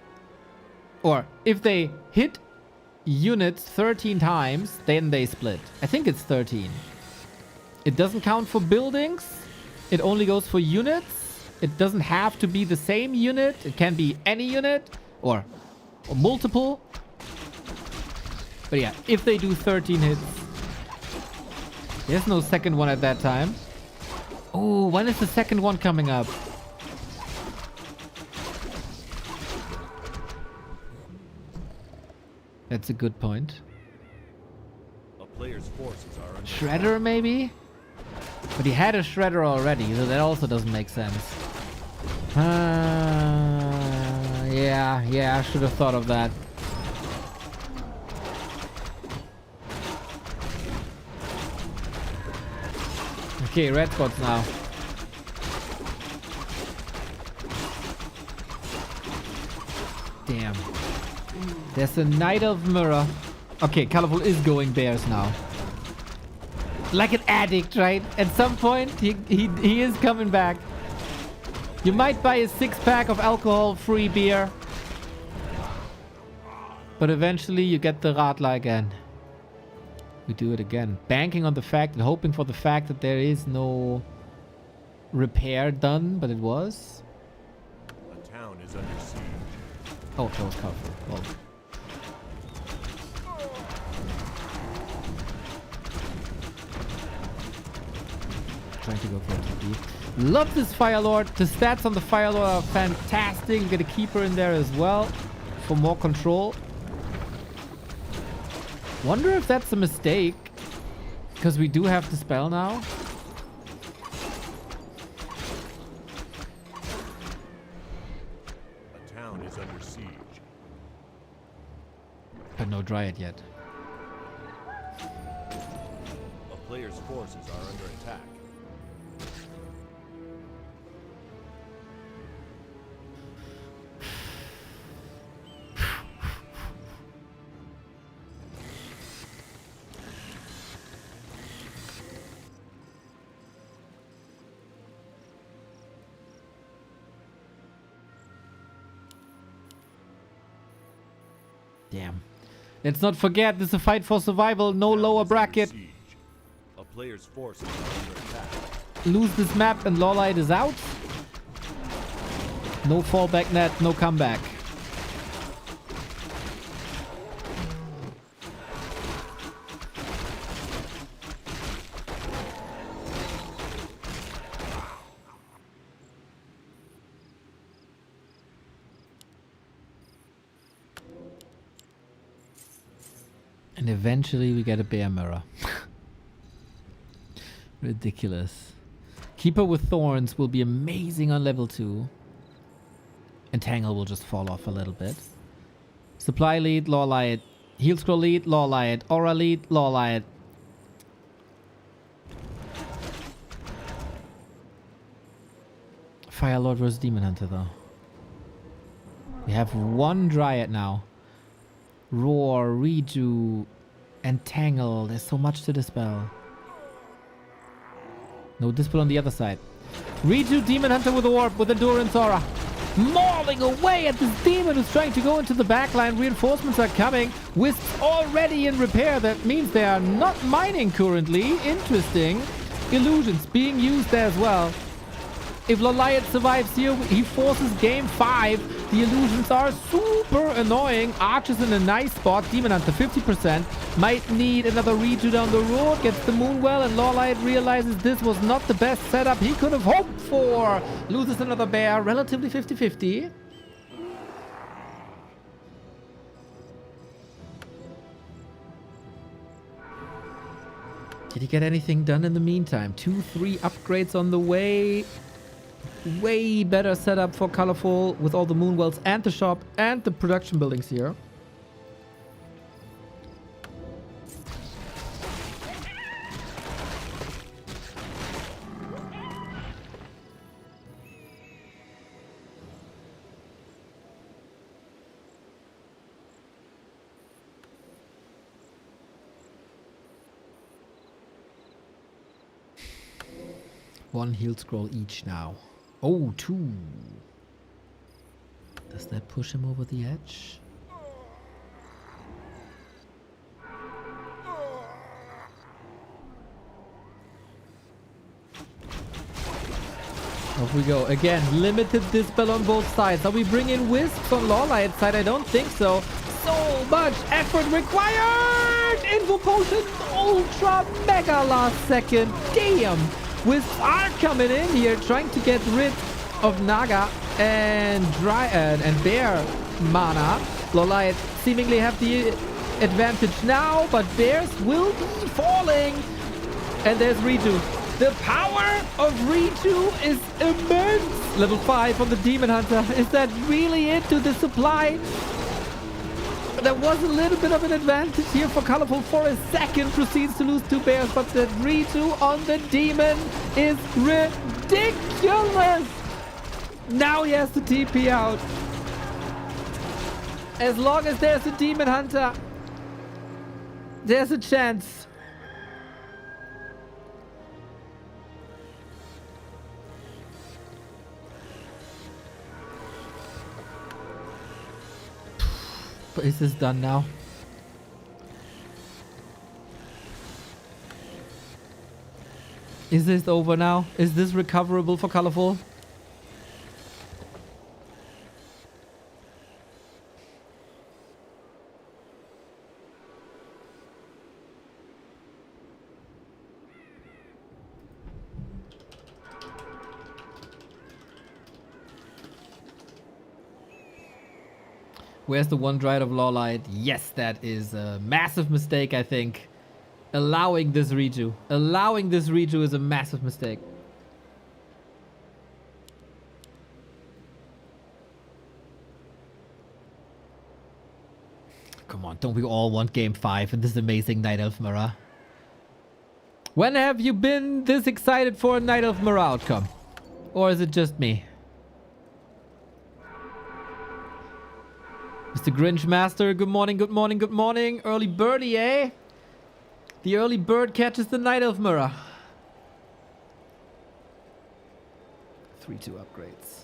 or if they hit units 13 times, then they split. I think it's 13. It doesn't count for buildings. It only goes for units. It doesn't have to be the same unit. It can be any unit or multiple. But yeah, if they do 13 hits, there's no second one at that time. Oh, when is the second one coming up? That's a good point. A player's forces are under Shredder, maybe? But he had a Shredder already, so that also doesn't make sense. Yeah, I should have thought of that. Okay, red spots now. Damn. There's a Knight of Mirror. Okay, Colorful is going bears now. Like an addict, right? At some point, he is coming back. You might buy a 6-pack of alcohol-free beer. But eventually you get the Radler again. We do it again. Banking on the fact and hoping for the fact that there is no repair done, but it was. a town is under siege. Oh, that was Colorful. Well. Trying to go for a TP. Love this Fire Lord. The stats on the Fire Lord are fantastic. You get a Keeper in there as well for more control. Wonder if that's a mistake, because we do have the spell now. A town is under siege. But no Dryad yet. A player's forces are under attack. Damn. Let's not forget, this is a fight for survival. No lower bracket. Siege. A player's forces are under attack. Lose this map and Lawlight is out. No fallback net, no comeback. And eventually we get a bear mirror. Ridiculous. Keeper with Thorns will be amazing on level 2. Entangle will just fall off a little bit. Supply lead, Lawlight. Heal scroll lead, Lawlight. Aura lead, Lawlight. Fire Lord versus Demon Hunter though. We have one Dryad now. Roar, Redo, Entangle. There's so much to dispel. No Dispel on the other side. Redo, Demon Hunter with a Warp, with Endurance Aura. Mauling away at this demon who's trying to go into the backline. Reinforcements are coming. Wisps already in repair. That means they are not mining currently. Interesting. Illusions being used as well. If Loliot survives here, he forces game 5. The illusions are super annoying. Arch is in a nice spot. Demon Hunter 50%. Might need another redo down the road. Gets the Moonwell, and Loliot realizes this was not the best setup he could have hoped for. Loses another bear. Relatively 50-50. Did he get anything done in the meantime? 2-3 upgrades on the way. Way better setup for Colorful with all the Moonwells and the shop and the production buildings here. One heal scroll each now. Oh, 2. Does that push him over the edge? Off we go. Again, limited dispel on both sides. Are we bringing Wisps on Lawlight's side? I don't think so. So much effort required! Info potion, ultra mega last second. Damn! Wisps are coming in here, trying to get rid of Naga and Bear mana. Lolight seemingly have the advantage now, but Bears will be falling. And there's Reju. The power of Reju is immense. Level 5 on the Demon Hunter. Is that really it to the supply? There was a little bit of an advantage here for Colorful for a second. Proceeds to lose 2 bears, but the Reju on the Demon is ridiculous. Now he has to TP out. As long as there's a Demon Hunter, there's a chance. Is this done now? Is this over now? Is this recoverable for Colorful? Where's the one Dryad of Lawlight? Yes, that is a massive mistake, I think. Allowing this Reju. Allowing this Reju is a massive mistake. Come on, don't we all want game 5 in this amazing Night Elf Mara? When have you been this excited for a Night Elf Mara outcome? Or is it just me? Mr. Grinch Master, good morning, good morning, good morning. Early birdie, eh? The early bird catches the Night Elf Mirror. 3-2 upgrades.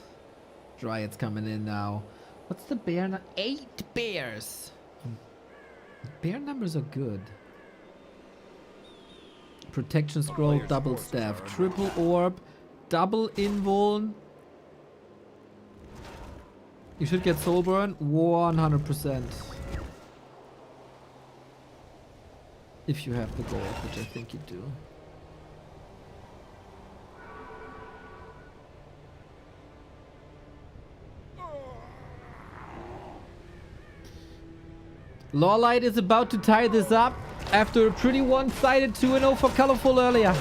Dryad's coming in now. What's the bear? 8 bears. Bear numbers are good. Protection scroll, double staff, triple orb, double invuln. You should get soul burn 100%. If you have the gold, which I think you do. Lawlight is about to tie this up after a pretty one-sided 2-0 for Colorful earlier.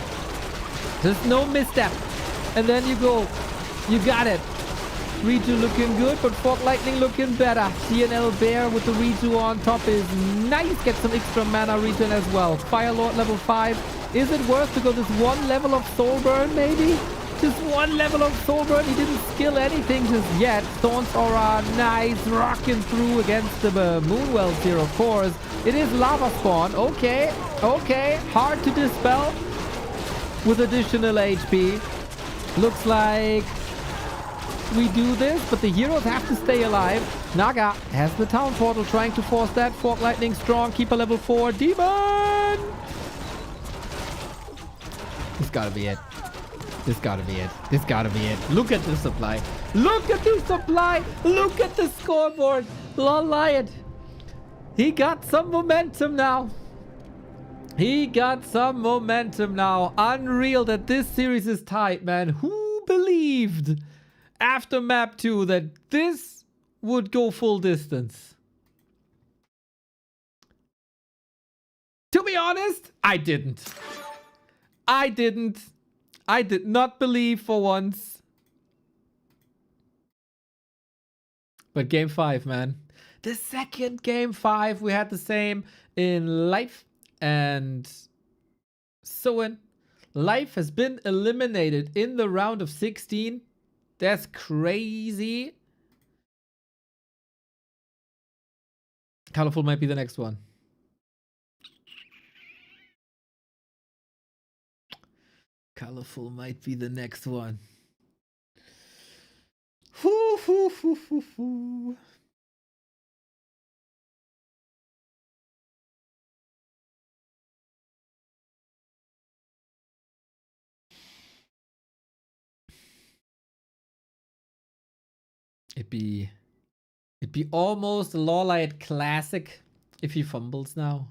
There's no misstep. And then you go. You got it. Reju looking good, but Fork Lightning looking better. CNL Bear with the Reju on top is nice. Get some extra mana regen as well. Firelord level 5. Is it worth to go this one level of Soul Burn maybe? Just one level of Soul Burn. He didn't skill anything just yet. Thorn's Aura, nice. Rocking through against the Moonwell 0 cores. It is Lava Spawn. Okay, okay. Hard to dispel with additional HP. Looks like we do this, but the heroes have to stay alive. Naga has the town portal, trying to force that. Fork Lightning strong, keeper level 4. Demon! It's gotta be it. This gotta be it. This gotta be it. Look at the supply. Look at the supply. Look at the scoreboard. Lol Lion. He got some momentum now. He got some momentum now. Unreal that this series is tight, man. Who believed after map 2 that this would go full distance? To be honest, I didn't. I did not believe for once. But game 5, man. The second game 5, we had the same in Life and Soin. Life has been eliminated in the round of 16. That's crazy. Colorful might be the next one. Colorful might be the next one. Hoo, hoo, hoo, hoo, hoo. It'd be almost a Lawlight classic if he fumbles now.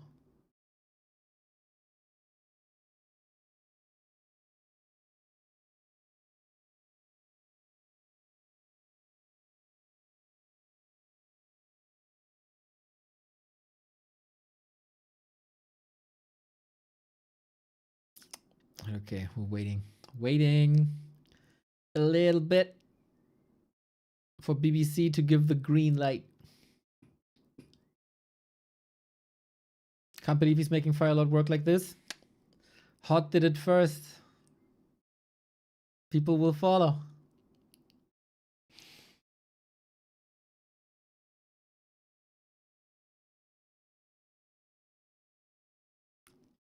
Okay, we're waiting a little bit for BBC to give the green light. Can't believe he's making Firelord work like this. Hot did it first. People will follow.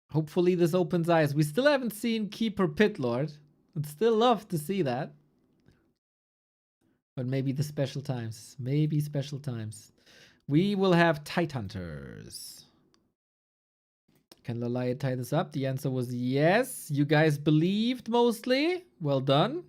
Hopefully this opens eyes. We still haven't seen Keeper Pitlord. I'd still love to see that. But maybe the special times. Maybe special times. We will have Tight Hunters. Can Lalaia tie this up? The answer was yes. You guys believed mostly. Well done.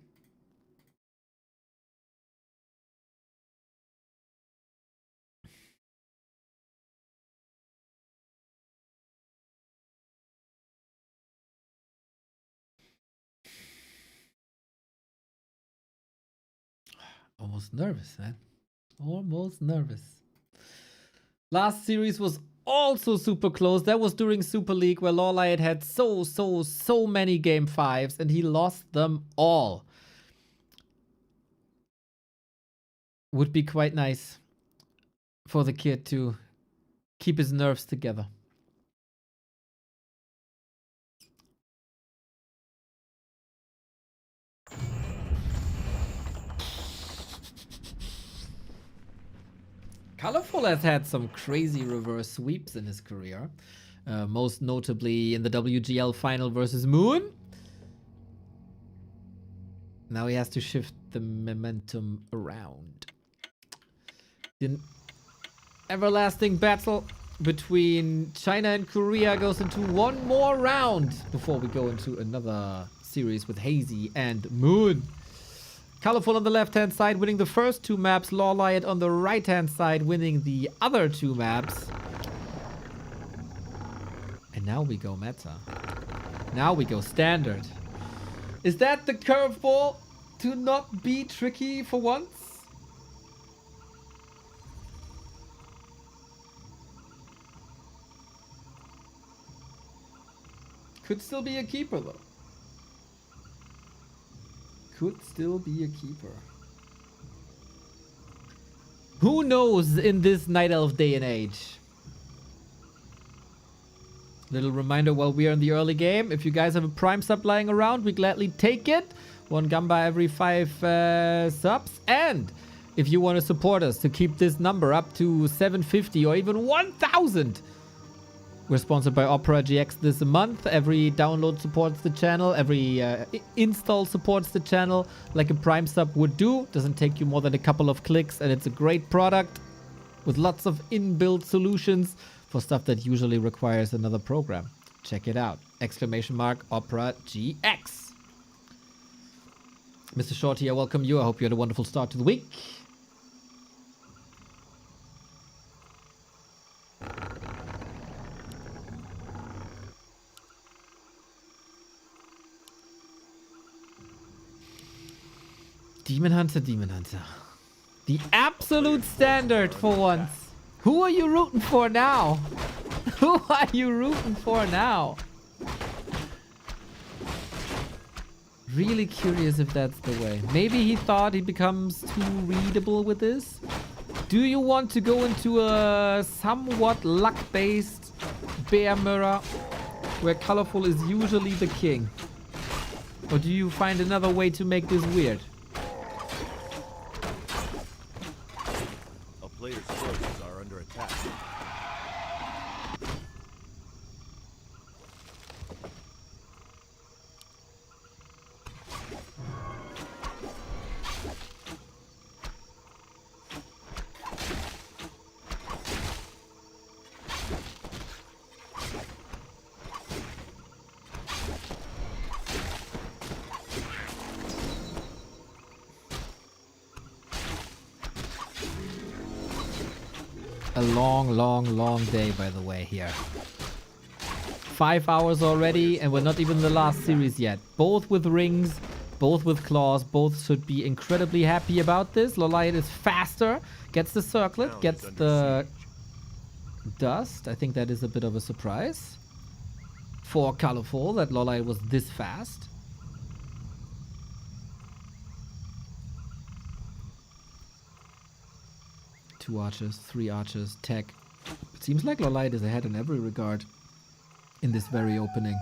Almost nervous, man. Almost nervous. Last series was also super close. That was during Super League where Lawlight had so many game 5s and he lost them all. Would be quite nice for the kid to keep his nerves together. Colorful has had some crazy reverse sweeps in his career. Most notably in the WGL final versus Moon. Now he has to shift the momentum around. The everlasting battle between China and Korea goes into one more round before we go into another series with Hazy and Moon. Colorful on the left-hand side winning the first 2 maps. Lawlight on the right-hand side winning the other 2 maps. And now we go meta. Now we go standard. Is that the curveball to not be tricky for once? Could still be a keeper though. Could still be a keeper. Who knows in this Night Elf day and age? Little reminder while we are in the early game. If you guys have a Prime sub lying around, we gladly take it. 1 Gamba every 5 subs. And if you want to support us to keep this number up to 750 or even 1000. We're sponsored by OperaGX this month. Every download supports the channel. Every install supports the channel like a Prime sub would do. Doesn't take you more than a couple of clicks. And it's a great product with lots of inbuilt solutions for stuff that usually requires another program. Check it out. ! OperaGX. Mr. Shorty, I welcome you. I hope you had a wonderful start to the week. Demon Hunter, Demon Hunter. The absolute standard for once. Who are you rooting for now? Who are you rooting for now? Really curious if that's the way. Maybe he thought he becomes too readable with this. Do you want to go into a somewhat luck-based bear mirror where colorful is usually the king? Or do you find another way to make this weird? A player's forces are under attack. A long day, by the way, here. 5 hours already, and we're not even in the last series yet. Both with rings, both with claws, both should be incredibly happy about this. Lolite is faster, gets the circlet, gets the dust. I think that is a bit of a surprise for Colorful that Lolite was this fast. Two archers, three archers, tech. It seems like Lolite is ahead in every regard in this very opening.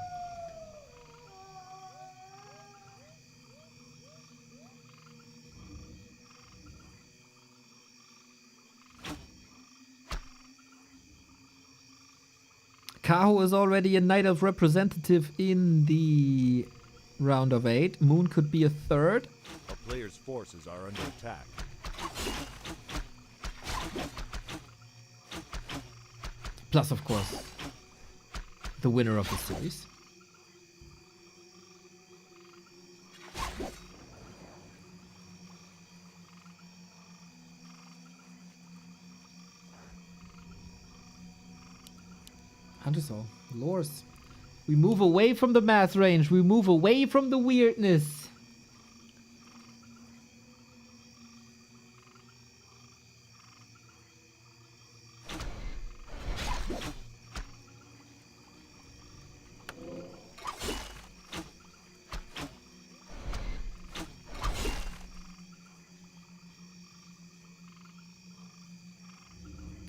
Kaho is already a Night Elf representative in the round of 8. Moon could be a third. A player's forces are under attack. Plus, of course, the winner of the series. Huntersoul, Lors. We move away from the math range. We move away from the weirdness.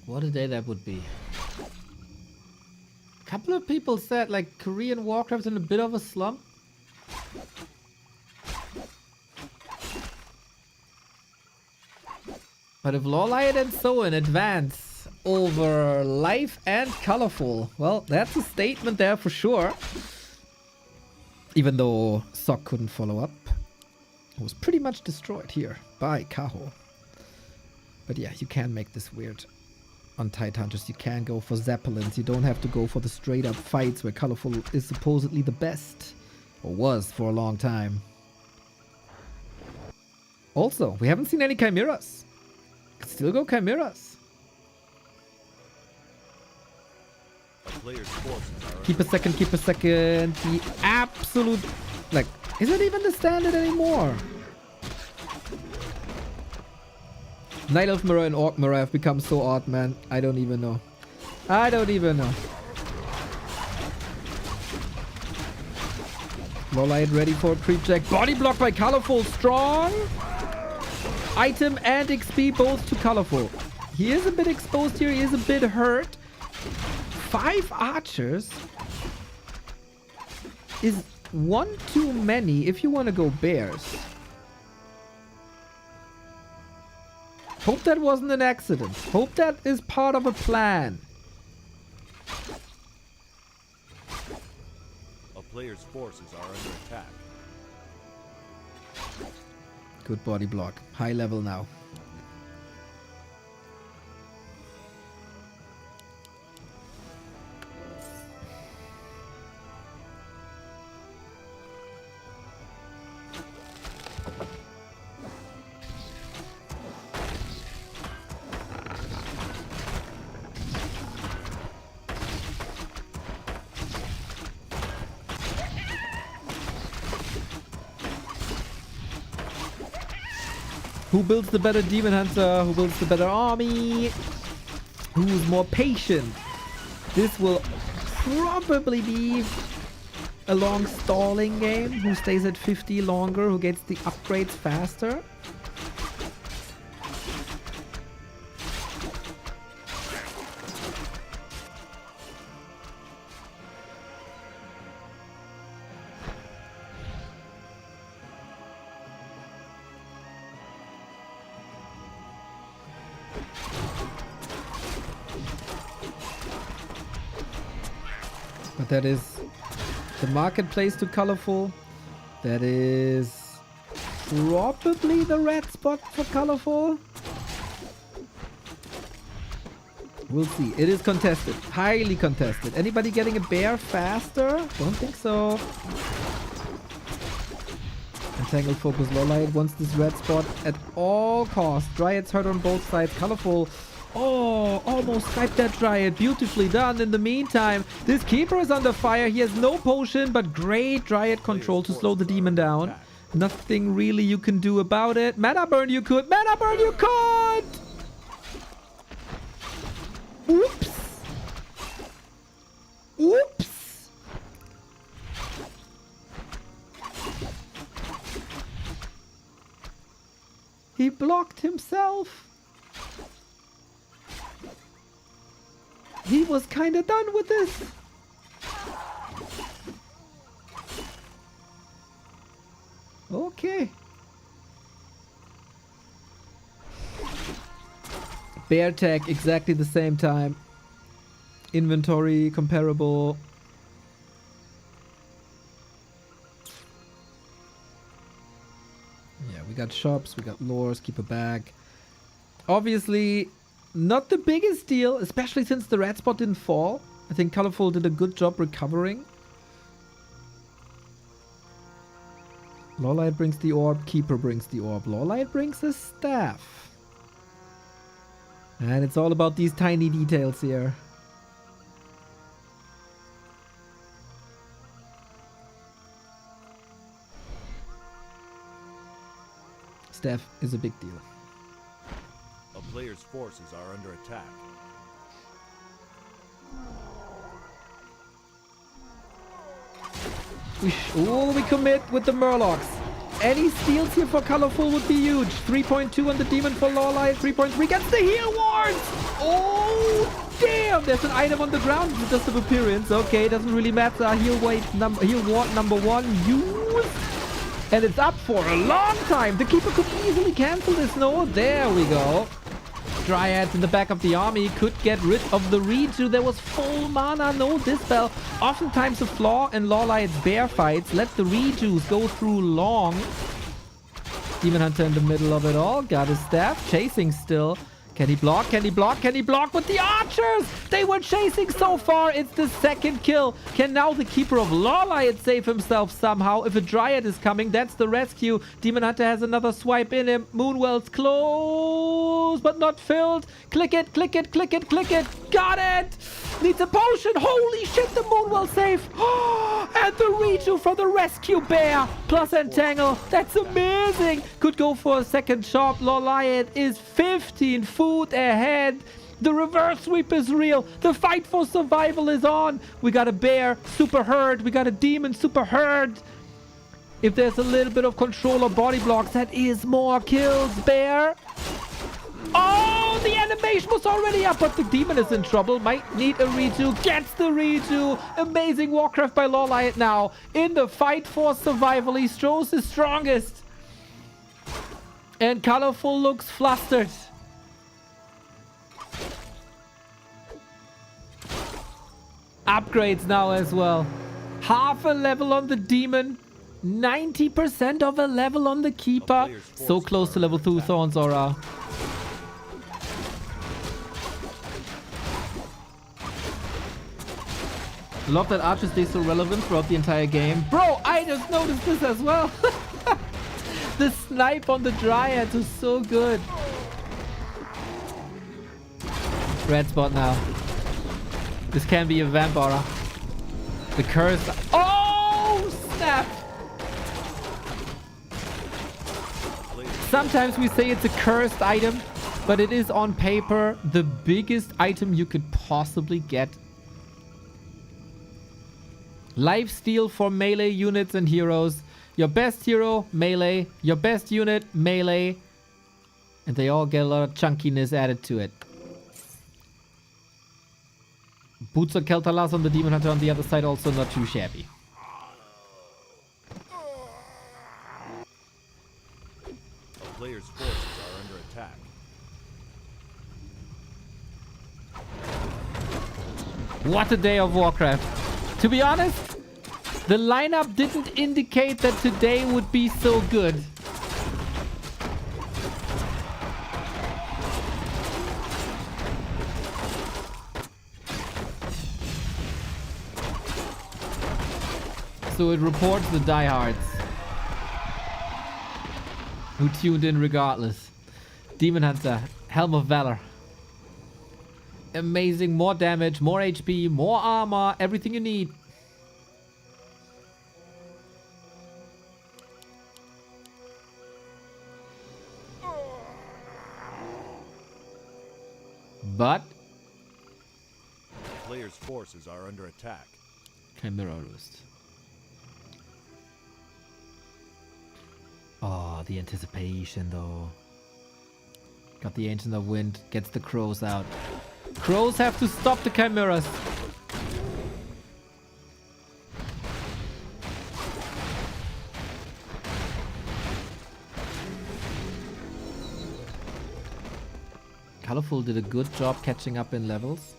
What a day that would be. A couple of people said like Korean Warcraft's in a bit of a slump. But if Lawlight and Soin advance over Life and Colorful, well, that's a statement there for sure. Even though Sok couldn't follow up. It was pretty much destroyed here by Kaho. But yeah, you can make this weird. On Tidehunters, you can go for Zeppelins. You don't have to go for the straight up fights where Colorful is supposedly the best. Or was for a long time. Also, we haven't seen any Chimeras. Could still go Chimeras. A player's forces are Keep a second, keep a second. The absolute... Like, is it even the standard anymore? Night Elf Mirror and Orc Mirror have become so odd, man. I don't even know. I don't even know. Lowlight ready for a creep check. Body block by Colorful. Strong. Item and XP both to Colorful. He is a bit exposed here. He is a bit hurt. 5 archers is one too many if you want to go bears. Hope that wasn't an accident. Hope that is part of a plan. A player's forces are under attack. Good body block. High level now. Who builds the better Demon Hunter? Who builds the better army? Who's more patient? This will probably be a long stalling game. Who stays at 50 longer? Who gets the upgrades faster? But that is the marketplace to colorful. That is probably the red spot for colorful. We'll see. It is contested. Highly contested. Anybody getting a bear faster? Don't think so. Entangled focus Lolite wants this red spot at all costs. Dryad's hurt on both sides. Colorful. Oh, almost sniped that Dryad. Beautifully done. In the meantime, this Keeper is under fire. He has no potion, but great Dryad control to slow the demon down. Nothing really you can do about it. Mana burn you could. Mana burn you could! Oops. Oops. He blocked himself. He was kind of done with this. Okay. Bear tag exactly the same time. Inventory comparable. Yeah, we got shops, we got lures, keep a bag. Obviously, not the biggest deal, especially since the red spot didn't fall. I think Colorful did a good job recovering. Lolite brings the orb, Keeper brings the orb. Lolite brings a staff. And it's all about these tiny details here. Staff is a big deal. A player's forces are under attack. We commit with the Murlocs. Any steals here for Colorful would be huge. 3.2 on the Demon for Lawlight. 3.3 gets the heal wards. Oh, damn. There's an item on the ground. It's just of appearance. Okay, doesn't really matter. Heal ward number 1 used. And it's up for a long time. The Keeper could easily cancel this. No, there we go. Dryads in the back of the army could get rid of the Reju. There was full mana, no dispel. Oftentimes a flaw in Lawlight's bear fights. Let the Rejus go through long. Demon Hunter in the middle of it all. Got his staff. Chasing still. Can he block? Can he block? Can he block with the archers? They were chasing so far. It's the second kill. Can now the Keeper of Lawlight save himself somehow? If a Dryad is coming, that's the rescue. Demon Hunter has another swipe in him. Moonwell's close, but not filled. Click it, click it, click it, click it. Got it! Needs a potion. Holy shit, the Moonwell safe. And the Reju for the rescue bear. Plus Entangle. That's amazing. Could go for a second shot. Lawlight is 15 food ahead. The reverse sweep is real. The fight for survival is on. We got a bear, super hurt. We got a demon, super hurt. If there's a little bit of control or body blocks, that is more kills, bear. Oh, the animation was already up, but the demon is in trouble. Might need a Reju. Gets the Reju. Amazing Warcraft by Lawlight now. In the fight for survival, he shows his strongest. And Colorful looks flustered. Upgrades now as well. Half a level on the demon. 90% of a level on the Keeper. So close to level 2 Thorns Aura. Love that Archer stays so relevant throughout the entire game. Bro, I just noticed this as well. The snipe on the Dryad is so good. Red spot now. This can be a Vamp Aura. The curse. Oh, snap! Sometimes we say it's a cursed item, but it is on paper the biggest item you could possibly get. Lifesteal for melee units and heroes. Your best hero, melee. Your best unit, melee. And they all get a lot of chunkiness added to it. Boots of Keltalas on the Demon Hunter on the other side, also not too shabby. A player's forces are under attack. What a day of Warcraft. To be honest, the lineup didn't indicate that today would be so good. So it reports the diehards who tuned in regardless. Demon Hunter, Helm of Valor. Amazing, more damage, more HP, more armor, everything you need. But Player's forces are under attack. Chimera Roost. Oh, the anticipation though. Got the Ancient of Wind, gets the crows out. Crows have to stop the chimeras. Colorful did a good job catching up in levels.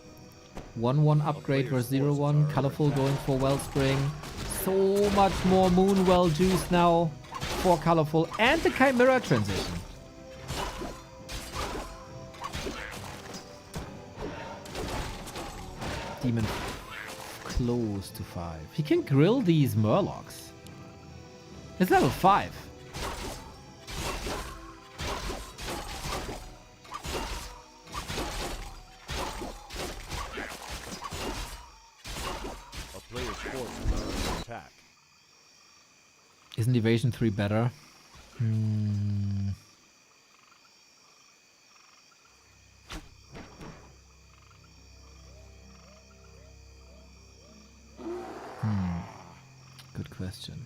1-1 upgrade versus 0-1. Colorful going for Wellspring. So much more Moonwell juice now for Colorful. And the Chimera transition. Demon close to 5. He can grill these Murlocs. It's level 5. A player's forces are under attack. Isn't Evasion 3 better? Good question.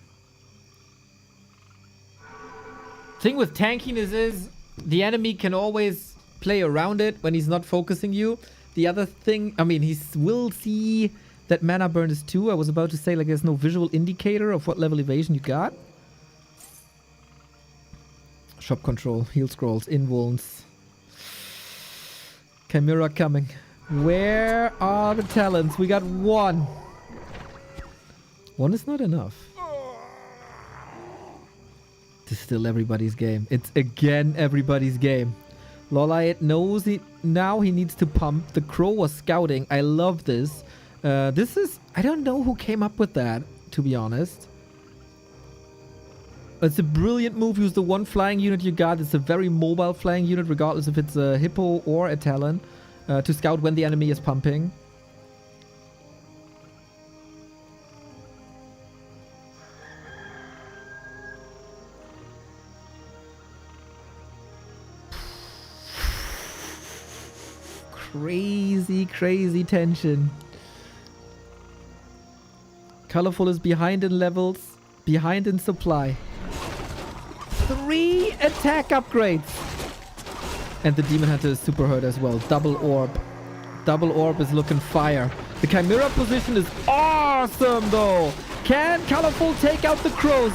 Thing with tankiness is the enemy can always play around it when he's not focusing you. The other thing, I mean, he will see that mana burn is 2. I was about to say, like, there's no visual indicator of what level evasion you got. Shop control, heal scrolls, invulns. Chimera coming. Where are the talents? We got 1. 1 is not enough. It's still everybody's game. It's again everybody's game. Lolite knows now he needs to pump. The crow was scouting. I love this. This is... I don't know who came up with that, to be honest. It's a brilliant move. Use the 1 flying unit you got. It's a very mobile flying unit, regardless if it's a hippo or a talon, to scout when the enemy is pumping. Crazy tension. Colorful is behind in levels, behind in supply. 3 attack upgrades. And the Demon Hunter is super hurt as well. Double orb. Double orb is looking fire. The Chimera position is awesome though. Can Colorful take out the crows?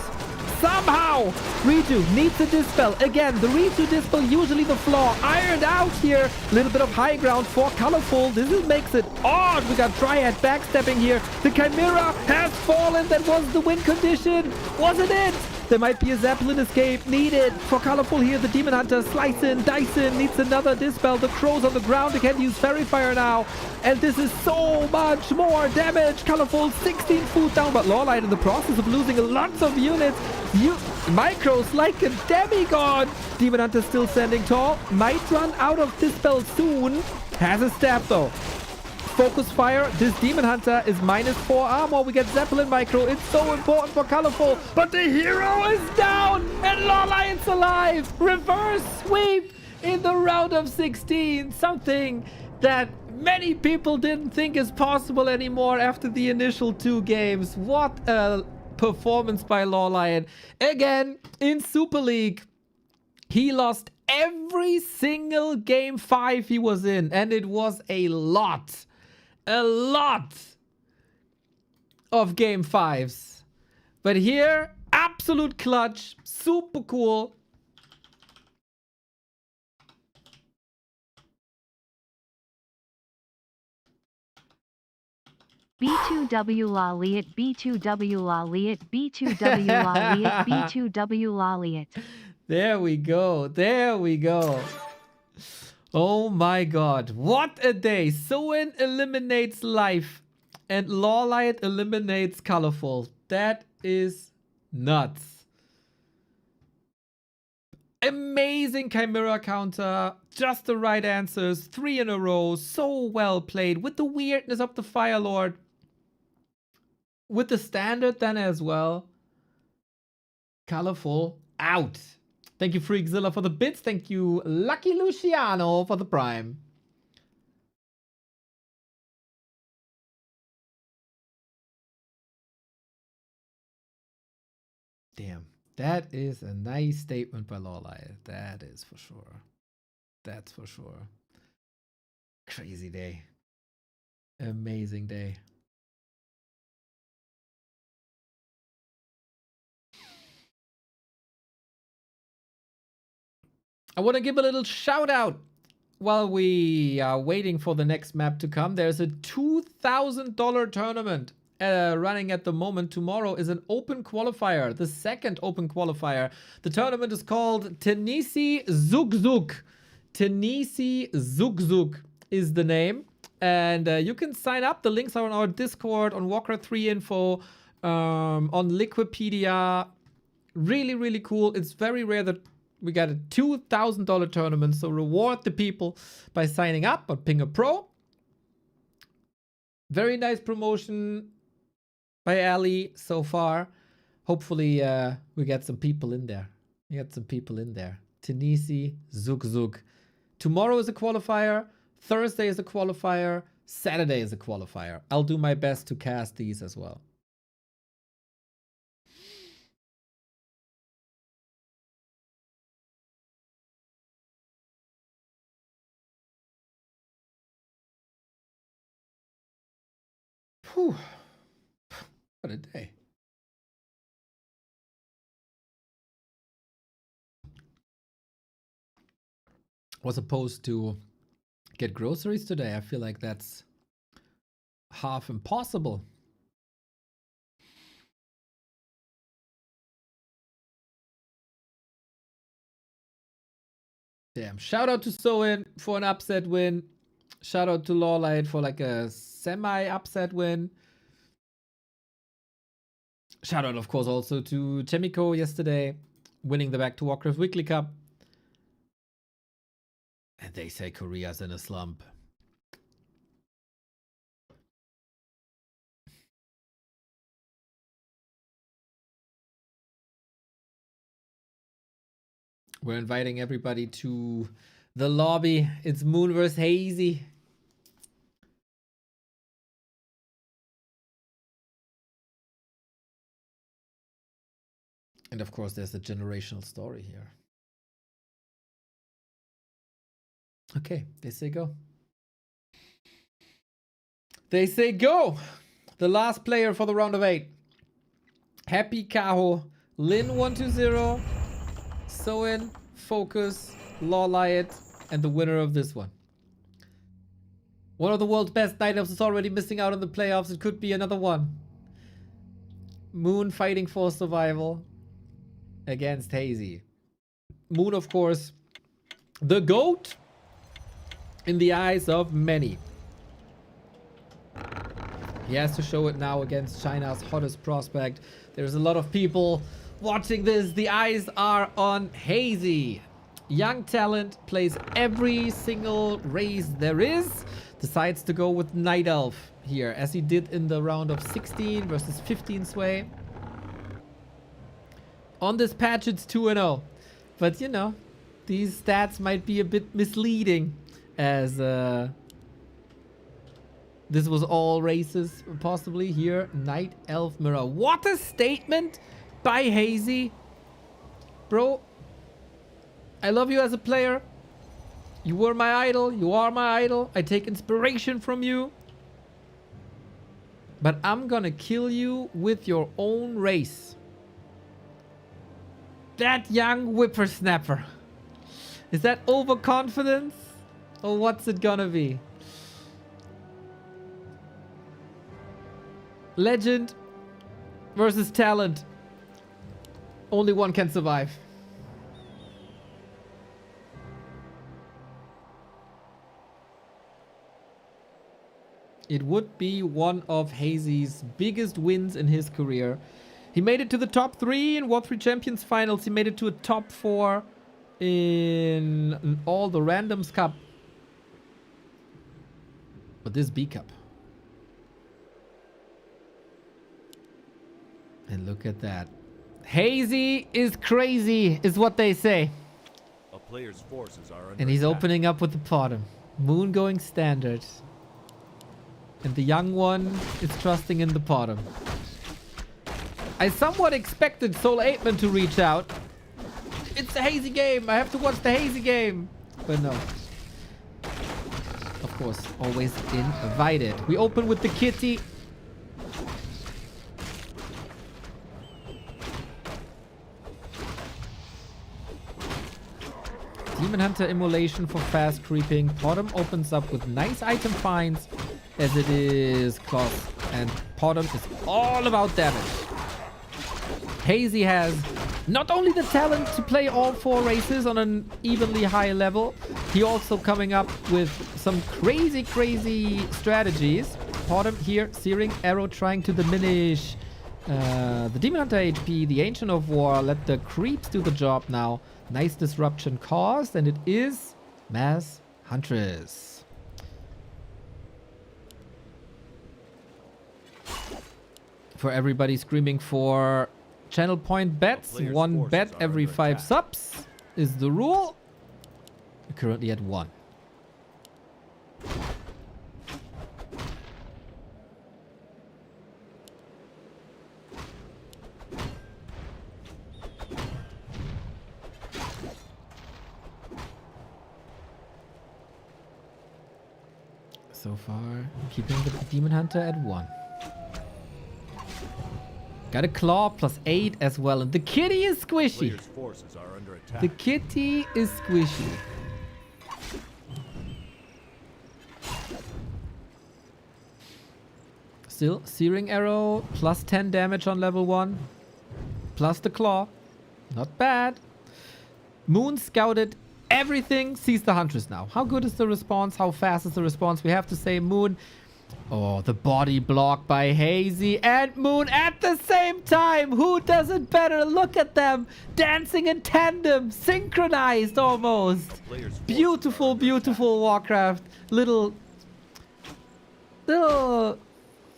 Somehow! Redo needs a dispel. Again, the Redo dispel, usually the flaw. Ironed out here. A little bit of high ground for Colorful. This makes it odd. We got Dryad backstepping here. The Chimera has fallen. That was the win condition. Wasn't it? There might be a Zeppelin escape needed for Colorful here. The Demon Hunter slicing, dicing, needs another dispel. The crows on the ground. They can use Fairy Fire now. And this is so much more damage. Colorful 16 food down, but Lawlight in the process of losing lots of units. Micros like a demigod. Demon Hunter still standing tall. Might run out of dispel soon. Has a stab though. focus fire. This Demon Hunter is -4 armor. We get Zeppelin Micro. It's so important for Colorful. But the hero is down and Lawlion's alive. Reverse sweep in the round of 16. Something that many people didn't think is possible anymore after the initial 2 games. What a performance by Lawlion. Again, in Super League, he lost every single game 5 he was in, and it was a lot of game 5s. But here, absolute clutch, super cool. B2W Laliat, B2W Laliat, B2W Laliat, B2W Laliat. There we go. There we go. Oh my god. What a day. Soin eliminates Life and Lawlight eliminates Colorful. That is nuts. Amazing Chimera counter. Just the right answers. 3 in a row. So well played. With the weirdness of the Fire Lord. With the standard then as well. Colorful out. Thank you, Freakzilla, for the bits. Thank you, Lucky Luciano, for the prime. Damn. That is a nice statement by Lawlight. That is for sure. That's for sure. Crazy day. Amazing day. I want to give a little shout out while we are waiting for the next map to come. There's a $2,000 tournament running at the moment. Tomorrow is an open qualifier, the second open qualifier. The tournament is called TH000 I. TH000 I is the name. And you can sign up. The links are on our Discord, on Warcraft 3 info, on Liquipedia. Really, really cool. It's very rare that we got a $2,000 tournament, so reward the people by signing up on Pinger Pro. Very nice promotion by Ali so far. Hopefully, we get some people in there. TH000 I. Tomorrow is a qualifier. Thursday is a qualifier. Saturday is a qualifier. I'll do my best to cast these as well. Whew. What a day. Was supposed to get groceries today. I feel like that's half impossible. Damn. Shout out to Soin for an upset win. Shout out to Lawlight for like a semi-upset win. Shout out, of course, also to Chemico yesterday, winning the Back to Warcraft Weekly Cup. And they say Korea's in a slump. We're inviting everybody to the lobby. It's Moon vs. Hazy. And of course, there's a generational story here. Okay, they say go. They say go! The last player for the round of 8. Happy Kaho, Lin120, Soin, Focus, Lawlight, and the winner of this one. One of the world's best night elves is already missing out on the playoffs. It could be another one. Moon fighting for survival against Hazy. Moon, of course, the GOAT in the eyes of many. He has to show it now against China's hottest prospect. There's a lot of people watching this. The eyes are on Hazy. Young talent, plays every single race there is. decides to go with Night Elf here, as he did in the round of 16 versus 15 Sway. On this patch, it's 2-0. But, you know, these stats might be a bit misleading, as this was all races, possibly. Here, Night Elf Mirror. What a statement by Hazy. Bro, I love you as a player. You were my idol. You are my idol. I take inspiration from you. But I'm gonna kill you with your own race. That young whippersnapper. Is that overconfidence? Or what's it gonna be? Legend versus talent. Only one can survive. It would be one of Hazy's biggest wins in his career. He made it to the top 3 in War 3 Champions Finals. He made it to a top 4 in all the Randoms Cup. But this B Cup. And look at that. Hazy is crazy, is what they say. A player's forces are under And he's attack. opening up with the bottom. Moon going standard. And the young one is trusting in the bottom. I somewhat expected Soul 8man to reach out. It's the Hazy game. I have to watch the Hazy game. But no. Of course, always invited. We open with the kitty. Demon Hunter immolation for fast creeping. Bottom opens up with nice item finds, as it is close. And bottom is all about damage. Hazy has not only the talent to play all 4 races on an evenly high level, he also coming up with some crazy strategies. Bottom here, Searing Arrow trying to diminish the Demon Hunter HP, the Ancient of War. Let the creeps do the job now. Nice disruption caused, and it is Mass Huntress. For everybody screaming for channel point bets, 1 bet every 5 subs is the rule. We're currently at 1. So far, keeping the Demon Hunter at 1. Got a claw plus 8 as well. And the kitty is squishy. Player's forces are under attack. The kitty is squishy. Still, Searing Arrow plus 10 damage on level 1. Plus the claw. Not bad. Moon scouted everything, sees the Huntress now. How good is the response? How fast is the response? We have to say Moon. Oh, the body block by Hazy and Moon at the same time. Who does it better? Look at them. Dancing in tandem. Synchronized almost. Beautiful, beautiful Warcraft. Little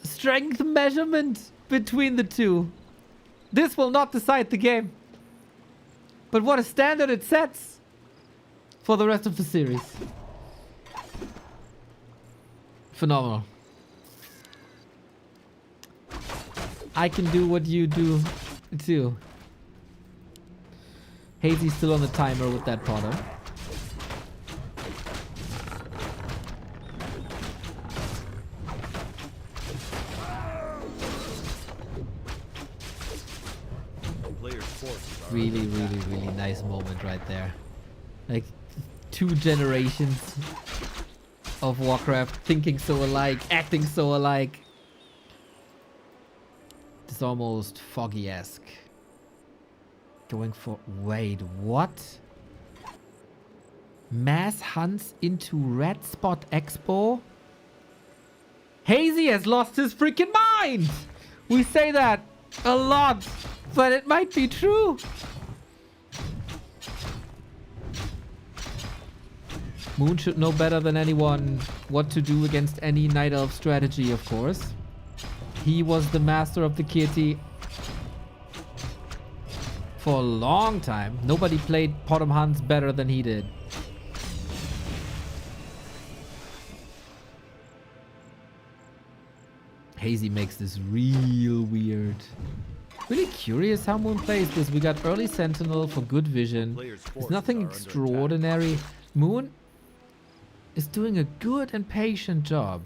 strength measurement between the two. This will not decide the game. But what a standard it sets for the rest of the series. Phenomenal. I can do what you do too. Hazy's still on the timer with that bottom. Really, really, really nice moment right there. Like 2 generations of Warcraft thinking so alike, acting so alike. It's almost Foggy-esque. Going for... Wait, what? Mass hunts into Red Spot Expo? Hazy has lost his freaking mind! We say that a lot, but it might be true. Moon should know better than anyone what to do against any Night Elf strategy, of course. He was the master of the kitty for a long time. Nobody played Bottom Hunts better than he did. Hazy makes this real weird. Really curious how Moon plays this. We got early Sentinel for good vision. It's nothing extraordinary. Moon is doing a good and patient job.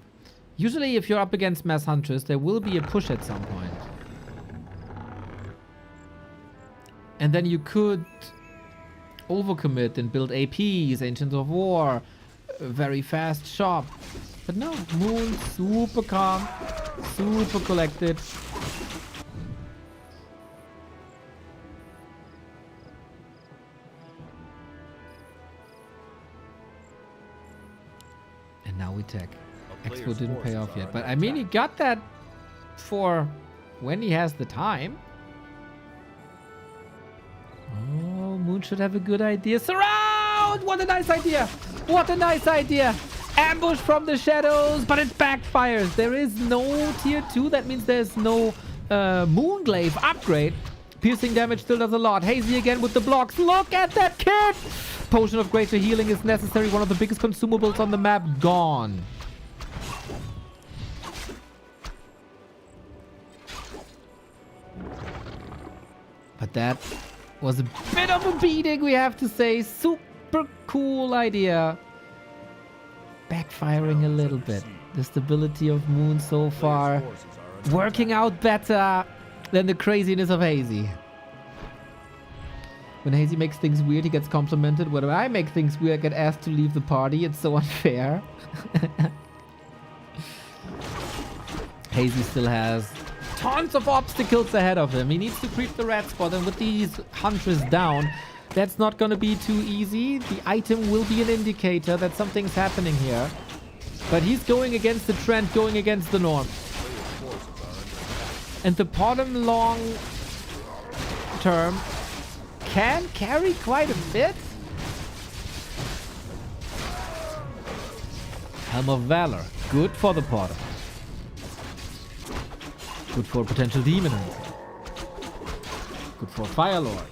Usually if you're up against Mass Huntress, there will be a push at some point. And then you could overcommit and build APs, Ancients of War, a very fast shop. But no, Moon super calm, super collected. And now we tech. Expo didn't pay off yet, but I mean, he got that for when he has the time. Oh, Moon should have a good idea. Surround! What a nice idea! What a nice idea! Ambush from the shadows, but it backfires. There is no tier 2. That means there's no Moonglaive upgrade. Piercing damage still does a lot. Hazy again with the blocks. Look at that kid! Potion of greater healing is necessary. One of the biggest consumables on the map gone. But that was a bit of a beating, we have to say. Super cool idea. Backfiring a little bit. The stability of Moon so far working out better than the craziness of Hazy. When Hazy makes things weird, he gets complimented. When I make things weird, I get asked to leave the party. It's so unfair. Hazy still has tons of obstacles ahead of him. He needs to creep the red spot, and with these Huntress down, that's not going to be too easy. The item will be an indicator that something's happening here. But he's going against the trend, going against the norm. And the bottom long term can carry quite a bit. Helm of Valor, good for the bottom. Good for potential Demon Hunter. Good for Fire Lord.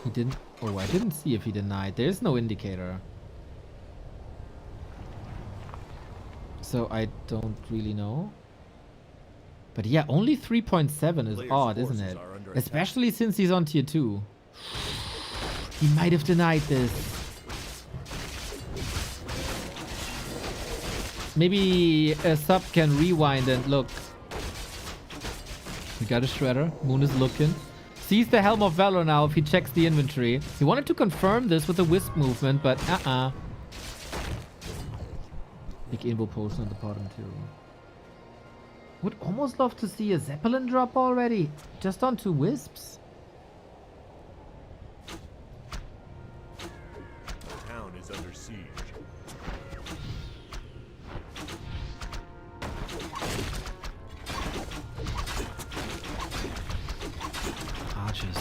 He didn't... Oh, I didn't see if he denied. There's no indicator. So I don't really know. But yeah, only 3.7 is odd, isn't it? Especially since he's on tier 2. He might have denied this. Maybe a sub can rewind and look. We got a Shredder. Moon is looking. Sees the Helm of Valor now if he checks the inventory. He wanted to confirm this with the Wisp movement, but Big Invo Potion on the bottom too. Would almost love to see a Zeppelin drop already. Just on 2 Wisps. The town is under siege. Archers.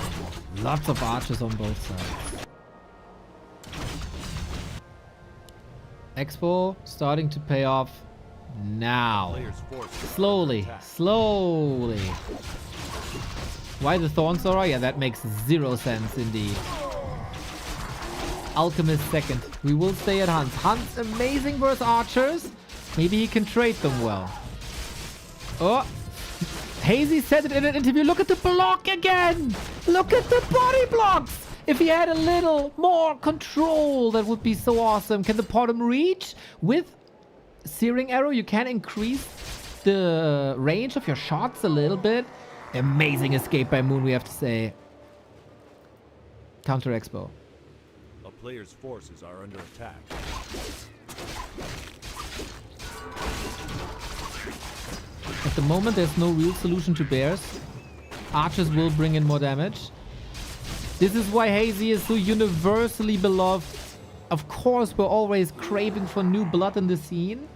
Lots of archers on both sides. Expo starting to pay off now. Slowly. Slowly. Why the Thorns Aura? Yeah, that makes 0 sense indeed. Alchemist second. We will stay at Hunt's. Hunt's amazing versus archers. Maybe he can trade them well. Oh. Hazy said it in an interview. Look at the block again. Look at the body blocks. If he had a little more control, that would be so awesome. Can the bottom reach? With Searing Arrow, you can increase the range of your shots a little bit. Amazing escape by Moon, we have to say. Counter Expo. A player's forces are under attack. At the moment, there's no real solution to bears. Archers will bring in more damage. This is why Hazy is so universally beloved. Of course, we're always craving for new blood in the scene.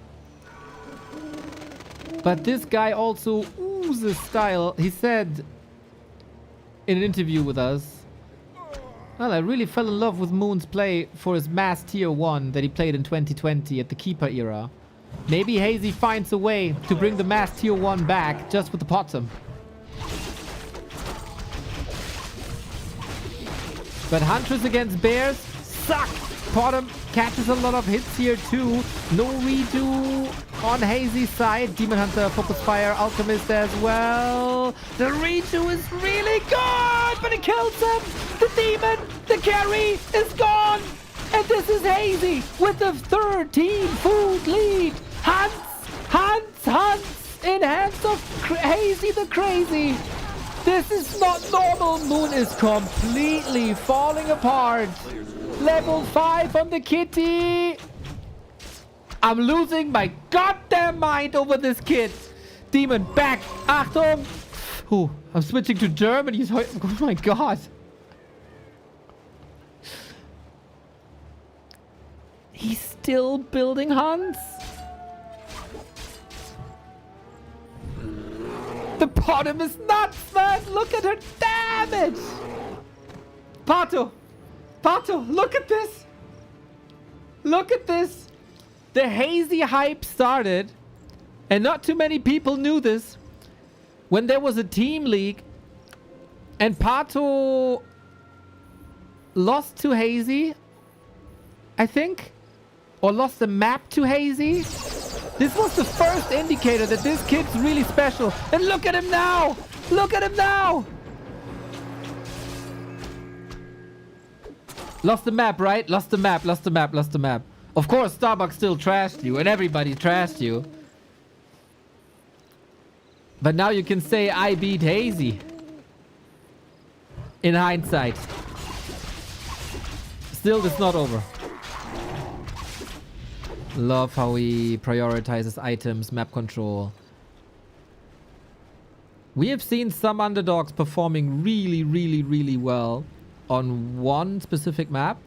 But this guy also oozes style. He said in an interview with us, Well, I really fell in love with Moon's play for his mass tier 1 that he played in 2020 at the Keeper era. Maybe Hazy finds a way to bring the mass tier 1 back just with the bottom. But Huntress against Bears suck. Bottom catches a lot of hits here too. No redo on Hazy's side. Demon Hunter, Focus Fire, Alchemist as well. The redo is really good, but it kills him. The demon, the carry is gone. And this is Hazy with the 13 food lead. Hunts in hands of Hazy the Crazy. This is not normal. Moon is completely falling apart. Level 5 on the kitty. I'm losing my goddamn mind over this kid. Demon back. Achtung. Ooh, I'm switching to German. Oh my god. He's still building hunts. The bottom is nuts, man. Look at her damage. Pato, look at this. Look at this. The Hazy hype started, and not too many people knew this, when there was a team league and Pato lost to Hazy, I think, or lost the map to Hazy. This was the first indicator that this kid's really special. And look at him now. Look at him now. Lost the map, right? Lost the map. Of course, Starbucks still trashed you and everybody trashed you. But now you can say I beat Hazy. In hindsight. Still, it's not over. Love how he prioritizes items, map control. We have seen some underdogs performing really well on one specific map.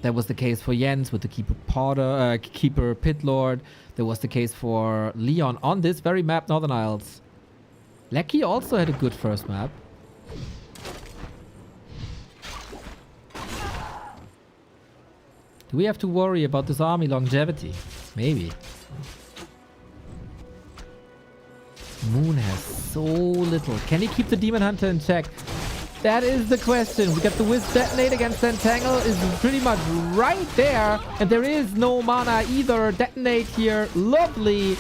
That was the case for Jens with the Keeper Pit Lord. That was the case for Leon on this very map, Northern Isles. Lecky also had a good first map. Do we have to worry about this army longevity? Maybe. Moon has so little. Can he keep the Demon Hunter in check? That is the question. We got the Wisp Detonate against Sentangle is pretty much right there. And there is no mana either. Detonate here. Lovely.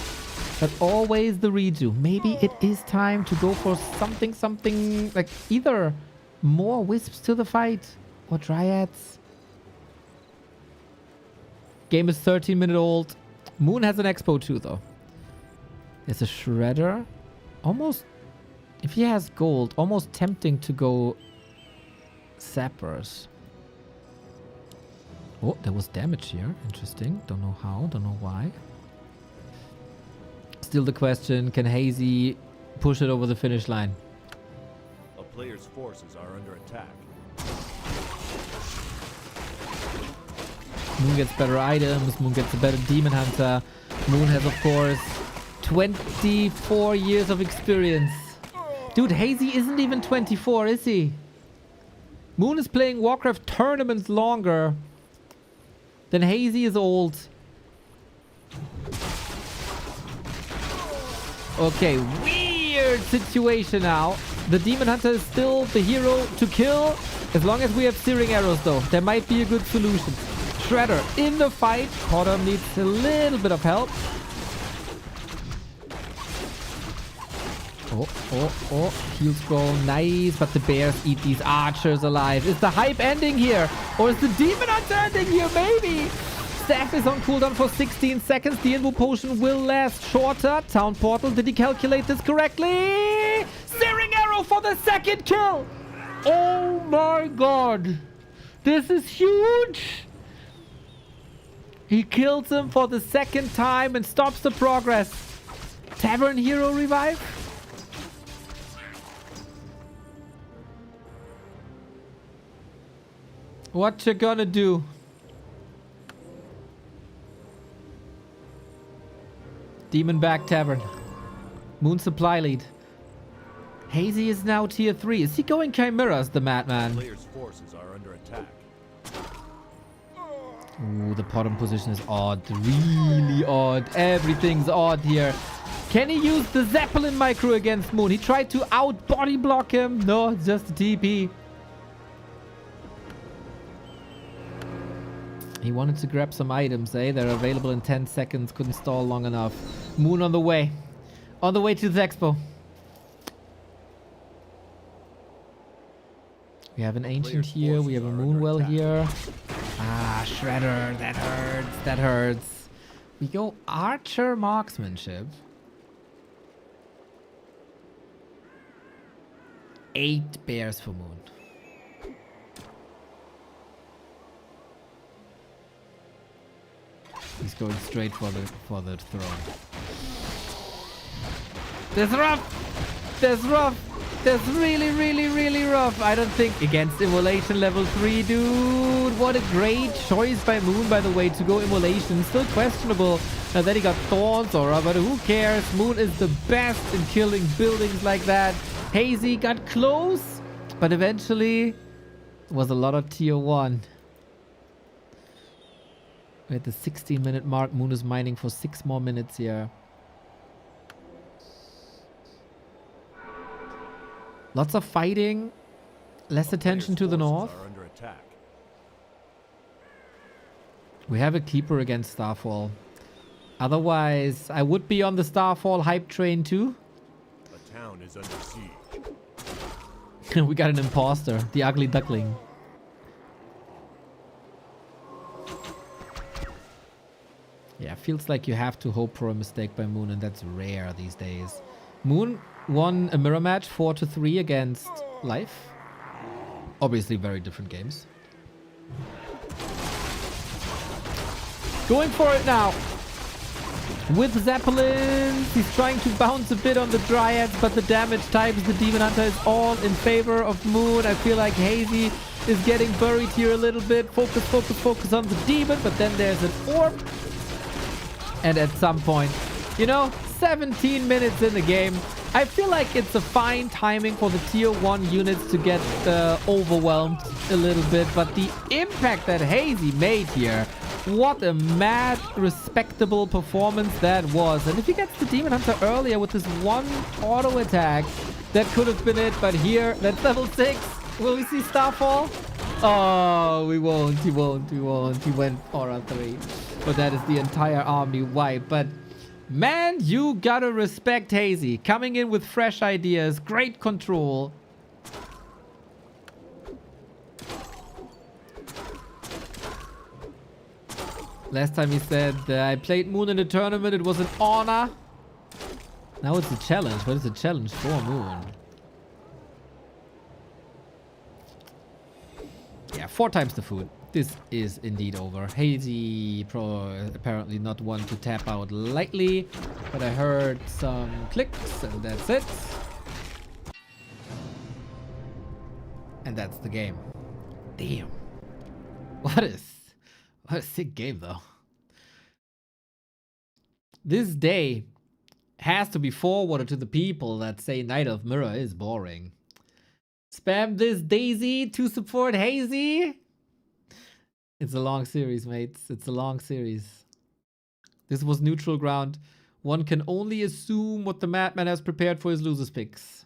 But always the redo. Maybe it is time to go for something like either more Wisps to the fight or Dryads. Game is 13-minute old. Moon has an Expo too, though. There's a Shredder. Almost, if he has gold, almost tempting to go Sappers. Oh, there was damage here. Interesting. Don't know how, don't know why. Still the question, can Hazy push it over the finish line? A player's forces are under attack. Moon gets better items. Moon gets a better Demon Hunter. Moon has, of course, 24 years of experience. Dude, Hazy isn't even 24, is he? Moon is playing Warcraft tournaments longer than Hazy is old. Okay, weird situation now. The Demon Hunter is still the hero to kill. As long as we have Searing Arrows, though, there might be a good solution. Shredder in the fight. Potter needs a little bit of help. Oh. Heal scroll. Nice. But the bears eat these archers alive. Is the hype ending here? Or is the Demon Hunter ending here? Maybe. Staff is on cooldown for 16 seconds. The Invo Potion will last shorter. Town Portal. Did he calculate this correctly? Searing Arrow for the second kill. Oh my god. This is huge. He kills him for the second time and stops the progress. Tavern Hero revive? What you gonna do? Demon back Tavern. Moon supply lead. Hazy is now tier 3. Is he going Chimeras, the madman? Player's forces are under attack. Ooh, the bottom position is odd. Really odd. Everything's odd here. Can he use the Zeppelin micro against Moon? He tried to out body block him. No, it's just a TP. He wanted to grab some items, eh? They're available in 10 seconds. Couldn't stall long enough. Moon on the way. On the way to the expo. We have an Ancient here. We have a Moonwell here. Ah, Shredder. That hurts. That hurts. We go Archer Marksmanship. 8 bears for Moon. He's going straight for the throne. That's rough. That's rough. That's really, really, really rough. I don't think against Immolation level 3, dude. What a great choice by Moon, by the way, to go Immolation. Still questionable that he got Thorns Aura, but who cares? Moon is the best in killing buildings like that. Hazy got close, but eventually it was a lot of tier 1. We're at the 16-minute mark. Moon is mining for 6 more minutes here. Lots of fighting. Less attention to the north. Are under attack. We have a keeper against Starfall. Otherwise, I would be on the Starfall hype train too. The town is under siege. We got an imposter. The ugly duckling. Yeah, feels like you have to hope for a mistake by Moon, and that's rare these days. Moon won a mirror match 4-3 against Life. Obviously very different games. Going for it now. With Zeppelins, he's trying to bounce a bit on the Dryads, but the damage types, the Demon Hunter is all in favor of Moon. I feel like Hazy is getting buried here a little bit. Focus, focus, focus on the Demon, but then there's an Orb. And at some point, you know, 17 minutes in the game, I feel like it's a fine timing for the tier 1 units to get overwhelmed a little bit. But the impact that Hazy made here, what a mad, respectable performance that was. And if he gets the Demon Hunter earlier with this one auto attack, that could have been it. But here, that's level 6. Will we see Starfall? Oh, we won't. He won't. We won't. He went Aura 3. But that is the entire army wipe. But man, you gotta respect Hazy. Coming in with fresh ideas. Great control. Last time he said, I played Moon in a tournament. It was an honor. Now it's a challenge. What is a challenge for Moon? Yeah, 4 times the food. This is indeed over. Hazy apparently not one to tap out lightly, but I heard some clicks and that's it. And that's the game. Damn. What a sick game though. This day has to be forwarded to the people that say Night of Mirror is boring. Spam this Daisy to support Hazy. It's a long series, mates. It's a long series. This was neutral ground. One can only assume what the madman has prepared for his losers picks.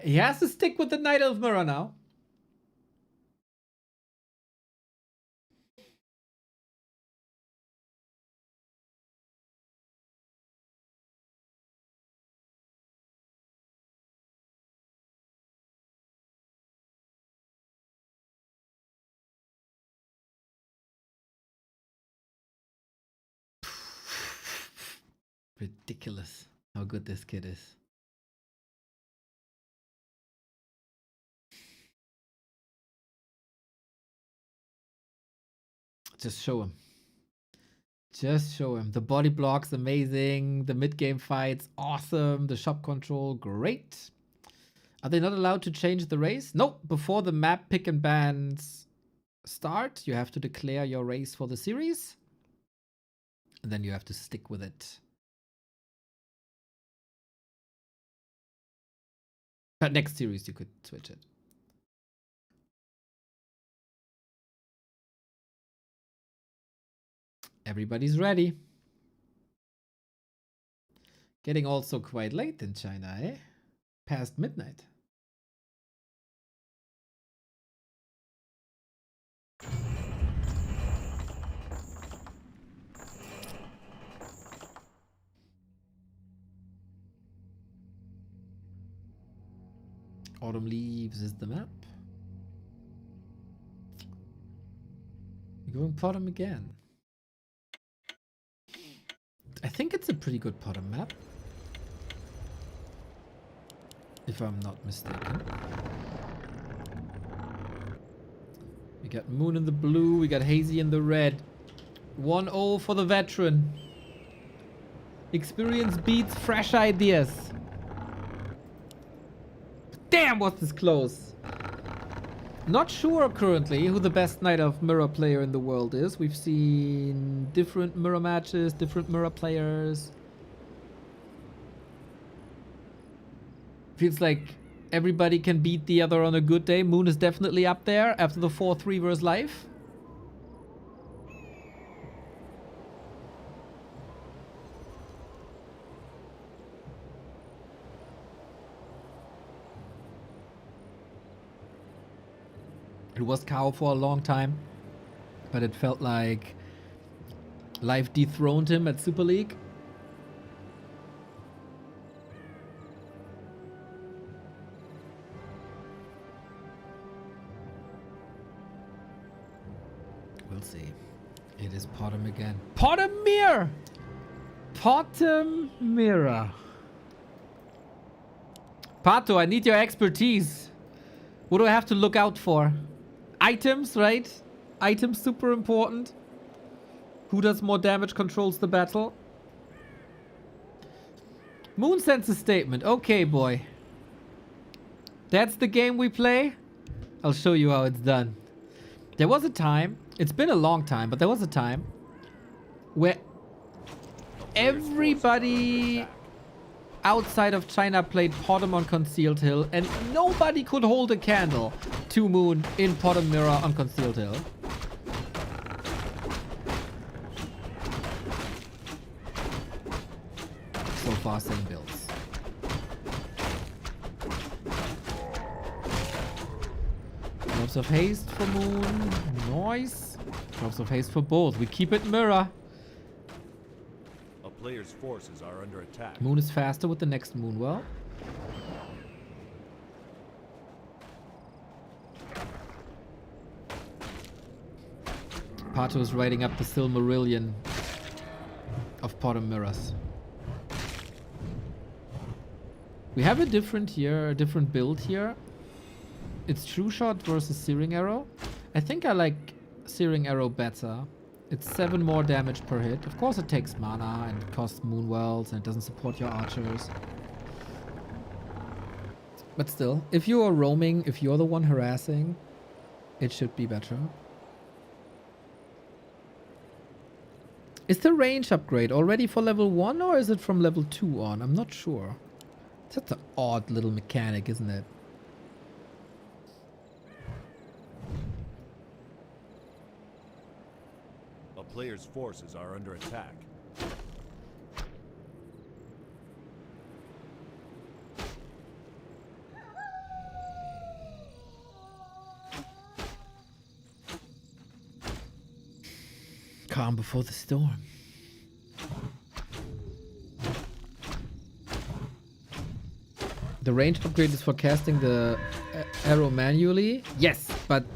He has to stick with the Knight of Mirror now. Ridiculous how good this kid is. Just show him. Just show him. The body blocks, amazing. The mid-game fights, awesome. The shop control, great. Are they not allowed to change the race? Nope. Before the map pick and bans start, you have to declare your race for the series. And then you have to stick with it. But next series you could switch it. Everybody's ready. Getting also quite late in China, eh? Past midnight. Autumn Leaves is the map. We're going bottom again. I think it's a pretty good bottom map. If I'm not mistaken. We got Moon in the blue, we got Hazy in the red. 1-0 for the veteran. Experience beats fresh ideas. Damn, was this close. Not sure currently who the best Knight of Mirror player in the world is. We've seen different Mirror matches, different Mirror players. Feels like everybody can beat the other on a good day. Moon is definitely up there after the 4-3 versus Life. It was KO for a long time, but it felt like Life dethroned him at Super League. We'll see. It is Potem again. Potemir! Potemira. Pato, I need your expertise. What do I have to look out for? Items, right? Items super important. Who does more damage controls the battle. Moon sends a statement. Okay, boy. That's the game we play? I'll show you how it's done. There was a time, it's been a long time, but there was a time where everybody outside of China played Potem on Concealed Hill, and nobody could hold a candle to Moon in Potem Mirror on Concealed Hill. So far, same builds. Drops of Haste for Moon. Nice. Drops of Haste for both. We keep it Mirror. Player's forces are under attack. Moon is faster with the next Moonwell. Pato is riding up the Silmarillion of Potem Mirrors. We have a different build here. It's True Shot versus Searing Arrow. I think I like Searing Arrow better. It's 7 more damage per hit. Of course it takes mana and it costs Moonwells and it doesn't support your archers. But still, if you are roaming, if you're the one harassing, it should be better. Is the range upgrade already for level 1 or is it from level 2 on? I'm not sure. That's an odd little mechanic, isn't it? Player's forces are under attack. Calm before the storm. The range upgrade is for casting the arrow manually? Yes, but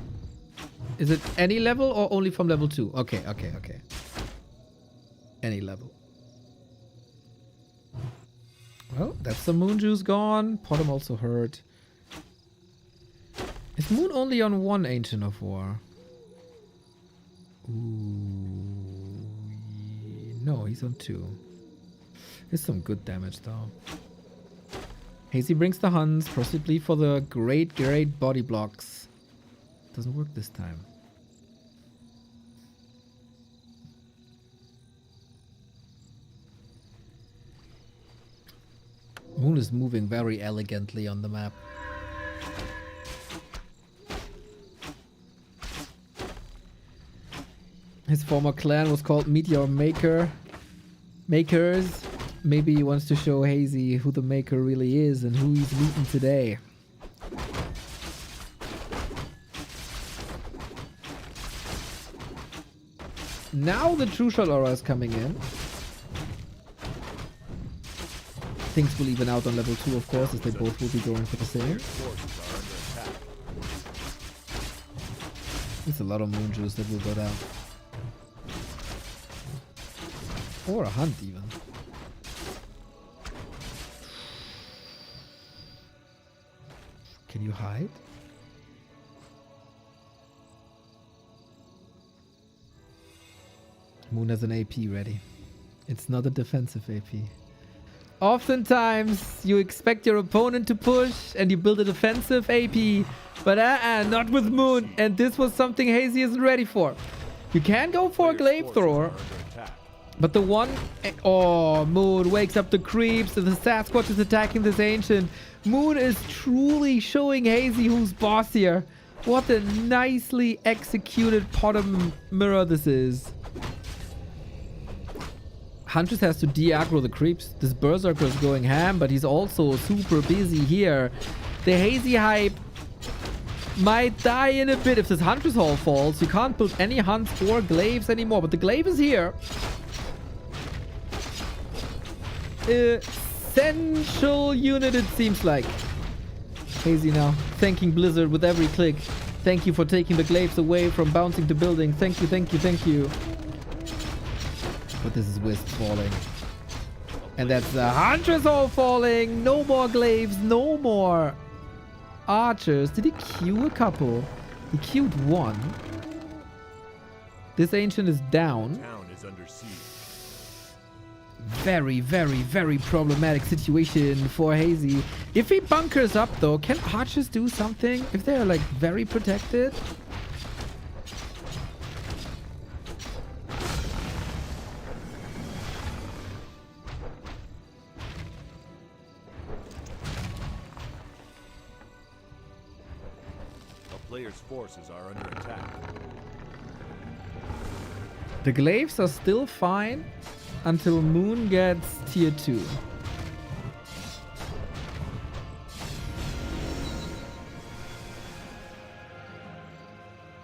is it any level or only from level 2? Okay. Any level. Well, that's the Moon Juice gone. Potem also hurt. Is Moon only on 1 Ancient of War? Ooh, no, he's on 2. There's some good damage though. Hazy brings the hunts, possibly for the great body blocks. Doesn't work this time. Moon is moving very elegantly on the map. His former clan was called Meteor Makers. Maybe he wants to show Hazy who the Maker really is and who he's meeting today. Now the True Shot aura is coming in. Things will even out on level 2, of course, as they both will be going for the same. There's a lot of moon juice that will go down. Or a hunt even. Can you hide? Moon has an AP ready. It's not a defensive AP. Oftentimes, you expect your opponent to push and you build a defensive AP, but not with Moon. And this was something Hazy isn't ready for. You can go for a Glaive Thrower, but the one... Oh, Moon wakes up the creeps and the Sasquatch is attacking this Ancient. Moon is truly showing Hazy who's boss here. What a nicely executed bottom mirror this is. Huntress has to de-aggro the creeps. This Berserker is going ham, but he's also super busy here. The Hazy hype might die in a bit if this Huntress Hall falls. You can't build any hunts or glaives anymore, but the glaive is here. Essential unit, it seems like. Hazy now thanking Blizzard with every click. Thank you for taking the glaives away from bouncing to building. Thank you, thank you, thank you. But this is Wisp falling. And that's the Huntress all falling. No more glaives, no more archers. Did he queue a couple? He queued one. This Ancient is down. Town is under siege. Very, very, very problematic situation for Hazy. If he bunkers up though, can archers do something? If they're like very protected? Players' forces are under attack. The glaives are still fine until Moon gets tier 2.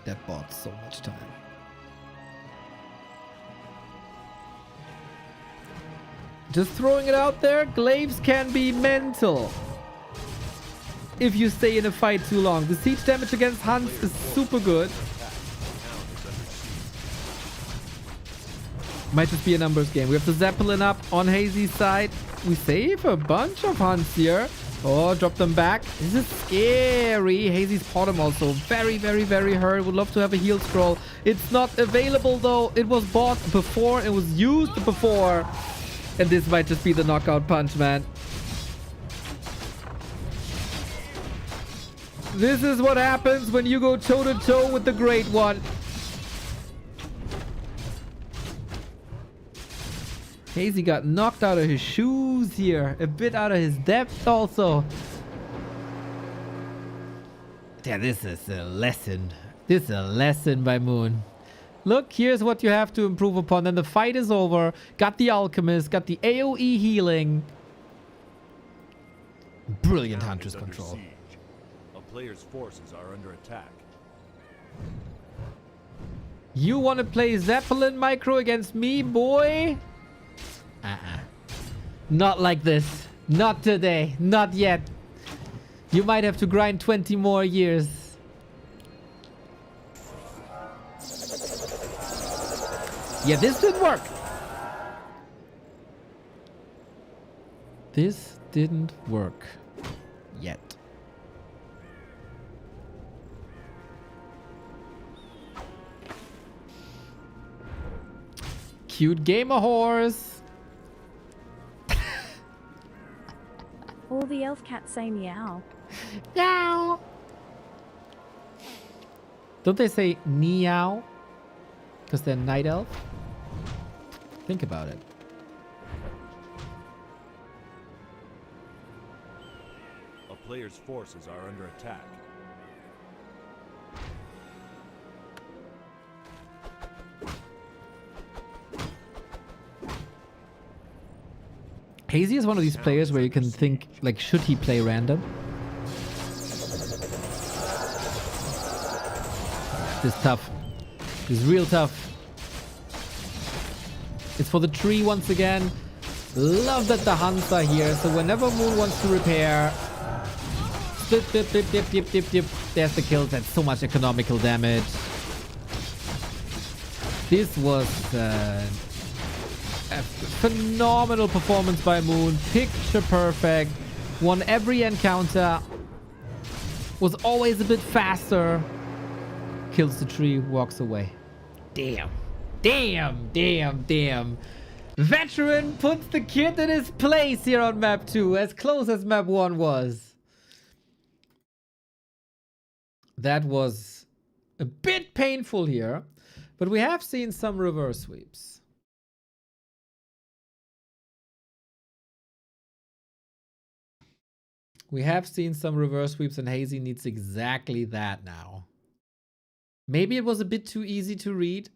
That bought so much time. Just throwing it out there, glaives can be mental if you stay in a fight too long. The siege damage against hunts is super good. Might just be a numbers game. We have the Zeppelin up on Hazy's side. We save a bunch of hunts here. Oh, drop them back. This is scary. Hazy's bottom also very, very, very hurt. Would love to have a heal scroll. It's not available though. It was bought before. It was used before. And this might just be the knockout punch, man. This is what happens when you go toe-to-toe with the Great One. Hazy got knocked out of his shoes here. A bit out of his depth also. Yeah, this is a lesson. This is a lesson by Moon. Look, here's what you have to improve upon. Then the fight is over. Got the Alchemist. Got the AoE healing. Brilliant Huntress control. A player's forces are under attack. You want to play Zeppelin micro against me, boy? Not like this. Not today. Not yet. You might have to grind 20 more years. Yeah, this didn't work. This didn't work yet. Cute gamer horse. All the elf cats say meow. Meow. Don't they say meow? Because they're night elf? Think about it. A player's forces are under attack. Hazy is one of these players where you can think, like, should he play random? This is tough. This is real tough. It's for the tree once again. Love that the Huns are here, so whenever Moon wants to repair... Dip, dip, dip, dip, dip, dip, dip. There's the kills. That's so much economical damage. This was... a phenomenal performance by Moon. Picture perfect. Won every encounter. Was always a bit faster. Kills the tree, walks away. Damn. Damn, damn, damn. Veteran puts the kid in his place here on map 2, as close as map 1 was. That was a bit painful here, but we have seen some reverse sweeps. We have seen some reverse sweeps, and Hazy needs exactly that now. Maybe it was a bit too easy to read.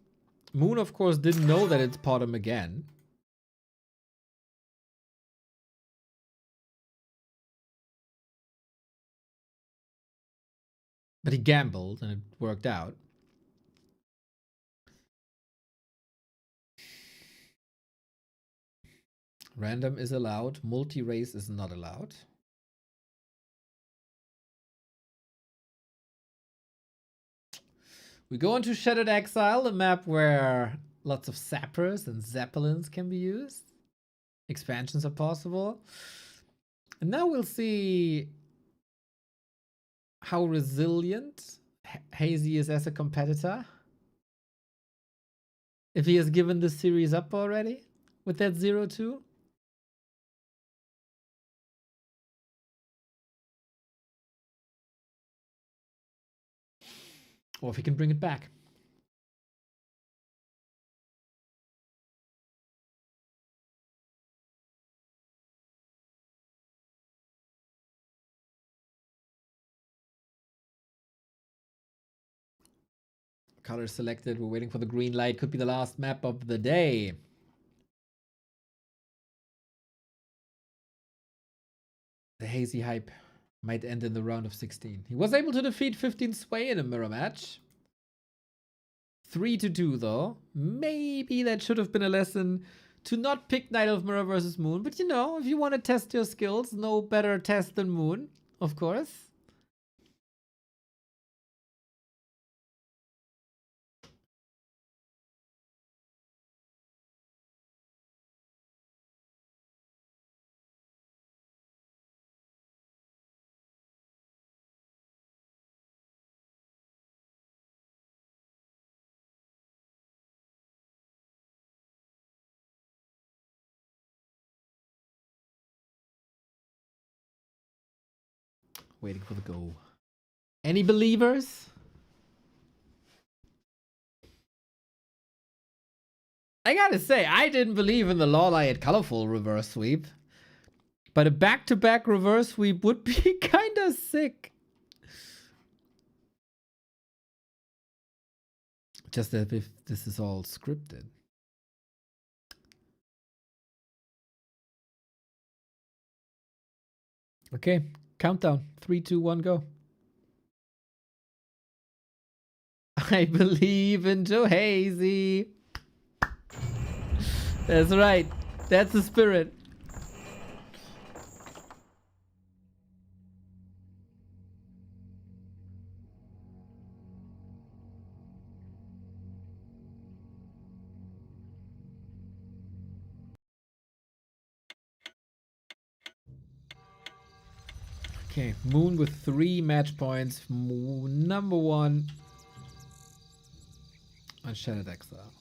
Moon, of course, didn't know that it's bottom again. But he gambled, and it worked out. Random is allowed. Multi-race is not allowed. We go into Shattered Exile, a map where lots of sappers and zeppelins can be used. Expansions are possible. And now we'll see how resilient Hazy is as a competitor. If he has given this series up already with that 0-2. Or if he can bring it back. Color selected. We're waiting for the green light. Could be the last map of the day. The Hazy hype might end in the round of 16. He was able to defeat 15 Sway in a mirror match. 3-2 though. Maybe that should have been a lesson to not pick Night Elf Mirror versus Moon. But you know, if you want to test your skills, no better test than Moon, of course. Waiting for the go. Any believers? I gotta say, I didn't believe in the Lawlight Colorful reverse sweep. But a back-to-back reverse sweep would be kinda sick. Just as if this is all scripted. Okay, countdown. 3, 2, 1, go. I believe in Joe Hazy. That's right. That's the spirit. Okay, Moon with 3 match points. Number 1 on Shattered Exile.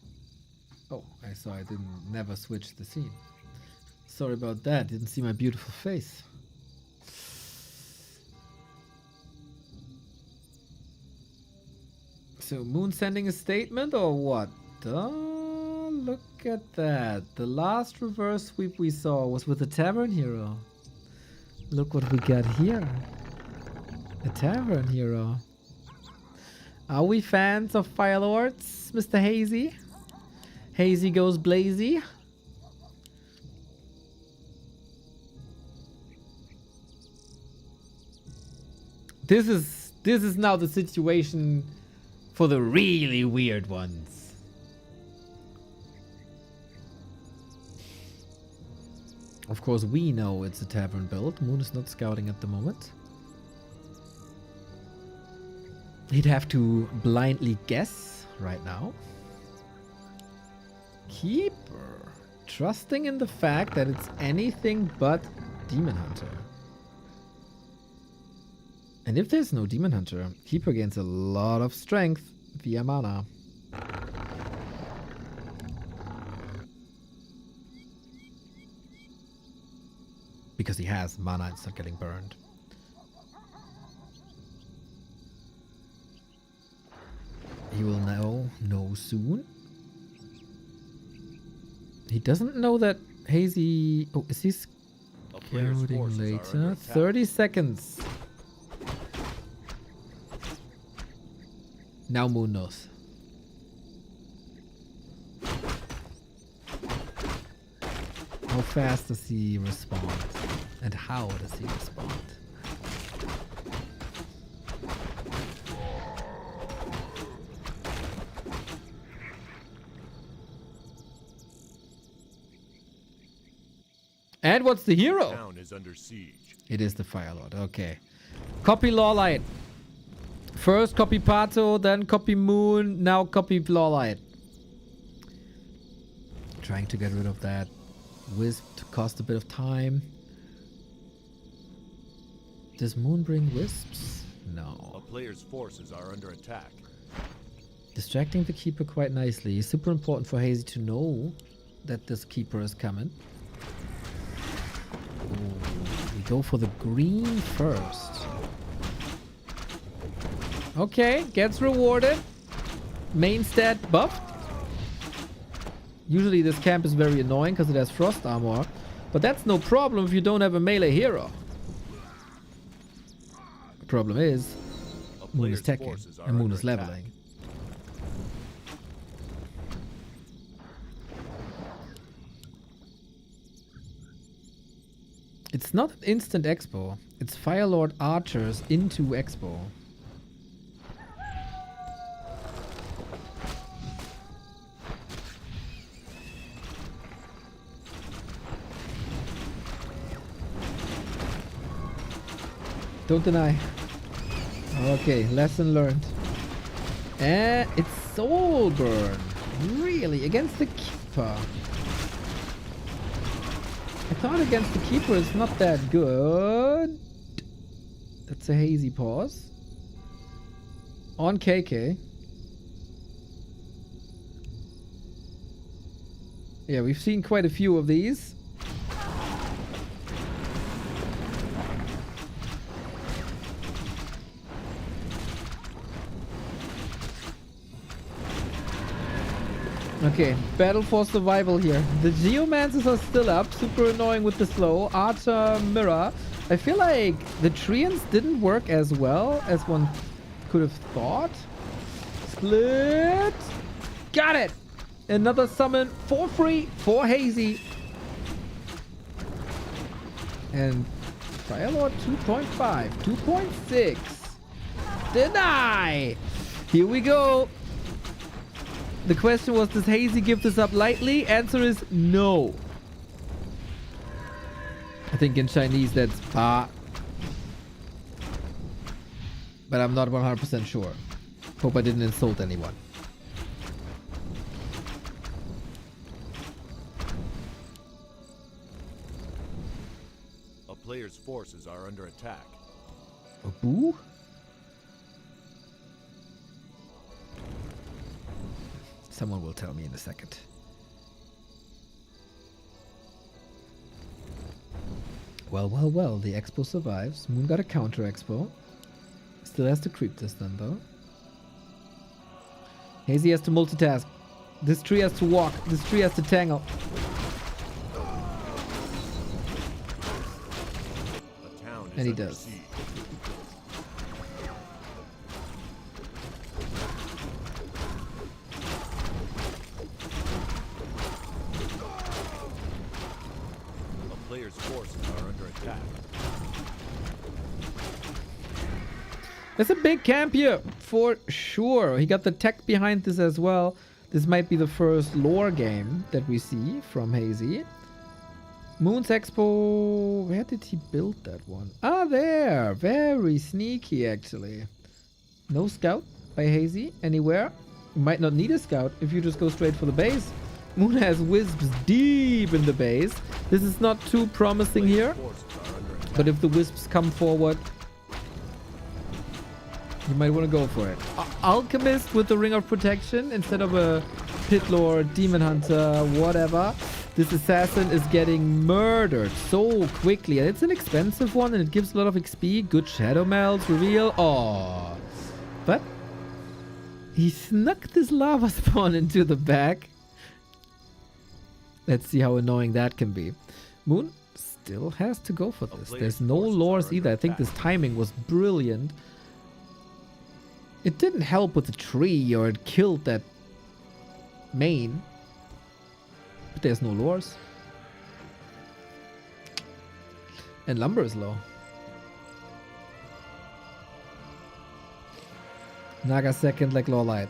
Oh, I saw I didn't never switch the scene. Sorry about that. Didn't see my beautiful face. So Moon sending a statement or what? Oh, look at that. The last reverse sweep we saw was with the Tavern Hero. Look what we got here. A Tavern Hero. Are we fans of Fire Lords, Mr. Hazy? Hazy goes blazy. This is now the situation for the really weird ones. Of course, we know it's a tavern build. Moon is not scouting at the moment. He'd have to blindly guess right now. Keeper. Trusting in the fact that it's anything but Demon Hunter. And if there's no Demon Hunter, Keeper gains a lot of strength via mana. Because he has mana, it's not getting burned. He will now know soon. He doesn't know that Hazy... Oh, is he scouting later? 30 seconds. Now Moon knows. How fast does he respond? And how does he respond? And what's the hero? Town is under siege. It is the Fire Lord. Okay. Copy Lawlight. First copy Pato, then copy Moon, now copy Lawlight. Trying to get rid of that Wisp to cost a bit of time. Does Moon bring Wisps? No. A player's forces are under attack. Distracting the Keeper quite nicely. Super important for Hazy to know that this Keeper is coming. Ooh, we go for the green first. Okay, gets rewarded. Main stat buffed. Usually this camp is very annoying because it has frost armor. But that's no problem if you don't have a melee hero. The problem is, Moon is teching and Moon is leveling. It's not an instant expo. It's Firelord archers into expo. Don't deny. Okay, lesson learned. And it's Soul Burn. Really? Against the Keeper. I thought against the Keeper it's not that good. That's a Hazy pause. On KK. Yeah, we've seen quite a few of these. Okay, battle for survival here. The Geomancers are still up, super annoying with the slow. Archer Mirror. I feel like the Treants didn't work as well as one could have thought. Split. Got it! Another summon for free for Hazy. And Firelord 2.5, 2.6. Deny! Here we go. The question was, does Hazy give this up lightly? Answer is no. I think in Chinese that's pa. But I'm not 100% sure. Hope I didn't insult anyone. A player's forces are under attack. A boo? Someone will tell me in a second. Well, well, well. The expo survives. Moon got a counter expo. Still has to creep this then, though. Hazy has to multitask. This tree has to walk. This tree has to tangle. A town is And he under does. siege. A player's forces are under attack. There's a big camp here, for sure. He got the tech behind this as well. This might be the first lore game that we see from Hazy. Moon's Expo... Where did he build that one? Ah, there! Very sneaky, actually. No scout by Hazy anywhere. You might not need a scout if you just go straight for the base. Moon has wisps deep in the base. This is not too promising here. Forces are under attack. But if the wisps come forward, you might want to go for it. Alchemist with the Ring of Protection instead of a Pit Lord, Demon Hunter, whatever. This assassin is getting murdered so quickly. And it's an expensive one and it gives a lot of XP. Good Shadow Melts, reveal. Oh, but he snuck this lava spawn into the back. Let's see how annoying that can be. Moon still has to go for this. There's no lores either. I think this timing was brilliant. It didn't help with the tree or it killed that main. But there's no lures. And lumber is low. Naga second like Lawlight.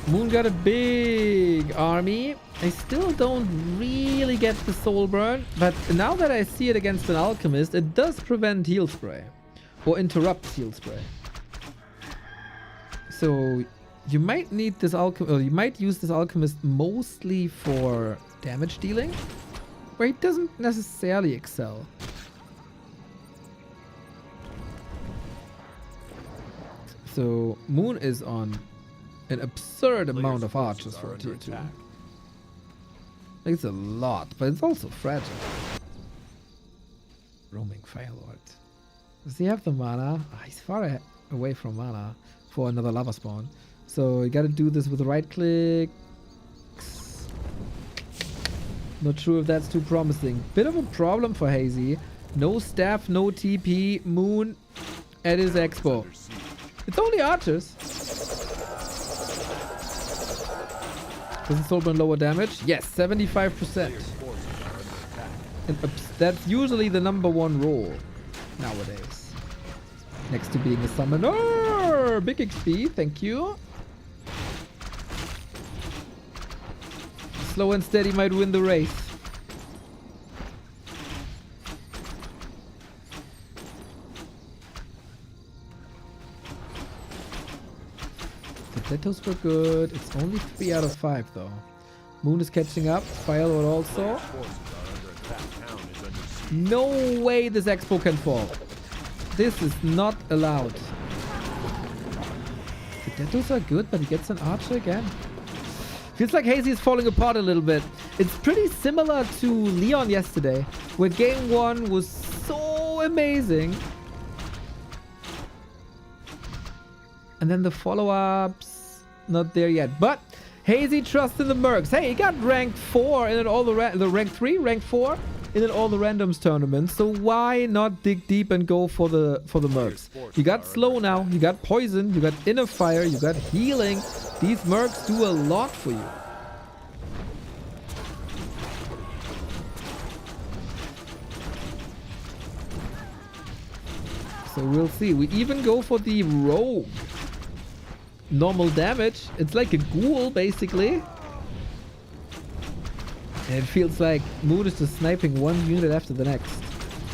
Moon got a big army. I still don't really get the soul burn, but now that I see it against an alchemist, it does prevent heal spray or interrupt heal spray. So you might need this alchemist, or you might use this alchemist mostly for damage dealing, where he doesn't necessarily excel. So Moon is on an absurd amount of archers for a tier 2. It's a lot, but it's also fragile. Roaming Firelord. Does he have the mana? He's far away from mana for another lava spawn. So you gotta do this with right clicks. Not sure if that's too promising. Bit of a problem for Hazy. No staff, no TP. Moon at his expo. It's only archers. Doesn't Soulburn lower damage? Yes, 75%. And that's usually the #1 role nowadays. Next to being a summoner. Big XP, thank you. Slow and steady might win the race. Potatoes were good. It's only 3 out of 5 though. Moon is catching up. Firelord also. No way this expo can fall. This is not allowed. Potatoes are good, but he gets an archer again. Feels like Hazy is falling apart a little bit. It's pretty similar to Leon yesterday, where game 1 was so amazing. And then the follow-ups, not there yet. But Hazy trusts in the Mercs. Hey, he got ranked 4 in all the rank 3, rank 4 in all the randoms tournaments. So why not dig deep and go for the Mercs? You got slow now, you got poison, you got inner fire, you got healing. These Mercs do a lot for you. So we'll see. We even go for the rogue. Normal damage. It's like a ghoul, basically. And it feels like Moon is just sniping one unit after the next.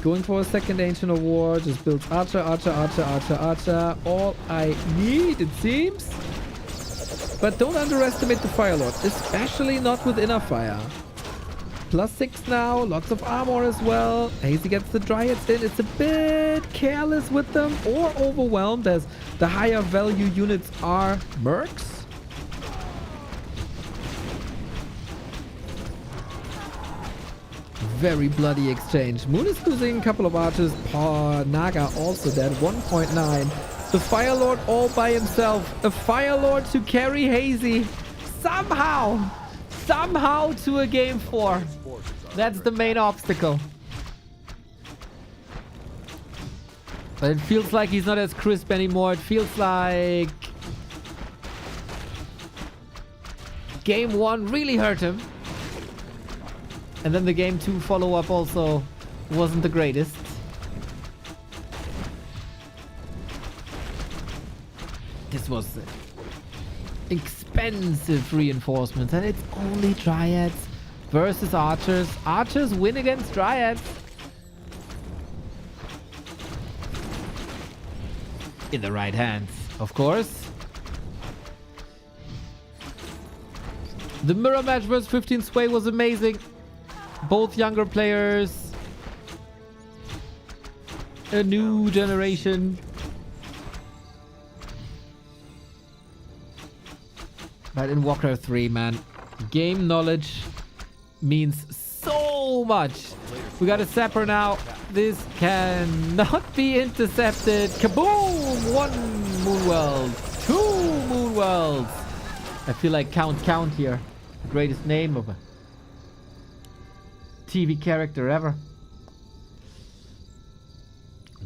Going for a second Ancient of War. Just builds Archer, Archer, Archer, Archer, Archer. All I need, it seems. But don't underestimate the Firelord. Especially not with Inner Fire. +6 now. Lots of armor as well. Hazy gets the Dryads in. It's a bit careless with them. Or overwhelmed as the higher value units are Mercs. very bloody exchange. Moon is losing a couple of archers. Naga also dead. 1.9. The Fire Lord all by himself. A Fire Lord to carry Hazy. Somehow to a game 4. That's the main obstacle. But it feels like he's not as crisp anymore. It feels like game 1 really hurt him. And then the game 2 follow-up also wasn't the greatest. This was expensive reinforcements, and it's only Dryads versus Archers. Archers win against Dryads. In the right hands, of course. The mirror match versus 15 Sway was amazing. Both younger players. A new generation. But in Warcraft 3, man, game knowledge means so much. We got a Sapper now. This cannot be intercepted. Kaboom! 1 Moonworld. 2 Moonworlds. I feel like Count here. The greatest name of a TV character ever.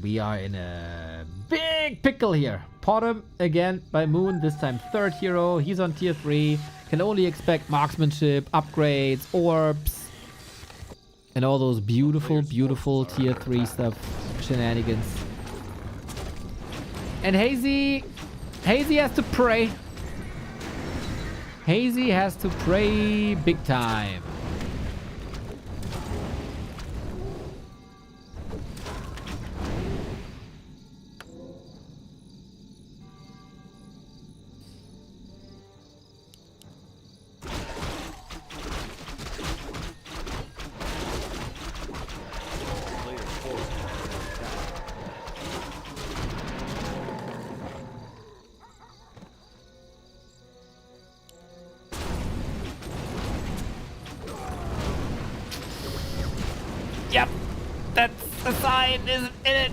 We are in a big pickle here. Potom again by Moon, this time 3rd hero. He's on tier 3. Can only expect marksmanship, upgrades, orbs, and all those beautiful tier 3 stuff, shenanigans. And Hazy has to pray. Hazy has to pray big time. Yep, that's a sign, isn't it?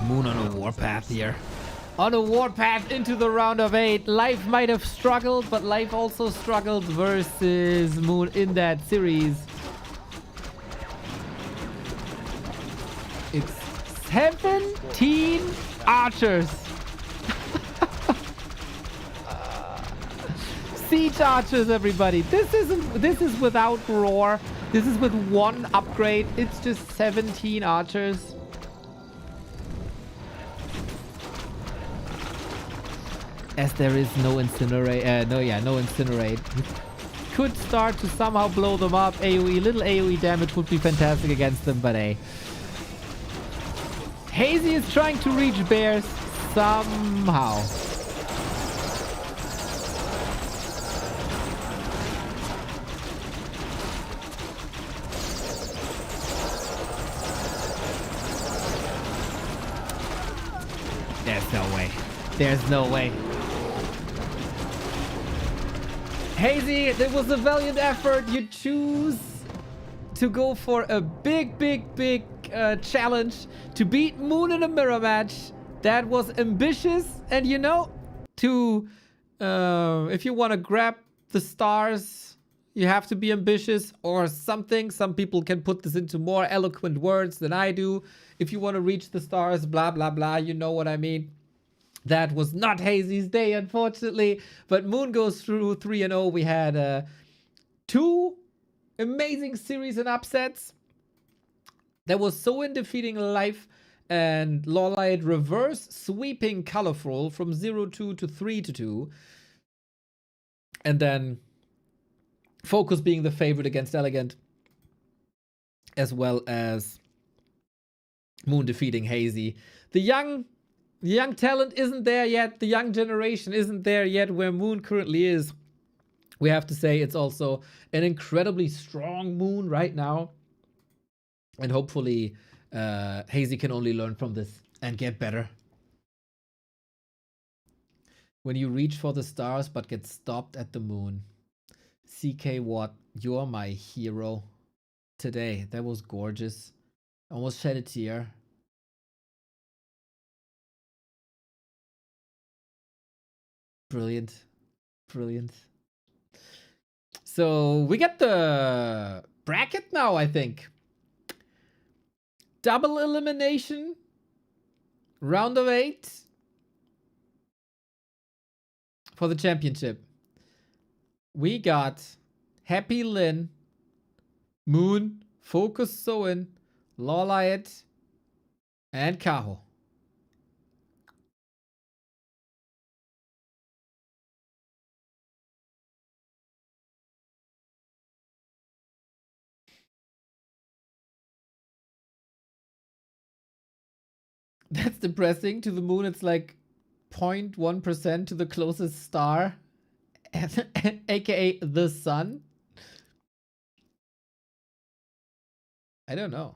Moon on a warpath here. On a warpath into the round of 8. Life might have struggled, but Life also struggled versus Moon in that series. It's 17 archers. Siege archers, everybody. This is without roar. This is with 1 upgrade. It's just 17 archers. As there is no incinerate. No incinerate. Could start to somehow blow them up. AoE, little AoE damage would be fantastic against them, but hey. Hazy is trying to reach bears somehow. There's no way. There's no way. Hazy, it was a valiant effort. You choose to go for a big challenge to beat Moon in a mirror match. That was ambitious. And you know, if you want to grab the stars, you have to be ambitious or something. Some people can put this into more eloquent words than I do. If you want to reach the stars, blah, blah, blah, you know what I mean. That was not Hazy's day, unfortunately. But Moon goes through 3-0. We had 2 amazing series and upsets. There was Soin defeating Life and Lawlight reverse sweeping Colorful from 0-2 to 3-2. And then Focus being the favorite against Elegant. As well as Moon defeating Hazy. The young talent isn't there yet. The young generation isn't there yet where Moon currently is. We have to say it's also an incredibly strong Moon right now. And hopefully Hazy can only learn from this and get better. When you reach for the stars but get stopped at the moon. CK Watt, you're my hero. Today, that was gorgeous. Almost shed a tear. Brilliant. Brilliant. So we get the bracket now, I think. Double elimination. Round of 8. For the championship. We got Happy Lin, Moon, Focus Soin, Lawliot, and Kaho. That's depressing. To the moon, it's like 0.1% to the closest star, aka the sun. I don't know.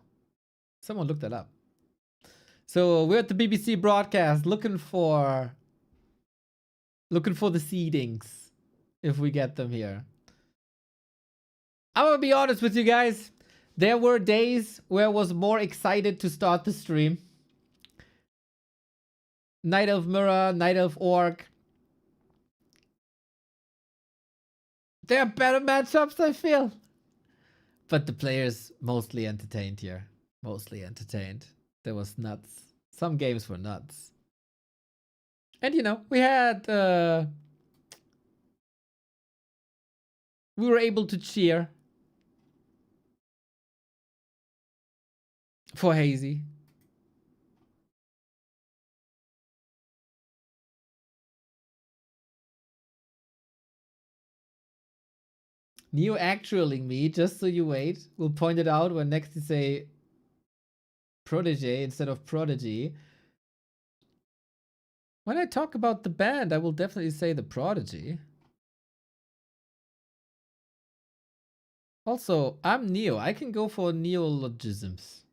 Someone look that up. So we're at the BBC broadcast looking for the seedings if we get them here. I'm gonna be honest with you guys. There were days where I was more excited to start the stream. Night Elf Mirror, Night Elf Orc. There are better matchups, I feel. But the players mostly entertained here. Mostly entertained. There was nuts. Some games were nuts. And you know, we had... we were able to cheer for Hazy. Neo actualing me, just so you wait. We'll point it out when next you say protege instead of prodigy. When I talk about the band, I will definitely say the prodigy. Also, I'm Neo. I can go for neologisms.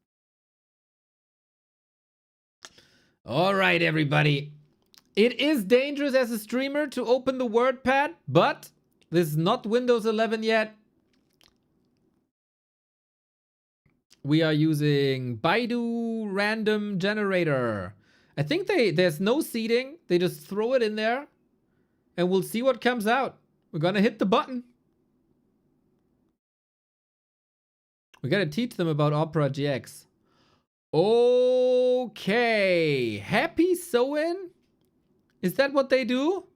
All right, everybody. It is dangerous as a streamer to open the WordPad, but this is not Windows 11 yet. We are using Baidu Random Generator. I think there's no seeding. They just throw it in there and we'll see what comes out. We're gonna hit the button. We gotta teach them about OperaGX. Okay. Happy Soin? Is that what they do?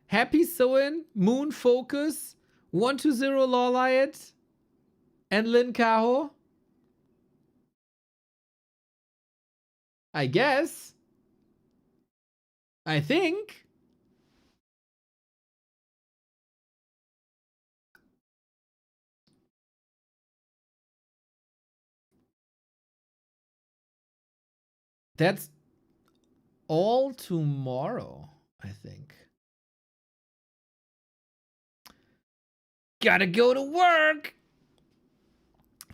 Happy Soin, Moon Focus, 120 Lawliot, and Lin Kaho? I guess. I think. That's all tomorrow, I think. Gotta go to work.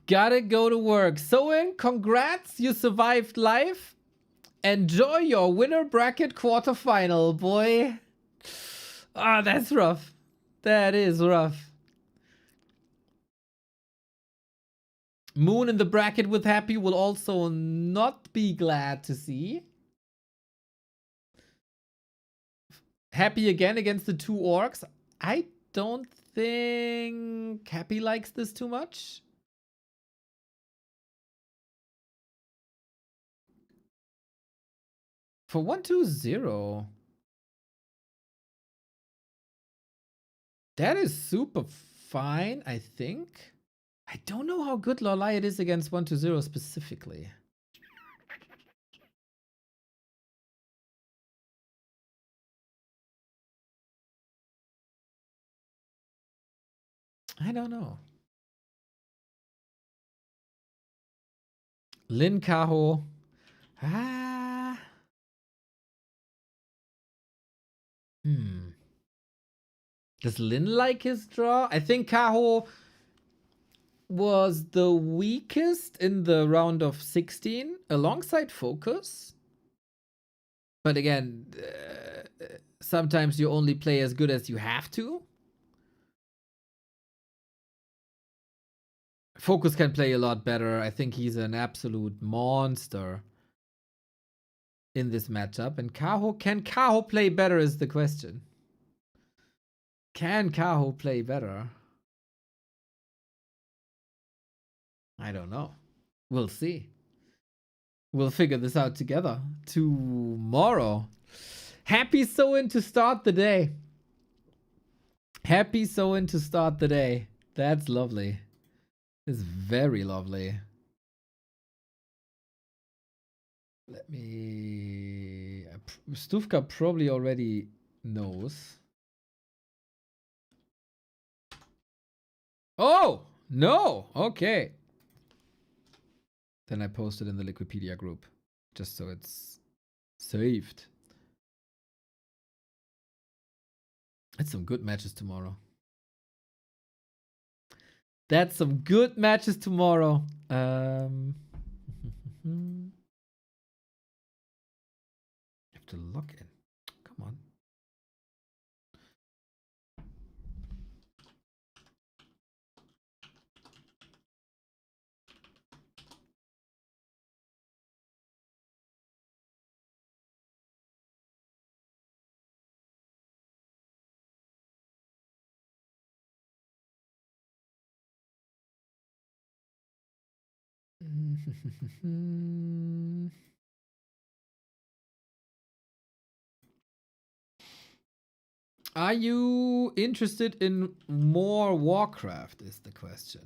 Gotta go to work. Soin, congrats. You survived life. Enjoy your winner bracket quarterfinal, boy. Ah, that's rough. That is rough. Moon in the bracket with Happy will also not be glad to see. Happy again against the two orcs. I don't think Happy likes this too much. For 120, that is super fine, I think. I don't know how good Lawliot is against 120 specifically. I don't know. Lin Kaho. Ah. Does Lin like his draw? I think Kaho was the weakest in the round of 16 alongside Focus. But again, sometimes you only play as good as you have to. Focus can play a lot better. I think he's an absolute monster in this matchup. And can Kaho play better is the question. Can Kaho play better? I don't know. We'll see. We'll figure this out together tomorrow. Happy Soin to start the day. Happy Soin to start the day. That's lovely. It's very lovely. Let me... Stufka probably already knows. Oh! No! Okay. Then I posted in the Liquipedia group. Just so it's saved. It's some good matches tomorrow. That's some good matches tomorrow. You have to log in. Come on. Are you interested in more Warcraft is the question.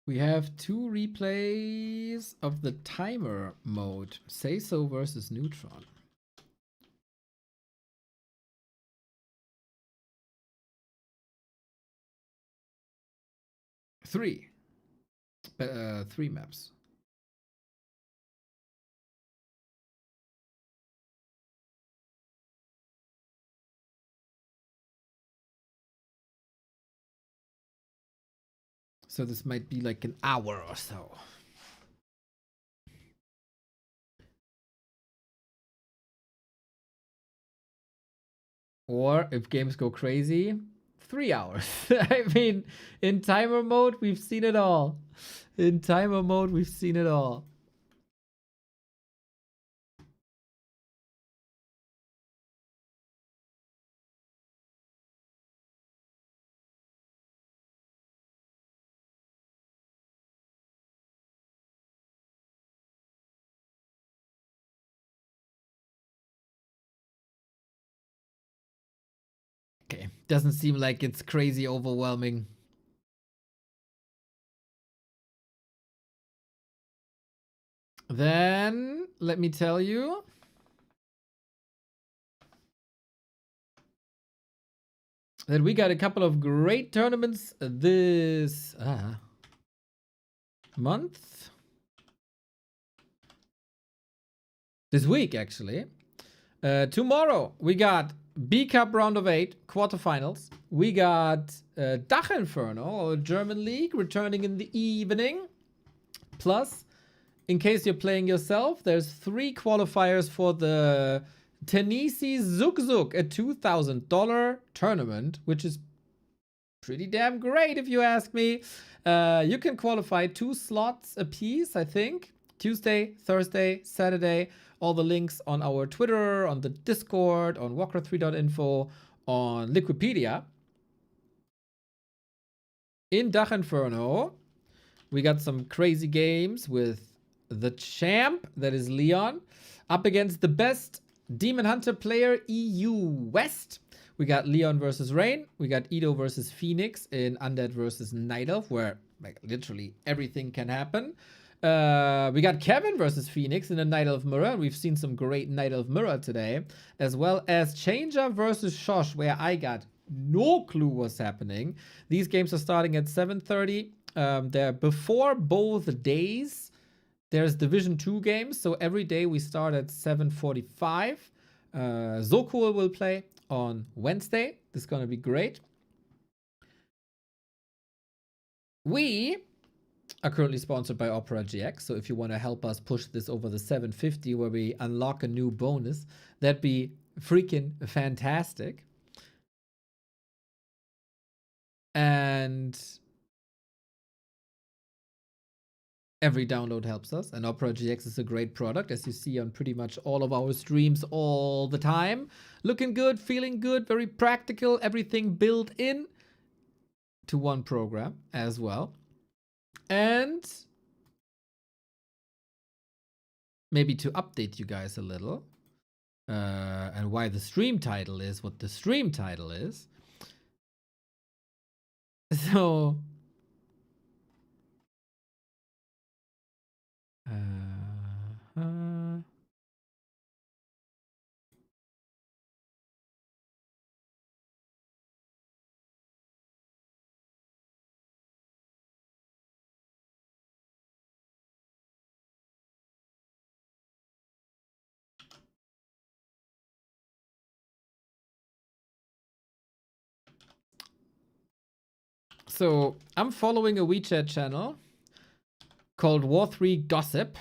We have 2 replays of the timer mode. Say so versus Neutron. Three maps. So this might be like an hour or so. Or if games go crazy, 3 hours. I mean, in timer mode, we've seen it all. In timer mode, we've seen it all. Okay, doesn't seem like it's crazy overwhelming. Then, let me tell you. That we got a couple of great tournaments this month. This week, actually. Tomorrow, we got B Cup round of 8 quarterfinals. We got Dach Inferno, or German League, returning in the evening. Plus, in case you're playing yourself, there's 3 qualifiers for the Tennessee Zug Zug, a $2,000 tournament, which is pretty damn great if you ask me. You can qualify 2 slots a piece, I think. Tuesday, Thursday, Saturday. All the links on our Twitter, on the Discord, on Warcraft3.info, on Liquipedia. In Dach Inferno, we got some crazy games with the champ, that is Leon, up against the best Demon Hunter player, EU West. We got Leon versus Rain. We got Edo versus Phoenix in Undead versus Night Elf, where Like literally everything can happen. We got Kevin versus Phoenix in the Night Elf Mirror. We've seen some great Night Elf Mirror today, as well as Changer versus Shosh, where I got no clue what's happening. These games are starting at 7:30. They're before both days. There's Division 2 games, so every day we start at 7:45. Zokul will play on Wednesday. This is gonna be great. We are currently sponsored by OperaGX, so if you want to help us push this over the 750 where we unlock a new bonus, that'd be freaking fantastic. And every download helps us, and OperaGX is a great product, as you see on pretty much all of our streams all the time. Looking good, feeling good, very practical, everything built in to one program as well. And maybe to update you guys a little, and why the stream title is what the stream title is. So, so I'm following a WeChat channel called War3 Gossip.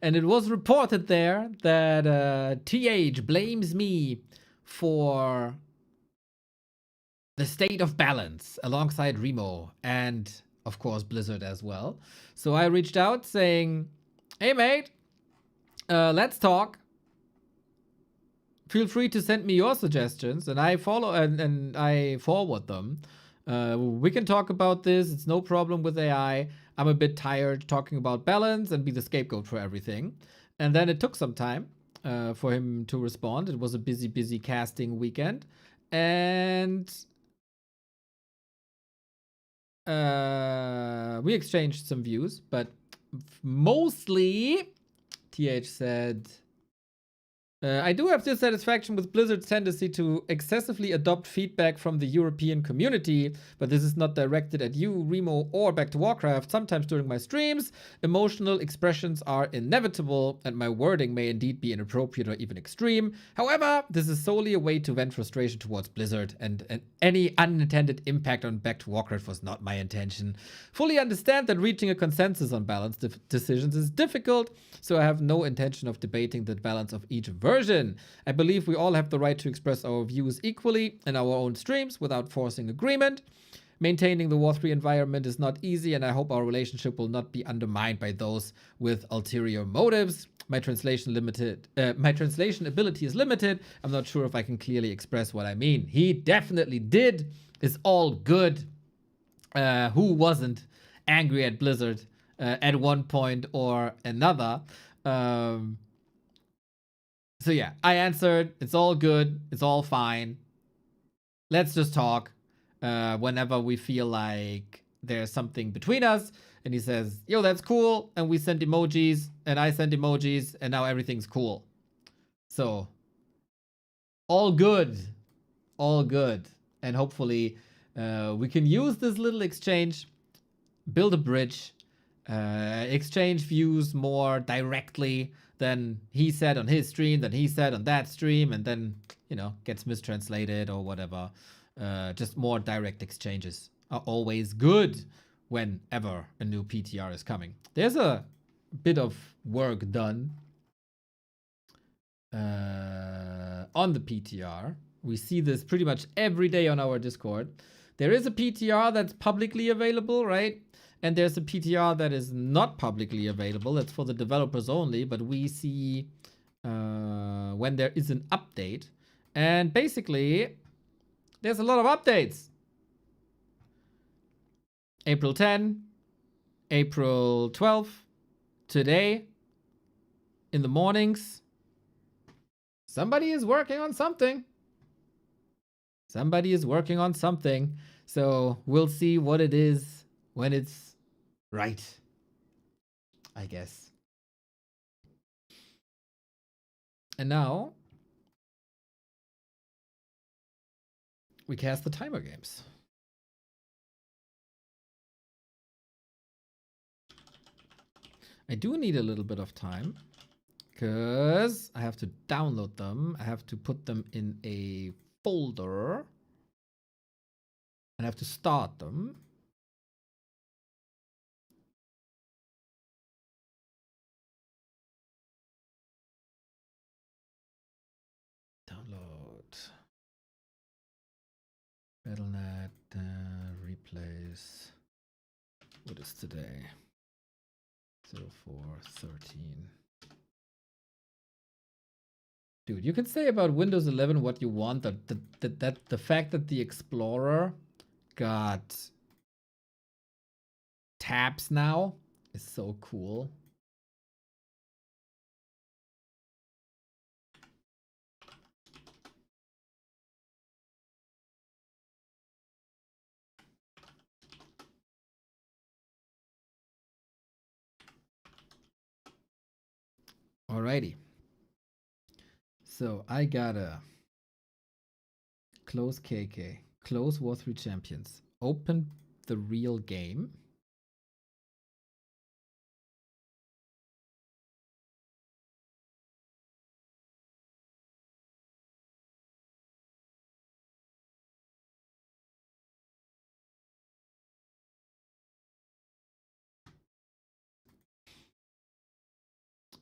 And it was reported there that TH blames me for the state of balance alongside Remo and, of course, Blizzard as well. So I reached out saying, hey, mate, let's talk. Feel free to send me your suggestions, and I follow and I forward them. We can talk about this. It's no problem with AI. I'm a bit tired talking about balance and be the scapegoat for everything. And then it took some time for him to respond. It was a busy casting weekend. And we exchanged some views, but mostly TH said, I do have dissatisfaction with Blizzard's tendency to excessively adopt feedback from the European community, but this is not directed at you, Remo, or Back to Warcraft. Sometimes during my streams, emotional expressions are inevitable, and my wording may indeed be inappropriate or even extreme. However, this is solely a way to vent frustration towards Blizzard, and any unintended impact on Back to Warcraft was not my intention. Fully understand that reaching a consensus on balance decisions is difficult, so I have no intention of debating the balance of each version. I believe we all have the right to express our views equally in our own streams without forcing agreement. Maintaining the War 3 environment is not easy, and I hope our relationship will not be undermined by those with ulterior motives. My translation ability is limited. I'm not sure if I can clearly express what I mean. He definitely did. It's all good. Who wasn't angry at Blizzard at one point or another? So yeah, I answered, it's all good, it's all fine. Let's just talk whenever we feel like there's something between us. And he says, yo, that's cool. And we sent emojis, and I sent emojis, and now everything's cool. So, all good. All good. And hopefully we can use this little exchange, build a bridge, exchange views more directly than he said on his stream, than he said on that stream, and then, you know, gets mistranslated or whatever. Just more direct exchanges are always good whenever a new PTR is coming. There's a bit of work done on the PTR. We see this pretty much every day on our Discord. There is a PTR that's publicly available, right? And there's a PTR that is not publicly available. That's for the developers only, but we see when there is an update. And basically, there's a lot of updates. April 10, April 12, today, in the mornings. Somebody is working on something. Somebody is working on something. So we'll see what it is when it's right, I guess. And now we cast the timer games. I do need a little bit of time because I have to download them. I have to put them in a folder and I have to start them. Download. Battle.net, replays. What is today? 0413. Dude, you can say about Windows 11 what you want. The fact that the Explorer got tabs now is so cool. Alrighty. So I gotta close KK, close War 3 Champions, open the real game.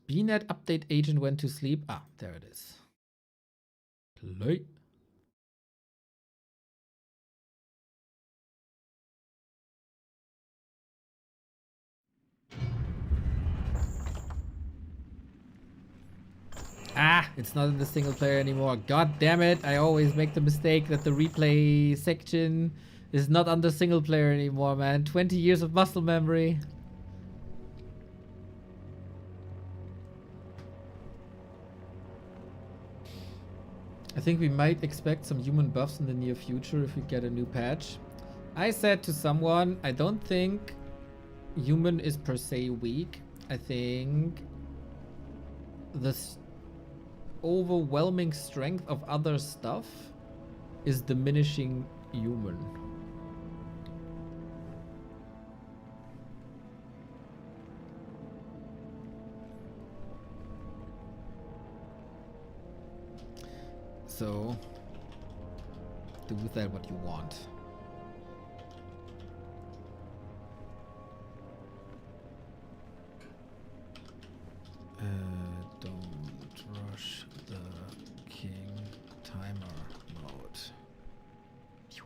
BNet update agent went to sleep. Ah, there it is. Play. Ah, it's not in the single player anymore. God damn it. I always make the mistake that the replay section is not under single player anymore, man. 20 years of muscle memory. I think we might expect some human buffs in the near future if we get a new patch. I said to someone, I don't think human is per se weak. I think this overwhelming strength of other stuff is diminishing human. So do with that what you want. Don't rush the king timer mode. Phew.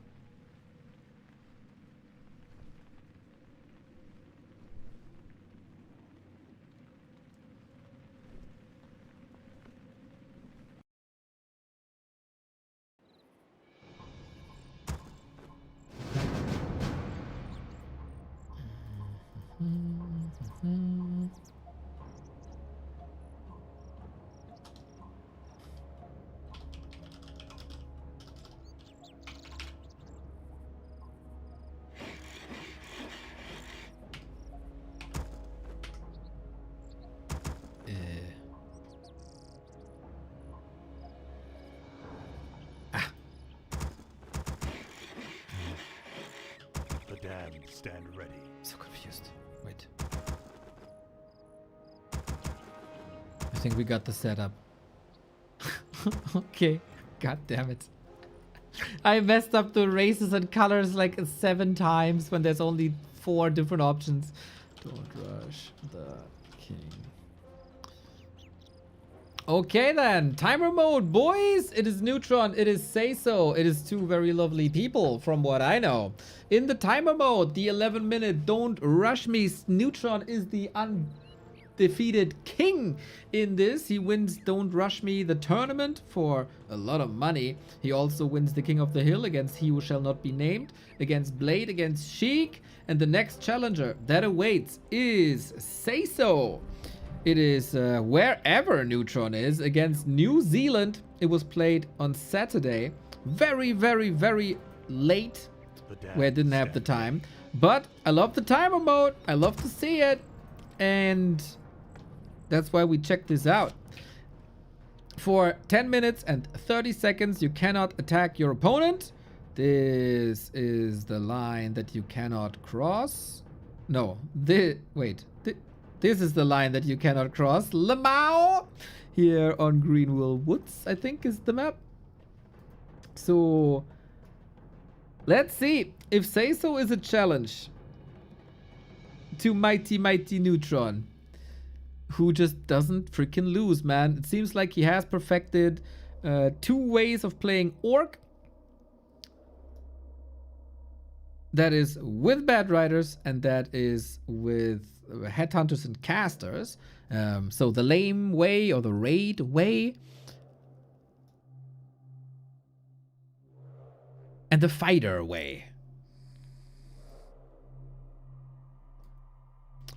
The damned stand ready. So confused. Wait. I think we got the setup. Okay. God damn it. I messed up the races and colors like 7 times when there's only 4 different options. Don't rush the king. Okay then, timer mode, boys. It is Neutron, it is Say So, it is 2 very lovely people from what I know. In the timer mode, the 11-minute Don't Rush Me, Neutron is the undefeated king in this. He wins Don't Rush Me the tournament for a lot of money. He also wins the King of the Hill against He Who Shall Not Be Named, against Blade, against Sheik, and the next challenger that awaits is Say So. It is wherever Neutron is against New Zealand. It was played on Saturday. Very, very, very late where I didn't have the time. But I love the timer mode. I love to see it. And that's why we check this out. For 10 minutes and 30 seconds, you cannot attack your opponent. This is the line that you cannot cross. No, wait. This is the line that you cannot cross. Lamau! Here on Greenville Woods, I think is the map. So, let's see if Say So is a challenge to Mighty Neutron, who just doesn't freaking lose, man. It seems like he has perfected 2 ways of playing Orc. That is with Bad Riders, and that is with Headhunters and Casters. So the lame way or the raid way. And the fighter way.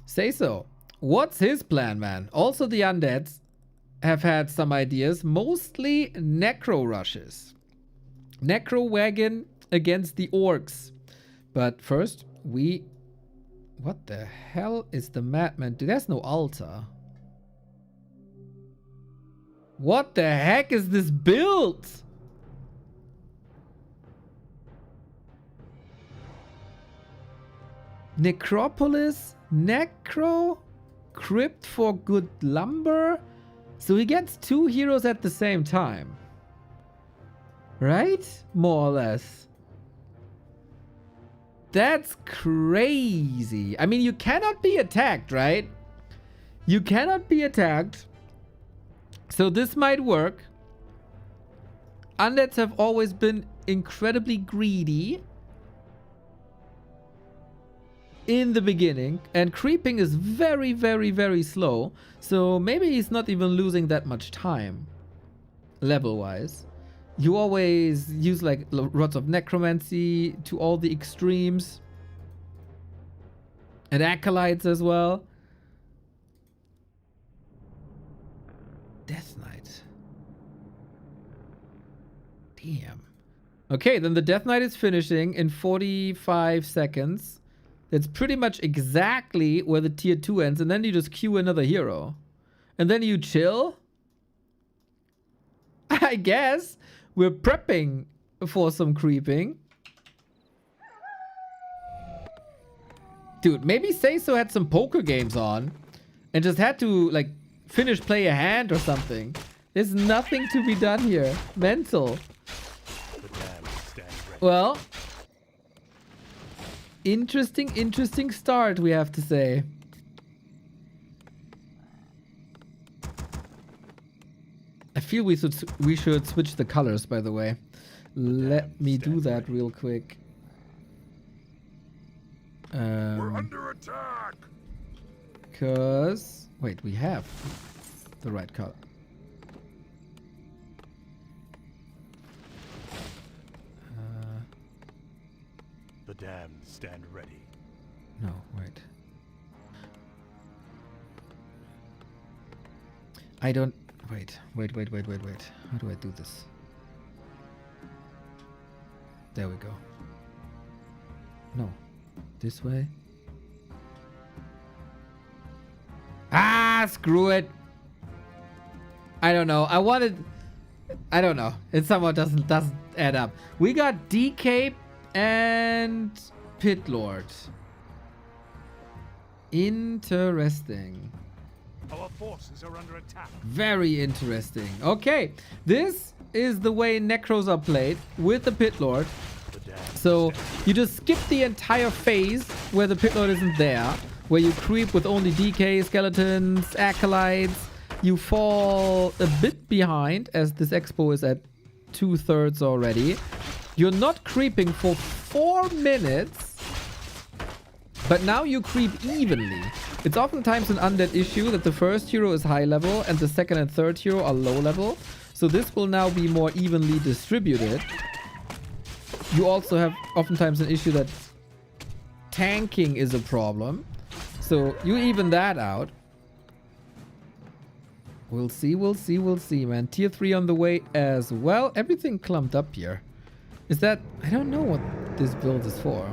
Say So. What's his plan, man? Also the undeads have had some ideas. Mostly necro rushes. Necro wagon against the orcs. But first, what the hell is the madman? Dude, there's no altar. What the heck is this build? Necropolis, Necro, Crypt for good lumber. So he gets 2 heroes at the same time. Right? More or less. That's crazy. I mean, you cannot be attacked, right? You cannot be attacked. So this might work. Undeads have always been incredibly greedy in the beginning, and creeping is very, very, very slow. So maybe he's not even losing that much time level-wise. You always use like rods of necromancy to all the extremes. And acolytes as well. Death Knight. Damn. Okay, then the Death Knight is finishing in 45 seconds. That's pretty much exactly where the tier 2 ends. And then you just queue another hero. And then you chill? I guess. We're prepping for some creeping. Dude, maybe Say So had some poker games on and just had to, like, finish play a hand or something. There's nothing to be done here. Mental. Well, interesting start, we have to say. I feel we should switch the colors, by the way. Let me do that real quick. We're under attack. Cause wait, we have the right color. The damned stand ready. No, wait. I don't. Wait. How do I do this? There we go. No. This way. Ah, screw it. I don't know. I don't know. It somehow doesn't add up. We got DK and Pit Lord. Interesting. Our forces are under attack. Very interesting. Okay, this is the way Necros are played with the Pit Lord. So you just skip the entire phase where the Pit Lord isn't there, where you creep with only DK, skeletons, acolytes. You fall a bit behind as this expo is at 2/3 already. You're not creeping for 4 minutes, but now you creep evenly. It's oftentimes an undead issue that the first hero is high level and the second and third hero are low level. So this will now be more evenly distributed. You also have oftentimes an issue that tanking is a problem. So you even that out. We'll see, man. Tier 3 on the way as well. Everything clumped up here. Is that... I don't know what this build is for.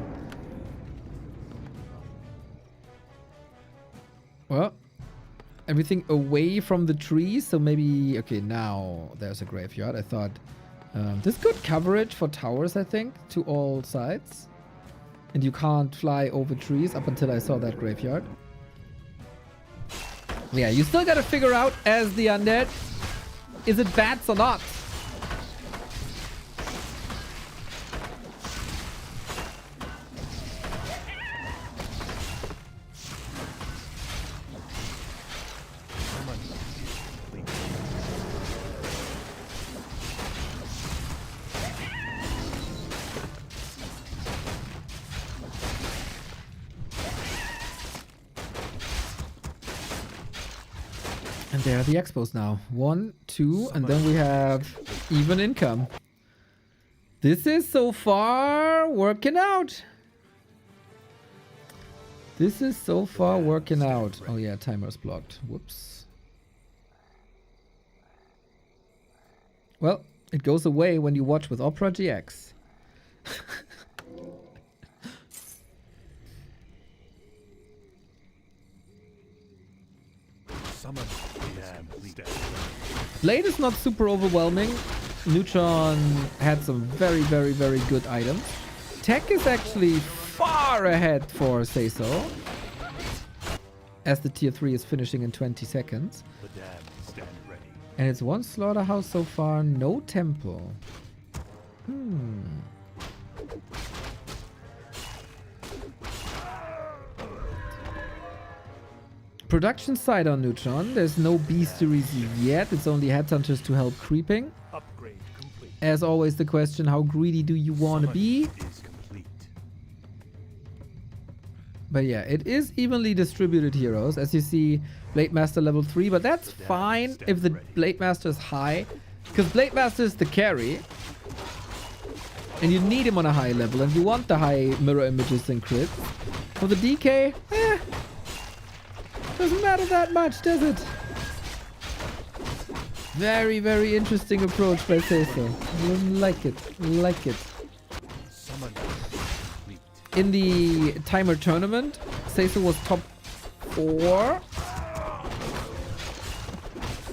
Well, everything away from the trees, so maybe... Okay, now there's a graveyard. I thought this good coverage for towers, I think, to all sides. And you can't fly over trees up until I saw that graveyard. Yeah, you still gotta figure out as the undead, is it bats or not? And there are the expos now. 1, 2, and then we have even income. This is so far working out. This is so far working out. Oh yeah, timer's blocked. Whoops. Well, it goes away when you watch with OperaGX. Blade is not super overwhelming. Neutron had some very, very, very good items. Tech is actually far ahead for Say So, as the tier 3 is finishing in 20 seconds. And it's 1 slaughterhouse so far, no temple. Production side on Neutron. There's no beasteries yet. It's only headhunters to help creeping. Upgrade complete. As always, the question, how greedy do you want to be? Is complete. But yeah, it is evenly distributed heroes. As you see, Blade Master level 3, but that's fine if the Blade Master is high. Because Blade Master is the carry. And you need him on a high level. And you want the high mirror images and crits. For the DK, doesn't matter that much, does it? Very, very interesting approach by Seiso. Like it. Like it. In the timer tournament, Seiso was top 4.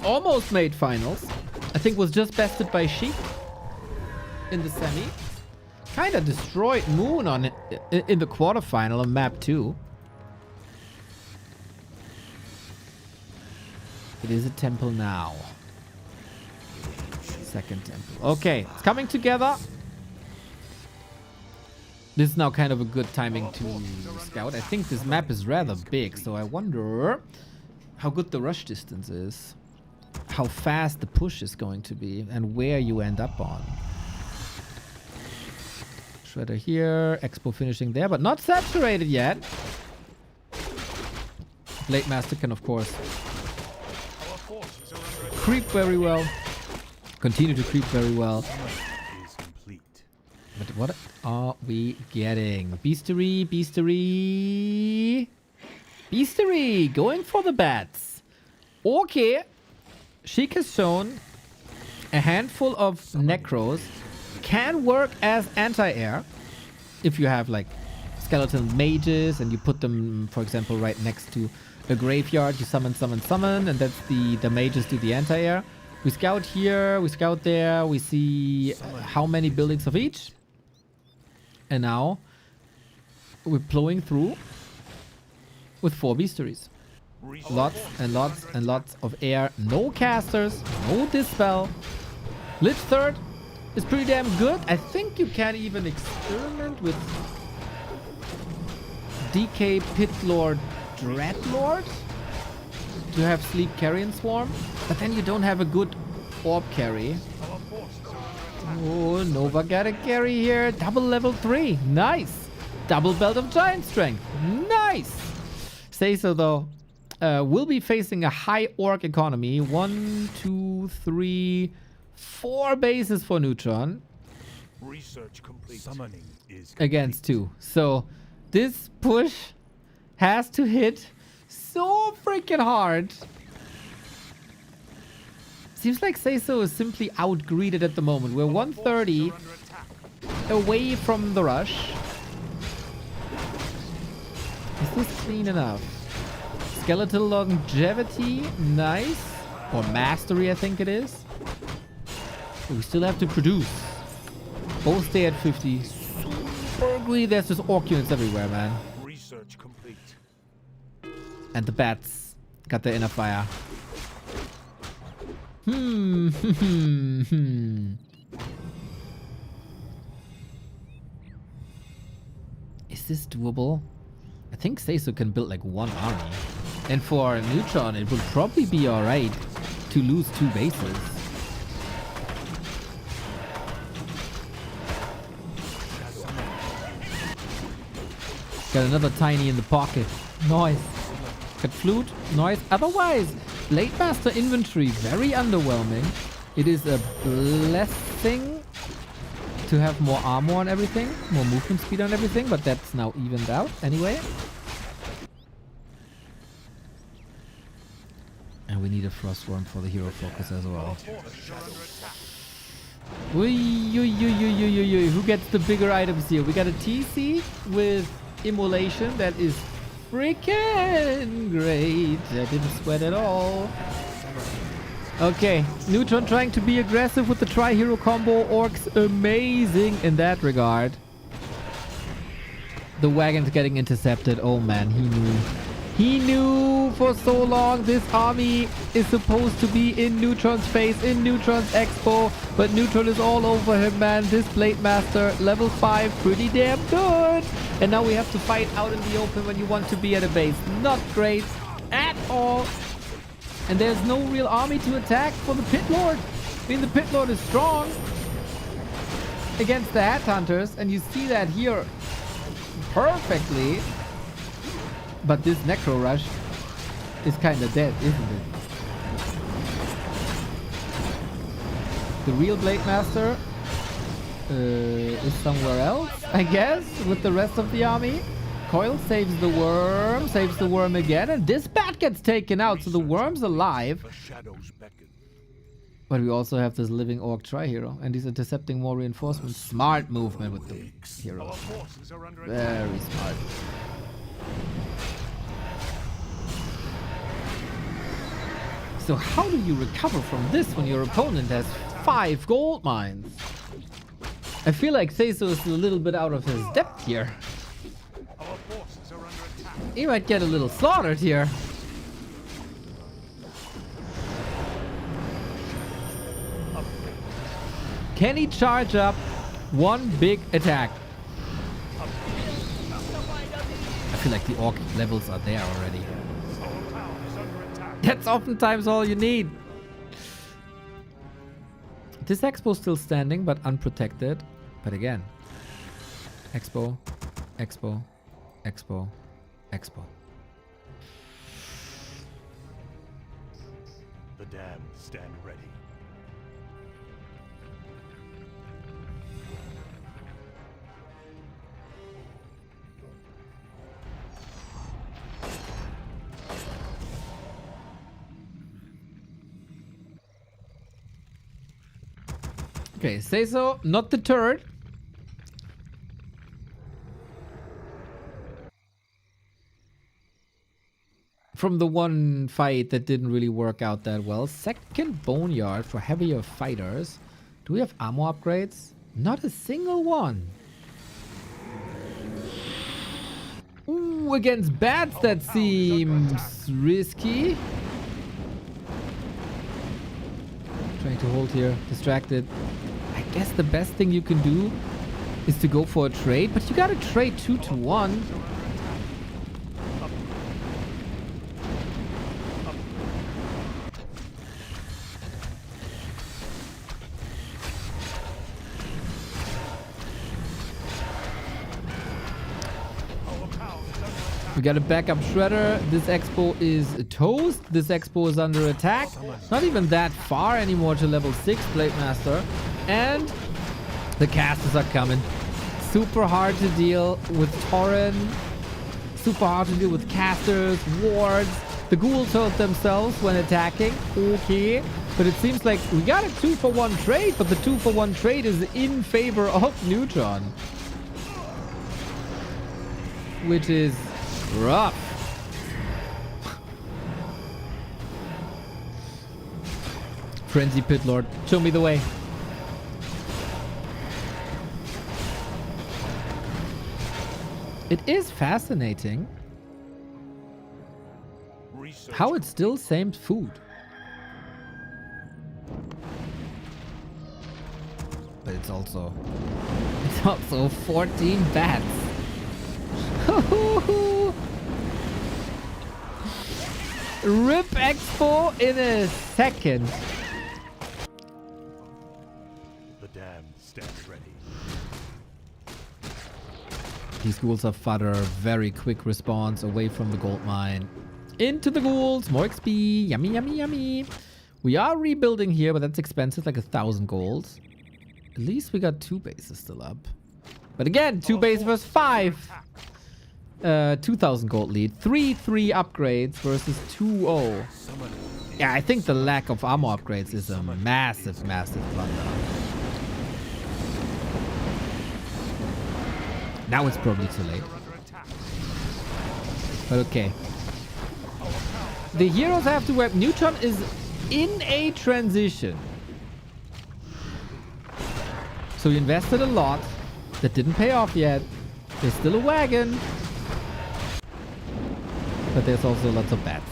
Almost made finals. I think was just bested by Sheik in the semi. Kinda destroyed Moon on it in the quarterfinal on map 2. It is a temple now. Second temple. Okay, it's coming together. This is now kind of a good timing to scout. I think this map is rather big, so I wonder how good the rush distance is. How fast the push is going to be and where you end up on. Shredder here, Expo finishing there, but not saturated yet. Blade Master can, of course, creep very well. Continue to creep very well. But what are we getting? Beastery, Beastery. Beastery, going for the bats. Okay. Sheik has shown a handful of Necros can work as anti-air. If you have like skeleton mages and you put them, for example, right next to a graveyard, you summon, and that's the mages do the anti-air. We scout here, we scout there, we see how many buildings of each. And now we're plowing through with 4 beasteries. Lots and lots and lots of air. No casters, no dispel. Lich third is pretty damn good. I think you can even experiment with DK Pit Lord Dreadlord to have Sleep Carrion Swarm, but then you don't have a good orb carry. Oh, Nova got a carry here. Double level 3. Nice. Double belt of giant strength. Nice. Say so though. Will be facing a high orc economy. 1, 2, 3, 4 bases for Neutron. Research complete. Summoning is Against 2. So this push has to hit so freaking hard. Seems like Seiso is simply out-greeded at the moment. We're 130. away from the rush. Is this clean enough? Skeletal longevity, nice. Or mastery, I think it is. But we still have to produce. Both stay at 50. Super agree, there's just orc units everywhere, man. Research complete. And the bats got their inner fire. Is this doable? I think Seiso can build like one army. And for Neutron, it would probably be alright to lose 2 bases. Got another tiny in the pocket. Nice. Got flute. Nice. Otherwise, Blade Master inventory, very underwhelming. It is a blessing to have more armor on everything, more movement speed on everything, but that's now evened out anyway. And we need a Frost Worm for the hero focus as well. Who gets the bigger items here? We got a TC with Immolation that is freaking great. I didn't sweat at all. Okay, Neutron trying to be aggressive with the tri-hero combo. Orcs amazing in that regard. The wagon's getting intercepted. Oh man, he knew. He knew for so long this army is supposed to be in Neutron's face, in Neutron's expo, but Neutron is all over him, man. This Blade Master, level 5, pretty damn good. And now we have to fight out in the open when you want to be at a base. Not great at all. And there's no real army to attack for the Pit Lord. I mean, the Pit Lord is strong against the Headhunters, and you see that here perfectly. But this Necro Rush is kind of dead, isn't it? The real Blade Master is somewhere else, I guess, with the rest of the army. Coil saves the worm again, and this bat gets taken out, so the worm's alive. But we also have this living orc tri-hero, and he's intercepting more reinforcements. Smart movement with the hero. Very smart. So how do you recover from this when your opponent has 5 gold mines? I feel like Seiso is a little bit out of his depth here. He might get a little slaughtered here. Can he charge up one big attack? I feel like the orc levels are there already. That's oftentimes all you need. This expo's still standing, but unprotected. But again, expo, expo, expo, expo. The damned stand ready. Okay, Seiso, not deterred. From the one fight that didn't really work out that well. Second Boneyard for heavier fighters. Do we have ammo upgrades? Not a single one. Ooh, against bats that seems risky. Trying to hold here, distracted. I guess the best thing you can do is to go for a trade, but you gotta trade 2 to 1. We got a backup shredder. This expo is toast. This expo is under attack. Not even that far anymore to level 6 Blade Master. And the casters are coming. Super hard to deal with Tauren. Super hard to deal with casters, wards. The ghouls hurt themselves when attacking. Okay. But it seems like we got a 2-for-1 trade, but the 2-for-1 trade is in favor of Neutron. Which is rough. Frenzy Pit Lord, show me the way. It is fascinating how it's still same food. But it's also 14 bats. Rip Expo in a second. The damned stand ready. These ghouls are fodder. Very quick response away from the gold mine. Into the ghouls. More XP. Yummy, yummy, yummy. We are rebuilding here, but that's expensive. Like 1,000 gold. At least we got 2 bases still up. But again, 2 bases versus 5. 2,000 gold lead. 3-3 upgrades versus 2-0. Yeah, I think the lack of armor upgrades is a massive, massive blunder. Now it's probably too late. But okay. The heroes have to work. Neutron is in a transition. So we invested a lot. That didn't pay off yet. There's still a wagon. But there's also lots of bats.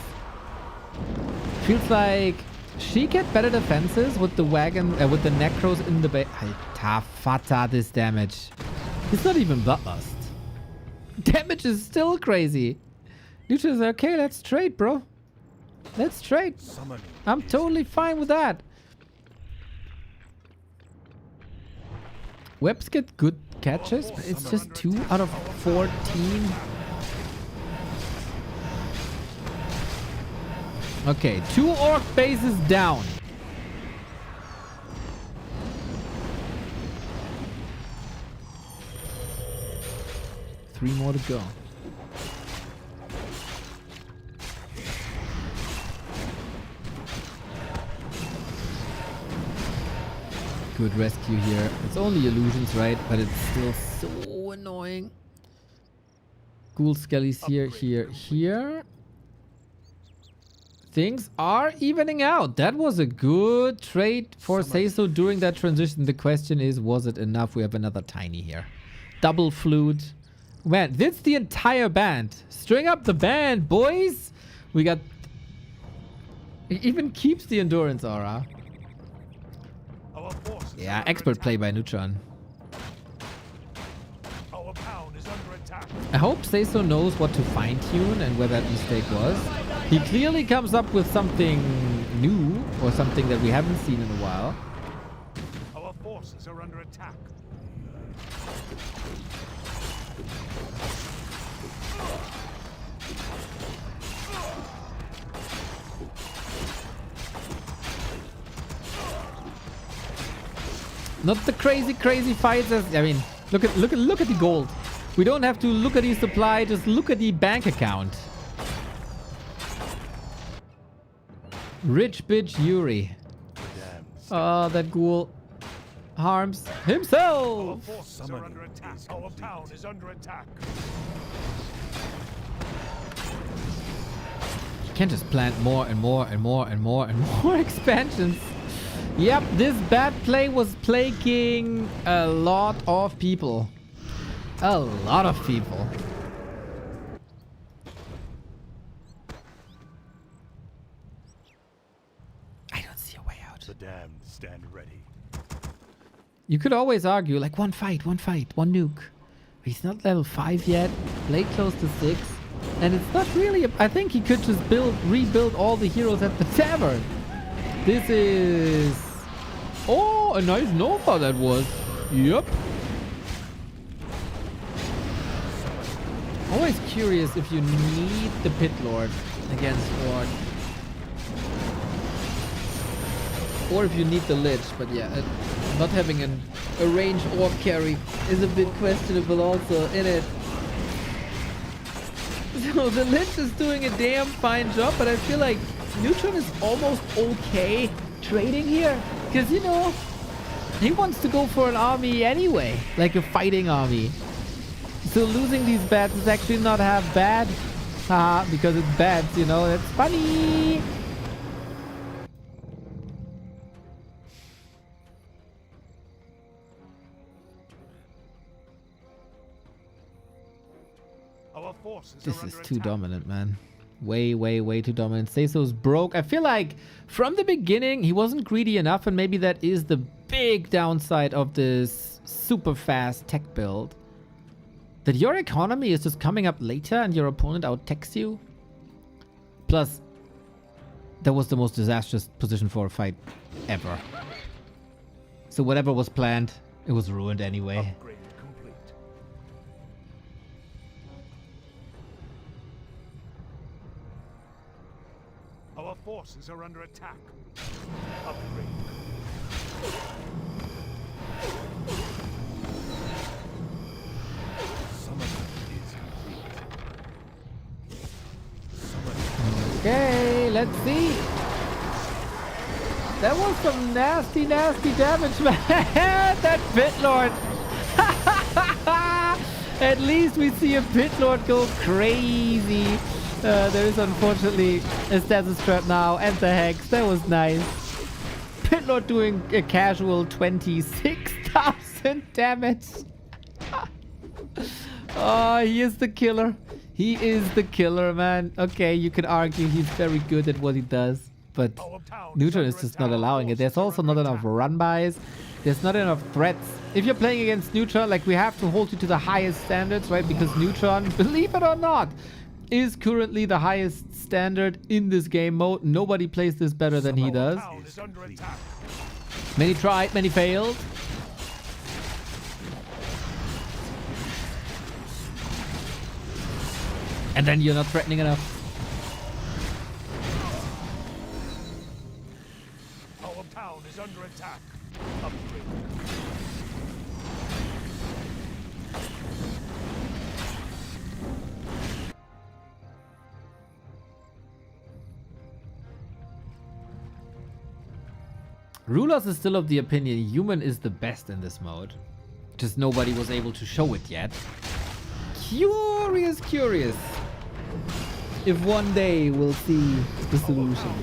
Feels like she get better defenses with the wagon, with the necros in the base. Tafata this damage. It's not even bloodlust. Damage is still crazy. Neutron is okay, let's trade, bro. Let's trade. I'm totally fine with that. Webs get good catches, but it's just 2 out of 14. Okay, 2 orc bases down. Three more to go. Good rescue here. It's only illusions, right? But it's still so annoying. Ghoul skellies here, here, here. Things are evening out. That was a good trade for Say-So during that transition. The question is, was it enough? We have another tiny here. Double flute. Man, this is the entire band. String up the band, boys. We got... It even keeps the endurance aura. Yeah, expert play by Neutron. I hope Say-So knows what to fine-tune and where that mistake was. He clearly comes up with something new or something that we haven't seen in a while. Our forces are under attack. Not the crazy fights as, I mean, look at the gold. We don't have to look at the supply, just look at the bank account. Rich bitch Yuri. Oh, that ghoul harms himself. Our forces are under attack. Our town is under attack. You can't just plant more and more and more and more and more expansions. Yep, this bad play was plaguing a lot of people. A lot of people. I don't see a way out. The damned stand ready. You could always argue, like, one fight, one nuke. He's not level 5 yet. Play close to 6. And it's not really... I think he could just rebuild all the heroes at the tavern. This is... Oh, a nice Nova that was. Yep. Always curious if you need the Pit Lord against Ward. Or if you need the Lich, but yeah, not having a ranged Orc carry is a bit questionable also in it. So the Lich is doing a damn fine job, but I feel like Neutron is almost okay trading here. Because, you know, he wants to go for an army anyway, like a fighting army. So losing these bats is actually not half bad. Haha, because it's bats, you know, that's funny. Our forces This are is under too attack. dominant, man. Way, way, way too dominant. Seiso's broke. I feel like from the beginning, he wasn't greedy enough, and maybe that is the big downside of this super fast tech build. That your economy is just coming up later and your opponent out-techs you. Plus, that was the most disastrous position for a fight ever. So whatever was planned, it was ruined anyway. Upgrade complete. Our forces are under attack. Upgrade. Summon is complete. Summon. Okay, let's see. That was some nasty, nasty damage, man. That Pit Lord. At least we see a Pit Lord go crazy. There is unfortunately a status trap now and the Hex. That was nice. Pit Lord doing a casual 26,000 damage. Oh, he is the killer. He is the killer, man. Okay, you could argue he's very good at what he does, but Neutron is just not allowing it. There's also not enough run-bys. There's not enough threats. If you're playing against Neutron, like, we have to hold you to the highest standards, right? Because Neutron, believe it or not, is currently the highest standard in this game mode. Nobody plays this better than he does. Is under attack. Many tried, many failed. And then you're not threatening enough. Our town is under attack. Upgrade. Rulers is still of the opinion human is the best in this mode. Just nobody was able to show it yet. Curious, curious. If one day we'll see the solution.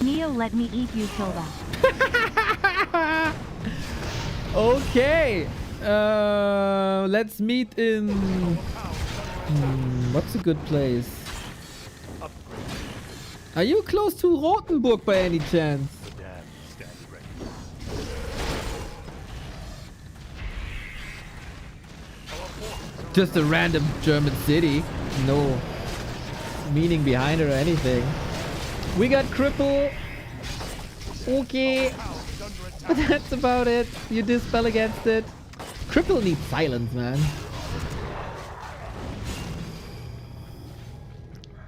Neo, let me eat you, Tilda. Okay. Let's meet in... what's a good place? Are you close to Rothenburg by any chance? Dam stand ready. Just a random German city. No meaning behind it or anything. We got Cripple. Okay. But that's about it. You dispel against it. Cripple needs silence, man.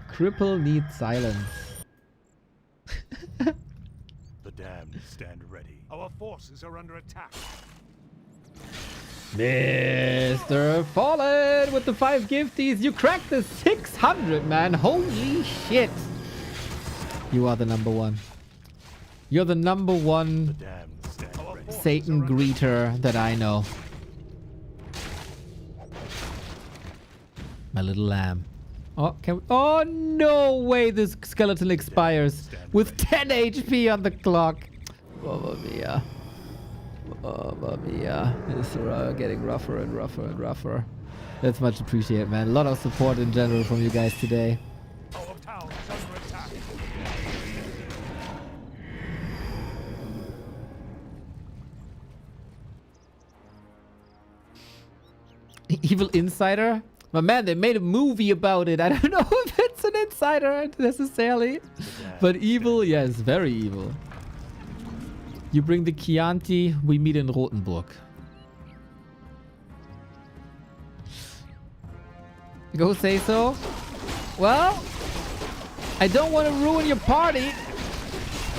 Cripple needs silence. The damned stand ready. Our forces are under attack. Mr. Fallen with the 5 gifties. You cracked the 600, man. Holy shit. You are the number one. You're the number one Damned stand ready. Satan greeter that I know. My little lamb. Oh, can we? Oh, no way this skeleton expires with 10 HP on the clock. Mamma mia. Mamma mia. It's getting rougher and rougher and rougher. That's much appreciated, man. A lot of support in general from you guys today. Our town is under attack. Evil Insider? My man, they made a movie about it. I don't know if it's an insider necessarily. But evil, yes, very evil. You bring the Chianti, we meet in Rothenburg. Go say so. Well, I don't want to ruin your party,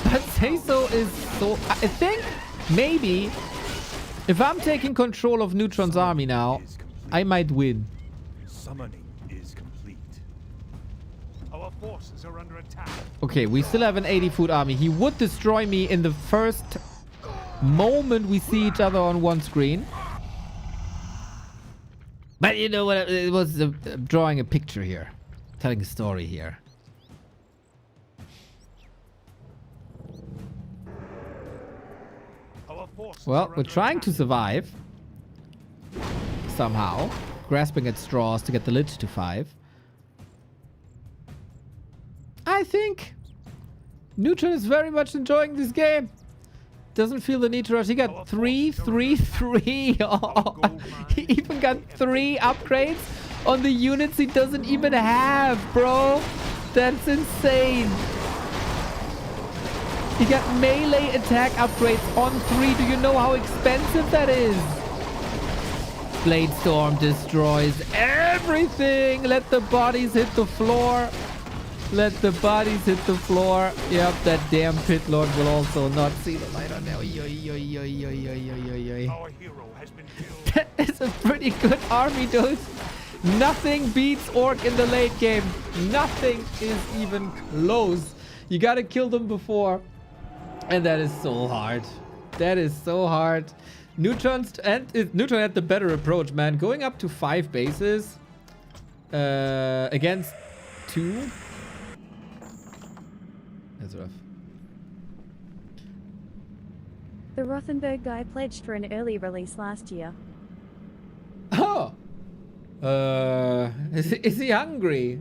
but say so is so... I think maybe If I'm taking control of Neutron's army now, I might win. Summoning is complete. Our forces are under attack. Okay, we still have an 80-foot army. He would destroy me in the first moment we see each other on one screen. But you know what? It was drawing a picture here. Telling a story here. Our forces Well, are we're under trying to attack. survive. Somehow. Grasping at straws to get the Lich to 5. I think Neutron is very much enjoying this game. Doesn't feel the need to rush. He got 3, 3, 3. Oh, he even got 3 upgrades on the units he doesn't even have, bro. That's insane. He got melee attack upgrades on 3. Do you know how expensive that is? Blade Storm destroys everything. Let the bodies hit the floor. Let the bodies hit the floor. Yep, that damn Pit Lord will also not see the light on there. Our hero has been killed. That is a pretty good army, dude. Nothing beats Orc in the late game. Nothing is even close. You gotta kill them before. And that is so hard. That is so hard. Neutron had the better approach, man. Going up to 5 bases against 2. That's rough. The Rothenberg guy pledged for an early release last year. Oh! Is he hungry?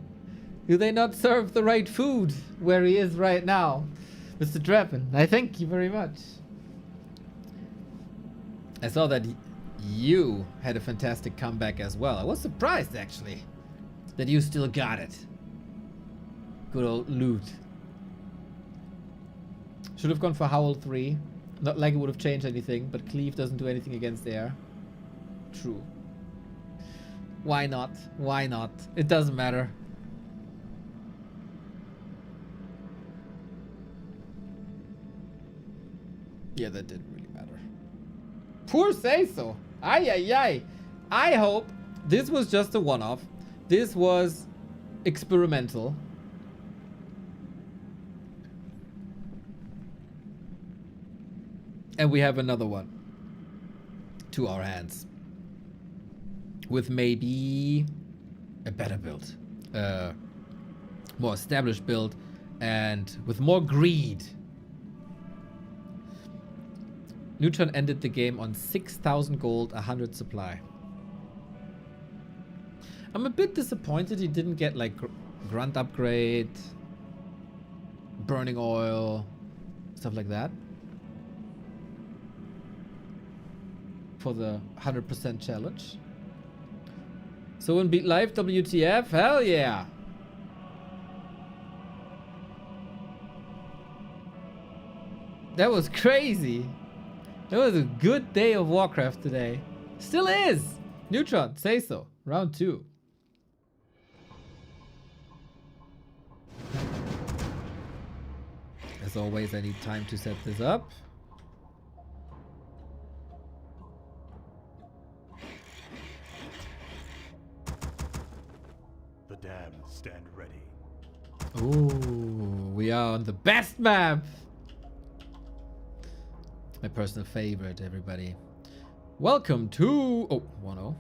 Do they not serve the right food where he is right now? Mr. Draven, I thank you very much. I saw that you had a fantastic comeback as well. I was surprised, actually, that you still got it. Good old loot. Should have gone for Howl 3. Not like it would have changed anything, but Cleave doesn't do anything against air. True. Why not? Why not? It doesn't matter. Yeah, that didn't really matter. Poor say so. Ay, ay, ay. I hope this was just a one-off. This was experimental. And we have another one to our hands. With maybe a better build. More established build. And with more greed. Neutron ended the game on 6,000 gold, 100 supply. I'm a bit disappointed he didn't get like grunt upgrade, burning oil, stuff like that. For the 100% challenge. So in Beat Life WTF, hell yeah. That was crazy. It was a good day of Warcraft today. Still is. Neutron, say so. Round 2. As always, I need time to set this up. The damned stand ready. Ooh, we are on the best map. My personal favorite, everybody. Welcome to... Oh, 1-0.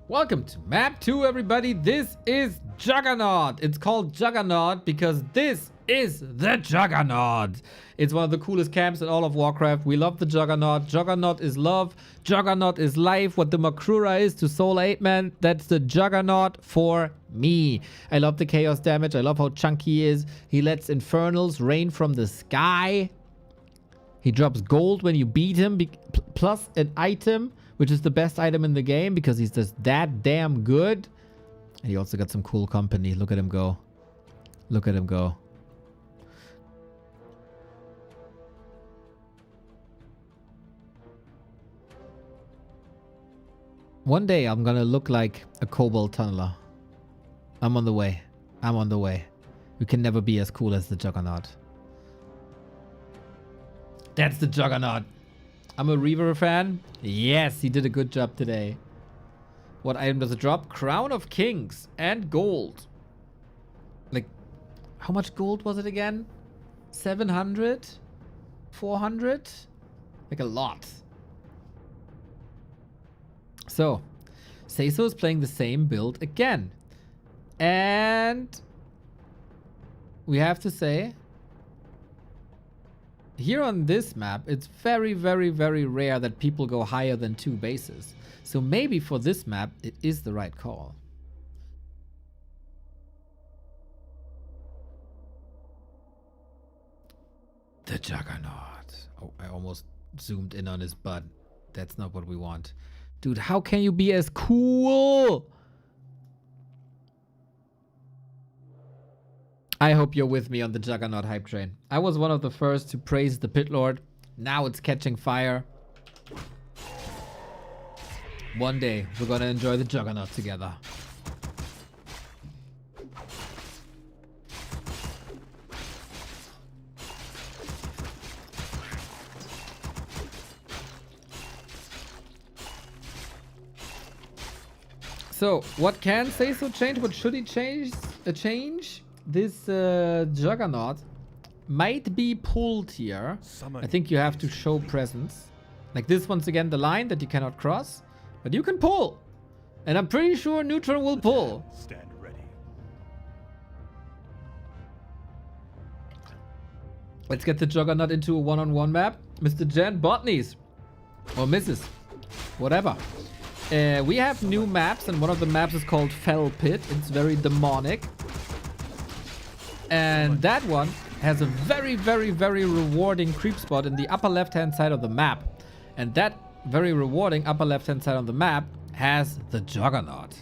Welcome to map 2, everybody. This is Juggernaut. It's called Juggernaut because this is the Juggernaut. It's one of the coolest camps in all of Warcraft. We love the Juggernaut. Juggernaut is love. Juggernaut is life. What the Makrura is to Soul 8 Man, that's the Juggernaut for me. I love the chaos damage. I love how chunky he is. He lets infernals rain from the sky. He drops gold when you beat him, plus an item, which is the best item in the game because he's just that damn good. And he also got some cool company. Look at him go. Look at him go. One day I'm gonna look like a Cobalt Tunneler. I'm on the way. I'm on the way. We can never be as cool as the Juggernaut. That's the Juggernaut. I'm a Reaver fan. Yes, he did a good job today. What item does it drop? Crown of Kings and gold. Like, how much gold was it again? 700? 400? Like a lot. So, Seiso is playing the same build again. And we have to say, here on this map, it's very, very, very rare that people go higher than 2 bases. So maybe for this map, it is the right call. The Juggernaut. Oh, I almost zoomed in on his butt. That's not what we want. Dude, how can you be as cool? I hope you're with me on the Juggernaut hype train. I was one of the first to praise the Pit Lord. Now it's catching fire. One day, we're gonna enjoy the Juggernaut together. So, what can Seiso change? What should he change? This Juggernaut might be pulled here. I think you have to show presence. Like this, once again, the line that you cannot cross. But you can pull. And I'm pretty sure Neutral will pull. Stand ready. Let's get the Juggernaut into a one-on-one map. Mr. Jen Botnies. Or Mrs. Whatever. We have new maps, and one of the maps is called Fell Pit. It's very demonic. And that one has a very, very, very rewarding creep spot in the upper left-hand side of the map. And that very rewarding upper left-hand side of the map has the Juggernaut.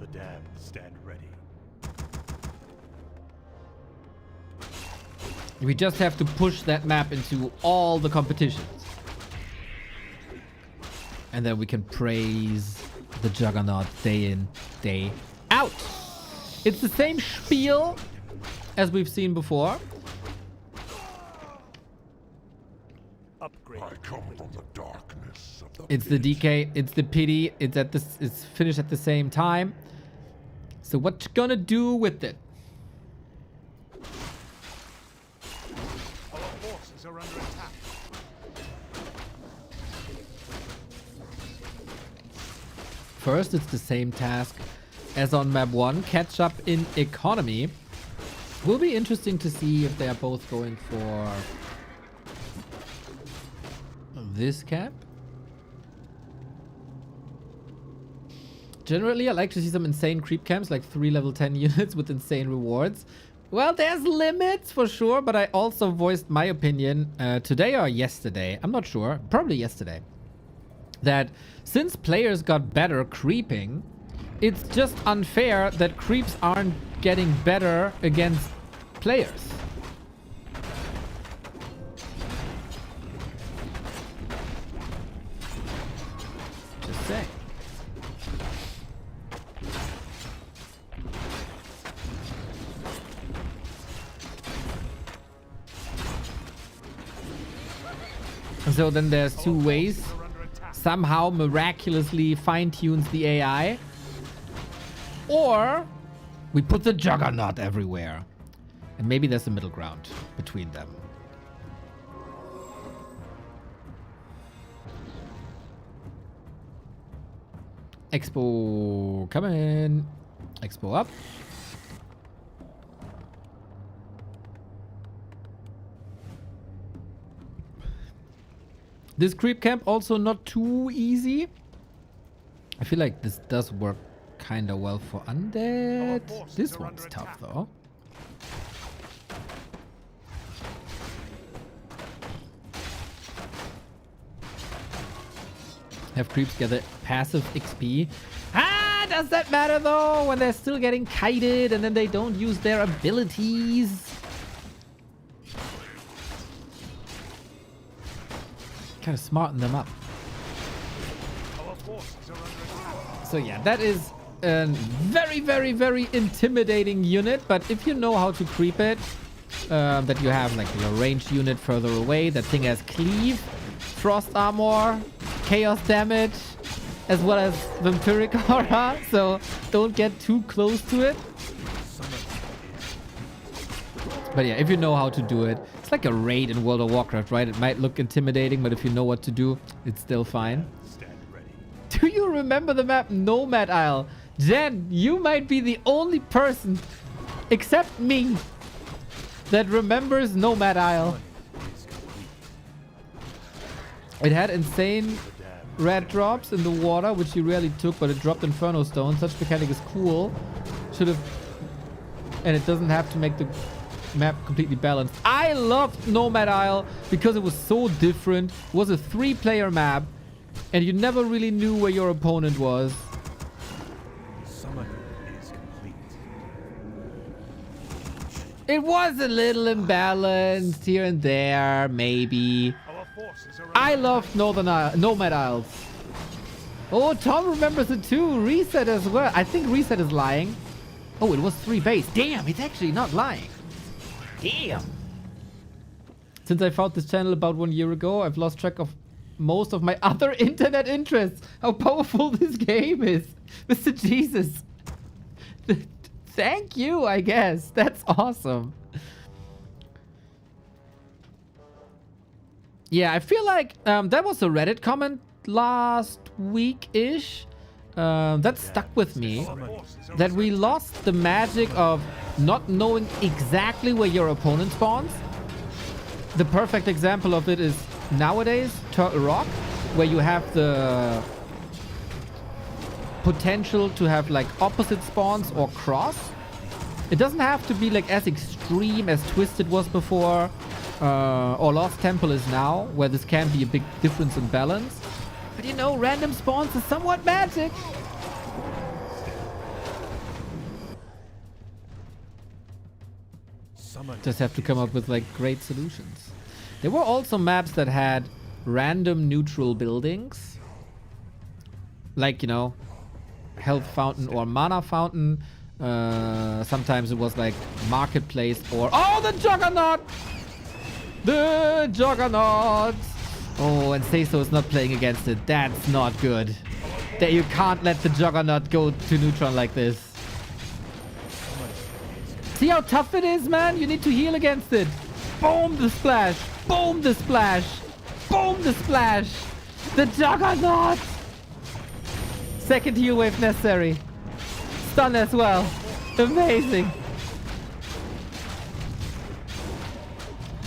The damned stand ready. We just have to push that map into all the competitions. And then we can praise the Juggernaut day in, day out. It's the same spiel as we've seen before. Upgrade. I come from the darkness of the It's the DK, it's the pity, it's finished at the same time. So what you gonna do with it? Our forces are under attack. First, it's the same task as on map 1, catch up in economy. Will be interesting to see if they are both going for this cap. Generally, I like to see some insane creep camps, like 3 level 10 units with insane rewards. Well, there's limits for sure, but I also voiced my opinion today or yesterday, I'm not sure, probably yesterday, that since players got better creeping, it's just unfair that creeps aren't getting better against players. Just saying. So then there's 2 ways. Somehow miraculously fine-tunes the AI. Or we put the Juggernaut everywhere. And maybe there's a middle ground between them. Expo, come in. Expo up. This creep camp also not too easy. I feel like this does work kind of well for undead. This one's tough though. Have creeps gather passive XP. Ah, does that matter though when they're still getting kited and then they don't use their abilities? Kind of smarten them up. So yeah, that is a very, very, very intimidating unit, but if you know how to creep it, that you have like your ranged unit further away, that thing has cleave, frost armor, chaos damage, as well as vampiric aura, so don't get too close to it. But yeah, if you know how to do it, it's like a raid in World of Warcraft, right? It might look intimidating, but if you know what to do, it's still fine. Do you remember the map Nomad Isle? Jen, you might be the only person, except me, that remembers Nomad Isle. It had insane red drops in the water, which you rarely took, but it dropped Inferno Stone. Such mechanic is cool. Should have... And it doesn't have to make the map completely balanced. I loved Nomad Isle because it was so different. It was a 3-player map, and you never really knew where your opponent was. Summoning is complete. It was a little imbalanced here and there, maybe. Our forces are I loved Nomad Isles. Oh, Tom remembers it too. Reset as well. I think Reset is lying. Oh, it was 3 base. Damn, it's actually not lying. Damn. Since I found this channel about 1 year ago, I've lost track of most of my other internet interests. How powerful this game is. Mr. Jesus. Thank you, I guess. That's awesome. Yeah, I feel like that was a Reddit comment last week-ish. That stuck with me. That we lost the magic of not knowing exactly where your opponent spawns. The perfect example of it is nowadays Turtle Rock, where you have the potential to have like opposite spawns or cross. It doesn't have to be like as extreme as Twisted was before, or Lost Temple is now, where this can be a big difference in balance. But you know, random spawns is somewhat magic. Just have to come up with like great solutions. There were also maps that had random neutral buildings. Like, you know, health fountain or mana fountain. Sometimes it was like marketplace or... Oh, the Juggernaut! The Juggernaut! Oh, and Seiso is not playing against it. That's not good. That you can't let the Juggernaut go to neutron like this. See how tough it is, man? You need to heal against it. Boom, the splash. Boom, the splash. Boom, the splash. The Juggernaut. Second heal wave necessary. Stun as well. Amazing.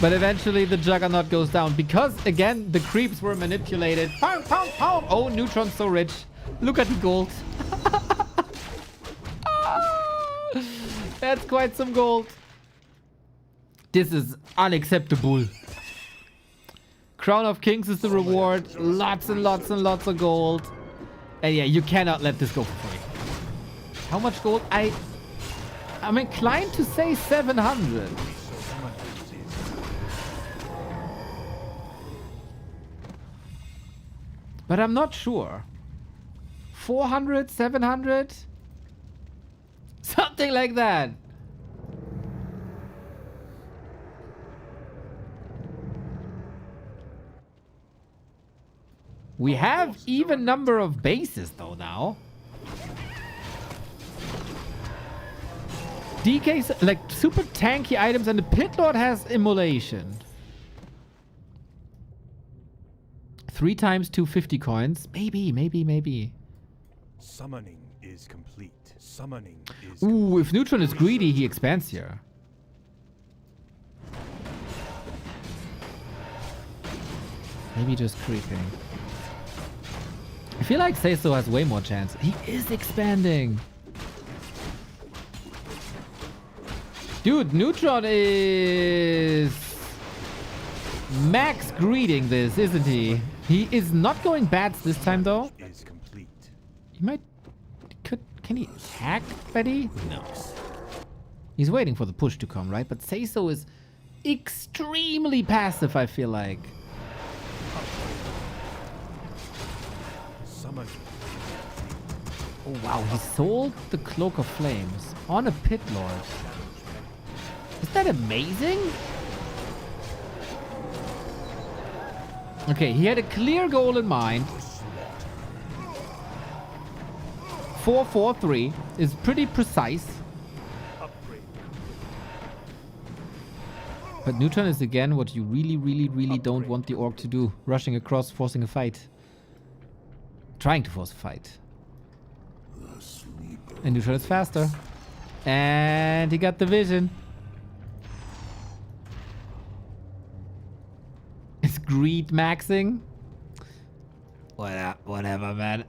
But eventually the Juggernaut goes down because, again, the creeps were manipulated. Pow, pow, pow. Oh, neutron's so rich. Look at the gold. That's quite some gold. This is unacceptable. Crown of Kings is the reward. Lots and lots and lots of gold. And yeah, you cannot let this go for free. How much gold? I'm inclined to say 700. But I'm not sure. 400, 700? Something like that. We have even number of bases though now. DK's like super tanky items, and the Pit Lord has immolation. 3 times 250 coins. Maybe. Summoning is complete. Summoning is Ooh, if Neutron is greedy, he expands here. Maybe just creeping. I feel like Seiso has way more chance. He is expanding. Dude, Neutron is max greeting this, isn't he? He is not going bats this time though. is complete. He might... Can he hack Betty? No. He's waiting for the push to come, right? But Seiso is extremely passive, I feel like. Summoning. Oh, wow, he sold the Cloak of Flames on a Pit Lord. Is that amazing? Okay, he had a clear goal in mind. 4-4-3 is pretty precise. Upgrade. But Neutron is again what you really don't want the Orc to do. Rushing across, forcing a fight. Trying to force a fight. And Neutron is faster. And he got the vision. Is greed maxing? Whatever, man.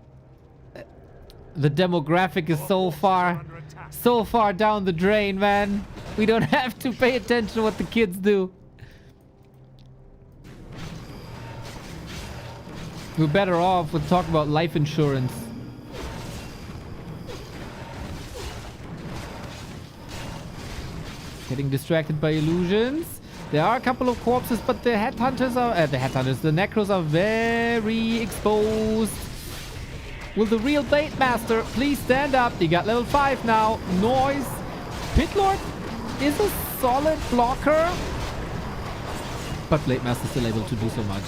The demographic is so far down the drain, man. We don't have to pay attention to what the kids do. We're better off with talk about life insurance. Getting distracted by illusions. There are a couple of corpses, but the headhunters, the necros are very exposed. Will the real Blade Master please stand up? You got level 5 now. Noise. Pit Lord is a solid blocker. But Blade Master still able to do so much.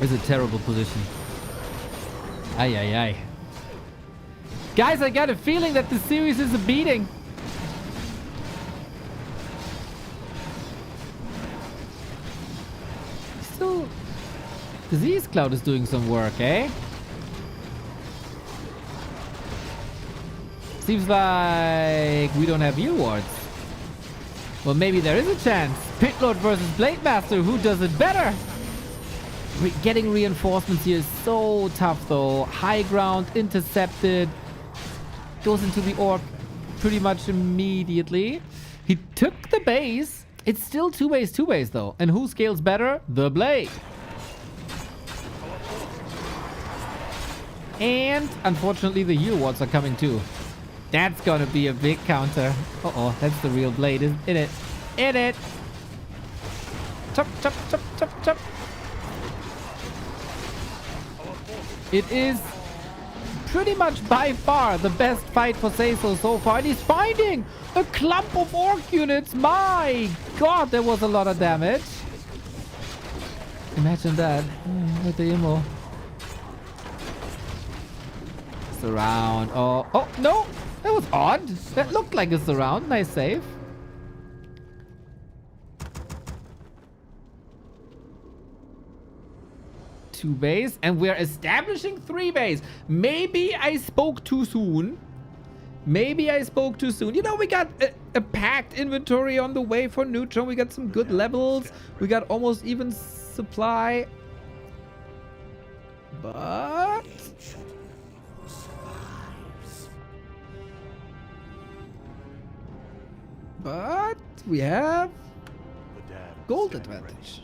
It's a terrible position. Ay. Guys, I got a feeling that the series is a beating. Still, Disease Cloud is doing some work, eh? Seems like we don't have heal wards. Well, maybe there is a chance. Pit Lord versus Blade Master. Who does it better? Getting reinforcements here is so tough, though. High ground, intercepted. Goes into the Orc pretty much immediately. He took the base. It's still 2 base, though. And who scales better? The Blade. And, unfortunately, the heal wards are coming too. That's gonna be a big counter. Uh-oh, that's the real Blade, isn't it? In it! Chop. It is pretty much by far the best fight for Cecil so far. And he's finding a clump of Orc units. My god, there was a lot of damage. Imagine that. With the ammo. Surround. Oh, no! That was odd. That looked like a surround. Nice save. Two base. And we're establishing 3 base. Maybe I spoke too soon. You know, we got a packed inventory on the way for Neutron. We got some good levels. We got almost even supply. But... we have gold advantage.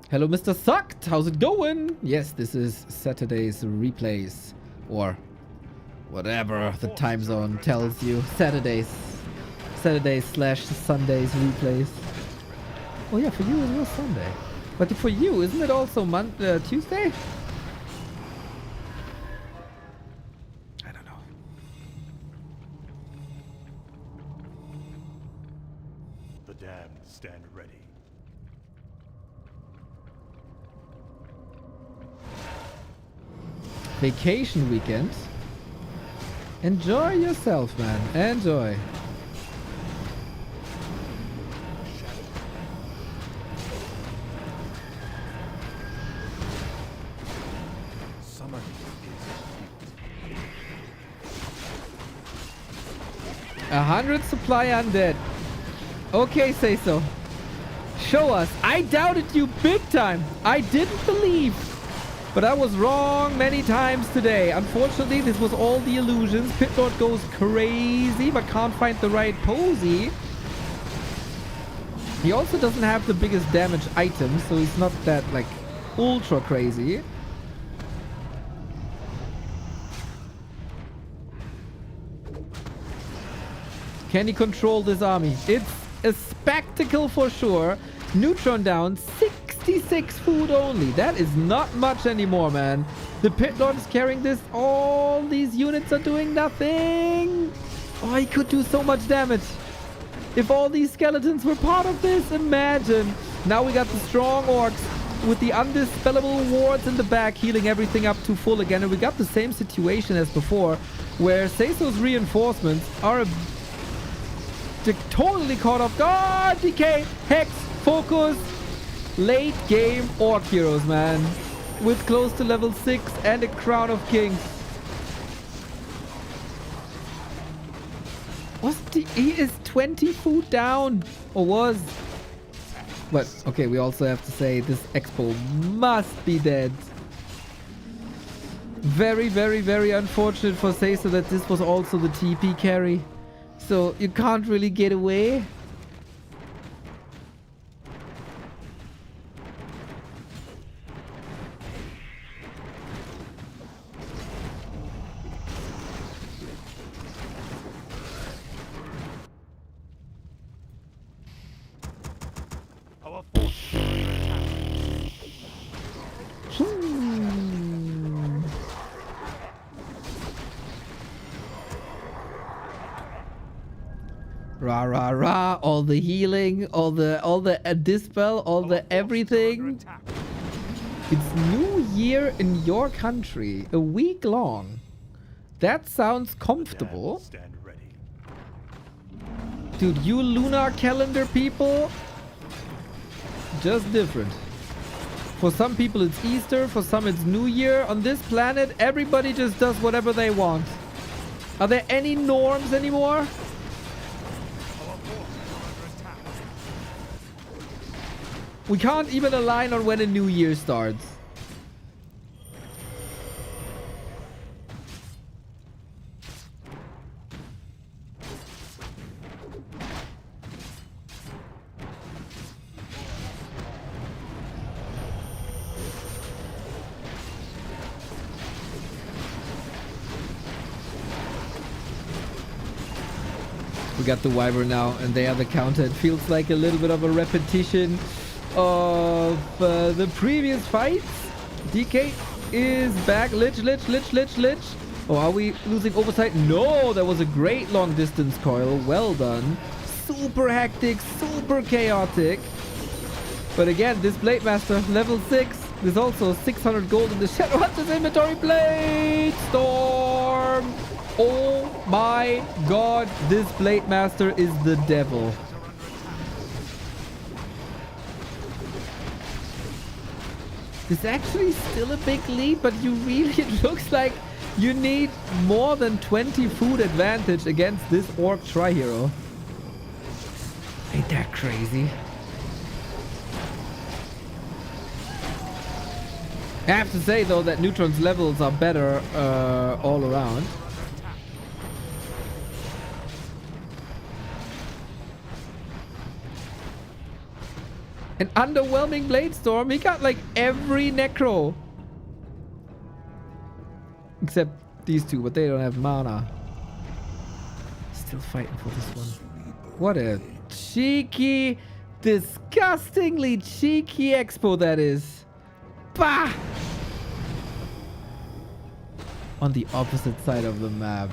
Hello, Mr. Sucked. How's it going? Yes, this is Saturday's replays. Or whatever the time zone tells you. Saturdays / Sundays replays. Oh yeah, for you it was Sunday. But for you, isn't it also Tuesday? Stand ready. Vacation weekend. Enjoy yourself, man. Enjoy. Summer is 100 supply undead. Okay, say so. Show us. I doubted you big time. I didn't believe. But I was wrong many times today. Unfortunately, this was all the illusions. Pit Lord goes crazy, but can't find the right posy. He also doesn't have the biggest damage items, so he's not that, like, ultra crazy. Can he control this army? It's a spectacle for sure. Neutron down, 6 66 food only. That is not much anymore, man. The Pit Lord is carrying this. All these units are doing nothing. Oh, he could do so much damage. If all these skeletons were part of this, imagine. Now we got the strong orcs with the undispellable wards in the back, healing everything up to full again. And we got the same situation as before, where Seiso's reinforcements are totally caught off guard. DK, Hex, Focus. Late game orc heroes, man. With close to level 6 and a Crown of Kings. He is 20 food down. Or was. But, okay, we also have to say this Expo must be dead. Very, very, very unfortunate for Seiso that this was also the TP carry. So, you can't really get away. Our forces are under attack. Rah rah rah, all the healing, all the dispel, all the everything. It's New Year in your country, a week long. That sounds comfortable. Stand ready. Dude, you lunar calendar people, just different. For some people it's Easter, for some it's New Year. On this planet, everybody just does whatever they want. Are there any norms anymore? We can't even align on when a new year starts. We got the Wyvern now, and they are the counter. It feels like a little bit of a repetition of the previous fights. DK is back. Lich. Oh, are we losing oversight? No, that was a great long distance coil. Well done. Super hectic, super chaotic. But again, this Blade Master, level 6. There's also 600 gold in the Shadowhunter's inventory. Blade Storm. Oh my god, this Blade Master is the devil. It's actually still a big lead, but you really, it looks like you need more than 20 food advantage against this Orc Tri-Hero. Ain't that crazy? I have to say though that Neutron's levels are better all around. An underwhelming Blade Storm. He got like every Necro. Except these two, but they don't have mana. Still fighting for this one. What a cheeky, disgustingly cheeky expo that is. Bah! On the opposite side of the map.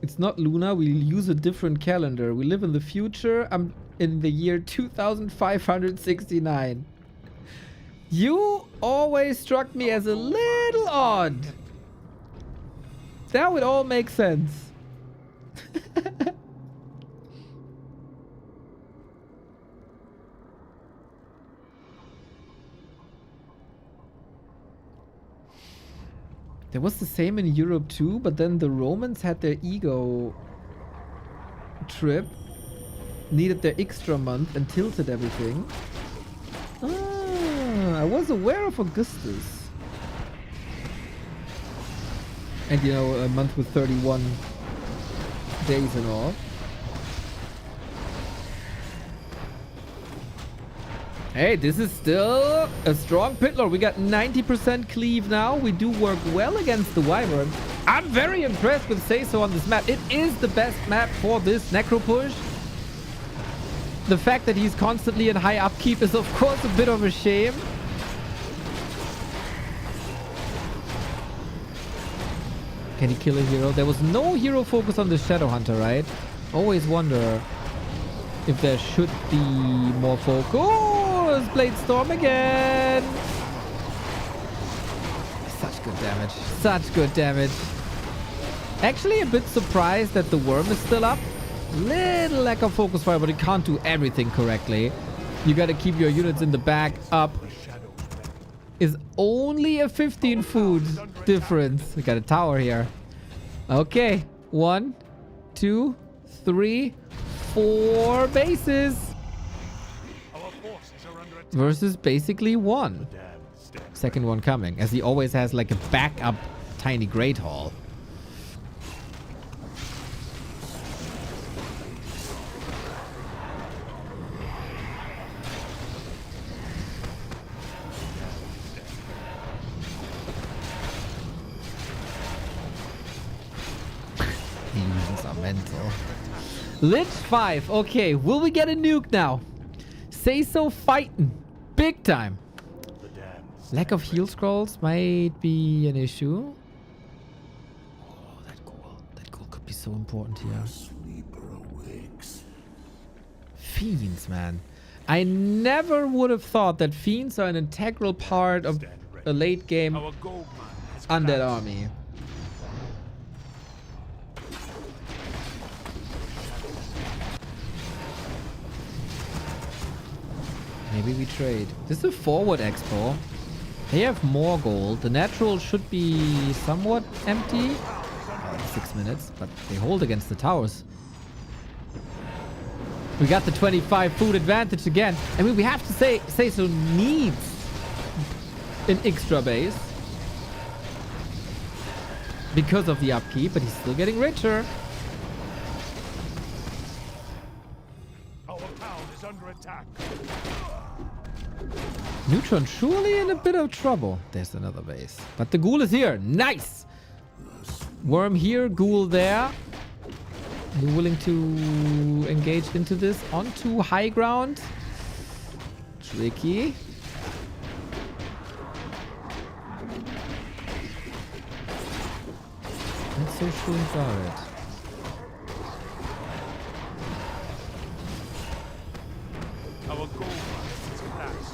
It's not Luna, we'll use a different calendar. We live in the future. I'm in the year 2569. You always struck me as a little odd. Now it all makes sense. There was the same in Europe too, but then the Romans had their ego trip, needed their extra month and tilted everything. Ah, I was aware of Augustus. And you know, a month with 31 days and all. Hey, this is still a strong pit lord. We got 90% cleave now. We do work well against the wyvern. I'm very impressed with Say-So on this map. It is the best map for this necro push. The fact that he's constantly in high upkeep is of course a bit of a shame. Can he kill a hero? There was no hero focus on the Shadow Hunter, right? Always wonder if there should be more focus. Oh, Blade Storm again. Such good damage. Such good damage. Actually a bit surprised that the worm is still up. Little lack of focus fire, but he can't do everything correctly. You gotta keep your units in the back up. Is only a 15 food difference. We got a tower here. Okay. 1, 2, 3, 4 bases. Versus basically 1. Second one coming. As he always has like a backup tiny Great Hall. Mental. Lich 5. Okay, will we get a nuke now? Say-So fighting. Big time. Lack of heal scrolls might be an issue. Oh, that ghoul. That ghoul could be so important here. Fiends, man. I never would have thought that Fiends are an integral part of a late game undead army. Maybe we trade. This is a forward expo. They have more gold. The natural should be somewhat empty. 6 minutes, but they hold against the towers. We got the 25 food advantage again. I mean, we have to say so needs an extra base because of the upkeep, but he's still getting richer. Our town is under attack. Neutron surely in a bit of trouble. There's another base. But the ghoul is here. Nice! Worm here, ghoul there. You willing to engage into this onto high ground? Tricky. Not so sure about it. Our goal is collapsed.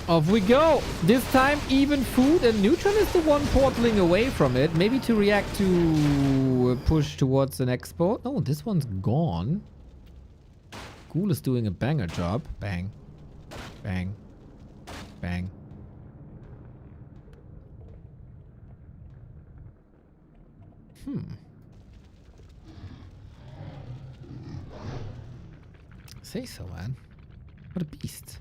Off we go. This time even food, and Neutron is the one portaling away from it. Maybe to react to a push towards an expo. Oh, this one's gone. Ghoul is doing a banger job. Bang. Bang. Bang. Say so, man. What a beast.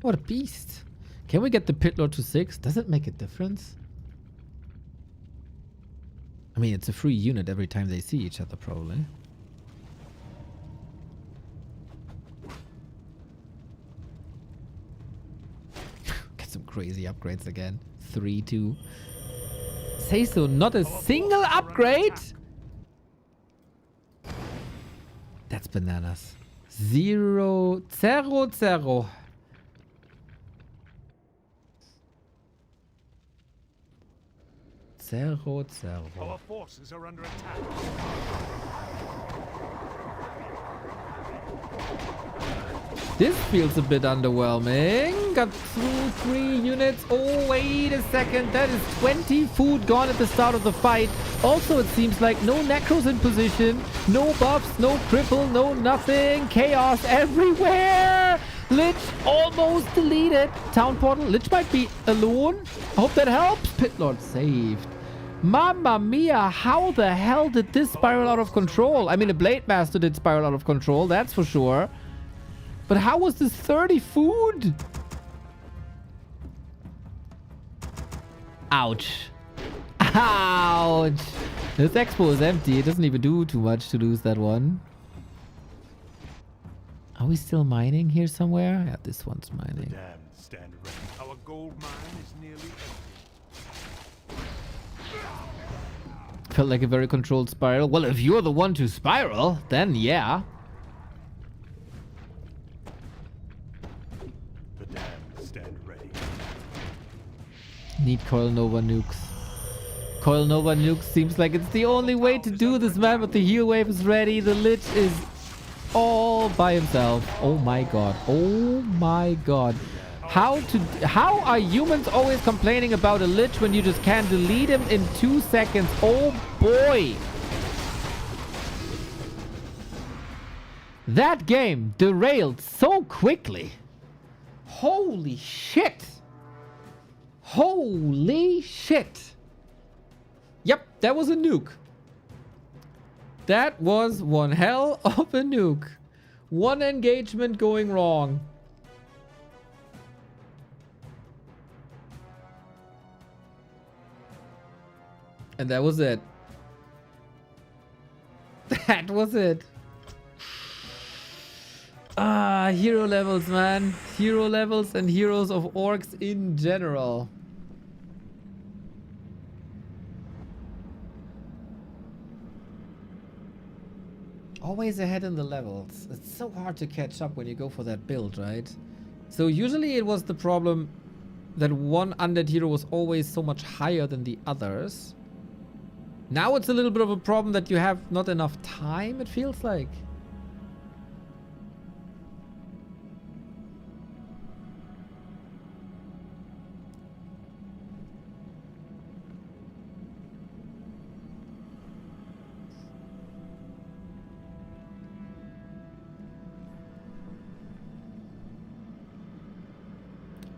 What a beast. Can we get the pit lord to 6? Does it make a difference? I mean, it's a free unit every time they see each other, probably. Get some crazy upgrades again. 3, 2. Say so, not a single upgrade? That's bananas. 0, 0, 0. Our forces are under attack. This feels a bit underwhelming. Got 3 units. Oh, wait a second. That is 20 food gone at the start of the fight. Also, it seems like no necros in position. No buffs, no cripple, no nothing. Chaos everywhere. Lich almost deleted. Town portal. Lich might be alone. I hope that helps. Pit Lord saved. Mamma mia, how the hell did this spiral out of control? I mean, a Blade Master did spiral out of control, that's for sure. But how was this 30 food? Ouch. Ouch. This expo is empty. It doesn't even do too much to lose that one. Are we still mining here somewhere? Yeah, this one's mining. Damned stand ready. Our gold mine is nearly empty. Felt like a very controlled spiral. Well, if you're the one to spiral, then yeah. The damned stand ready. Need Coil Nova nukes. Coil Nova nukes seems like it's the only way to do this, man. But the heal wave is ready. The Lich is all by himself. Oh my god. Oh my god. How are humans always complaining about a Lich when you just can't delete him in 2 seconds? Oh boy. That game derailed so quickly. Holy shit. Holy shit. Yep, that was a nuke. That was one hell of a nuke. One engagement going wrong. And that was it. That was it. Ah, hero levels, man. Hero levels and heroes of orcs in general. Always ahead in the levels. It's so hard to catch up when you go for that build, right? So usually it was the problem that one undead hero was always so much higher than the others. Now it's a little bit of a problem that you have not enough time, it feels like.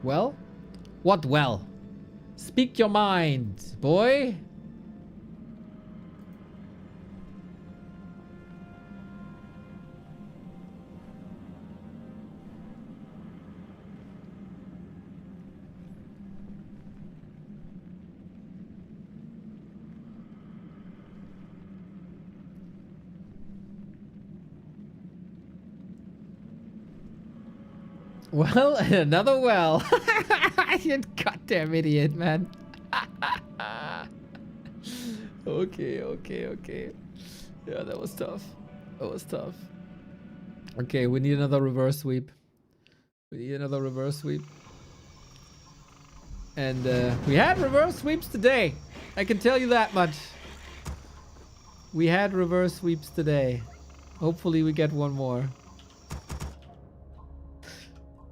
Well? What well? Speak your mind, boy. Well, another well. You goddamn idiot, man. Okay. Yeah, that was tough. That was tough. Okay, we need another reverse sweep. And we had reverse sweeps today. I can tell you that much. We had reverse sweeps today. Hopefully we get one more.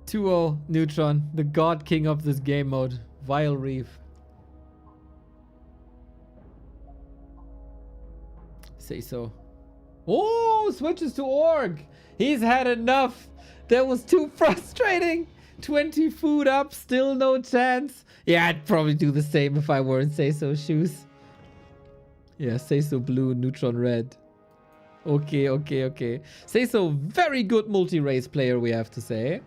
2-0 Neutron, the god king of this game mode. Vile Reef. Say so. Oh, switches to Org. He's had enough. That was too frustrating. 20 food up, still no chance. Yeah, I'd probably do the same if I were in Say So shoes. Yeah, Say So blue, Neutron red. Okay. Say So very good multi-race player, we have to say.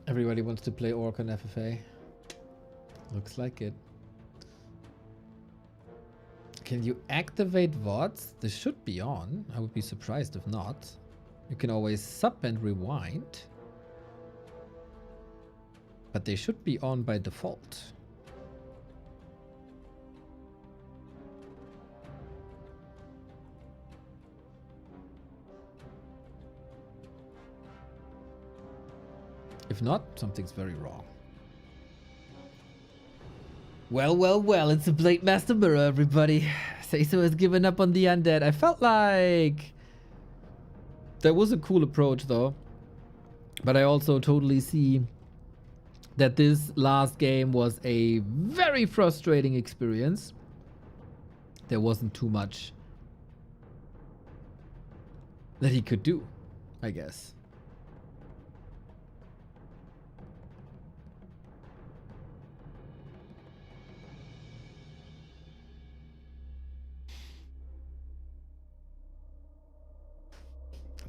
Everybody wants to play Orc on FFA. Looks like it. Can you activate VODs? This should be on. I would be surprised if not. You can always sub and rewind. But they should be on by default. If not, something's very wrong. Well, it's a Blade Master Mirror, everybody. Say So has given up on the undead. I felt like that was a cool approach, though. But I also totally see that this last game was a very frustrating experience. There wasn't too much that he could do, I guess.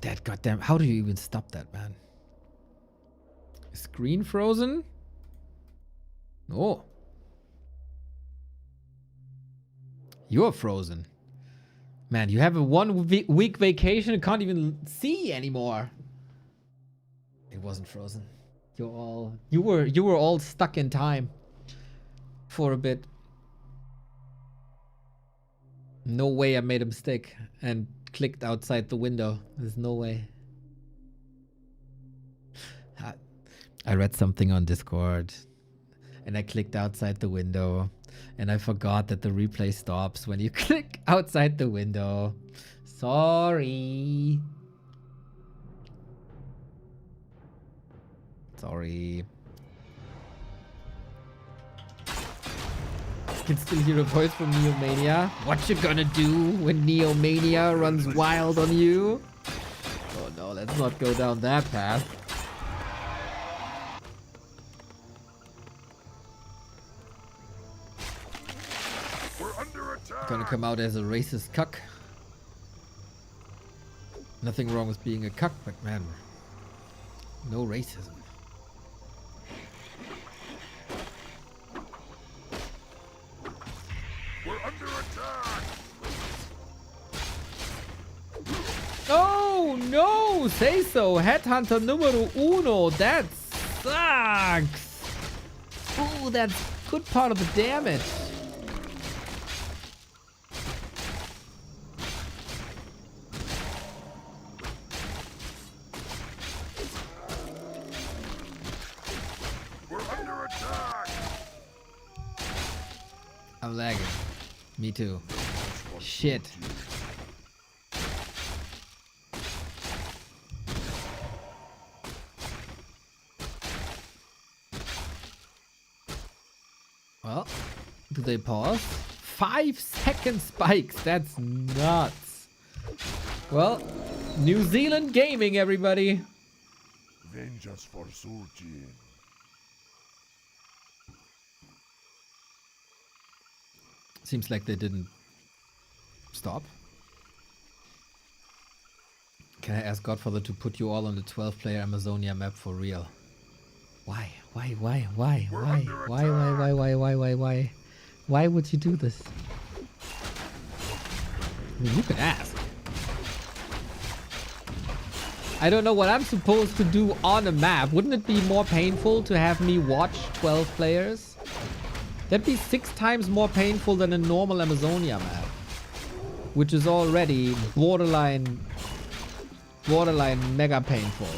that goddamn... How do you even stop that, man? Screen frozen? Oh. You're frozen. Man, you have a week vacation and can't even see anymore. It wasn't frozen. You were all stuck in time for a bit. No way I made a mistake and clicked outside the window. There's no way. I read something on Discord and I clicked outside the window and I forgot that the replay stops when you click outside the window. Sorry. Sorry. I can still hear a voice from Neomania. What you gonna do when Neomania runs wild on you? Oh no, let's not go down that path. We're under attack. Gonna come out as a racist cuck. Nothing wrong with being a cuck, but man, no racism. We're under attack. Oh no! Say so! Headhunter numero uno! That sucks! Ooh, that's good part of the damage. We're under attack. I'm lagging. Me too. Shit. Well, do they pause? 5-second spikes. That's nuts. Well, New Zealand gaming, everybody. Vengeance for Soin. Seems like they didn't stop. Can I ask Godfather to put you all on the 12-player Amazonia map for real? Why? Why? Why would you do this? I mean, you can ask. I don't know what I'm supposed to do on a map. Wouldn't it be more painful to have me watch 12 players? That'd be 6 times more painful than a normal Amazonia map, which is already borderline mega painful.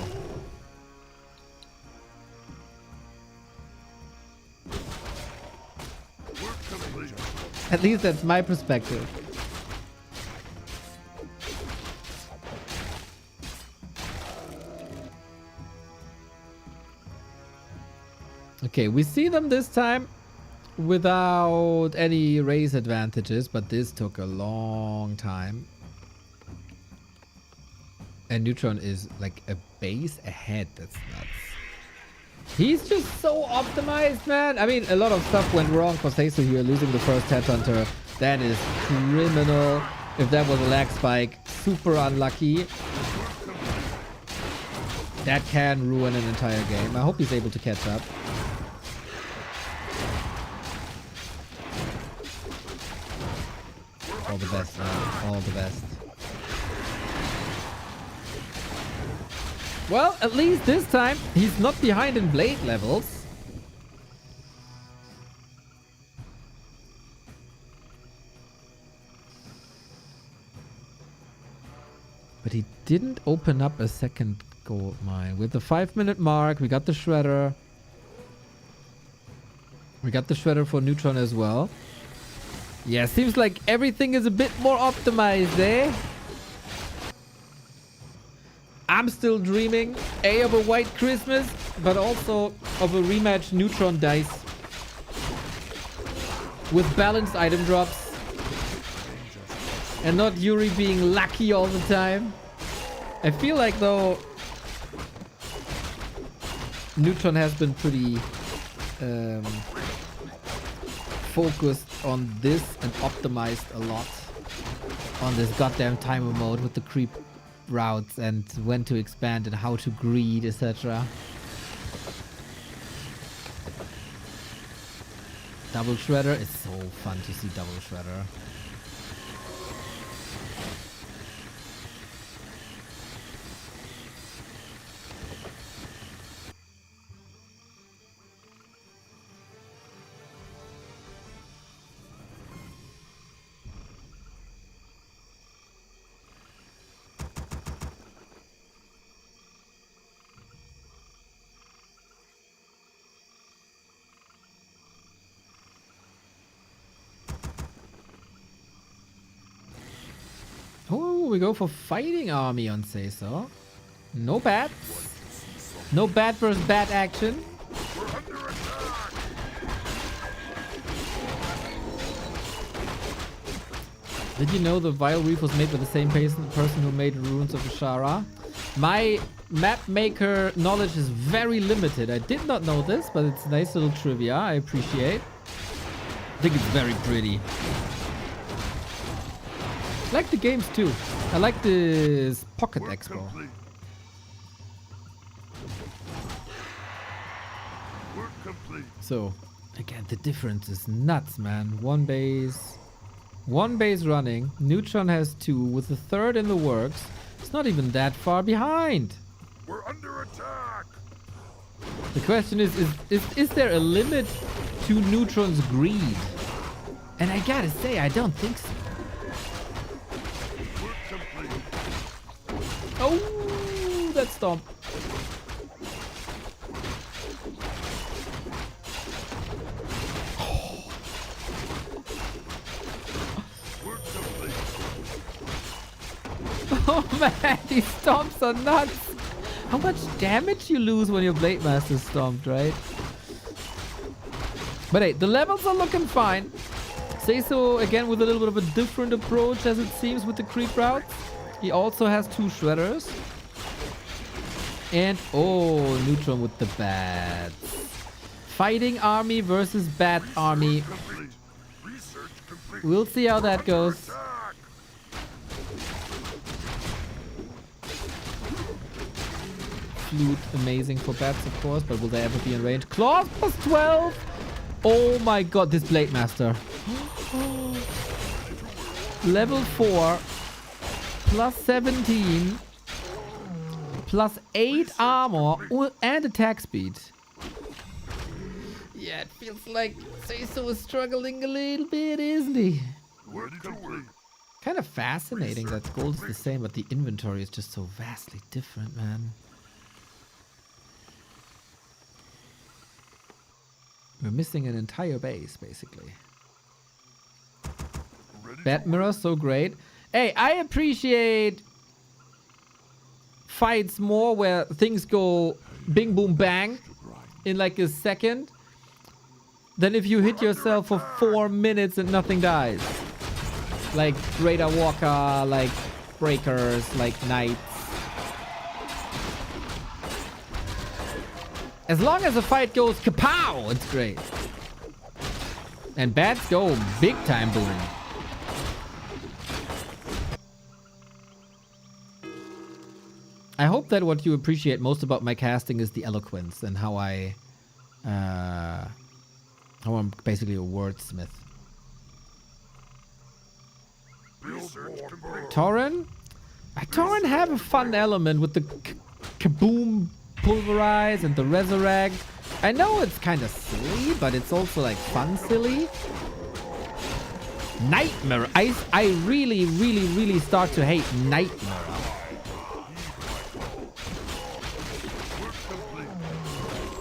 At least that's my perspective. Okay, we see them this time without any race advantages, but this took a long time. And Neutron is like a base ahead. That's nuts. He's just so optimized, man. I mean, a lot of stuff went wrong for Seisu here, losing the first Headhunter. That is criminal. If that was a lag spike, super unlucky. That can ruin an entire game. I hope he's able to catch up. All the best, man. All the best. Well, at least this time, he's not behind in blade levels. But he didn't open up a second gold mine. With the 5-minute mark, we got the Shredder. We got the Shredder for Neutron as well. Yeah, seems like everything is a bit more optimized, eh? I'm still dreaming, A, of a white Christmas, but also of a rematch Neutron dice. With balanced item drops. And not Yuri being lucky all the time. I feel like, though, Neutron has been pretty focused on this and optimized a lot on this goddamn timer mode with the creep routes and when to expand and how to greed, etc. Double Shredder is so fun to see Double Shredder. Oh, we go for fighting army on Say So. No bats. No bat versus bat action. We're under attack. Did you know the Vile Reef was made by the same person who made Ruins of Ashara? My map maker knowledge is very limited. I did not know this, but it's a nice little trivia. I appreciate. I think it's very pretty. I like the games too. I like this Pocket We're Expo. complete. We're complete. So, again, the difference is nuts, man. One base running. Neutron has 2 with the 3rd in the works. It's not even that far behind. We're under attack. The question is there a limit to Neutron's greed? And I gotta say, I don't think so. We're complete. Oh, that stomp. We're complete. Oh man, these stomps are nuts. How much damage you lose when your Blade Master stomped, right? But hey, the levels are looking fine. Say So again with a little bit of a different approach as it seems with the creep routes. He also has 2 shredders. And oh, Neutron with the bats. Fighting army versus bat army. Complete. Research complete. We'll see how that goes. Attack. Flute, amazing for bats, of course, but will they ever be in range? Claws plus 12! Oh my god, this Blade Master. Level 4 plus 17 plus 8 armor and attack speed. Yeah, it feels like Say So is struggling a little bit, isn't he? We're complete. Kind of fascinating that gold is the same, but the inventory is just so vastly different, man. We're missing an entire base, basically. Bat Mirror, so great. Hey, I appreciate fights more where things go bing boom bang in like a second than if you hit yourself for 4 minutes and nothing dies. Like Radar Walker, like Breakers, like Knights. As long as the fight goes kapow, it's great. And bats go big time boom. I hope that what you appreciate most about my casting is the eloquence and how I'm basically a wordsmith. Research complete. Tauren? Tauren have a fun element with the kaboom pulverize and the resurrect. I know it's kind of silly, but it's also like fun silly. Nightmare. I really start to hate Nightmare.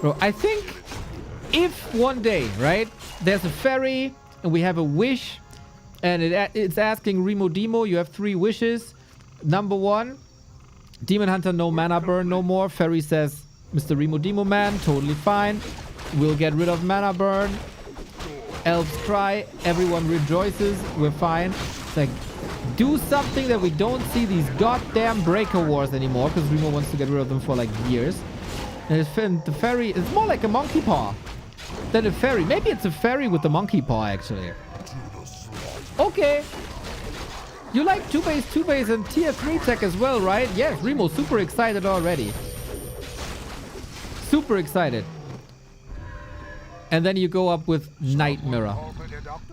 Bro, I think if one day, right, there's a ferry and we have a wish and it's asking Remo Demo, you have 3 wishes. Number 1, Demon Hunter, no mana burn no more. Ferry says, Mr. Remo Demo man, totally fine. We'll get rid of mana burn. Elves cry, everyone rejoices, we're fine. It's like, do something that we don't see these goddamn breaker wars anymore, because Remo wants to get rid of them for like years. And the ferry is more like a monkey paw than a ferry. Maybe it's a ferry with the monkey paw, actually. Okay. You like 2 base and tier 3 tech as well, right? Yes, Remo, super excited already. Super excited. And then you go up with Night Mirror.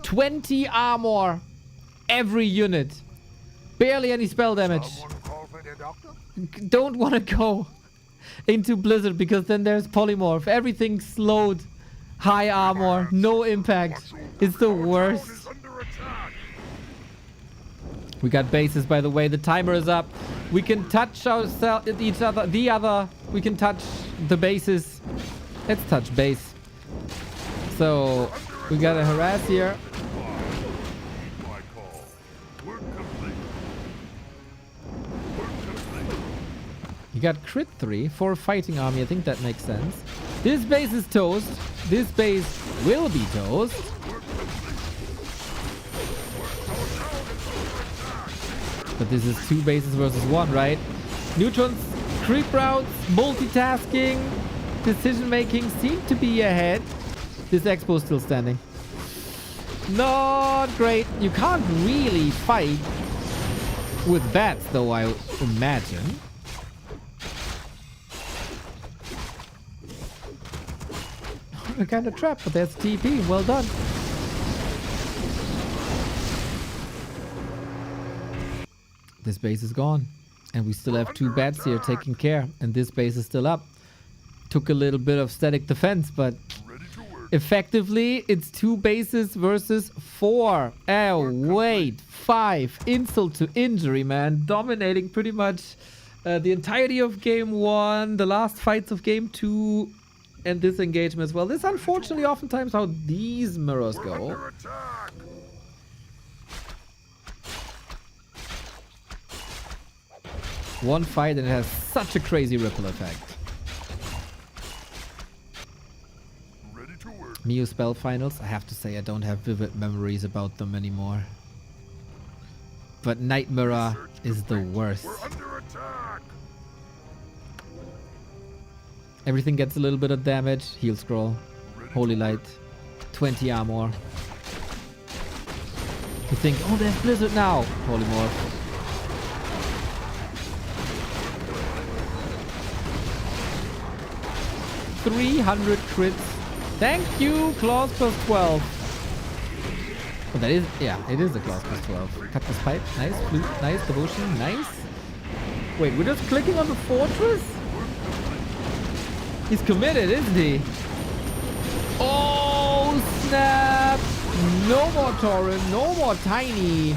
20 armor every unit. Barely any spell damage. Don't want to go into Blizzard because then there's Polymorph. Everything's slowed. High armor, no impact. It's the worst. We got bases, by the way. The timer is up. We can touch each other. We can touch the bases. Let's touch base. So we got a harass here. You got crit 3 for a fighting army. I think that makes sense. This base is toast. This base will be toast. But this is 2 bases versus 1, right? Neutrons, creep routes, multitasking, decision making seem to be ahead. This expo is still standing. Not great. You can't really fight with bats, though, I imagine. We're kind of trapped, but there's TP. Well done. This base is gone. And we still have 2 bats here taking care. And this base is still up. Took a little bit of static defense, but effectively it's 2 bases versus 4. Oh, wait. 5. Insult to injury, man. Dominating pretty much the entirety of game 1. The last fights of game 2. And this engagement as well. This is unfortunately oftentimes how these mirrors go. One fight and it has such a crazy ripple effect. Mio spell finals. I have to say I don't have vivid memories about them anymore. But Night Mirror is the worst. Everything gets a little bit of damage. Heal scroll. Holy light. 20 armor. You think, oh, there's Blizzard now. Polymorph. $300 crits. Thank you, claws plus 12. Oh, that is, yeah, it is a claws plus 12. Cut this pipe. Nice. Flute. Nice. Devotion. Nice. Wait, we're just clicking on the fortress? He's committed, isn't he? Oh, snap. No more Tauren. No more Tiny.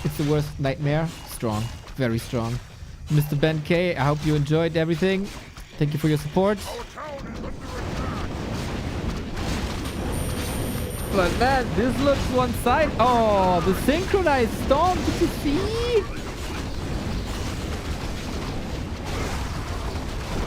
It's the worst nightmare. Strong. Very strong. Mr. Ben K, I hope you enjoyed everything. Thank you for your support. But man, this looks one side. Oh, the synchronized storm. Did you see?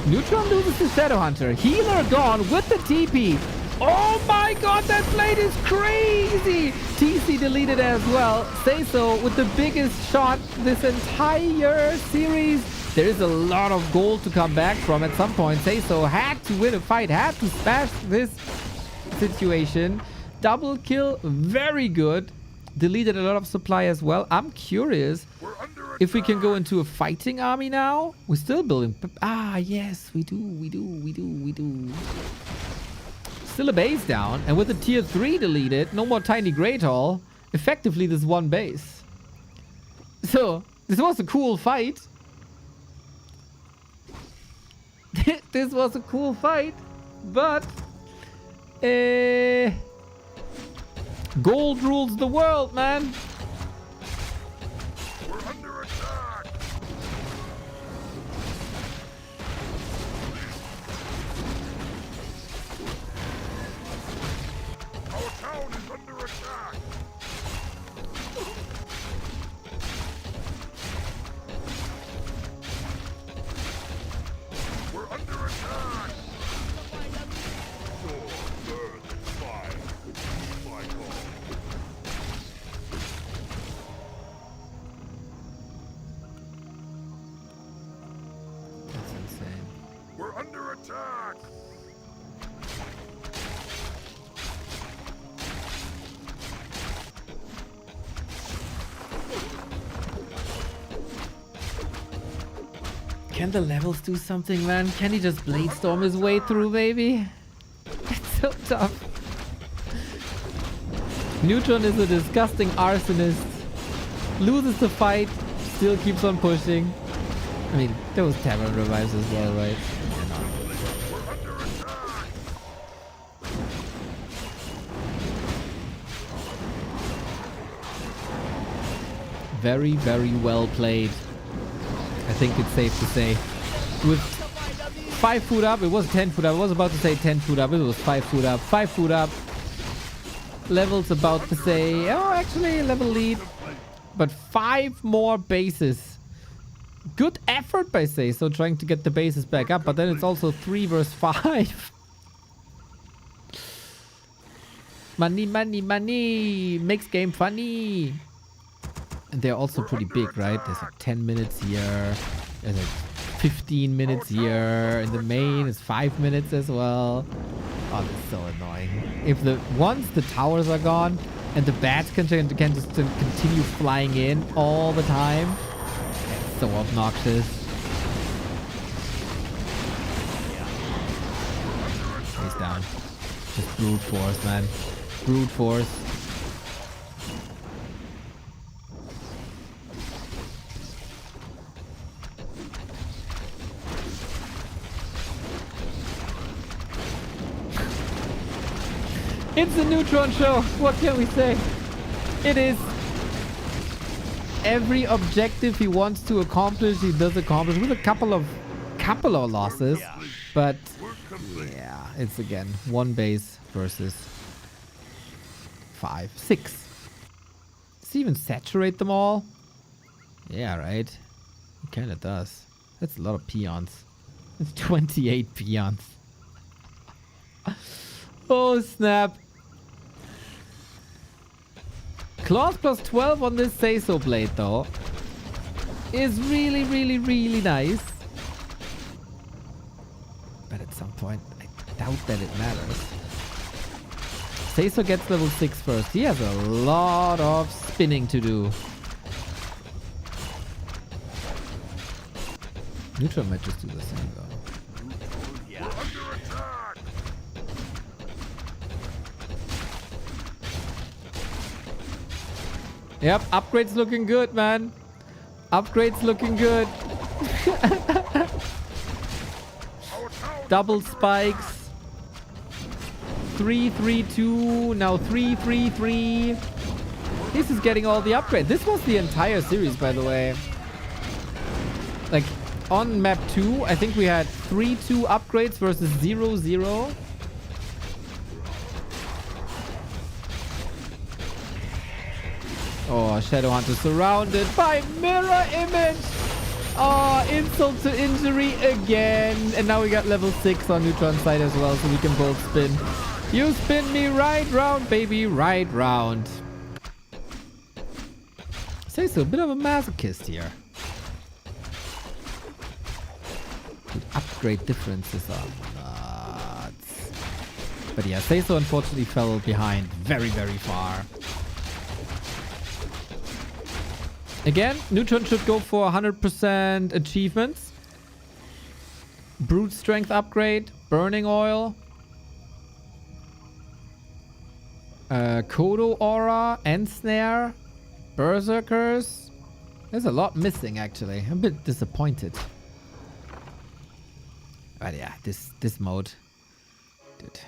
Neutron loses to Shadowhunter. Healer gone with the TP. Oh my god, that blade is crazy. TC deleted as well. Say so with the biggest shot this entire series. There is a lot of gold to come back from at some point. Say so had to win a fight, had to smash this situation. Double kill, very good. Deleted a lot of supply as well. I'm curious if we can go into a fighting army now. We're still building. Ah, yes, we do. Still a base down. And with the tier 3 deleted, no more Tiny Great Hall. Effectively, this one base. So, this was a cool fight. This was a cool fight. But, gold rules the world, man. We're under attack. Our town is under attack. We're under attack. Sword, earth, fire. My call. Can the levels do something, man? Can he just Blade Storm his way through, baby? It's so tough. Neutron is a disgusting arsonist. Loses the fight, still keeps on pushing. I mean, there was Tavern revives as well, right? Very, very well played. I think it's safe to say. With 5 food up, it was 10 food up. I was about to say 10 food up, it was 5 food up. 5 food up. Levels about to say, oh, actually, level lead. But 5 more bases. Good effort by Say, so trying to get the bases back up. But then it's also 3 versus 5. Money, money, money. Makes game funny. And they're also pretty big, right? There's like 10 minutes here. There's like 15 minutes here. In the main, it's 5 minutes as well. Oh, that's so annoying. If once the towers are gone and the bats can just continue flying in all the time, it's so obnoxious. He's down. Just brute force, man. Brute force. It's a Neutron show. What can we say? It is. Every objective he wants to accomplish, he does accomplish with a couple of losses. But yeah, it's again 1 base versus 5, 6. Does he even saturate them all? Yeah, right. He kind of does. That's a lot of peons. That's 28 peons. Oh snap. Claws plus 12 on this Say-So blade though is really, really, really nice. But at some point, I doubt that it matters. Say-So gets level 6 first. He has a lot of spinning to do. Neutron might just do the same though. Yep, upgrade's looking good, man. Upgrade's looking good. Double spikes. 3-3-2. Now 3-3-3. This is getting all the upgrade. This was the entire series, by the way. Like, on map 2, I think we had 3-2 upgrades versus 0-0. Oh, Shadowhunter surrounded by mirror image. Oh, insult to injury again. And now we got level 6 on Neutron's side as well, so we can both spin. You spin me right round, baby, right round. Say-So, a bit of a masochist here. The upgrade differences are nuts. But yeah, Say-So unfortunately fell behind very, very far. Again, Neutron should go for 100% achievements. Brute strength upgrade, burning oil, Kodo aura, ensnare, berserkers. There's a lot missing actually. I'm a bit disappointed. But yeah, this mode, dude.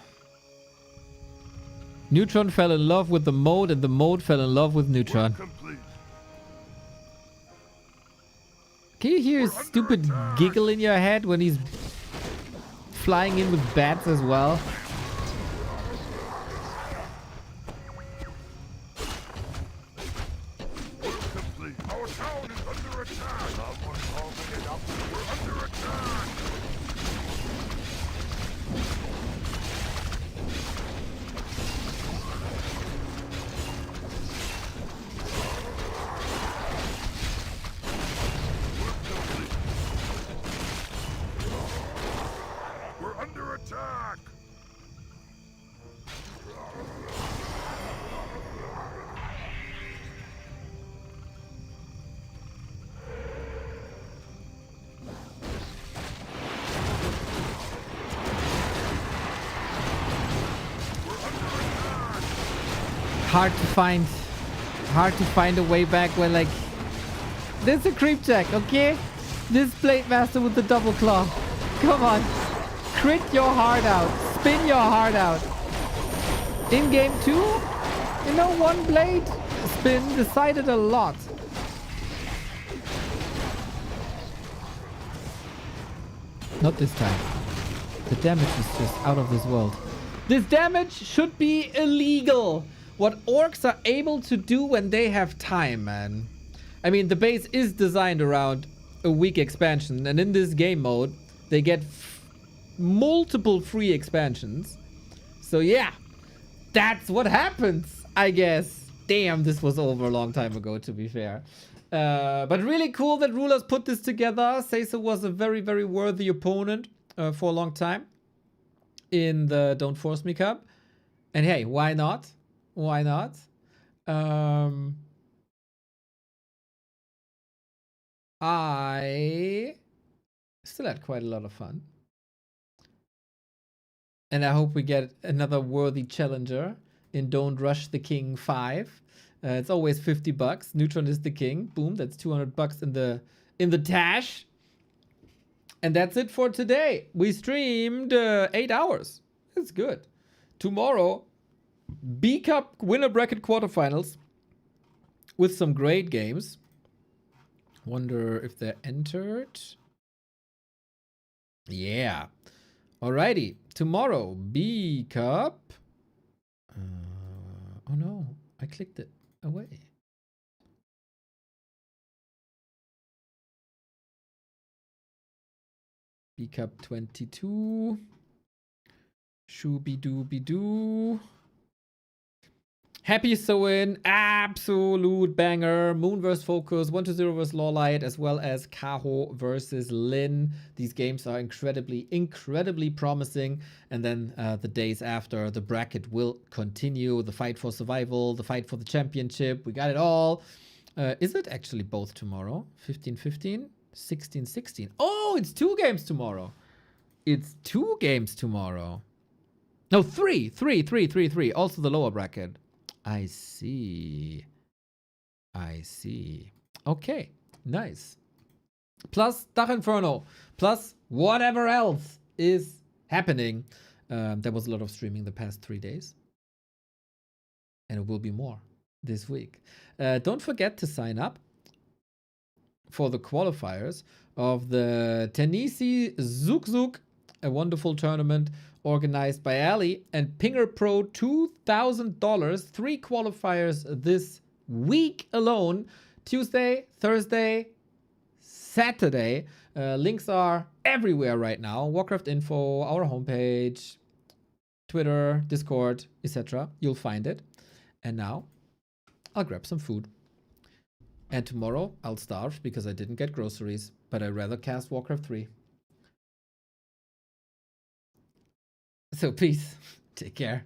Neutron fell in love with the mode, and the mode fell in love with Neutron. Can you hear his stupid giggle in your head when he's flying in with bats as well? Our town is under attack. Someone's holding it up. We're under attack. We're under attack. hard to find a way back when, like, there's a creep check, okay? This Blade Master with the double claw. Come on. Crit your heart out. Spin your heart out. In game 2, you know, one blade spin decided a lot. Not this time. The damage is just out of this world. This damage should be illegal. What orcs are able to do when they have time, man. I mean, the base is designed around a weak expansion, and in this game mode, they get multiple free expansions. So yeah, that's what happens, I guess. Damn, this was over a long time ago, to be fair. But really cool that Rulers put this together. Seiso was a very, very worthy opponent for a long time in the Don't Force Me Cup. And hey, why not? Why not? I still had quite a lot of fun. And I hope we get another worthy challenger in Don't Rush the King 5. It's always $50. Neutron is the king. Boom, that's $200 in the tash. And that's it for today. We streamed 8 hours. It's good. Tomorrow, B Cup winner bracket quarterfinals with some great games. Wonder if they're entered. Yeah. Alrighty. Tomorrow, B Cup. Oh no, I clicked it away. B Cup 22. Shooby-dooby-doo. Happy Soin, absolute banger. Moonverse Focus, 1-0 versus Lawlight, as well as Kaho versus Lin. These games are incredibly promising. And then the days after, the bracket will continue. The fight for survival, the fight for the championship. We got it all. Is it actually both tomorrow? 15-15, 16-16. Oh, it's 2 games tomorrow. It's 2 games tomorrow. No, 3. Also the lower bracket. I see. Okay, nice. Plus Dach Inferno. Plus whatever else is happening. There was a lot of streaming the past 3 days. And it will be more this week. Don't forget to sign up for the qualifiers of the Tennessee Zouk Zouk, a wonderful tournament organized by Ali and Pinger Pro. $2,000, 3 qualifiers this week alone. Tuesday, Thursday, Saturday. Links are everywhere right now. Warcraft info, our homepage, Twitter, Discord, etc. You'll find it. And now I'll grab some food. And tomorrow I'll starve because I didn't get groceries, but I'd rather cast Warcraft 3. So peace. Take care.